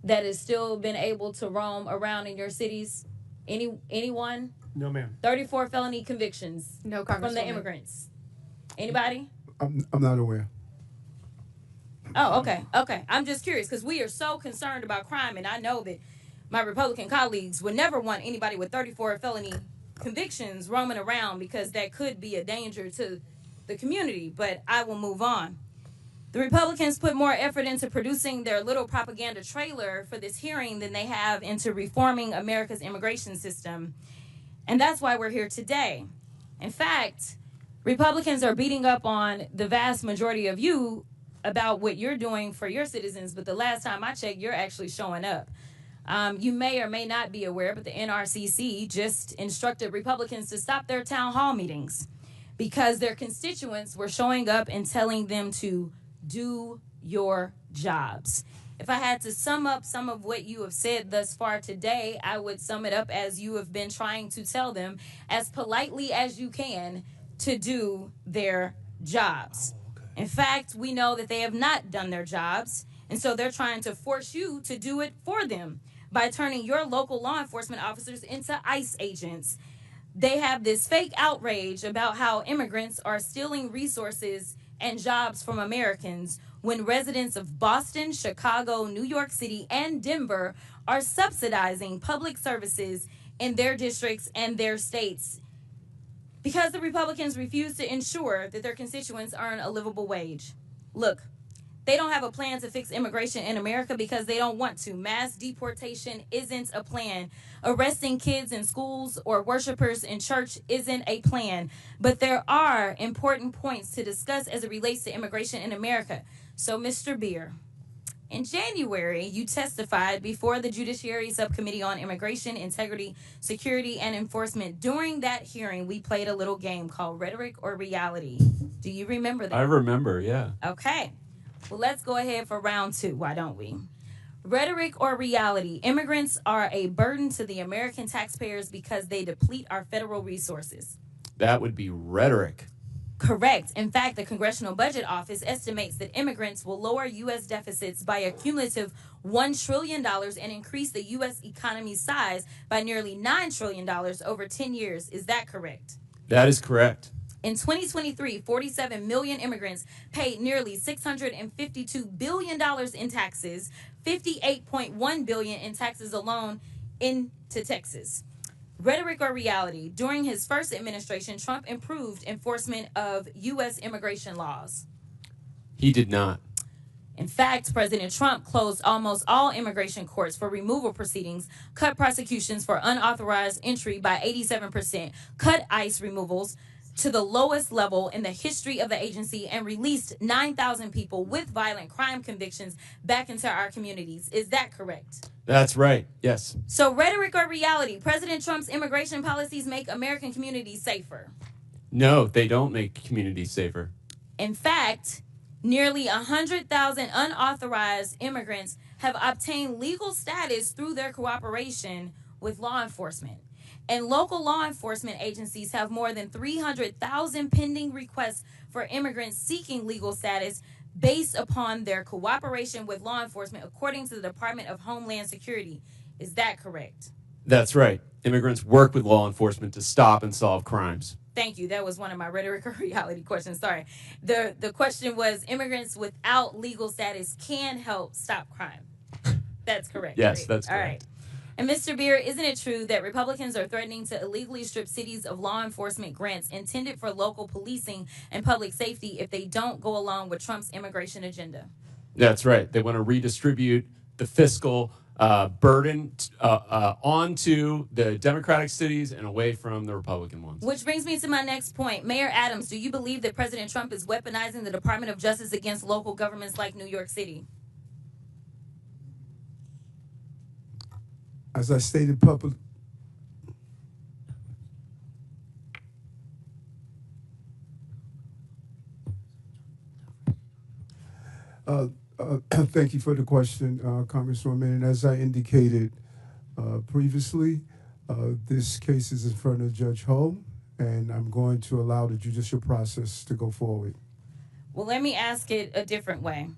that has still been able to roam around in your cities? Anyone?
No, ma'am.
34 felony convictions.
No,
from the
Congresswoman.
immigrants. Anybody?
I'm not aware.
Oh, okay. I'm just curious because we are so concerned about crime, and I know that my Republican colleagues would never want anybody with 34 felony convictions roaming around because that could be a danger to the community, but I will move on. The Republicans put more effort into producing their little propaganda trailer for this hearing than they have into reforming America's immigration system. And that's why we're here today. In fact, Republicans are beating up on the vast majority of you about what you're doing for your citizens, but the last time I checked, you're actually showing up. You may or may not be aware, but the NRCC just instructed Republicans to stop their town hall meetings because their constituents were showing up and telling them to do your jobs. If I had to sum up some of what you have said thus far today, I would sum it up as you have been trying to tell them as politely as you can to do their jobs. In fact, we know that they have not done their jobs, and so they're trying to force you to do it for them by turning your local law enforcement officers into ICE agents. They have this fake outrage about how immigrants are stealing resources and jobs from Americans when residents of Boston, Chicago, New York City, and Denver are subsidizing public services in their districts and their states because the Republicans refuse to ensure that their constituents earn a livable wage. Look, they don't have a plan to fix immigration in America because they don't want to. Mass deportation isn't a plan. Arresting kids in schools or worshipers in church isn't a plan. But there are important points to discuss as it relates to immigration in America. So, Mr. Beer, in January, you testified before the Judiciary Subcommittee on Immigration, Integrity, Security, and Enforcement. During that hearing, we played a little game called Rhetoric or Reality. Do you remember that?
I remember, yeah.
Okay. Well, let's go ahead for round two. Why don't we? Rhetoric or reality? Immigrants are a burden to the American taxpayers because they deplete our federal resources.
That would be rhetoric.
Correct. In fact, the Congressional Budget Office estimates that immigrants will lower U.S. deficits by a cumulative $1 trillion and increase the U.S. economy's size by nearly $9 trillion over 10 years. Is that correct?
That is correct.
In 2023, 47 million immigrants paid nearly $652 billion in taxes, $58.1 billion in taxes alone into Texas. Rhetoric or reality? During his first administration, Trump improved enforcement of U.S. immigration laws.
He did not.
In fact, President Trump closed almost all immigration courts for removal proceedings, cut prosecutions for unauthorized entry by 87%, cut ICE removals to the lowest level in the history of the agency, and released 9,000 people with violent crime convictions back into our communities. Is that correct?
That's right, yes.
So rhetoric or reality? President Trump's immigration policies make American communities safer.
No, they don't make communities safer.
In fact, nearly 100,000 unauthorized immigrants have obtained legal status through their cooperation with law enforcement. And local law enforcement agencies have more than 300,000 pending requests for immigrants seeking legal status based upon their cooperation with law enforcement, according to the Department of Homeland Security. Is that correct?
That's right. Immigrants work with law enforcement to stop and solve crimes.
Thank you. That was one of my rhetoric or reality questions. Sorry. The question was immigrants without legal status can help stop crime. That's correct.
Yes,
right?
that's correct.
All right. And Mr. Beer, isn't it true that Republicans are threatening to illegally strip cities of law enforcement grants intended for local policing and public safety if they don't go along with Trump's immigration agenda?
That's right. They want to redistribute the fiscal burden onto the Democratic cities and away from the Republican ones.
Which brings me to my next point. Mayor Adams, do you believe that President Trump is weaponizing the Department of Justice against local governments like New York City?
As I stated publicly, thank you for the question, Congresswoman. And as I indicated previously, this case is in front of Judge Ho, and I'm going to allow the judicial process to go forward.
Well, let me ask it a different way.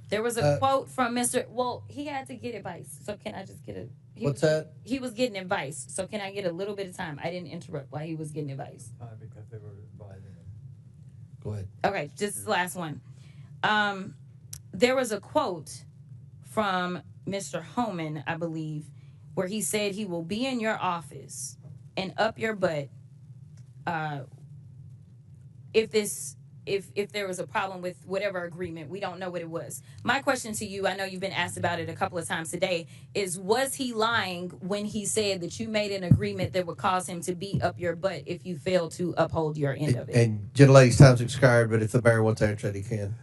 There was a quote from Mr. Well, he had to get advice, so can I just get a...
What's that?
He was getting advice, so can I get a little bit of time? I didn't interrupt while he was getting advice.
Because they were advising him.
Go ahead.
Okay, this is the last one. There was a quote from Mr. Homan, I believe, where he said he will be in your office and up your butt if there was a problem with whatever agreement. We don't know what it was. My question to you, I know you've been asked about it a couple of times today, is was he lying when he said that you made an agreement that would cause him to be up your butt if you failed to uphold your end of it?
And gentlelady's time's expired, but if the mayor wants to answer that, he can.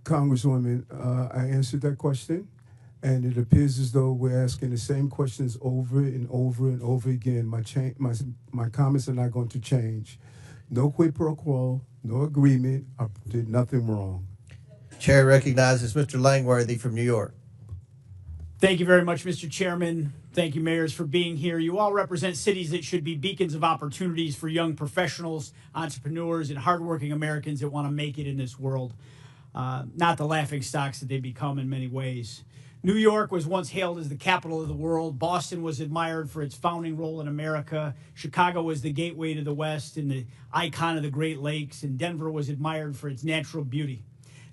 Congresswoman, I answered that question, and it appears as though we're asking the same questions over and over and over again. My comments are not going to change. No quid pro quo, no agreement. I did nothing wrong.
Chair recognizes Mr. Langworthy from New York.
Thank you very much, Mr. Chairman. Thank you, mayors, for being here. You all represent cities that should be beacons of opportunities for young professionals, entrepreneurs, and hardworking Americans that want to make it in this world. Not the laughing stocks that they become in many ways. New York was once hailed as the capital of the world. Boston was admired for its founding role in America. Chicago was the gateway to the West and the icon of the Great Lakes. And Denver was admired for its natural beauty.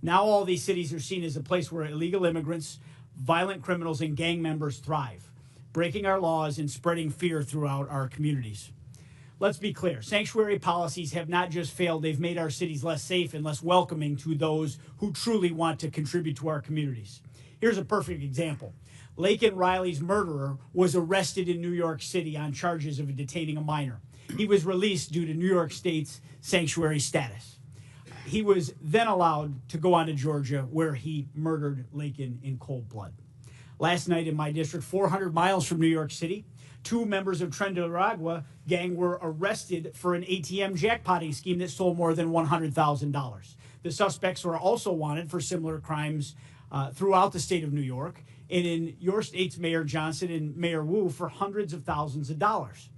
Now all these cities are seen as a place where illegal immigrants, violent criminals, and gang members thrive, breaking our laws and spreading fear throughout our communities. Let's be clear. Sanctuary policies have not just failed, they've made our cities less safe and less welcoming to those who truly want to contribute to our communities. Here's a perfect example. Laken Riley's murderer was arrested in New York City on charges of detaining a minor. He was released due to New York State's sanctuary status. He was then allowed to go on to Georgia, where he murdered Laken in cold blood. Last night in my district, 400 miles from New York City, 2 members of Trendaragua gang were arrested for an ATM jackpotting scheme that stole more than $100,000. The suspects were also wanted for similar crimes throughout the state of New York, and in your state's Mayor Johnson and Mayor Wu for hundreds of thousands of dollars.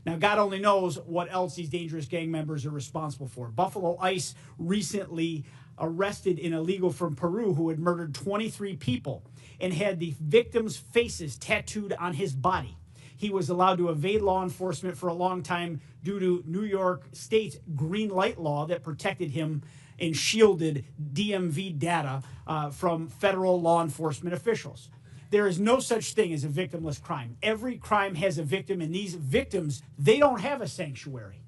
Now, God only knows what else these dangerous gang members are responsible for. Buffalo ICE recently arrested an illegal from Peru who had murdered 23 people and had the victims' faces tattooed on his body. He was allowed to evade law enforcement for a long time due to New York State's green light law that protected him and shielded DMV data from federal law enforcement officials. There is no such thing as a victimless crime. Every crime has a victim, and these victims, they don't have a sanctuary.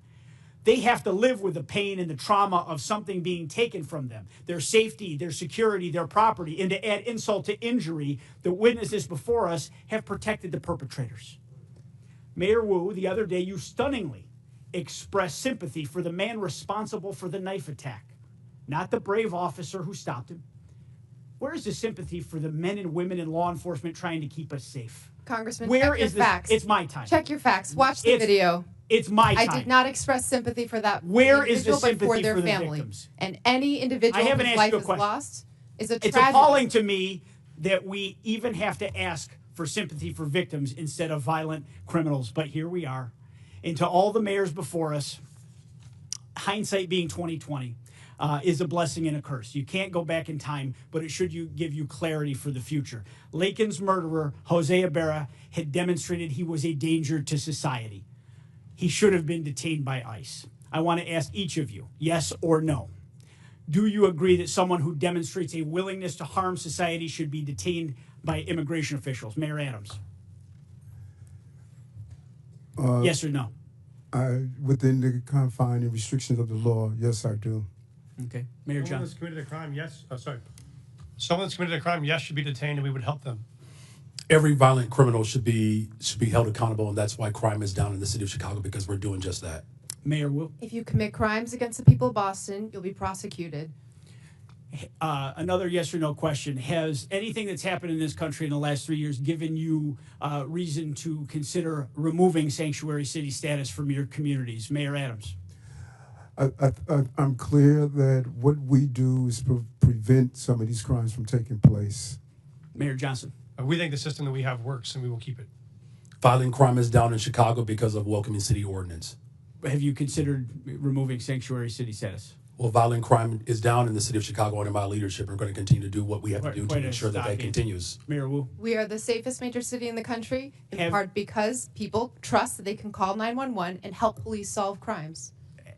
They have to live with the pain and the trauma of something being taken from them, their safety, their security, their property. And to add insult to injury, the witnesses before us have protected the perpetrators. Mayor Wu, the other day, you stunningly expressed sympathy for the man responsible for the knife attack, not the brave officer who stopped him. Where is the sympathy for the men and women in law enforcement trying to keep us safe?
Congressman,
Where
check your
is this?
facts.
It's my time.
Check your facts. Watch the video.
It's my time.
I did not express sympathy for that
Where is the
individual, but
sympathy
for their
for the
family.
victims?
And any individual
I haven't
whose
asked
life
you a
is
question.
lost is a
It's
tragedy.
appalling to me that we even have to ask for sympathy for victims instead of violent criminals. But here we are. And to all the mayors before us, hindsight being 20/20, is a blessing and a curse. You can't go back in time, but it should give you clarity for the future. Laken's murderer, Jose Ibarra, had demonstrated he was a danger to society. He should have been detained by ICE. I want to ask each of you, yes or no. Do you agree that someone who demonstrates a willingness to harm society should be detained by immigration officials? Mayor Adams. Yes or no?
Within the confine and restrictions of the law, yes, I do.
Okay. Mayor
Someone
John.
that's committed a crime, yes. Oh, sorry. Someone that's committed a crime, yes, should be detained, and we would help them.
Every violent criminal should be held accountable, and that's why crime is down in the city of Chicago, because we're doing just that.
Mayor Wu.
If you commit crimes against the people of Boston, you'll be prosecuted.
Another yes or no question. Has anything that's happened in this country in the last 3 years given you reason to consider removing sanctuary city status from your communities? Mayor Adams.
I'm clear that what we do is prevent some of these crimes from taking place.
Mayor Johnson.
We think the system that we have works, and we will keep it.
Violent crime is down in Chicago because of welcoming city ordinance.
Have you considered removing sanctuary city status?
Well, violent crime is down in the city of Chicago under my leadership. We're going to continue to do what we have to do to ensure that continues.
Mayor Wu.
We are the safest major city in the country, in
Have-
part because people trust that they can call 911 and help police solve crimes.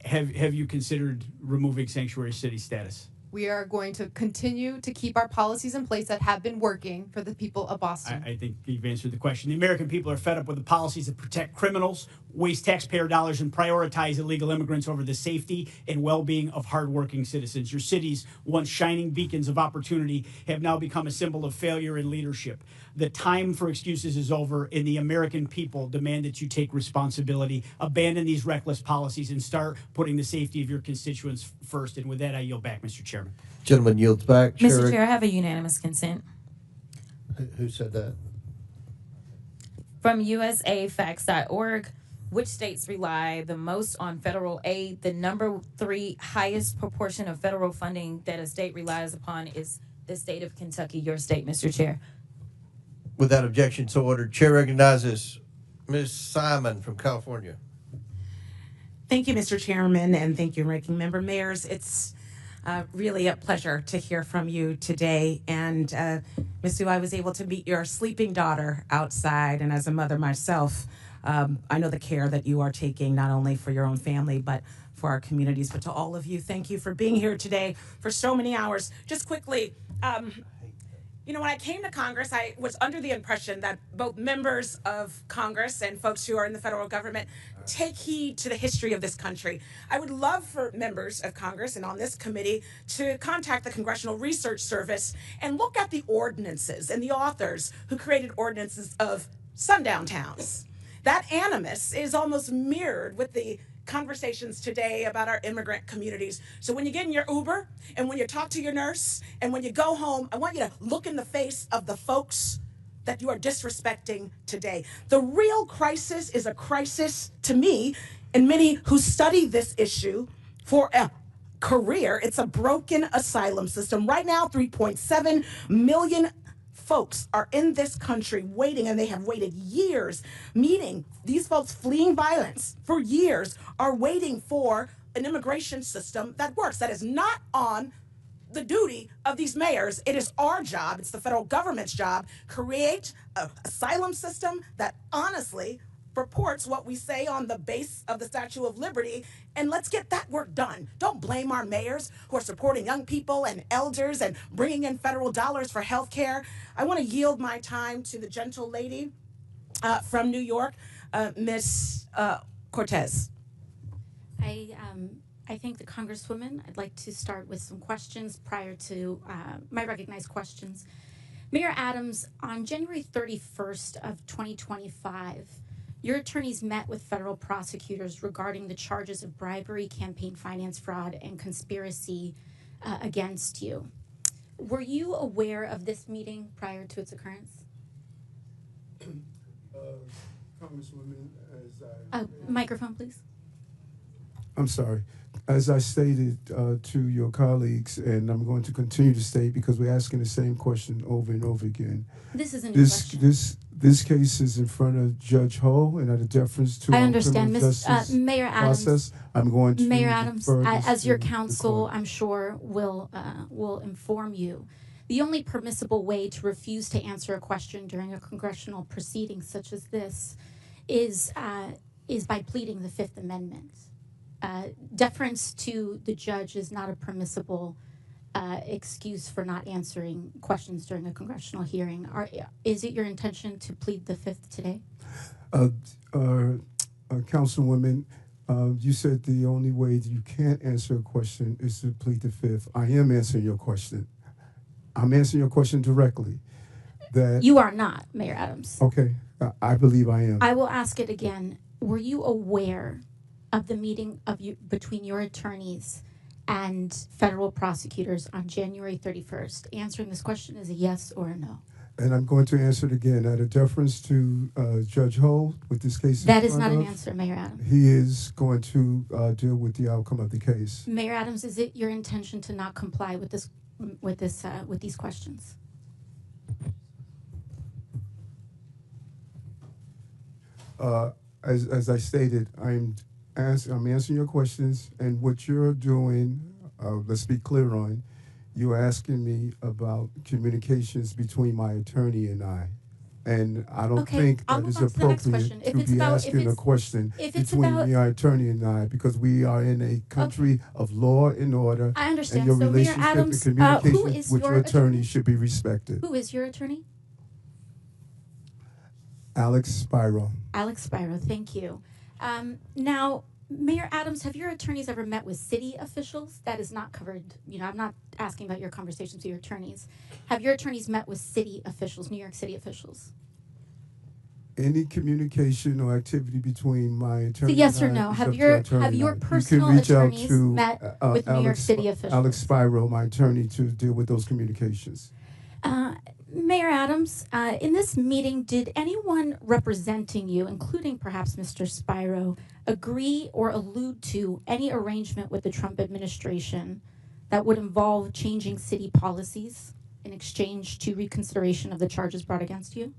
Have you considered removing sanctuary city status?
We are going to continue to keep our policies in place that have been working for the people of Boston.
I think you've answered the question. The American people are fed up with the policies that protect criminals, waste taxpayer dollars, and prioritize illegal immigrants over the safety and well-being of hardworking citizens. Your cities, once shining beacons of opportunity, have now become a symbol of failure in leadership. The time for excuses is over, and the American people demand that you take responsibility, abandon these reckless policies, and start putting the safety of your constituents first. And with that, I yield back, Mr. Chairman.
Gentleman yields back.
Mr. Chair, I have a unanimous consent.
Who said that?
From usafacts.org, which states rely the most on federal aid? The number 3 highest proportion of federal funding that a state relies upon is the state of Kentucky, your state, Mr. Chair.
Without objection, so ordered. Chair recognizes Ms. Simon from California.
Thank you, Mr. Chairman, and thank you, Ranking Member Mayors. It's really a pleasure to hear from you today. And Ms. Sue, I was able to meet your sleeping daughter outside, and as a mother myself, I know the care that you are taking not only for your own family, but for our communities. But to all of you, thank you for being here today for so many hours. Just quickly, when I came to Congress, I was under the impression that both members of Congress and folks who are in the federal government take heed to the history of this country. I would love for members of Congress and on this committee to contact the Congressional Research Service and look at the ordinances and the authors who created ordinances of sundown towns. That animus is almost mirrored with the conversations today about our immigrant communities. So when you get in your Uber and when you talk to your nurse and when you go home, I want you to look in the face of the folks that you are disrespecting today. The real crisis is a crisis to me and many who study this issue for a career. It's a broken asylum system. Right now, 3.7 million folks are in this country waiting, and they have waited years, meaning these folks fleeing violence for years are waiting for an immigration system that works. That is not on the duty of these mayors. It is our job, it's the federal government's job, create an asylum system that honestly purports what we say on the base of the Statue of Liberty, and let's get that work done. Don't blame our mayors who are supporting young people and elders and bringing in federal dollars for health care. I want to yield my time to the gentle lady from New York, Ms. Cortez.
I thank the Congresswoman. I'd like to start with some questions prior to my recognized questions. Mayor Adams, on January 31st of 2025, your attorneys met with federal prosecutors regarding the charges of bribery, campaign finance fraud, and conspiracy against you. Were you aware of this meeting prior to its occurrence?
Congresswoman, as
Microphone, please.
I'm sorry. As I stated to your colleagues, and I'm going to continue to state because we're asking the same question over and over again.
This is a new question.
This case is in front of Judge Ho, and out of deference to
I
our
understand,
criminal
Ms.
justice
Mayor Adams.
process, I'm going to
Mayor Adams,
defer this
as your
to the
counsel,
court.
I'm sure will inform you. The only permissible way to refuse to answer a question during a congressional proceeding such as this is by pleading the Fifth Amendment. Deference to the judge is not a permissible excuse for not answering questions during a congressional hearing. Is it your intention to plead the Fifth today?
Councilwoman, you said the only way that you can't answer a question is to plead the fifth. I am answering your question. I'm answering your question directly. That
You are not, Mayor Adams.
Okay, I believe I am.
I will ask it again. Were you aware of the meeting between your attorneys and federal prosecutors on January 31st? Answering this question is a yes or a no.
And I'm going to answer it again out of deference to Judge Holt with this case.
That is not an answer, Mayor Adams.
He is going to deal with the outcome of the case.
Mayor Adams, is it your intention to not comply with these questions?
As I stated, I'm answering your questions, and what you're doing, let's be clear on, you're asking me about communications between my attorney and I. And I don't think that is appropriate to be asking a question between my attorney and I, because we are in a country of law and order.
I understand.
And your
So, Mayor
relationship
Adams,
and
who
communication
is
with
your
your attorney should be respected.
Who is your attorney?
Alex Spiro.
Alex Spiro, thank you. Now, Mayor Adams, have your attorneys ever met with city officials? That is not covered. I'm not asking about your conversations with your attorneys. Have your attorneys met with city officials, New York City officials?
Any communication or activity between my attorney
Yes or
and I
no?
is
Have
up to
your
attorney
have your
and I.
personal
You can reach out
attorneys
to,
met with New York City officials?
Alex Spiro, my attorney, to deal with those communications.
Mayor Adams, in this meeting, did anyone representing you, including perhaps Mr. Spiro, agree or allude to any arrangement with the Trump administration that would involve changing city policies in exchange to reconsideration of the charges brought against you?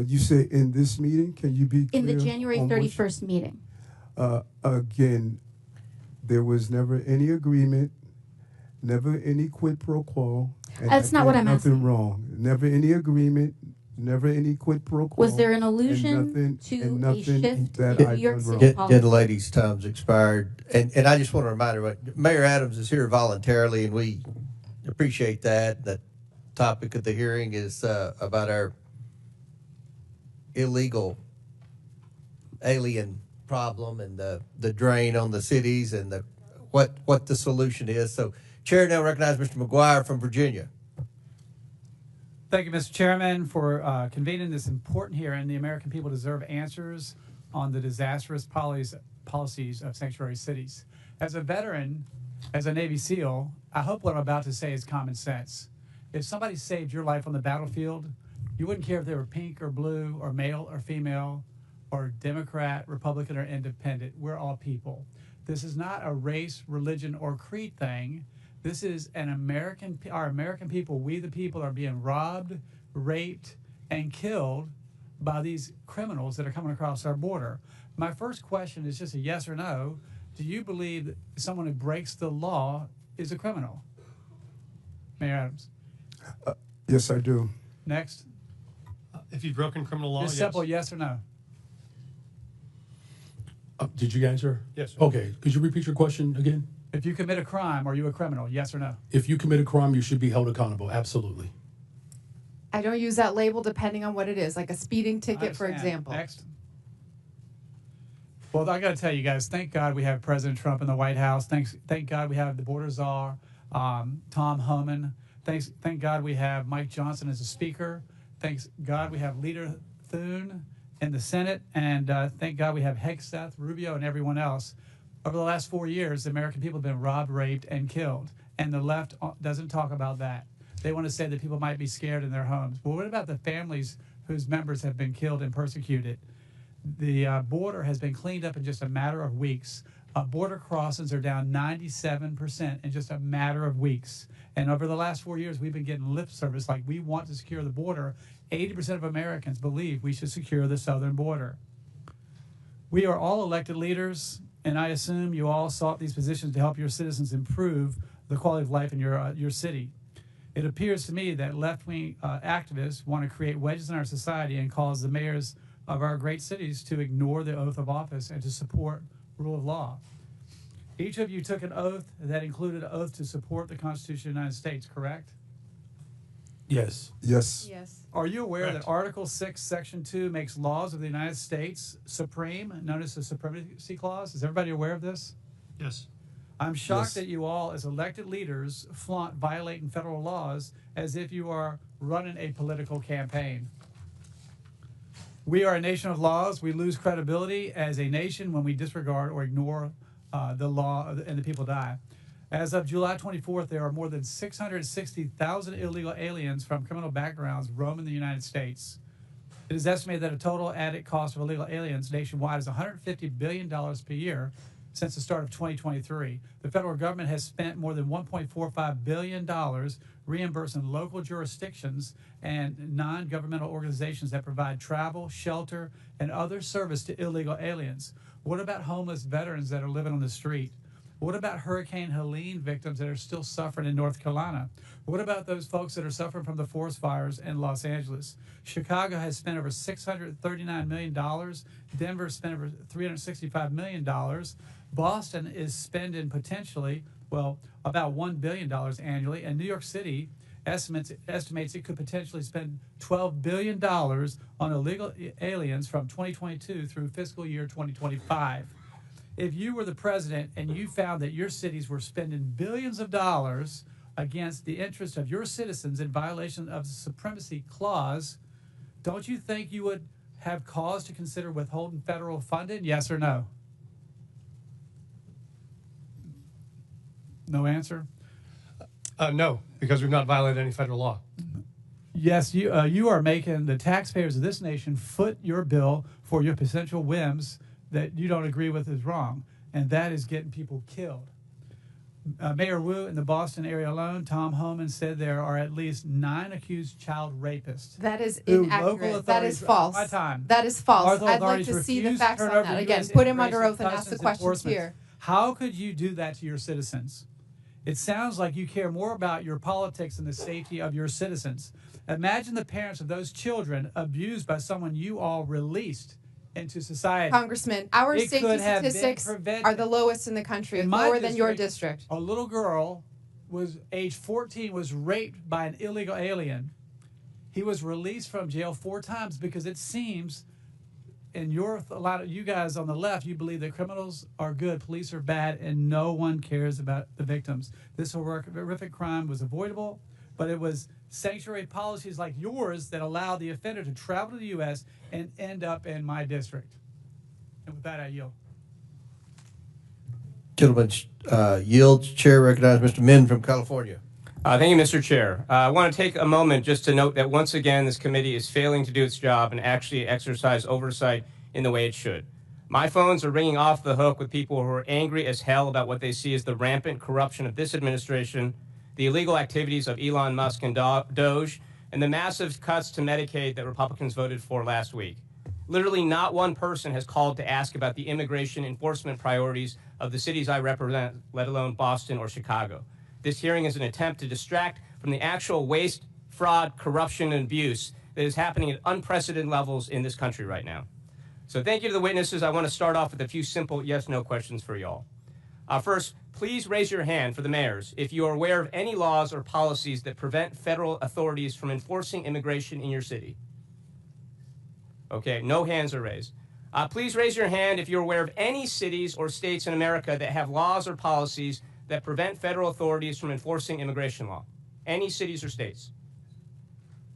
You say in this meeting? Can you be clear?
In the January
on
31st meeting.
Again, there was never any agreement, never any quid pro quo. And
That's not what I'm
nothing
asking.
wrong. Never any agreement, never any quid pro quo.
Was there an allusion to a shift
that
in
I've
New York
done
City
wrong.
policy?
Gentlelady's time's expired. And I just want to remind everybody, Mayor Adams is here voluntarily, and we appreciate that. The topic of the hearing is about our illegal alien problem and the drain on the cities and what the solution is. So, Chair now recognizes Mr. McGuire from Virginia.
Thank you, Mr. Chairman, for convening this important hearing. The American people deserve answers on the disastrous policies of sanctuary cities. As a veteran, as a Navy SEAL, I hope what I'm about to say is common sense. If somebody saved your life on the battlefield, you wouldn't care if they were pink or blue or male or female or Democrat, Republican, or independent. We're all people. This is not a race, religion, or creed thing. This is our American people, we the people, are being robbed, raped, and killed by these criminals that are coming across our border. My first question is just a yes or no. Do you believe that someone who breaks the law is a criminal? Mayor Adams.
Yes, I do.
Next.
If you've broken criminal law,
Just simple yes or no.
Did you answer?
Yes, sir.
Okay. Could you repeat your question again?
If you commit a crime, are you a criminal? Yes or no?
If you commit a crime, you should be held accountable. Absolutely.
I don't use that label depending on what it is, like a speeding ticket, for
Understand.
example.
Next. Well, I got to tell you guys, thank God we have President Trump in the White House. Thank God we have the border czar, Tom Homan. Thank God we have Mike Johnson as a speaker. Thanks God we have Leader Thune in the Senate. And thank God we have Hegseth, Rubio, and everyone else. Over the last 4 years, the American people have been robbed, raped, and killed. And the left doesn't talk about that. They want to say that people might be scared in their homes. Well, what about the families whose members have been killed and persecuted? The border has been cleaned up in just a matter of weeks. Border crossings are down 97% in just a matter of weeks. And over the last 4 years, we've been getting lip service like we want to secure the border. 80% of Americans believe we should secure the southern border. We are all elected leaders, and I assume you all sought these positions to help your citizens improve the quality of life in your city. It appears to me that left-wing activists want to create wedges in our society and cause the mayors of our great cities to ignore the oath of office and to support rule of law. Each of you took an oath that included an oath to support the Constitution of the United States, correct?
Yes.
Yes.
Yes.
Are you aware
Correct.
that Article 6, Section 2 makes laws of the United States supreme, known as the Supremacy Clause? Is everybody aware of this?
Yes.
I'm shocked
Yes.
that you all, as elected leaders, flaunt violating federal laws as if you are running a political campaign. We are a nation of laws. We lose credibility as a nation when we disregard or ignore the law and the people die. As of July 24th, there are more than 660,000 illegal aliens from criminal backgrounds roaming the United States. It is estimated that a total added cost of illegal aliens nationwide is $150 billion per year since the start of 2023. The federal government has spent more than $1.45 billion reimbursing local jurisdictions and non-governmental organizations that provide travel, shelter, and other service to illegal aliens. What about homeless veterans that are living on the street? What about Hurricane Helene victims that are still suffering in North Carolina? What about those folks that are suffering from the forest fires in Los Angeles? Chicago has spent over $639 million. Denver spent over $365 million. Boston is spending potentially, well, about $1 billion annually. And New York City estimates it could potentially spend $12 billion on illegal aliens from 2022 through fiscal year 2025. If you were the president and you found that your cities were spending billions of dollars against the interest of your citizens in violation of the Supremacy Clause, don't you think you would have cause to consider withholding federal funding? Yes or no? No answer?
No, because we've not violated any federal law.
Yes, you are making the taxpayers of this nation foot your bill for your potential whims that you don't agree with is wrong, and that is getting people killed. Mayor Wu, in the Boston area alone, Tom Homan said there are at least 9 accused child rapists.
That is
who
inaccurate. That is false.
My time.
That is false.
Local
I'd like
authorities
to see the
refuse
facts
turn
on
over
that.
to
Again,
US
put him under
Immigration
oath and ask the
Customs
questions
Enforcement.
here.
How could you do that to your citizens? It sounds like you care more about your politics than the safety of your citizens. Imagine the parents of those children abused by someone you all released into society.
Congressman, our
It
safety
could have been
statistics
prevented.
are the lowest in the country,
In my
lower than your district.
A little girl was age 14, was raped by an illegal alien. He was released from jail 4 times because it seems, and a lot of you guys on the left, you believe that criminals are good, police are bad, and no one cares about the victims. This horrific crime was avoidable, but it was sanctuary policies like yours that allow the offender to travel to the U.S. and end up in my district. And with that, I yield.
Gentlemen, yields. Chair recognizes Mr. Min from California.
Thank you, Mr. Chair. I want to take a moment just to note that once again, this committee is failing to do its job and actually exercise oversight in the way it should. My phones are ringing off the hook with people who are angry as hell about what they see as the rampant corruption of this administration, the illegal activities of Elon Musk and Doge, and the massive cuts to Medicaid that Republicans voted for last week. Literally not one person has called to ask about the immigration enforcement priorities of the cities I represent, let alone Boston or Chicago. This hearing is an attempt to distract from the actual waste, fraud, corruption, and abuse that is happening at unprecedented levels in this country right now. So thank you to the witnesses. I want to start off with a few simple yes-no questions for y'all. First, please raise your hand for the mayors if you are aware of any laws or policies that prevent federal authorities from enforcing immigration in your city. Okay, no hands are raised. Please raise your hand if you're aware of any cities or states in America that have laws or policies that prevent federal authorities from enforcing immigration law. Any cities or states.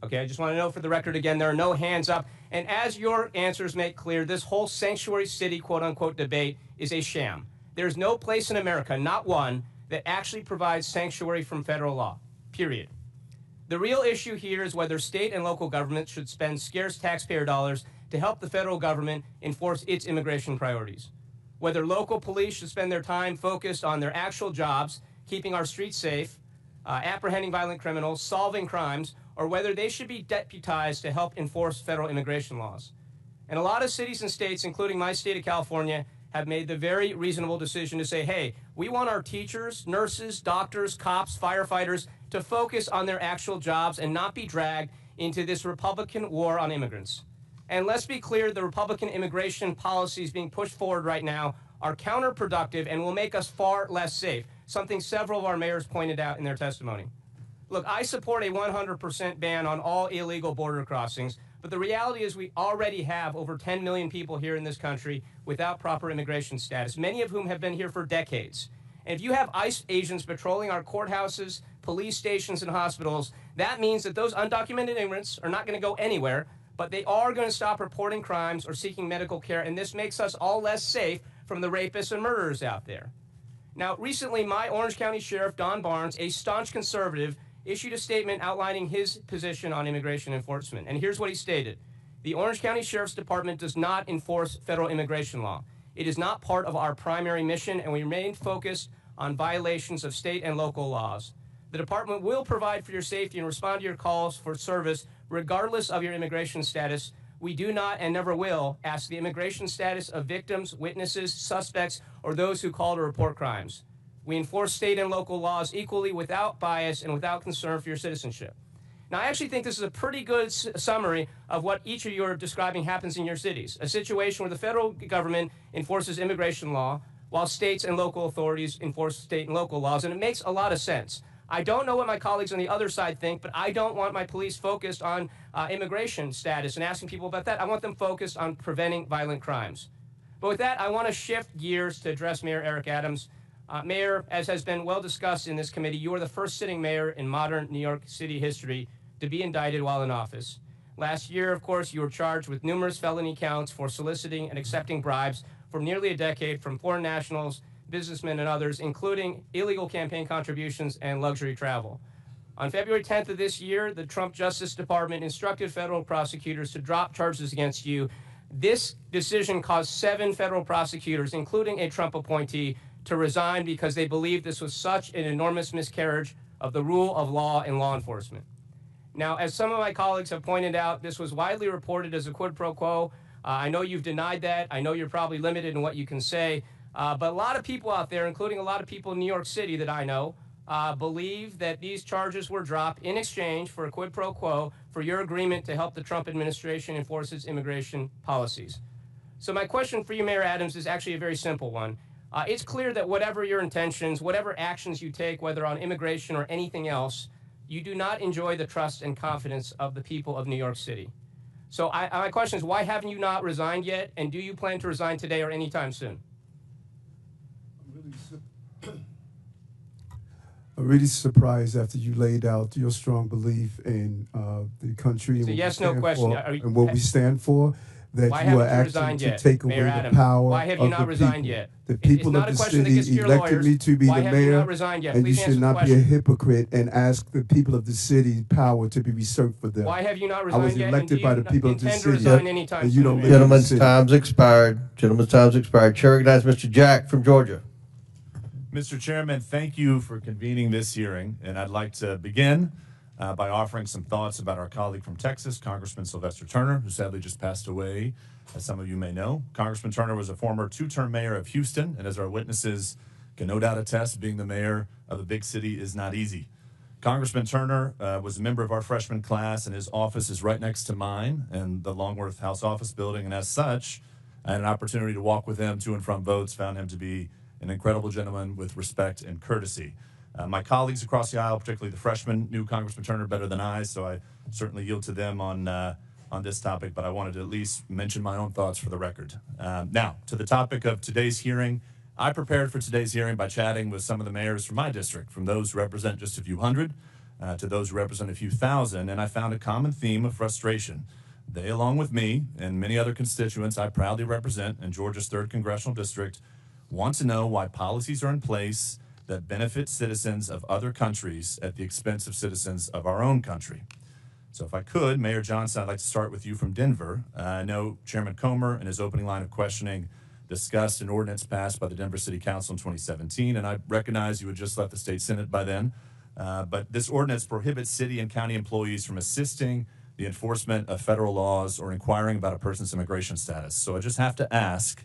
Okay, I just want to know for the record again, there are no hands up. And as your answers make clear, this whole sanctuary city, quote unquote, debate is a sham. There's no place in America, not one, that actually provides sanctuary from federal law, period. The real issue here is whether state and local governments should spend scarce taxpayer dollars to help the federal government enforce its immigration priorities. Whether local police should spend their time focused on their actual jobs, keeping our streets safe, apprehending violent criminals, solving crimes, or whether they should be deputized to help enforce federal immigration laws. And a lot of cities and states, including my state of California, have made the very reasonable decision to say, hey, we want our teachers, nurses, doctors, cops, firefighters to focus on their actual jobs and not be dragged into this Republican war on immigrants. And let's be clear, the Republican immigration policies being pushed forward right now are counterproductive and will make us far less safe, something several of our mayors pointed out in their testimony. Look, I support a 100% ban on all illegal border crossings, but the reality is we already have over 10 million people here in this country without proper immigration status, many of whom have been here for decades. And if you have ICE agents patrolling our courthouses, police stations, and hospitals, that means that those undocumented immigrants are not going to go anywhere, but they are going to stop reporting crimes or seeking medical care, and this makes us all less safe from the rapists and murderers out there. Now, recently, my Orange County Sheriff, Don Barnes, a staunch conservative, issued a statement outlining his position on immigration enforcement. And here's what he stated. The Orange County Sheriff's Department does not enforce federal immigration law. It is not part of our primary mission, and we remain focused on violations of state and local laws. The department will provide for your safety and respond to your calls for service regardless of your immigration status. We do not and never will ask the immigration status of victims, witnesses, suspects, or those who call to report crimes. We enforce state and local laws equally without bias and without concern for your citizenship. Now, I actually think this is a pretty good summary of what each of you are describing happens in your cities, a situation where the federal government enforces immigration law while states and local authorities enforce state and local laws, and it makes a lot of sense. I don't know what my colleagues on the other side think, but I don't want my police focused on immigration status and asking people about that. I want them focused on preventing violent crimes. But with that, I want to shift gears to address Mayor Eric Adams. Mayor, as has been well discussed in this committee, you are the first sitting mayor in modern New York City history to be indicted while in office. Last year, of course, you were charged with numerous felony counts for soliciting and accepting bribes for nearly a decade from foreign nationals, businessmen, and others, including illegal campaign contributions and luxury travel. On February 10th of this year, the Trump Justice Department instructed federal prosecutors to drop charges against you. This decision caused 7 federal prosecutors, including a Trump appointee, to resign because they believed this was such an enormous miscarriage of the rule of law in law enforcement. Now, as some of my colleagues have pointed out, this was widely reported as a quid pro quo. I know you've denied that. I know you're probably limited in what you can say. But a lot of people out there, including a lot of people in New York City that I know, believe that these charges were dropped in exchange for a quid pro quo for your agreement to help the Trump administration enforce its immigration policies. So my question for you, Mayor Adams, is actually a very simple one. It's clear that whatever your intentions, whatever actions you take, whether on immigration or anything else, you do not enjoy the trust and confidence of the people of New York City. So my question is, why haven't you not resigned yet, and do you plan to resign today or anytime soon?
I'm really surprised after you laid out your strong belief in the country and,
yes, no question.
And what we stand for, that you are acting to take away the power
why have you not resigned yet?
The people of the city elected me to be the mayor, and you should not be a hypocrite and ask the people of the city power to be reserved for them.
Why have you not
I
resigned
was
yet?
elected by the people of the city,
and
you don't live in the
Gentlemen's
city.
time's expired. Gentlemen's time's expired. Chair recognizes Mr. Jack from Georgia.
Mr. Chairman, thank you for convening this hearing, and I'd like to begin by offering some thoughts about our colleague from Texas, Congressman Sylvester Turner, who sadly just passed away, as some of you may know. Congressman Turner was a former 2-term mayor of Houston, and as our witnesses can no doubt attest, being the mayor of a big city is not easy. Congressman Turner was a member of our freshman class, and his office is right next to mine in the Longworth House Office building, and as such, I had an opportunity to walk with him to and from votes, found him to be an incredible gentleman with respect and courtesy. My colleagues across the aisle, particularly the freshmen, knew Congressman Turner better than I, so I certainly yield to them on this topic, but I wanted to at least mention my own thoughts for the record. Now, to the topic of today's hearing, I prepared for today's hearing by chatting with some of the mayors from my district, from those who represent just a few hundred to those who represent a few thousand, and I found a common theme of frustration. They, along with me and many other constituents I proudly represent in Georgia's 3rd Congressional District, want to know why policies are in place that benefit citizens of other countries at the expense of citizens of our own country. So if I could, Mayor Johnson, I'd like to start with you from Denver. I know Chairman Comer in his opening line of questioning discussed an ordinance passed by the Denver City Council in 2017, and I recognize you had just left the state Senate by then, but this ordinance prohibits city and county employees from assisting the enforcement of federal laws or inquiring about a person's immigration status. So I just have to ask,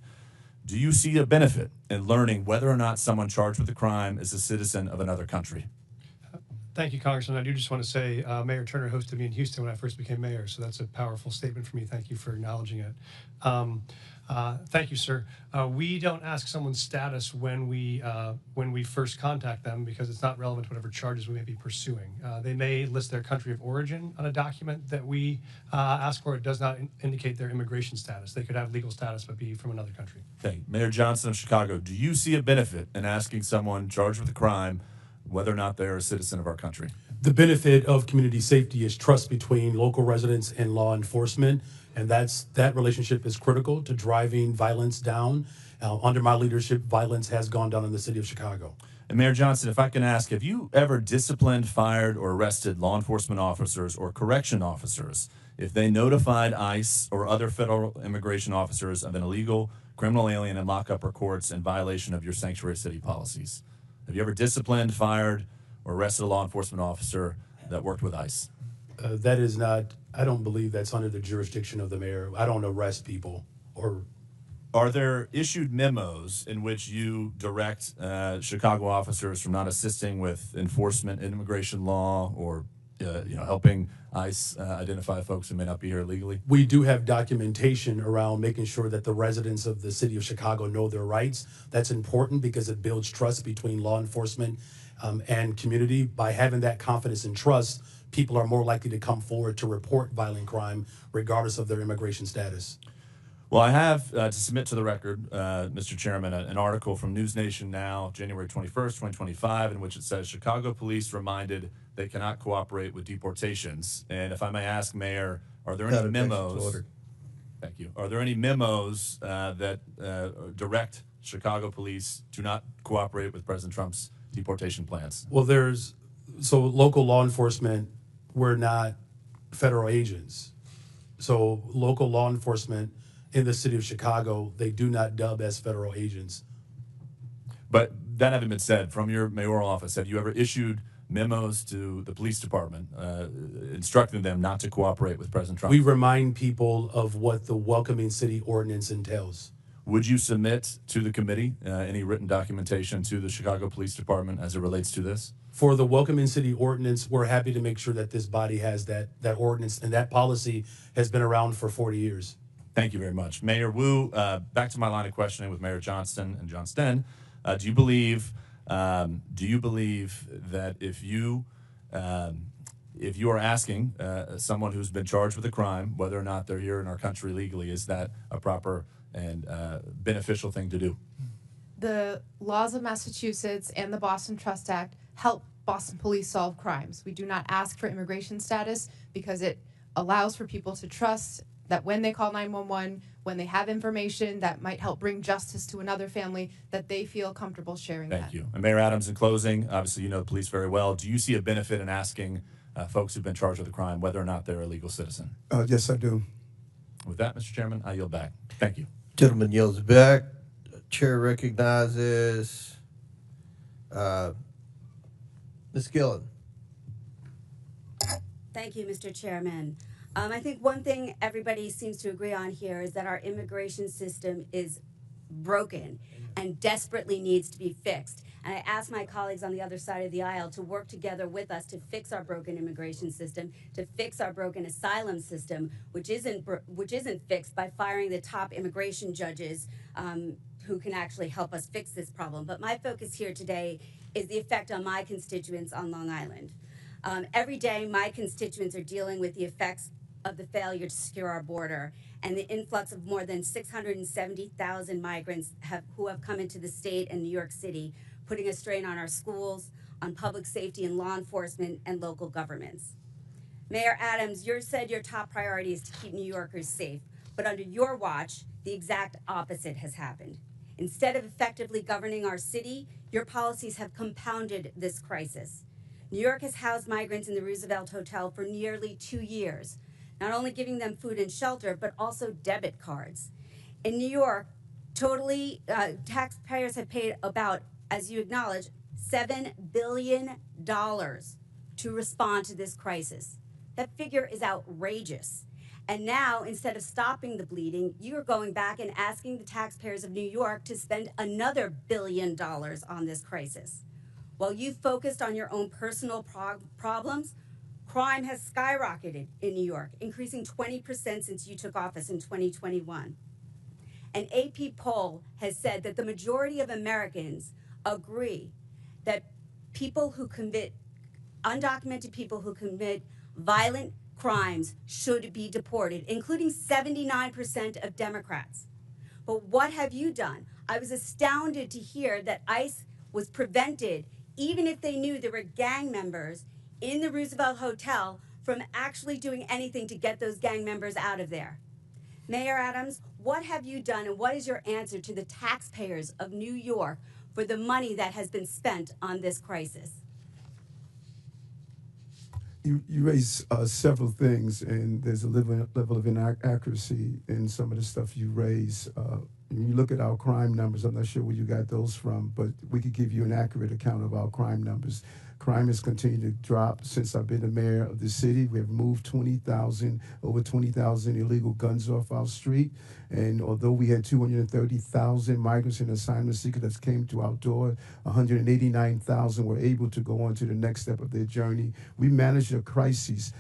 do you see a benefit in learning whether or not someone charged with a crime is a citizen of another country?
Thank you, Congressman. I do just want to say Mayor Turner hosted me in Houston when I first became mayor, so that's a powerful statement for me. Thank you for acknowledging it. Thank you, sir. We don't ask someone's status when we first contact them because it's not relevant to whatever charges we may be pursuing. They may list their country of origin on a document that we ask for. It does not indicate their immigration status. They could have legal status but be from another country.
Okay. Mayor Johnson of Chicago, do you see a benefit in asking someone charged with a crime whether or not they're a citizen of our country?
The benefit of community safety is trust between local residents and law enforcement, and that relationship is critical to driving violence down. Under my leadership, violence has gone down in the city of Chicago.
And Mayor Johnson, if I can ask, have you ever disciplined, fired, or arrested law enforcement officers or correction officers if they notified ICE or other federal immigration officers of an illegal criminal alien in lockup or courts in violation of your sanctuary city policies? Have you ever disciplined, fired, or arrested a law enforcement officer that worked with ICE?
That is not, I don't believe that's under the jurisdiction of the mayor. I don't arrest people. Or
are there issued memos in which you direct Chicago officers from not assisting with enforcement in immigration law or helping ICE identify folks who may not be here legally?
We do have documentation around making sure that the residents of the city of Chicago know their rights. That's important because it builds trust between law enforcement and community. By having that confidence and trust, people are more likely to come forward to report violent crime regardless of their immigration status.
Well, I have to submit to the record, Mr. Chairman, an article from News Nation Now, January 21st, 2025, in which it says Chicago police reminded they cannot cooperate with deportations. And if I may ask, Mayor, are there any memos? Thank you. Are there any memos that direct Chicago police to not cooperate with President Trump's deportation plans?
Well, so local law enforcement, we're not federal agents. So local law enforcement in the city of Chicago, they do not dub as federal agents.
But that having been said, from your mayoral office, have you ever issued memos to the police department instructing them not to cooperate with President Trump?
We remind people of what the Welcoming City Ordinance entails.
Would you submit to the committee any written documentation to the Chicago Police Department as it relates to this?
For the Welcoming City Ordinance, we're happy to make sure that this body has that ordinance, and that policy has been around for 40 years.
Thank you very much. Mayor Wu, back to my line of questioning with Mayor Johnston and Johnston. Do you believe that if you are asking someone who's been charged with a crime, whether or not they're here in our country legally, is that a proper and beneficial thing to do?
The laws of Massachusetts and the Boston Trust Act help Boston police solve crimes. We do not ask for immigration status because it allows for people to trust that when they call 911, when they have information that might help bring justice to another family, that they feel comfortable sharing that.
Thank you. And Mayor Adams, in closing, obviously you know the police very well. Do you see a benefit in asking folks who've been charged with a crime whether or not they're a legal citizen?
Yes, I do.
With that, Mr. Chairman, I yield back. Thank you.
Gentleman yields back. Chair recognizes Ms. Gillen.
Thank you, Mr. Chairman. I think one thing everybody seems to agree on here is that our immigration system is broken and desperately needs to be fixed. And I ask my colleagues on the other side of the aisle to work together with us to fix our broken immigration system, to fix our broken asylum system, which isn't fixed by firing the top immigration judges who can actually help us fix this problem. But my focus here today is the effect on my constituents on Long Island. Every day, my constituents are dealing with the effects of the failure to secure our border and the influx of more than 670,000 migrants who have come into the state and New York City, putting a strain on our schools, on public safety and law enforcement, and local governments. Mayor Adams, you said your top priority is to keep New Yorkers safe, but under your watch, the exact opposite has happened. Instead of effectively governing our city, your policies have compounded this crisis. New York has housed migrants in the Roosevelt Hotel for nearly 2 years, not only giving them food and shelter, but also debit cards. In New York, taxpayers have paid about, as you acknowledge, $7 billion to respond to this crisis. That figure is outrageous. And now, instead of stopping the bleeding, you are going back and asking the taxpayers of New York to spend another $1 billion on this crisis. While you focused on your own personal problems, crime has skyrocketed in New York, increasing 20% since you took office in 2021. An AP poll has said that the majority of Americans agree that undocumented people who commit violent crimes should be deported, including 79% of Democrats. But what have you done? I was astounded to hear that ICE was prevented, even if they knew there were gang members in the Roosevelt Hotel, from actually doing anything to get those gang members out of there. Mayor Adams, what have you done and what is your answer to the taxpayers of New York for the money that has been spent on this crisis?
You raise several things, and there's a level of inaccuracy in some of the stuff you raise. When you look at our crime numbers, I'm not sure where you got those from, but we could give you an accurate account of our crime numbers. Crime has continued to drop since I've been the mayor of the city. We have moved over 20,000 illegal guns off our street. And although we had 230,000 migrants and asylum seekers that came to our door, 189,000 were able to go on to the next step of their journey. We managed a crisis.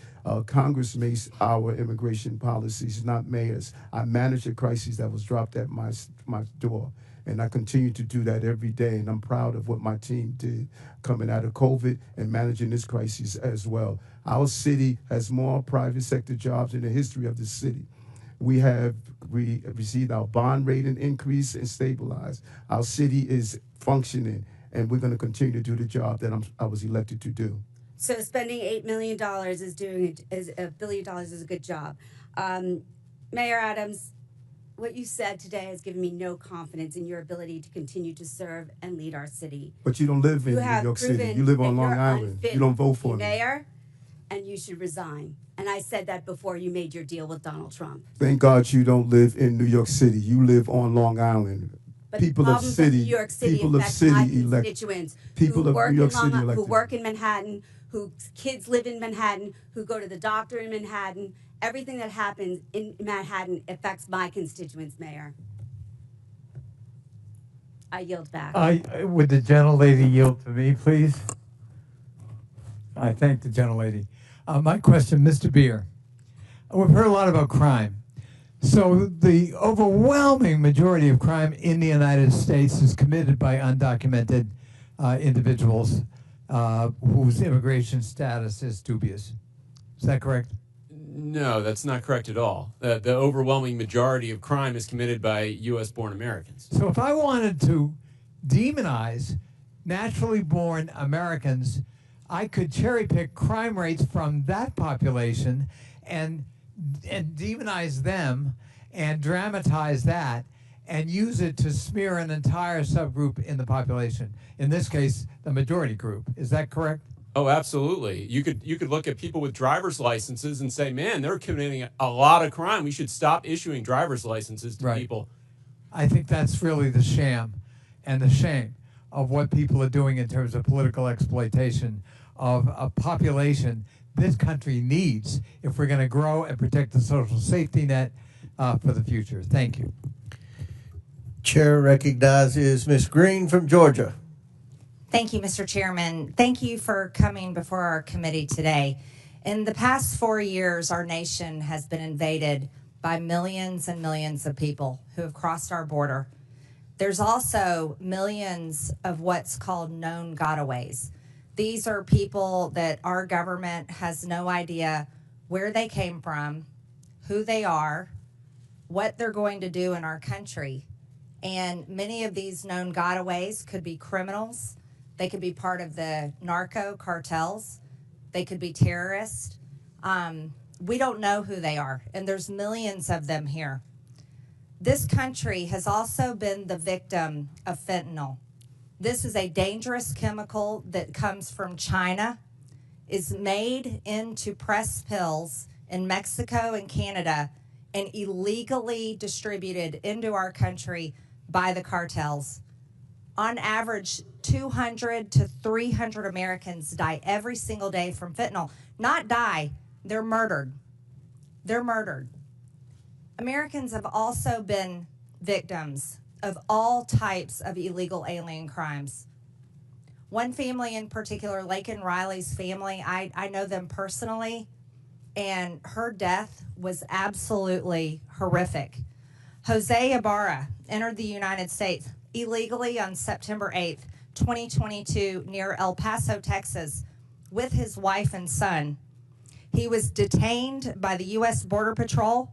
Congress makes our immigration policies, not mayors. I managed a crisis that was dropped at my door. And I continue to do that every day. And I'm proud of what my team did coming out of COVID and managing this crisis as well. Our city has more private sector jobs in the history of the city. We received our bond rating increase and stabilized. Our city is functioning, and we're going to continue to do the job that I was elected to do.
So spending $8 million $1 billion is a good job. Mayor Adams, what you said today has given me no confidence in your ability to continue to serve and lead our city.
But you don't live in New York City. You live on Long Island. You don't vote for me.
Mayor, and you should resign. And I said that before you made your deal with Donald Trump.
Thank God you don't live in New York City. You live on Long Island.
But
people of city,
New York City
people of city elect
constituents
people of New York City elected.
Who work in Manhattan, whose kids live in Manhattan, who go to the doctor in Manhattan. Everything that happens in Manhattan affects my constituents, Mayor. I yield back.
Would the gentlelady yield to me, please? I thank the gentlelady. My question, Mr. Beer. We've heard a lot about crime. So the overwhelming majority of crime in the United States is committed by undocumented individuals whose immigration status is dubious. Is that correct?
No, that's not correct at all. The overwhelming majority of crime is committed by U.S.-born Americans.
So if I wanted to demonize naturally born Americans, I could cherry pick crime rates from that population and demonize them and dramatize that and use it to smear an entire subgroup in the population. In this case, the majority group. Is that correct?
Oh, absolutely. You could look at people with driver's licenses and say, man, they're committing a lot of crime. We should stop issuing driver's licenses to people.
I think that's really the sham and the shame of what people are doing in terms of political exploitation of a population this country needs if we're going to grow and protect the social safety net for the future. Thank you.
Chair recognizes Ms. Green from Georgia.
Thank you, Mr. Chairman. Thank you for coming before our committee today. In the past 4 years, our nation has been invaded by millions and millions of people who have crossed our border. There's also millions of what's called known gotaways. These are people that our government has no idea where they came from, who they are, what they're going to do in our country. And many of these known gotaways could be criminals. They could be part of the narco cartels. They could be terrorists. We don't know who they are, and there's millions of them here. This country has also been the victim of fentanyl. This is a dangerous chemical that comes from China, is made into pressed pills in Mexico and Canada, and illegally distributed into our country by the cartels. On average, 200 to 300 Americans die every single day from fentanyl. Not die, they're murdered. They're murdered. Americans have also been victims of all types of illegal alien crimes. One family in particular, Lakin Riley's family, I know them personally, and her death was absolutely horrific. Jose Ibarra entered the United States illegally on September 8th, 2022, near El Paso, Texas, with his wife and son. He was detained by the U.S. Border Patrol,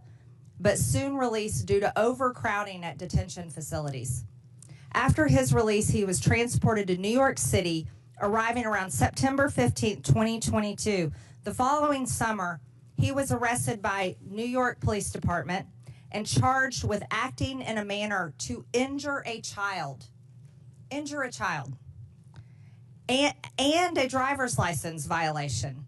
but soon released due to overcrowding at detention facilities. After his release, he was transported to New York City, arriving around September 15th, 2022. The following summer, he was arrested by New York Police Department and charged with acting in a manner to injure a child, and a driver's license violation.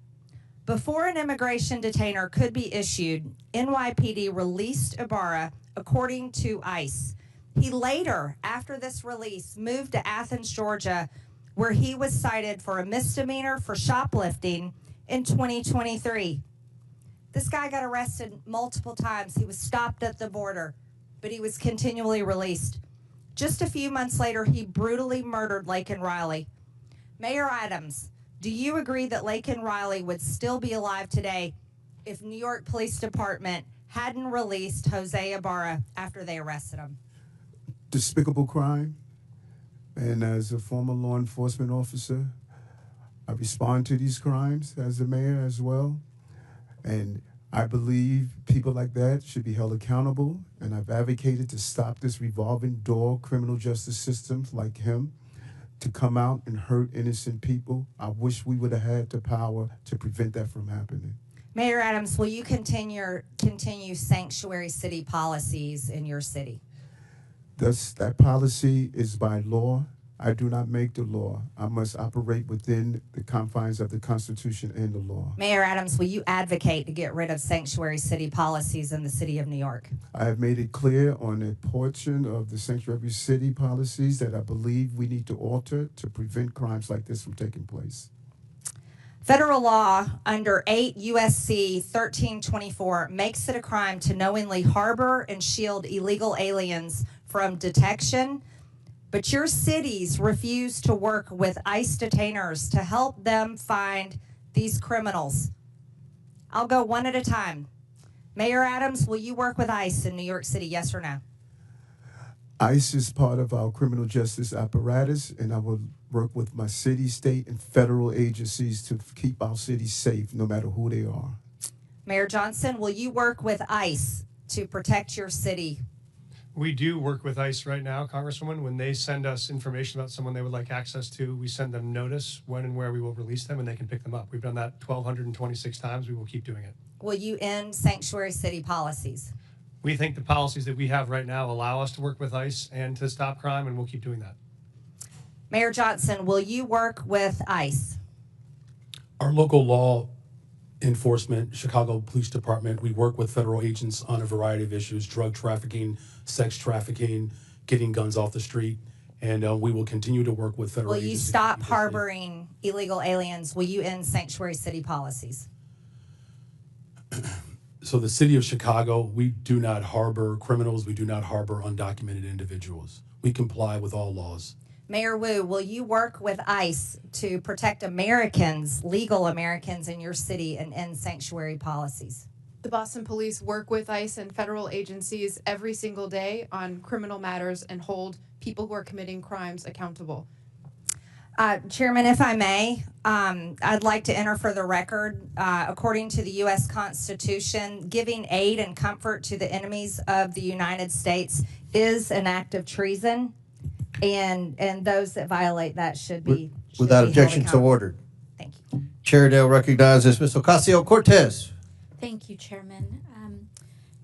Before an immigration detainer could be issued, NYPD released Ibarra according to ICE. He later, after this release, moved to Athens, Georgia, where he was cited for a misdemeanor for shoplifting in 2023. This guy got arrested multiple times. He was stopped at the border, but he was continually released. Just a few months later, he brutally murdered Laken Riley. Mayor Adams, do you agree that Laken Riley would still be alive today if New York Police Department hadn't released Jose Ibarra after they arrested him?
Despicable crime. And as a former law enforcement officer, I respond to these crimes as a mayor as well. And I believe people like that should be held accountable. And I've advocated to stop this revolving door criminal justice systems like him to come out and hurt innocent people. I wish we would have had the power to prevent that from happening.
Mayor Adams, will you continue sanctuary city policies in your city?
That policy is by law. I do not make the law. I must operate within the confines of the Constitution and the law.
Mayor Adams, will you advocate to get rid of sanctuary city policies in the city of New York?
I have made it clear on a portion of the sanctuary city policies that I believe we need to alter to prevent crimes like this from taking place.
Federal law under 8 U.S.C. 1324 makes it a crime to knowingly harbor and shield illegal aliens from detection, but your cities refuse to work with ICE detainers to help them find these criminals. I'll go one at a time. Mayor Adams, will you work with ICE in New York City, yes or no?
ICE is part of our criminal justice apparatus, and I will work with my city, state, and federal agencies to keep our cities safe, no matter who they are.
Mayor Johnson, will you work with ICE to protect your city?
We do work with ICE right now, Congresswoman. When they send us information about someone they would like access to, we send them notice when and where we will release them, and they can pick them up. We've done that 1,226 times. We will keep doing it.
Will you end sanctuary city policies?
We think the policies that we have right now allow us to work with ICE and to stop crime, and we'll keep doing that.
Mayor Johnson, will you work with ICE?
Our local law enforcement, Chicago Police Department, we work with federal agents on a variety of issues: drug trafficking, sex trafficking, getting guns off the street, and we will continue to work with federal
agents. Will you stop harboring illegal aliens? Will you end sanctuary city policies?
So the city of Chicago, we do not harbor criminals. We do not harbor undocumented individuals. We comply with all laws.
Mayor Wu, will you work with ICE to protect Americans, legal Americans in your city, and end sanctuary policies?
The Boston Police work with ICE and federal agencies every single day on criminal matters and hold people who are committing crimes accountable.
Chairman, if I may, I'd like to enter for the record, according to the U.S. Constitution, giving aid and comfort to the enemies of the United States is an act of treason, and those that violate that should be
Without objection, so ordered.
Thank you.
Chair Dale recognizes Ms. Ocasio-Cortez.
Thank you, Chairman.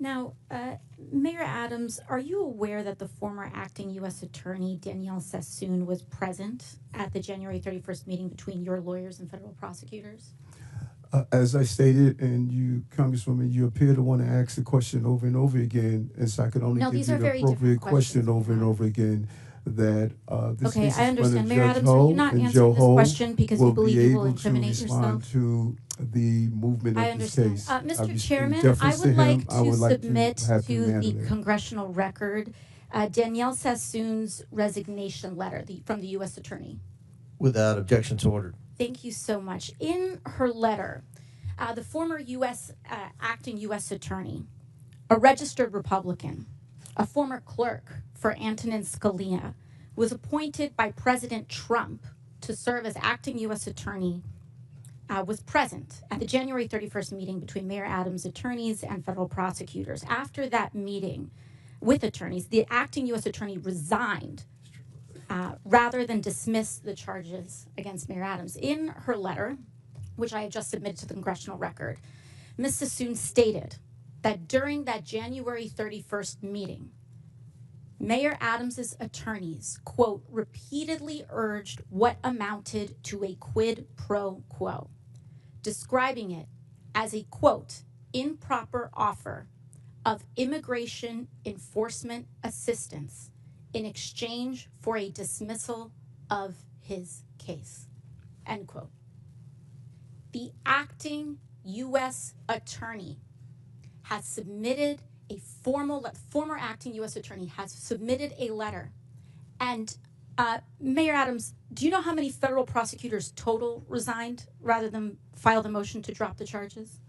Now, Mayor Adams, are you aware that the former acting U.S. Attorney Danielle Sassoon was present at the January 31st meeting between your lawyers and federal prosecutors?
As I stated, and you, Congresswoman, you appear to want to ask the question over and over again, and so I could only give you the appropriate question over and over again. That this
okay, I understand. Mayor
Judge
Adams,
Ho
will you not
and
answer
Joe
this
Ho
question because you believe you will incriminate
respond
yourself?
to the movement
I
of this
understand.
case.
Mr. Chairman, I would like to submit to the congressional record Danielle Sassoon's resignation letter from the U.S. Attorney.
Without objection, so ordered.
Thank you so much. In her letter, the former acting U.S. Attorney, a registered Republican, a former clerk for Antonin Scalia, was appointed by President Trump to serve as acting U.S. attorney, was present at the January 31st meeting between Mayor Adams' attorneys and federal prosecutors. After that meeting with attorneys, the acting U.S. attorney resigned rather than dismiss the charges against Mayor Adams. In her letter, which I have just submitted to the congressional record, Ms. Sassoon stated that during that January 31st meeting, Mayor Adams's attorneys, quote, repeatedly urged what amounted to a quid pro quo, describing it as a, quote, improper offer of immigration enforcement assistance in exchange for a dismissal of his case, end quote. The acting U.S. attorney has submitted a former acting U.S. attorney has submitted a letter. And Mayor Adams, do you know how many federal prosecutors total resigned rather than file the motion to drop the charges?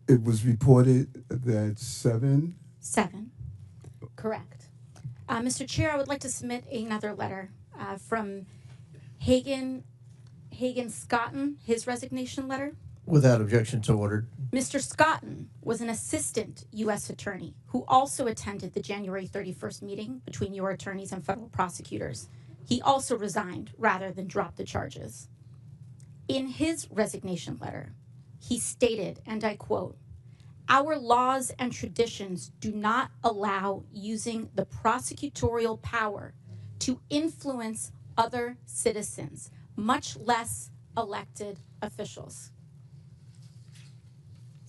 It was reported that 7.
7, correct. Mr. Chair, I would like to submit another letter from Hagen Scotton, his resignation letter.
Without objection, so ordered.
Mr. Scotton was an assistant U.S. attorney who also attended the January 31st meeting between your attorneys and federal prosecutors. He also resigned rather than drop the charges. In his resignation letter, he stated, and I quote, "Our laws and traditions do not allow using the prosecutorial power to influence other citizens, much less elected officials."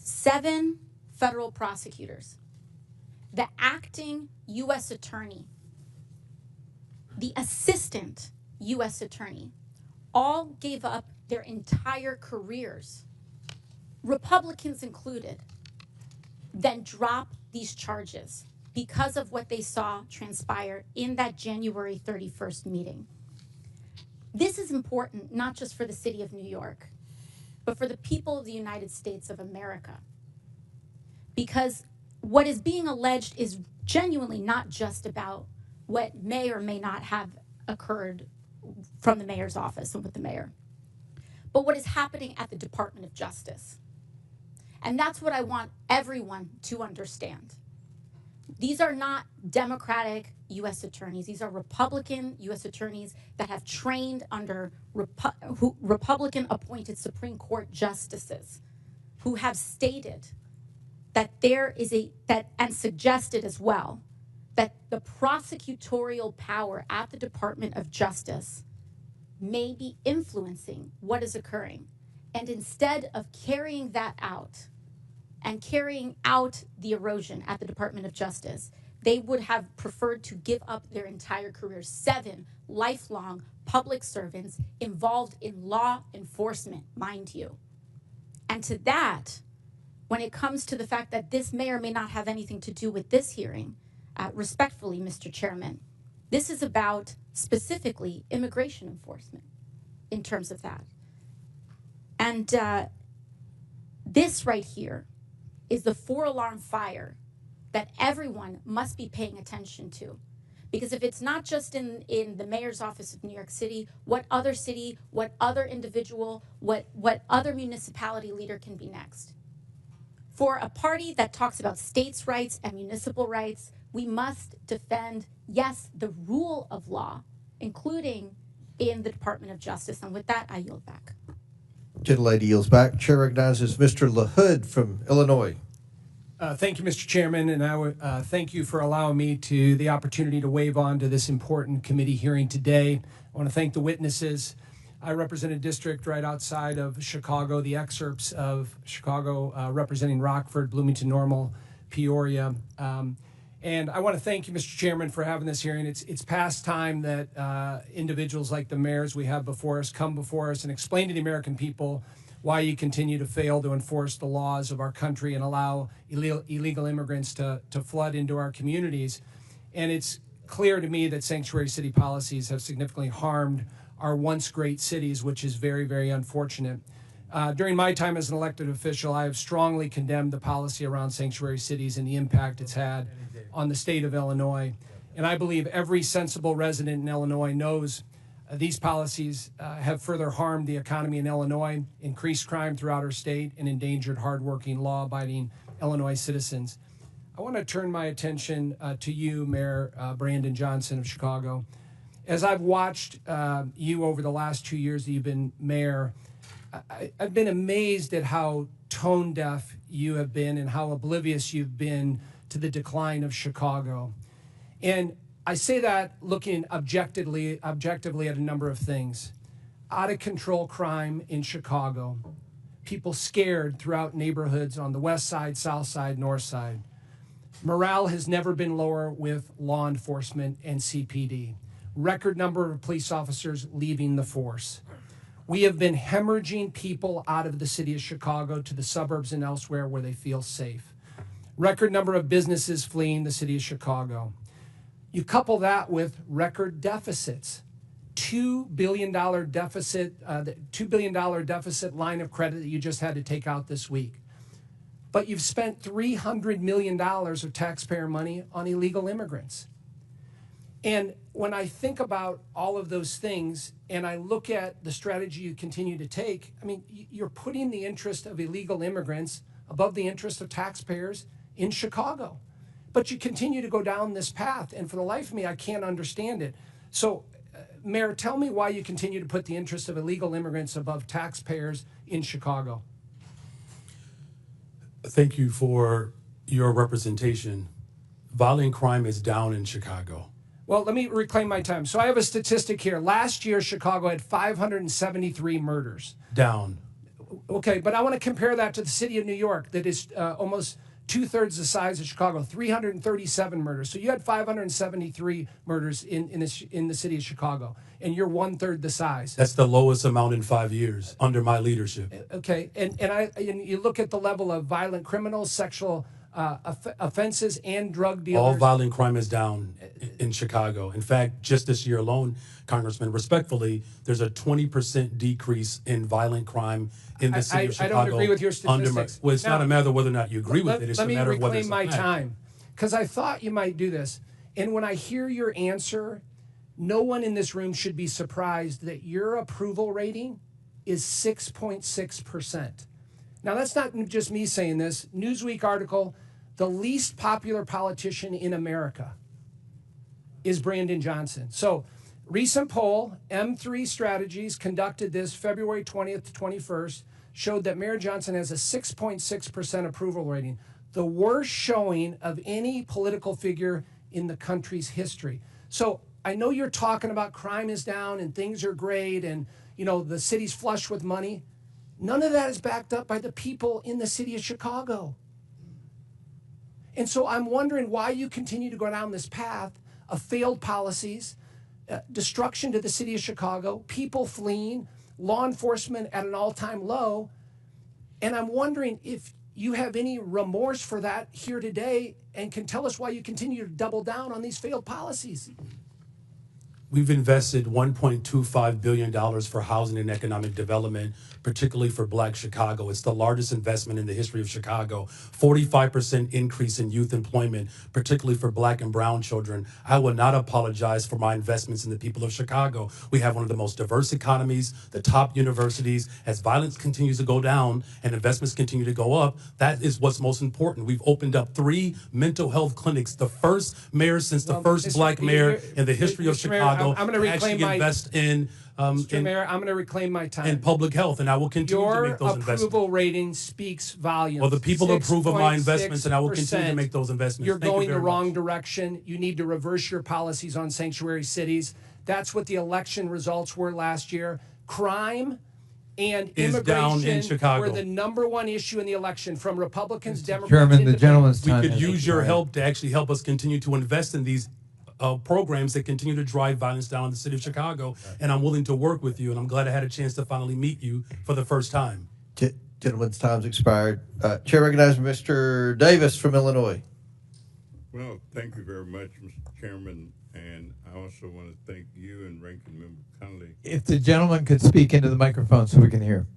7 federal prosecutors, the acting U.S. attorney, the assistant U.S. attorney, all gave up their entire careers, Republicans included, then drop these charges because of what they saw transpire in that January 31st meeting. This is important not just for the city of New York, but for the people of the United States of America. Because what is being alleged is genuinely not just about what may or may not have occurred from the mayor's office and with the mayor, but what is happening at the Department of Justice. And that's what I want everyone to understand. These are not Democratic U.S. attorneys. These are Republican U.S. attorneys that have trained under Republican-appointed Supreme Court justices who have stated that there is and suggested as well, that the prosecutorial power at the Department of Justice may be influencing what is occurring. And instead of carrying that out and carrying out the erosion at the Department of Justice, they would have preferred to give up their entire careers. 7 lifelong public servants involved in law enforcement, mind you. And to that, when it comes to the fact that this may or may not have anything to do with this hearing, respectfully, Mr. Chairman, this is about specifically immigration enforcement in terms of that. And this right here is the 4-alarm fire that everyone must be paying attention to. Because if it's not just in the mayor's office of New York City, what other city, what other individual, what other municipality leader can be next? For a party that talks about states' rights and municipal rights, we must defend, yes, the rule of law, including in the Department of Justice. And with that, I yield back.
Gentlelady yields back. Chair recognizes Mr. LaHood from Illinois.
Thank you, Mr. Chairman, and I would thank you for allowing me the opportunity to wave on to this important committee hearing today. I want to thank the witnesses. I represent a district right outside of Chicago, the excerpts of Chicago representing Rockford, Bloomington Normal, Peoria. And I want to thank you, Mr. Chairman, for having this hearing. It's past time that individuals like the mayors we have before us come before us and explain to the American people why you continue to fail to enforce the laws of our country and allow illegal immigrants to flood into our communities. And it's clear to me that sanctuary city policies have significantly harmed our once great cities, which is very, very unfortunate. During my time as an elected official, I have strongly condemned the policy around sanctuary cities and the impact it's had on the state of Illinois. And I believe every sensible resident in Illinois knows these policies have further harmed the economy in Illinois, increased crime throughout our state, and endangered hardworking, law-abiding Illinois citizens. I want to turn my attention to you, Mayor Brandon Johnson of Chicago. As I've watched you over the last 2 years that you've been mayor, I've been amazed at how tone deaf you have been and how oblivious you've been to the decline of Chicago. And I say that looking objectively at a number of things. Out of control crime in Chicago, people scared throughout neighborhoods on the west side, south side, north side. Morale has never been lower with law enforcement and CPD. Record number of police officers leaving the force. We have been hemorrhaging people out of the city of Chicago to the suburbs and elsewhere where they feel safe. Record number of businesses fleeing the city of Chicago. You couple that with record deficits. $2 billion deficit, the $2 billion deficit line of credit that you just had to take out this week. But you've spent $300 million of taxpayer money on illegal immigrants. And when I think about all of those things and I look at the strategy you continue to take, I mean, you're putting the interest of illegal immigrants above the interest of taxpayers in Chicago. But you continue to go down this path, and for the life of me, I can't understand it. So, Mayor, tell me why you continue to put the interest of illegal immigrants above taxpayers in Chicago.
Thank you for your representation. Violent crime is down in Chicago.
Well, let me reclaim my time. So I have a statistic here. Last year, Chicago had 573 murders.
Down.
Okay, but I want to compare that to the city of New York that is almost two-thirds the size of Chicago, 337 murders. So you had 573 murders in the city of Chicago, and you're one-third the size.
That's the lowest amount in 5 years under my leadership.
Okay, and you look at the level of violent criminals, sexual offenses, and drug dealers.
All violent crime is down in Chicago. In fact, just this year alone, Congressman, respectfully, there's a 20% decrease in violent crime in the city of Chicago.
I don't agree with your statistics.
Well, it's not a matter of whether or not you agree with it. It's a matter of whether it's a fact.
Let me reclaim my time, because I thought you might do this. And when I hear your answer, no one in this room should be surprised that your approval rating is 6.6%. Now, that's not just me saying this. Newsweek article, the least popular politician in America is Brandon Johnson. So, recent poll, M3 Strategies conducted this February 20th to 21st, showed that Mayor Johnson has a 6.6% approval rating, the worst showing of any political figure in the country's history. So I know you're talking about crime is down and things are great and, you know, the city's flush with money. None of that is backed up by the people in the city of Chicago. And so I'm wondering why you continue to go down this path of failed policies, destruction to the city of Chicago, people fleeing, law enforcement at an all-time low. And I'm wondering if you have any remorse for that here today and can tell us why you continue to double down on these failed policies.
We've invested $1.25 billion for housing and economic development, particularly for Black Chicago. It's the largest investment in the history of Chicago. 45% increase in youth employment, particularly for Black and brown children. I will not apologize for my investments in the people of Chicago. We have one of the most diverse economies, the top universities. As violence continues to go down and investments continue to go up, that is what's most important. We've opened up 3 mental health clinics, the first mayor since the first Black mayor in the history of Chicago.
I'm going to reclaim my
invest in
Mr. Mayor, I'm going to reclaim my time.
In public health, and I will continue to make those investments.
Your approval rating speaks volumes.
Well, the people approve of my investments, and I will continue to make those investments.
You're going the wrong direction. You need to reverse your policies on sanctuary cities. That's what the election results were last year. Crime and immigration were the #1 issue in the election from Republicans, Democrats,
Chairman, the gentleman's time.
We could use your help to actually help us continue to invest in these programs that continue to drive violence down in the city of Chicago, and I'm willing to work with you, and I'm glad I had a chance to finally meet you for the first time.
Gentleman's time's expired. Chair recognizes Mr. Davis from Illinois.
Well, thank you very much, Mr. Chairman, and I also want to thank you and Ranking Member Connolly.
If the gentleman could speak into the microphone so we can hear.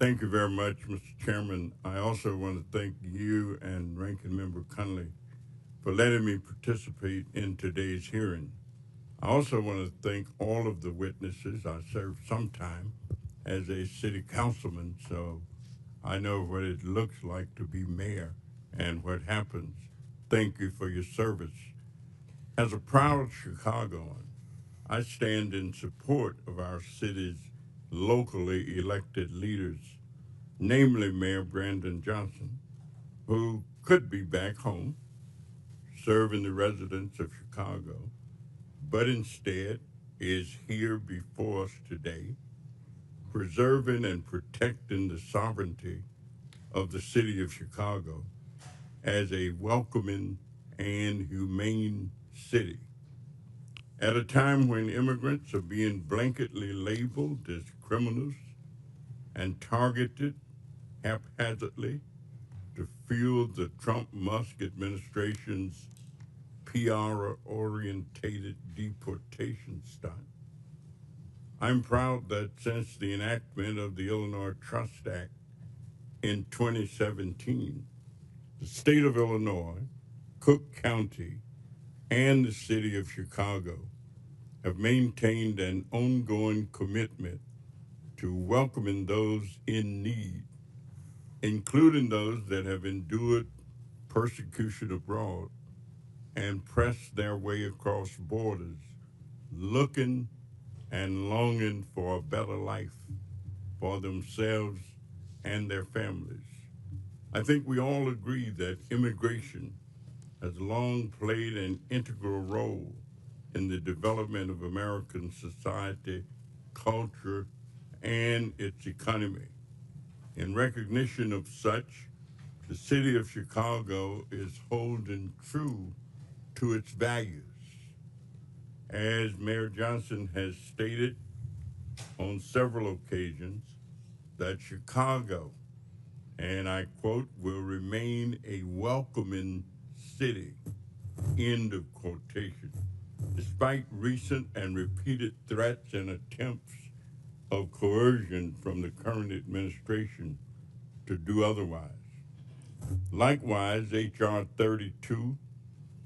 Thank you very much, Mr. Chairman. I also want to thank you and Ranking Member Connolly for letting me participate in today's hearing. I also want to thank all of the witnesses. I served some time as a city councilman, so I know what it looks like to be mayor and what happens. Thank you for your service. As a proud Chicagoan, I stand in support of our city's locally elected leaders, namely Mayor Brandon Johnson, who could be back home serving the residents of Chicago, but instead is here before us today, preserving and protecting the sovereignty of the city of Chicago as a welcoming and humane city. At a time when immigrants are being blanketly labeled as criminals and targeted haphazardly to fuel the Trump-Musk administration's PR-orientated deportation stunt, I'm proud that since the enactment of the Illinois Trust Act in 2017, the state of Illinois, Cook County, and the city of Chicago have maintained an ongoing commitment to welcoming those in need, including those that have endured persecution abroad and pressed their way across borders, looking and longing for a better life for themselves and their families. I think we all agree that immigration has long played an integral role in the development of American society, culture, and its economy. In recognition of such, the city of Chicago is holding true to its values. As Mayor Johnson has stated on several occasions, that Chicago, and I quote, will remain a welcoming city, end of quotation, despite recent and repeated threats and attempts of coercion from the current administration to do otherwise. Likewise, H.R. 32,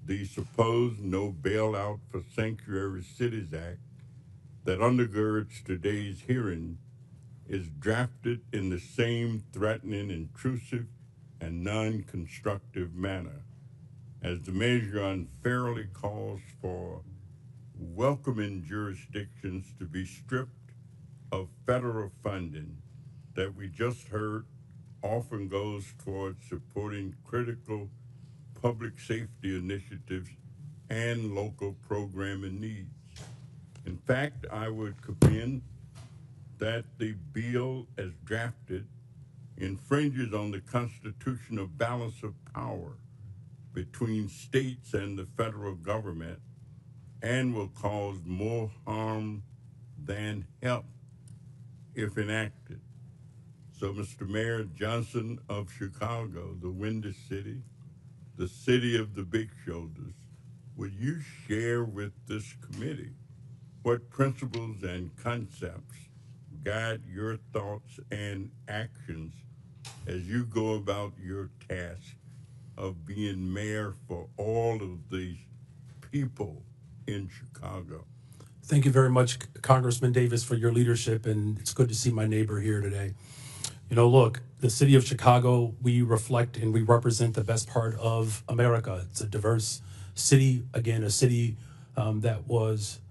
the supposed No Bailout for Sanctuary Cities Act that undergirds today's hearing, is drafted in the same threatening, intrusive, and non-constructive manner, as the measure unfairly calls for welcoming jurisdictions to be stripped of federal funding that we just heard often goes towards supporting critical public safety initiatives and local programming needs. In fact, I would commend that the bill as drafted infringes on the constitutional balance of power between states and the federal government and will cause more harm than help if enacted. So, Mr. Mayor Johnson of Chicago, the Windy City, the city of the big shoulders, would you share with this committee what principles and concepts guide your thoughts and actions as you go about your task of being mayor for all of these people in Chicago?
Thank you very much, Congressman Davis, for your leadership, and it's good to see my neighbor here today. You know, look, the city of Chicago, we reflect and we represent the best part of America. It's a diverse city, again, a city that was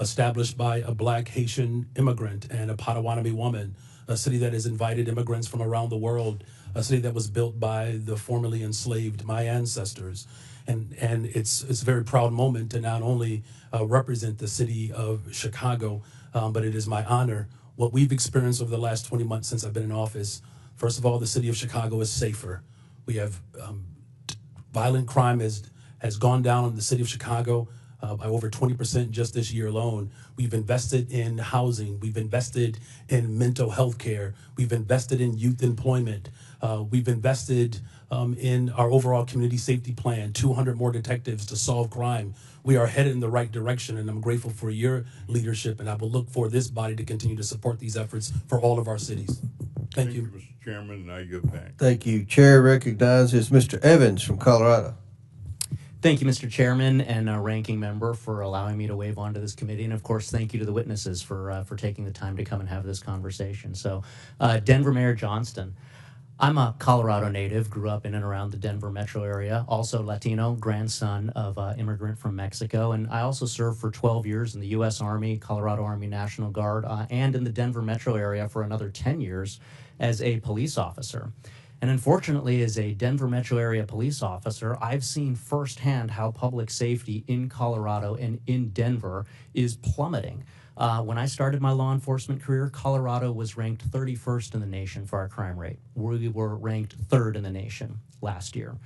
established by a Black Haitian immigrant and a Potawatomi woman, a city that has invited immigrants from around the world, a city that was built by the formerly enslaved, my ancestors. And it's a very proud moment to not only represent the city of Chicago, but it is my honor. What we've experienced over the last 20 months since I've been in office, first of all, the city of Chicago is safer. We have violent crime has gone down in the city of Chicago by over 20% just this year alone. We've invested in housing. We've invested in mental health care. We've invested in youth employment. We've invested in our overall community safety plan, 200 more detectives to solve crime. We are headed in the right direction, and I'm grateful for your leadership, and I will look for this body to continue to support these efforts for all of our cities. Thank you.
Mr. Chairman, and I yield back.
Thank you. Chair recognizes Mr. Evans from Colorado.
Thank you, Mr. Chairman and Ranking Member, for allowing me to wave onto this committee. And of course, thank you to the witnesses for taking the time to come and have this conversation. So, Denver Mayor Johnston. I'm a Colorado native, grew up in and around the Denver metro area, also Latino, grandson of an immigrant from Mexico. And I also served for 12 years in the U.S. Army, Colorado Army National Guard, and in the Denver metro area for another 10 years as a police officer. And unfortunately, as a Denver metro area police officer, I've seen firsthand how public safety in Colorado and in Denver is plummeting. When I started my law enforcement career, Colorado was ranked 31st in the nation for our crime rate. We were ranked 3rd in the nation last year.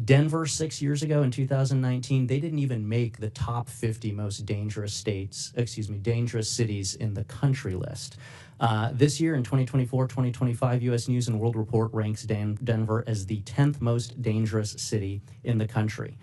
Denver, 6 years ago in 2019, they didn't even make the top 50 most dangerous cities in the country list. This year in 2024-2025, U.S. News and World Report ranks Denver as the 10th most dangerous city in the country.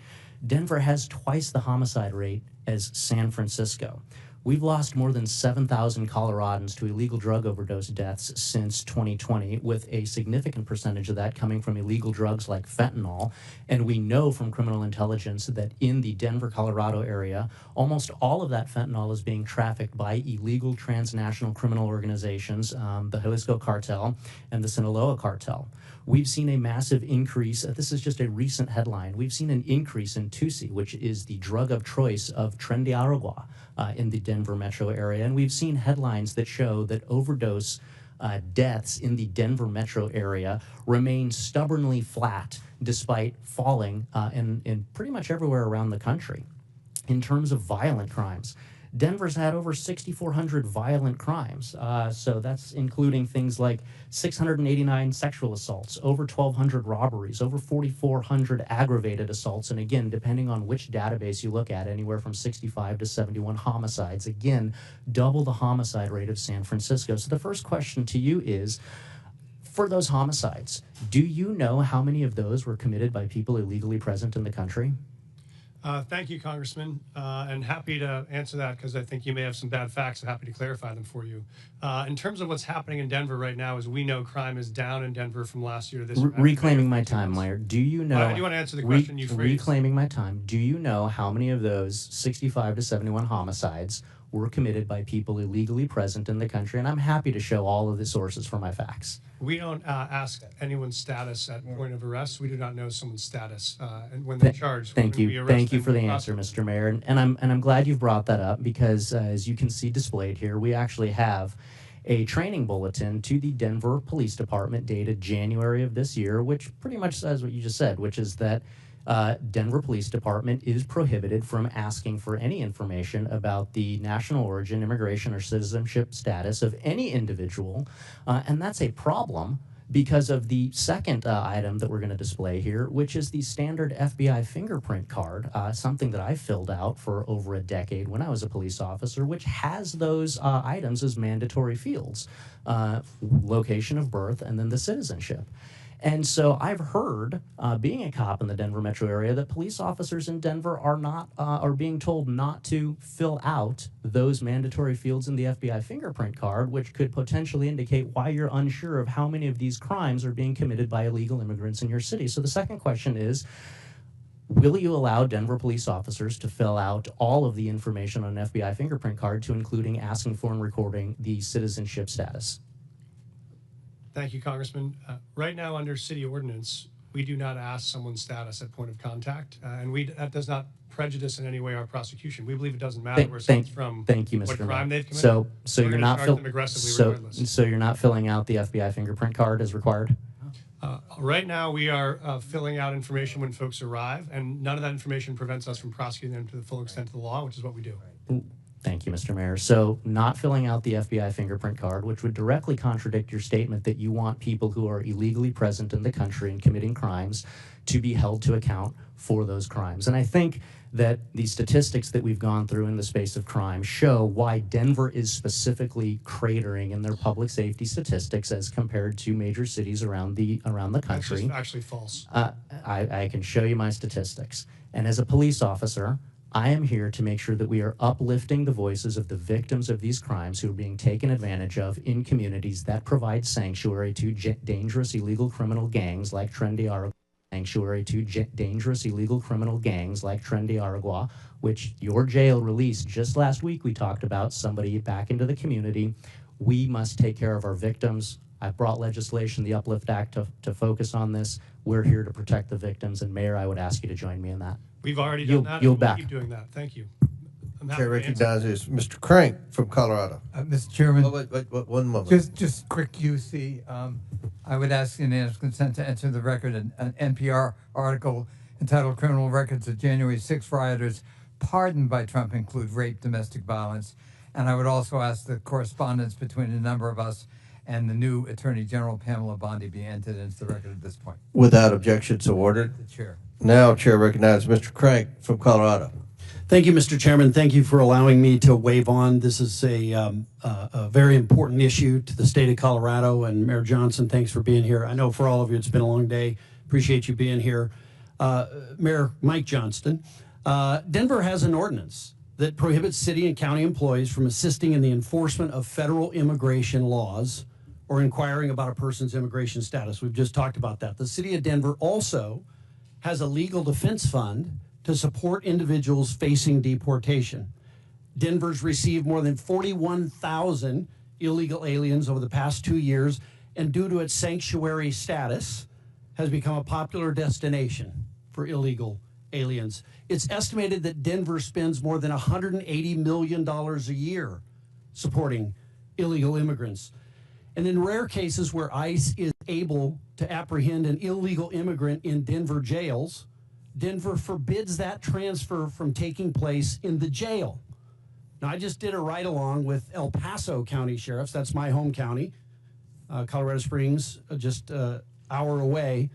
Denver has twice the homicide rate as San Francisco. We've lost more than 7,000 Coloradans to illegal drug overdose deaths since 2020, with a significant percentage of that coming from illegal drugs like fentanyl. And we know from criminal intelligence that in the Denver, Colorado area, almost all of that fentanyl is being trafficked by illegal transnational criminal organizations, the Jalisco cartel and the Sinaloa cartel. We've seen a massive increase. This is just a recent headline. We've seen an increase in Tusi, which is the drug of choice of Trendiaragua in the Denver metro area. And we've seen headlines that show that overdose deaths in the Denver metro area remain stubbornly flat despite falling in pretty much everywhere around the country. In terms of violent crimes, Denver's had over 6,400 violent crimes. So that's including things like 689 sexual assaults, over 1,200 robberies, over 4,400 aggravated assaults. And again, depending on which database you look at, anywhere from 65 to 71 homicides. Again, double the homicide rate of San Francisco. So the first question to you is, for those homicides, do you know how many of those were committed by people illegally present in the country?
Thank you, Congressman, and happy to answer that because I think you may have some bad facts. I'm happy to clarify them for you. In terms of what's happening in Denver right now, as we know, crime is down in Denver from last year to this year.
Reclaiming my time, Meyer. Do you know?
I do want to answer the question you phrased.
Reclaiming my time. Do you know how many of those 65 to 71 homicides were committed by people illegally present in the country? And I'm happy to show all of the sources for my facts.
We don't ask anyone's status at point of arrest. We do not know someone's status and when they're charged.
Thank you for the answer, Mr. Mayor. And I'm glad you've brought that up because as you can see displayed here, we actually have a training bulletin to the Denver Police Department dated January of this year, which pretty much says what you just said, which is that Denver Police Department is prohibited from asking for any information about the national origin, immigration, or citizenship status of any individual. And that's a problem because of the second item that we're going to display here, which is the standard FBI fingerprint card, something that I filled out for over a decade when I was a police officer, which has those items as mandatory fields, location of birth, and then the citizenship. And so I've heard, being a cop in the Denver metro area, that police officers in Denver are being told not to fill out those mandatory fields in the FBI fingerprint card, which could potentially indicate why you're unsure of how many of these crimes are being committed by illegal immigrants in your city. So the second question is, will you allow Denver police officers to fill out all of the information on an FBI fingerprint card, to including asking for and recording the citizenship status?
Thank you, Congressman. Right now, under city ordinance, we do not ask someone's status at point of contact, and that does not prejudice in any way our prosecution. We believe it doesn't matter where someone's from,
thank you,
what
Mr.
crime they've committed.
So you're not so you're not filling out the FBI fingerprint card as required?
Right now, we are filling out information when folks arrive, and none of that information prevents us from prosecuting them to the full extent of the law, which is what we do.
Thank you, Mr. Mayor. So not filling out the FBI fingerprint card, which would directly contradict your statement that you want people who are illegally present in the country and committing crimes to be held to account for those crimes. And I think that the statistics that we've gone through in the space of crime show why Denver is specifically cratering in their public safety statistics as compared to major cities around the country.
That's actually false.
I can show you my statistics. And as a police officer, I am here to make sure that we are uplifting the voices of the victims of these crimes who are being taken advantage of in communities that provide sanctuary to dangerous illegal criminal gangs like Tren de Aragua, dangerous illegal criminal gangs like Tren de Aragua, which your jail released just last week. We talked about somebody back into the community. We must take care of our victims. I've brought legislation, the Uplift Act, to focus on this. We're here to protect the victims, and Mayor, I would ask you to join me in that.
We've already done that.
Yield
and we'll
back.
keep doing that. Thank you. I'm happy
Chair
to answer.
recognizes Mr. Crank from Colorado.
Mr. Chairman.
Oh, wait, one moment.
Just quick UC. I would ask unanimous consent to enter the record an NPR article entitled Criminal Records of January 6 Rioters Pardoned by Trump Include Rape, Domestic Violence. And I would also ask the correspondence between a number of us and the new Attorney General Pamela Bondi be entered into the record at this point.
Without objection, so ordered.
The chair.
Now, Chair recognizes Mr. Crank from Colorado.
Thank you, Mr. Chairman. Thank you for allowing me to wave on. This is a very important issue to the state of Colorado. And Mayor Johnson, thanks for being here. I know for all of you it's been a long day. Appreciate you being here. Mayor Mike Johnston, Denver has an ordinance that prohibits city and county employees from assisting in the enforcement of federal immigration laws or inquiring about a person's immigration status. We've just talked about that. The city of Denver also has a legal defense fund to support individuals facing deportation. Denver's received more than 41,000 illegal aliens over the past 2 years, and due to its sanctuary status, has become a popular destination for illegal aliens. It's estimated that Denver spends more than $180 million a year supporting illegal immigrants. And in rare cases where ICE is able to apprehend an illegal immigrant in Denver jails, Denver forbids that transfer from taking place in the jail. Now, I just did a ride-along with El Paso County Sheriffs. That's my home county, Colorado Springs, just an hour away.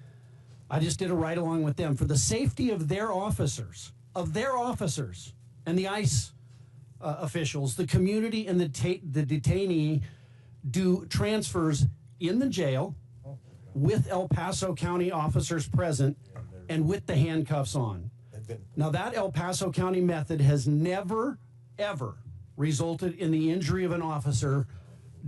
I just did a ride-along with them for the safety of their officers, and the ICE officials. The community and the detainee do transfers in the jail with El Paso County officers present and with the handcuffs on. Now, that El Paso County method has never, ever resulted in the injury of an officer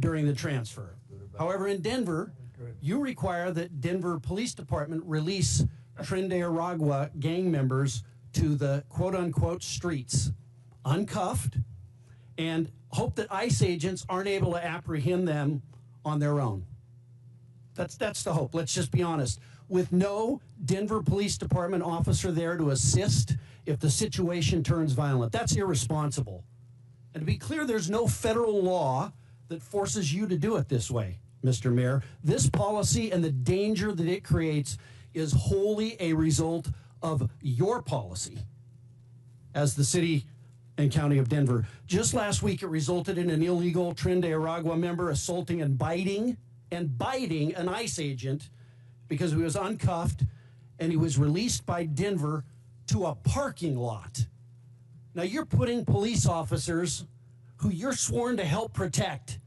during the transfer. However, in Denver, you require that Denver Police Department release Tren de Aragua gang members to the quote-unquote streets, uncuffed, and hope that ICE agents aren't able to apprehend them on their own. That's the hope. Let's just be honest. With no Denver Police Department officer there to assist if the situation turns violent, that's irresponsible. And to be clear, there's no federal law that forces you to do it this way, Mr. Mayor. This policy and the danger that it creates is wholly a result of your policy as the city and county of Denver. Just last week, it resulted in an illegal Tren de Aragua member assaulting and biting an ICE agent because he was uncuffed and he was released by Denver to a parking lot. Now, you're putting police officers who you're sworn to help protect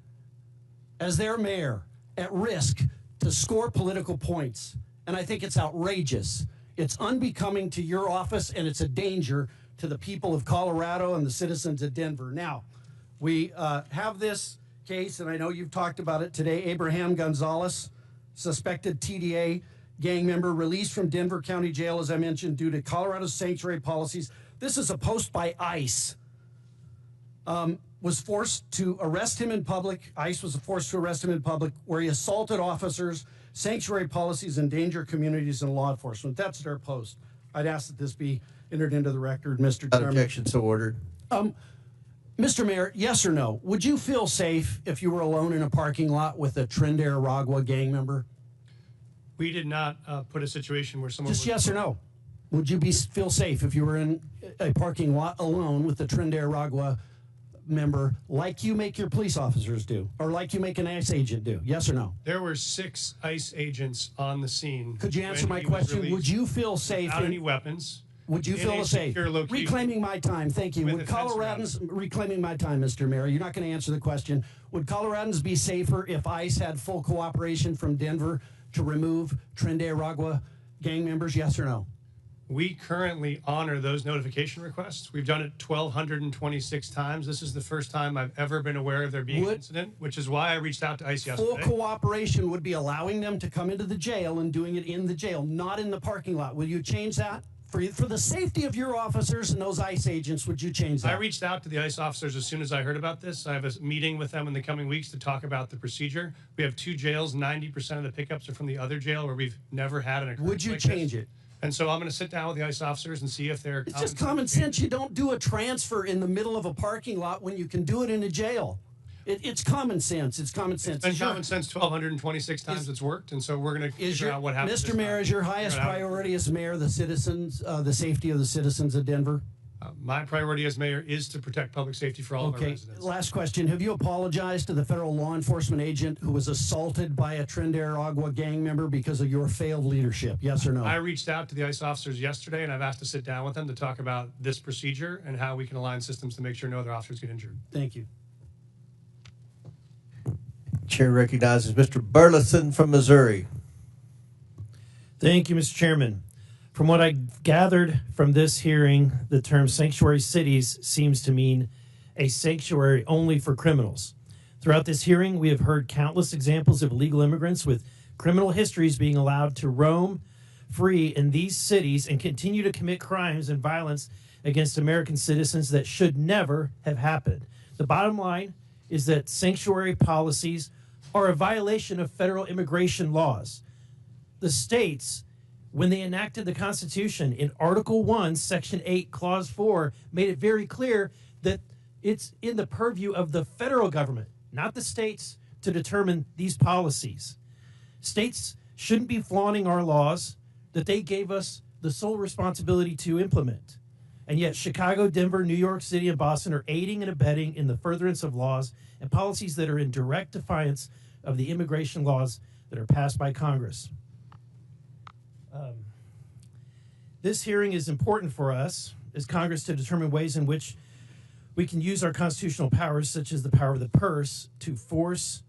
as their mayor at risk to score political points. And I think it's outrageous. It's unbecoming to your office, and it's a danger to the people of Colorado and the citizens of Denver. Now, we have this case, and I know you've talked about it today. Abraham Gonzalez, suspected TDA gang member, released from Denver County Jail, as I mentioned, due to Colorado's sanctuary policies. This is a post by ICE. Was forced to arrest him in public. ICE was forced to arrest him in public where he assaulted officers, sanctuary policies, endanger communities, and law enforcement. That's their post. I'd ask that this be entered into the record, Mr. Chairman.
Objection, so ordered.
Mr. Mayor, yes or no? Would you feel safe if you were alone in a parking lot with a Tren de Aragua gang member?
We did not put a situation where someone
Just yes or no. Would you feel safe if you were in a parking lot alone with a Tren de Aragua member, like you make your police officers do, or like you make an ICE agent do? Yes or no?
There were 6 ICE agents on the scene.
Could you answer my question? Would you feel safe
without any weapons?
Would you feel safe? Reclaiming my time, thank you. Would Coloradans, reclaiming my time, Mr. Mayor, you're not going to answer the question. Would Coloradans be safer if ICE had full cooperation from Denver to remove Tren de Aragua gang members? Yes or no?
We currently honor those notification requests. We've done it 1,226 times. This is the first time I've ever been aware of there being an incident, which is why I reached out to ICE
Full
yesterday.
cooperation would be allowing them to come into the jail and doing it in the jail, not in the parking lot. Will you change that? For the safety of your officers and those ICE agents, would you change that?
I reached out to the ICE officers as soon as I heard about this. I have a meeting with them in the coming weeks to talk about the procedure. We have 2 jails. 90% of the pickups are from the other jail where we've never had an occurrence.
Would you
like
change
this.
it?
And so I'm going to sit down with the ICE officers and see if they're.
It's just common sense. You don't do a transfer in the middle of a parking lot when you can do it in a jail. It's common sense. It's common sense.
It's been common sense 1,226 times it's worked, and so we're going to figure out what happens.
Mr. Mayor, is your highest priority as mayor the citizens, the safety of the citizens of Denver?
My priority as mayor is to protect public safety for all of our
Okay,
residents.
last question. Have you apologized to the federal law enforcement agent who was assaulted by a Trinidad Agua gang member because of your failed leadership? Yes or no?
I reached out to the ICE officers yesterday, and I've asked to sit down with them to talk about this procedure and how we can align systems to make sure no other officers get injured.
Thank you.
Chair recognizes Mr. Burleson from Missouri.
Thank you, Mr. Chairman. From what I gathered from this hearing, the term sanctuary cities seems to mean a sanctuary only for criminals. Throughout this hearing, we have heard countless examples of illegal immigrants with criminal histories being allowed to roam free in these cities and continue to commit crimes and violence against American citizens that should never have happened. The bottom line is that sanctuary policies are a violation of federal immigration laws. The states, when they enacted the Constitution in Article 1, Section 8, Clause 4, made it very clear that it's in the purview of the federal government, not the states, to determine these policies. States shouldn't be flaunting our laws that they gave us the sole responsibility to implement. And yet Chicago, Denver, New York City, and Boston are aiding and abetting in the furtherance of laws and policies that are in direct defiance of the immigration laws that are passed by Congress. This hearing is important for us as Congress to determine ways in which we can use our constitutional powers, such as the power of the purse, to force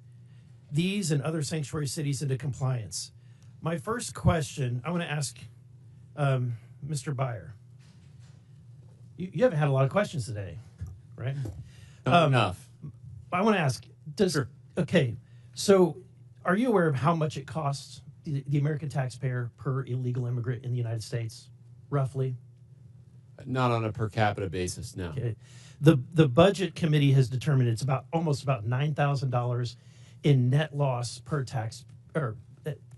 these and other sanctuary cities into compliance. My first question, I want to ask Mr. Byer. You haven't had a lot of questions today, right?
Not enough.
I want to ask, okay, so are you aware of how much it costs the American taxpayer per illegal immigrant in the United States, roughly?
Not on a per capita basis, no.
Okay. The budget committee has determined it's almost about $9,000 in net loss per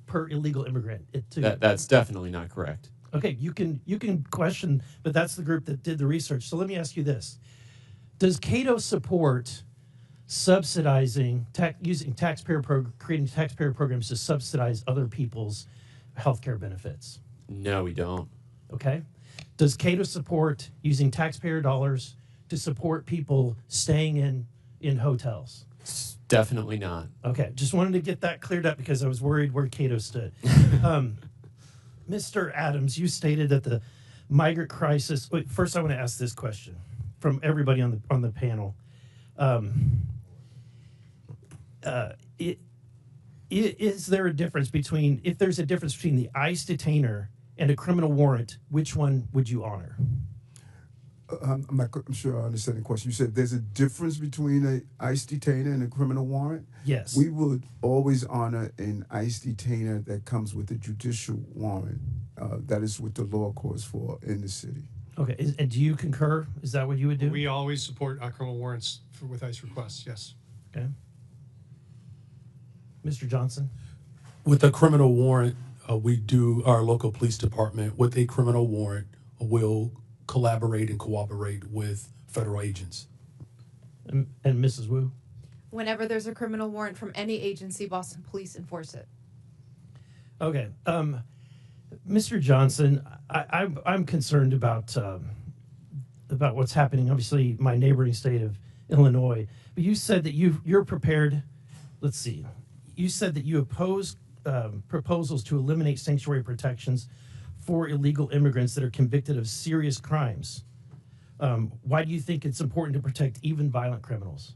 per illegal immigrant.
That's definitely not correct.
Okay, you can question, but that's the group that did the research. So let me ask you this: does Cato support subsidizing creating taxpayer programs to subsidize other people's healthcare benefits?
No, we don't.
Okay. Does Cato support using taxpayer dollars to support people staying in hotels?
Definitely not.
Okay, just wanted to get that cleared up because I was worried where Cato stood. Mr. Adams, you stated that the migrant crisis. Wait, first, I want to ask this question from everybody on the panel. Is there a difference between, if there's a difference between the ICE detainer and a criminal warrant, which one would you honor?
I'm sure I understand the question. You said there's a difference between an ICE detainer and a criminal warrant?
Yes.
We would always honor an ICE detainer that comes with a judicial warrant. That is what the law calls for in the city.
Okay, and do you concur? Is that what you would do?
We always support our criminal warrants with ICE requests, yes.
Okay. Mr. Johnson?
With a criminal warrant, our local police department with a criminal warrant will collaborate and cooperate with federal agents.
And Mrs. Wu?
Whenever there's a criminal warrant from any agency, Boston Police enforce it.
Okay. Mr. Johnson, I'm concerned about what's happening, obviously, my neighboring state of Illinois. But you said that you're prepared. Let's see. You said that you oppose proposals to eliminate sanctuary protections for illegal immigrants that are convicted of serious crimes. Why do you think it's important to protect even violent criminals?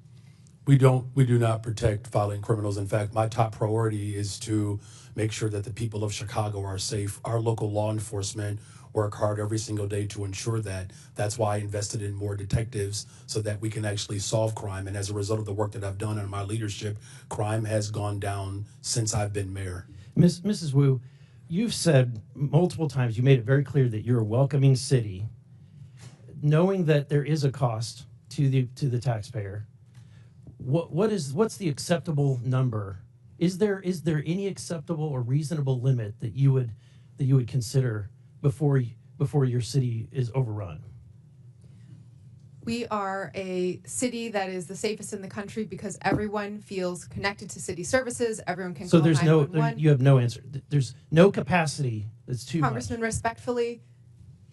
We do not protect violent criminals. In fact, my top priority is to make sure that the people of Chicago are safe. Our local law enforcement work hard every single day to ensure that. That's why I invested in more detectives so that we can actually solve crime. And as a result of the work that I've done in my leadership, crime has gone down since I've been mayor.
Mrs. Wu, you've said multiple times, you made it very clear that you're a welcoming city, knowing that there is a cost to the taxpayer. What's the acceptable number? Is there any acceptable or reasonable limit that you would consider before your city is overrun?
We are a city that is the safest in the country because everyone feels connected to city services. Everyone can
So
call
there's
911.
you have no answer. There's no capacity. That's too much.
Congressman, respectfully,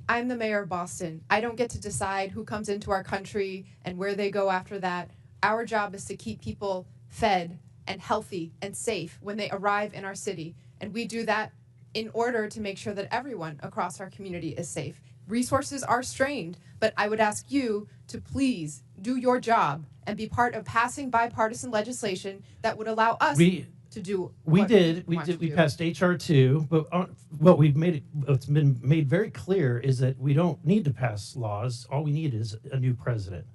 I'm the mayor of Boston. I don't get to decide who comes into our country and where they go after that. Our job is to keep people fed and healthy and safe when they arrive in our city. And we do that in order to make sure that everyone across our community is safe. Resources are strained, but I would ask you to please do your job and be part of passing bipartisan legislation that would allow us to do
We
what
we passed HR 2, but what's been made very clear is that we don't need to pass laws. All we need is a new president.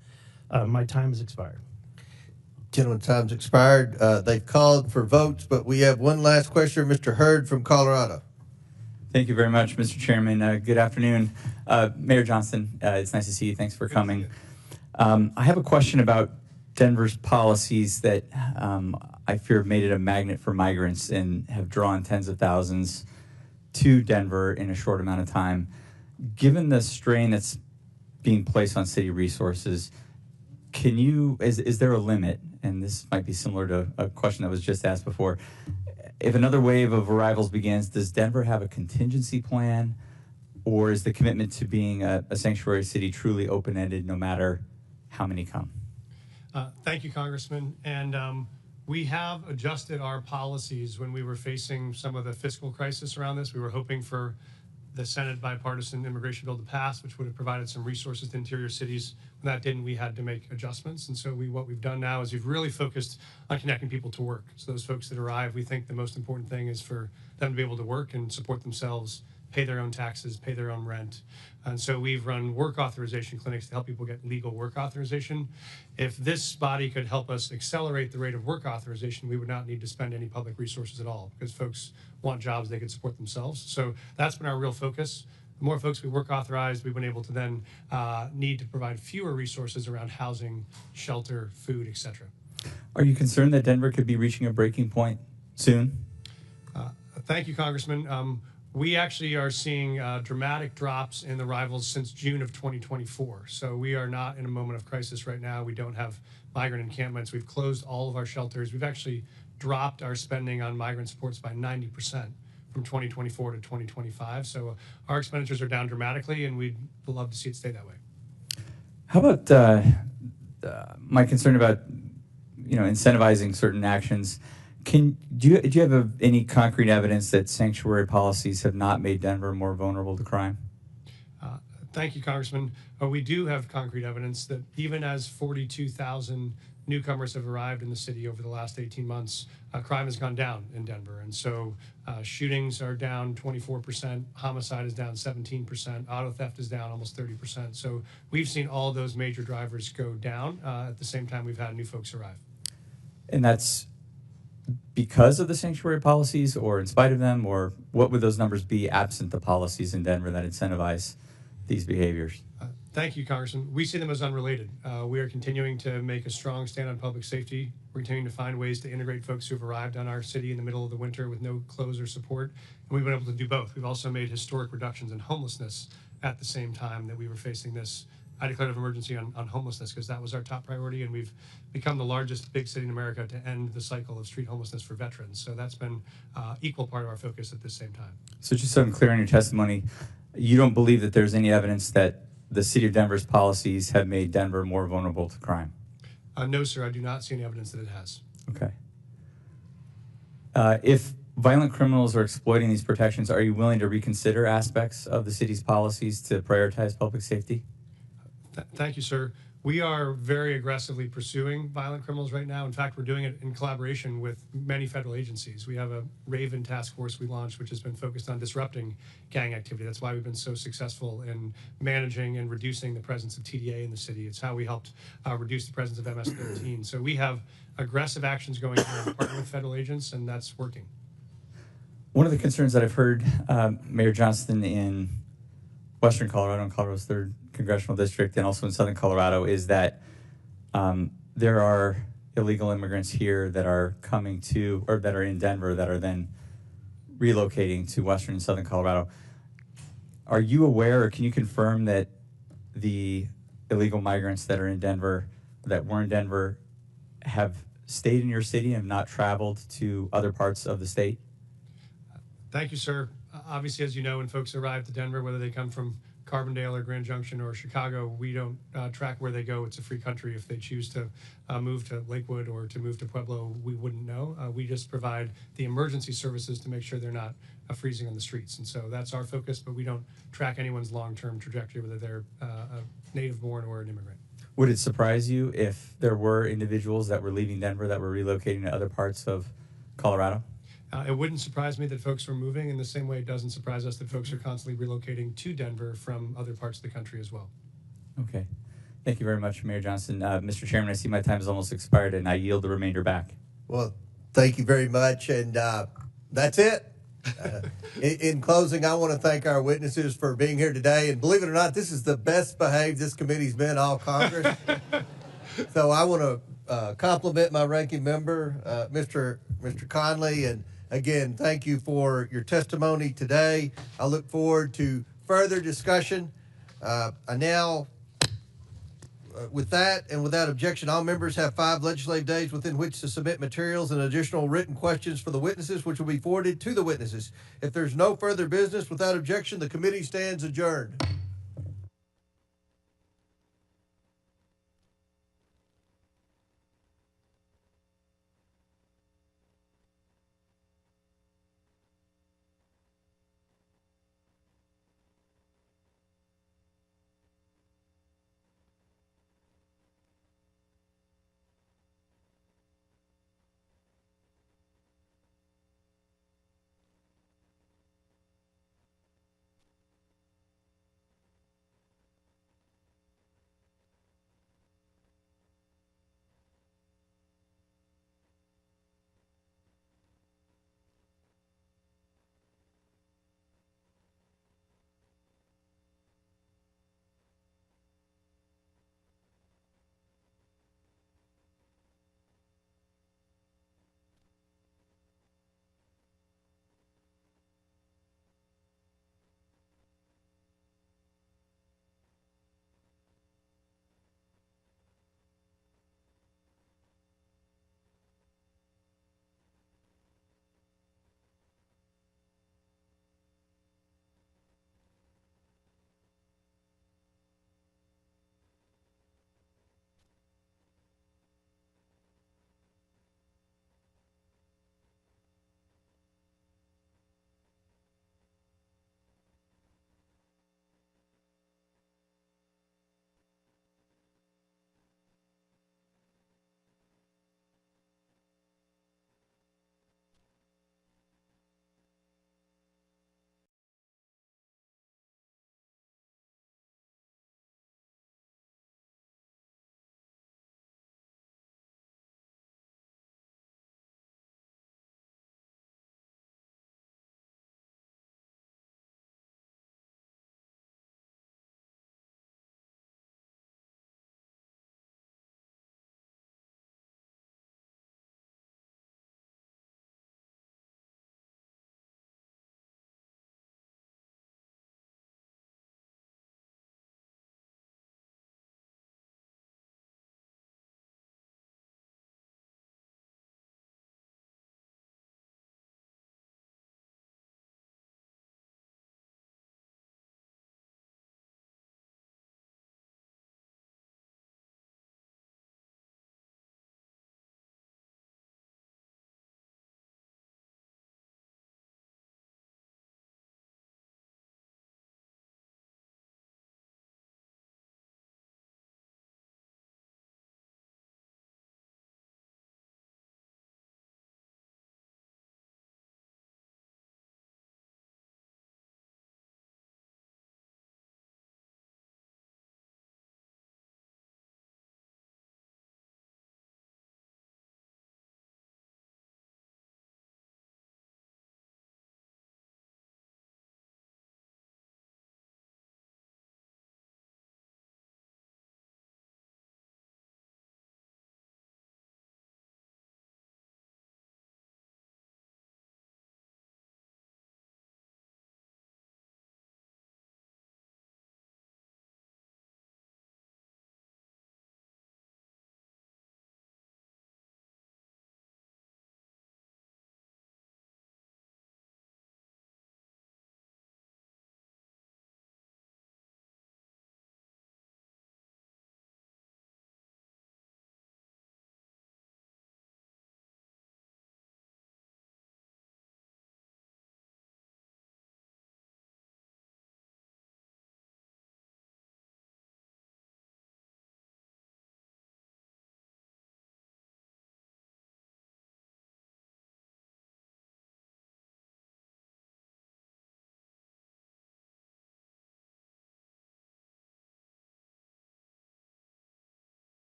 My time has expired.
Gentlemen, time's expired. They've called for votes, but we have one last question. Mr. Hurd from Colorado.
Thank you very much, Mr. Chairman. Good afternoon. Mayor Johnson, it's nice to see you. Thanks for coming. I have a question about Denver's policies that I fear have made it a magnet for migrants and have drawn tens of thousands to Denver in a short amount of time. Given the strain that's being placed on city resources, is there a limit? And this might be similar to a question that was just asked before. If another wave of arrivals begins, does Denver have a contingency plan, or is the commitment to being a sanctuary city truly open-ended no matter how many come?
Thank you, Congressman. And we have adjusted our policies when we were facing some of the fiscal crisis around this. We were hoping for the Senate bipartisan immigration bill to pass, which would have provided some resources to interior cities. When that didn't, we had to make adjustments. And so what we've done now is we've really focused on connecting people to work. So those folks that arrive, we think the most important thing is for them to be able to work and support themselves, pay their own taxes, pay their own rent. And so we've run work authorization clinics to help people get legal work authorization. If this body could help us accelerate the rate of work authorization, we would not need to spend any public resources at all because folks want jobs they could support themselves. So that's been our real focus. The more folks we work authorized, we've been able to then need to provide fewer resources around housing, shelter, food, etc.
Are you concerned that Denver could be reaching a breaking point soon?
Thank you, Congressman. We actually are seeing dramatic drops in the arrivals since June of 2024. So we are not in a moment of crisis right now. We don't have migrant encampments. We've closed all of our shelters. We've actually dropped our spending on migrant supports by 90% from 2024 to 2025. So our expenditures are down dramatically, and we'd love to see it stay that way.
How about my concern about incentivizing certain actions? Do you have any concrete evidence that sanctuary policies have not made Denver more vulnerable to crime?
Thank you, Congressman. We do have concrete evidence that even as 42,000 newcomers have arrived in the city over the last 18 months, crime has gone down in Denver. And so shootings are down 24%, homicide is down 17%, auto theft is down almost 30%. So we've seen all those major drivers go down. At the same time, we've had new folks arrive.
And that's because of the sanctuary policies or in spite of them, or what would those numbers be absent the policies in Denver that incentivize these behaviors?
Thank you, Congressman. We see them as unrelated. We are continuing to make a strong stand on public safety. We're continuing to find ways to integrate folks who have arrived on our city in the middle of the winter with no clothes or support. And we've been able to do both. We've also made historic reductions in homelessness at the same time that we were facing this. I declared an emergency on homelessness because that was our top priority, and we've become the largest big city in America to end the cycle of street homelessness for veterans. So that's been equal part of our focus at the same time.
So just so I'm clear on your testimony, you don't believe that there's any evidence that the city of Denver's policies have made Denver more vulnerable to crime?
No, sir, I do not see any evidence that it has.
Okay. If violent criminals are exploiting these protections, are you willing to reconsider aspects of the city's policies to prioritize public safety?
Thank you, sir. We are very aggressively pursuing violent criminals right now. In fact, we're doing it in collaboration with many federal agencies. We have a Raven task force we launched, which has been focused on disrupting gang activity. That's why we've been so successful in managing and reducing the presence of TDA in the city. It's how we helped reduce the presence of MS-13. So we have aggressive actions going on, partnering with federal agents, and that's working.
One of the concerns that I've heard, Mayor Johnston, in Western Colorado and Colorado's 3rd Congressional District and also in Southern Colorado is that there are illegal immigrants here that are coming to, or that are in Denver that are then relocating to Western and Southern Colorado. Are you aware, or can you confirm that the illegal migrants that are in Denver, that were in Denver, have stayed in your city and have not traveled to other parts of the state?
Thank you, sir. Obviously, as you know, when folks arrive to Denver, whether they come from Carbondale or Grand Junction or Chicago, we don't track where they go. It's a free country. If they choose to move to Lakewood or to move to Pueblo, we wouldn't know. We just provide the emergency services to make sure they're not freezing on the streets. And so that's our focus, but we don't track anyone's long-term trajectory, whether they're a native-born or an immigrant.
Would it surprise you if there were individuals that were leaving Denver that were relocating to other parts of Colorado?
It wouldn't surprise me that folks were moving in the same way it doesn't surprise us that folks are constantly relocating to Denver from other parts of the country as well.
Okay. Thank you very much, Mayor Johnson. Mr. Chairman, I see my time has almost expired, and I yield the remainder back.
Well, thank you very much, and that's it. In closing, I want to thank our witnesses for being here today, and believe it or not, this is the best behaved this committee's been all Congress. So I want to compliment my ranking member, Mr. Conley, and again, thank you for your testimony today. I look forward to further discussion. With that and without objection, all members have 5 legislative days within which to submit materials and additional written questions for the witnesses, which will be forwarded to the witnesses. If there's no further business, without objection, the committee stands adjourned.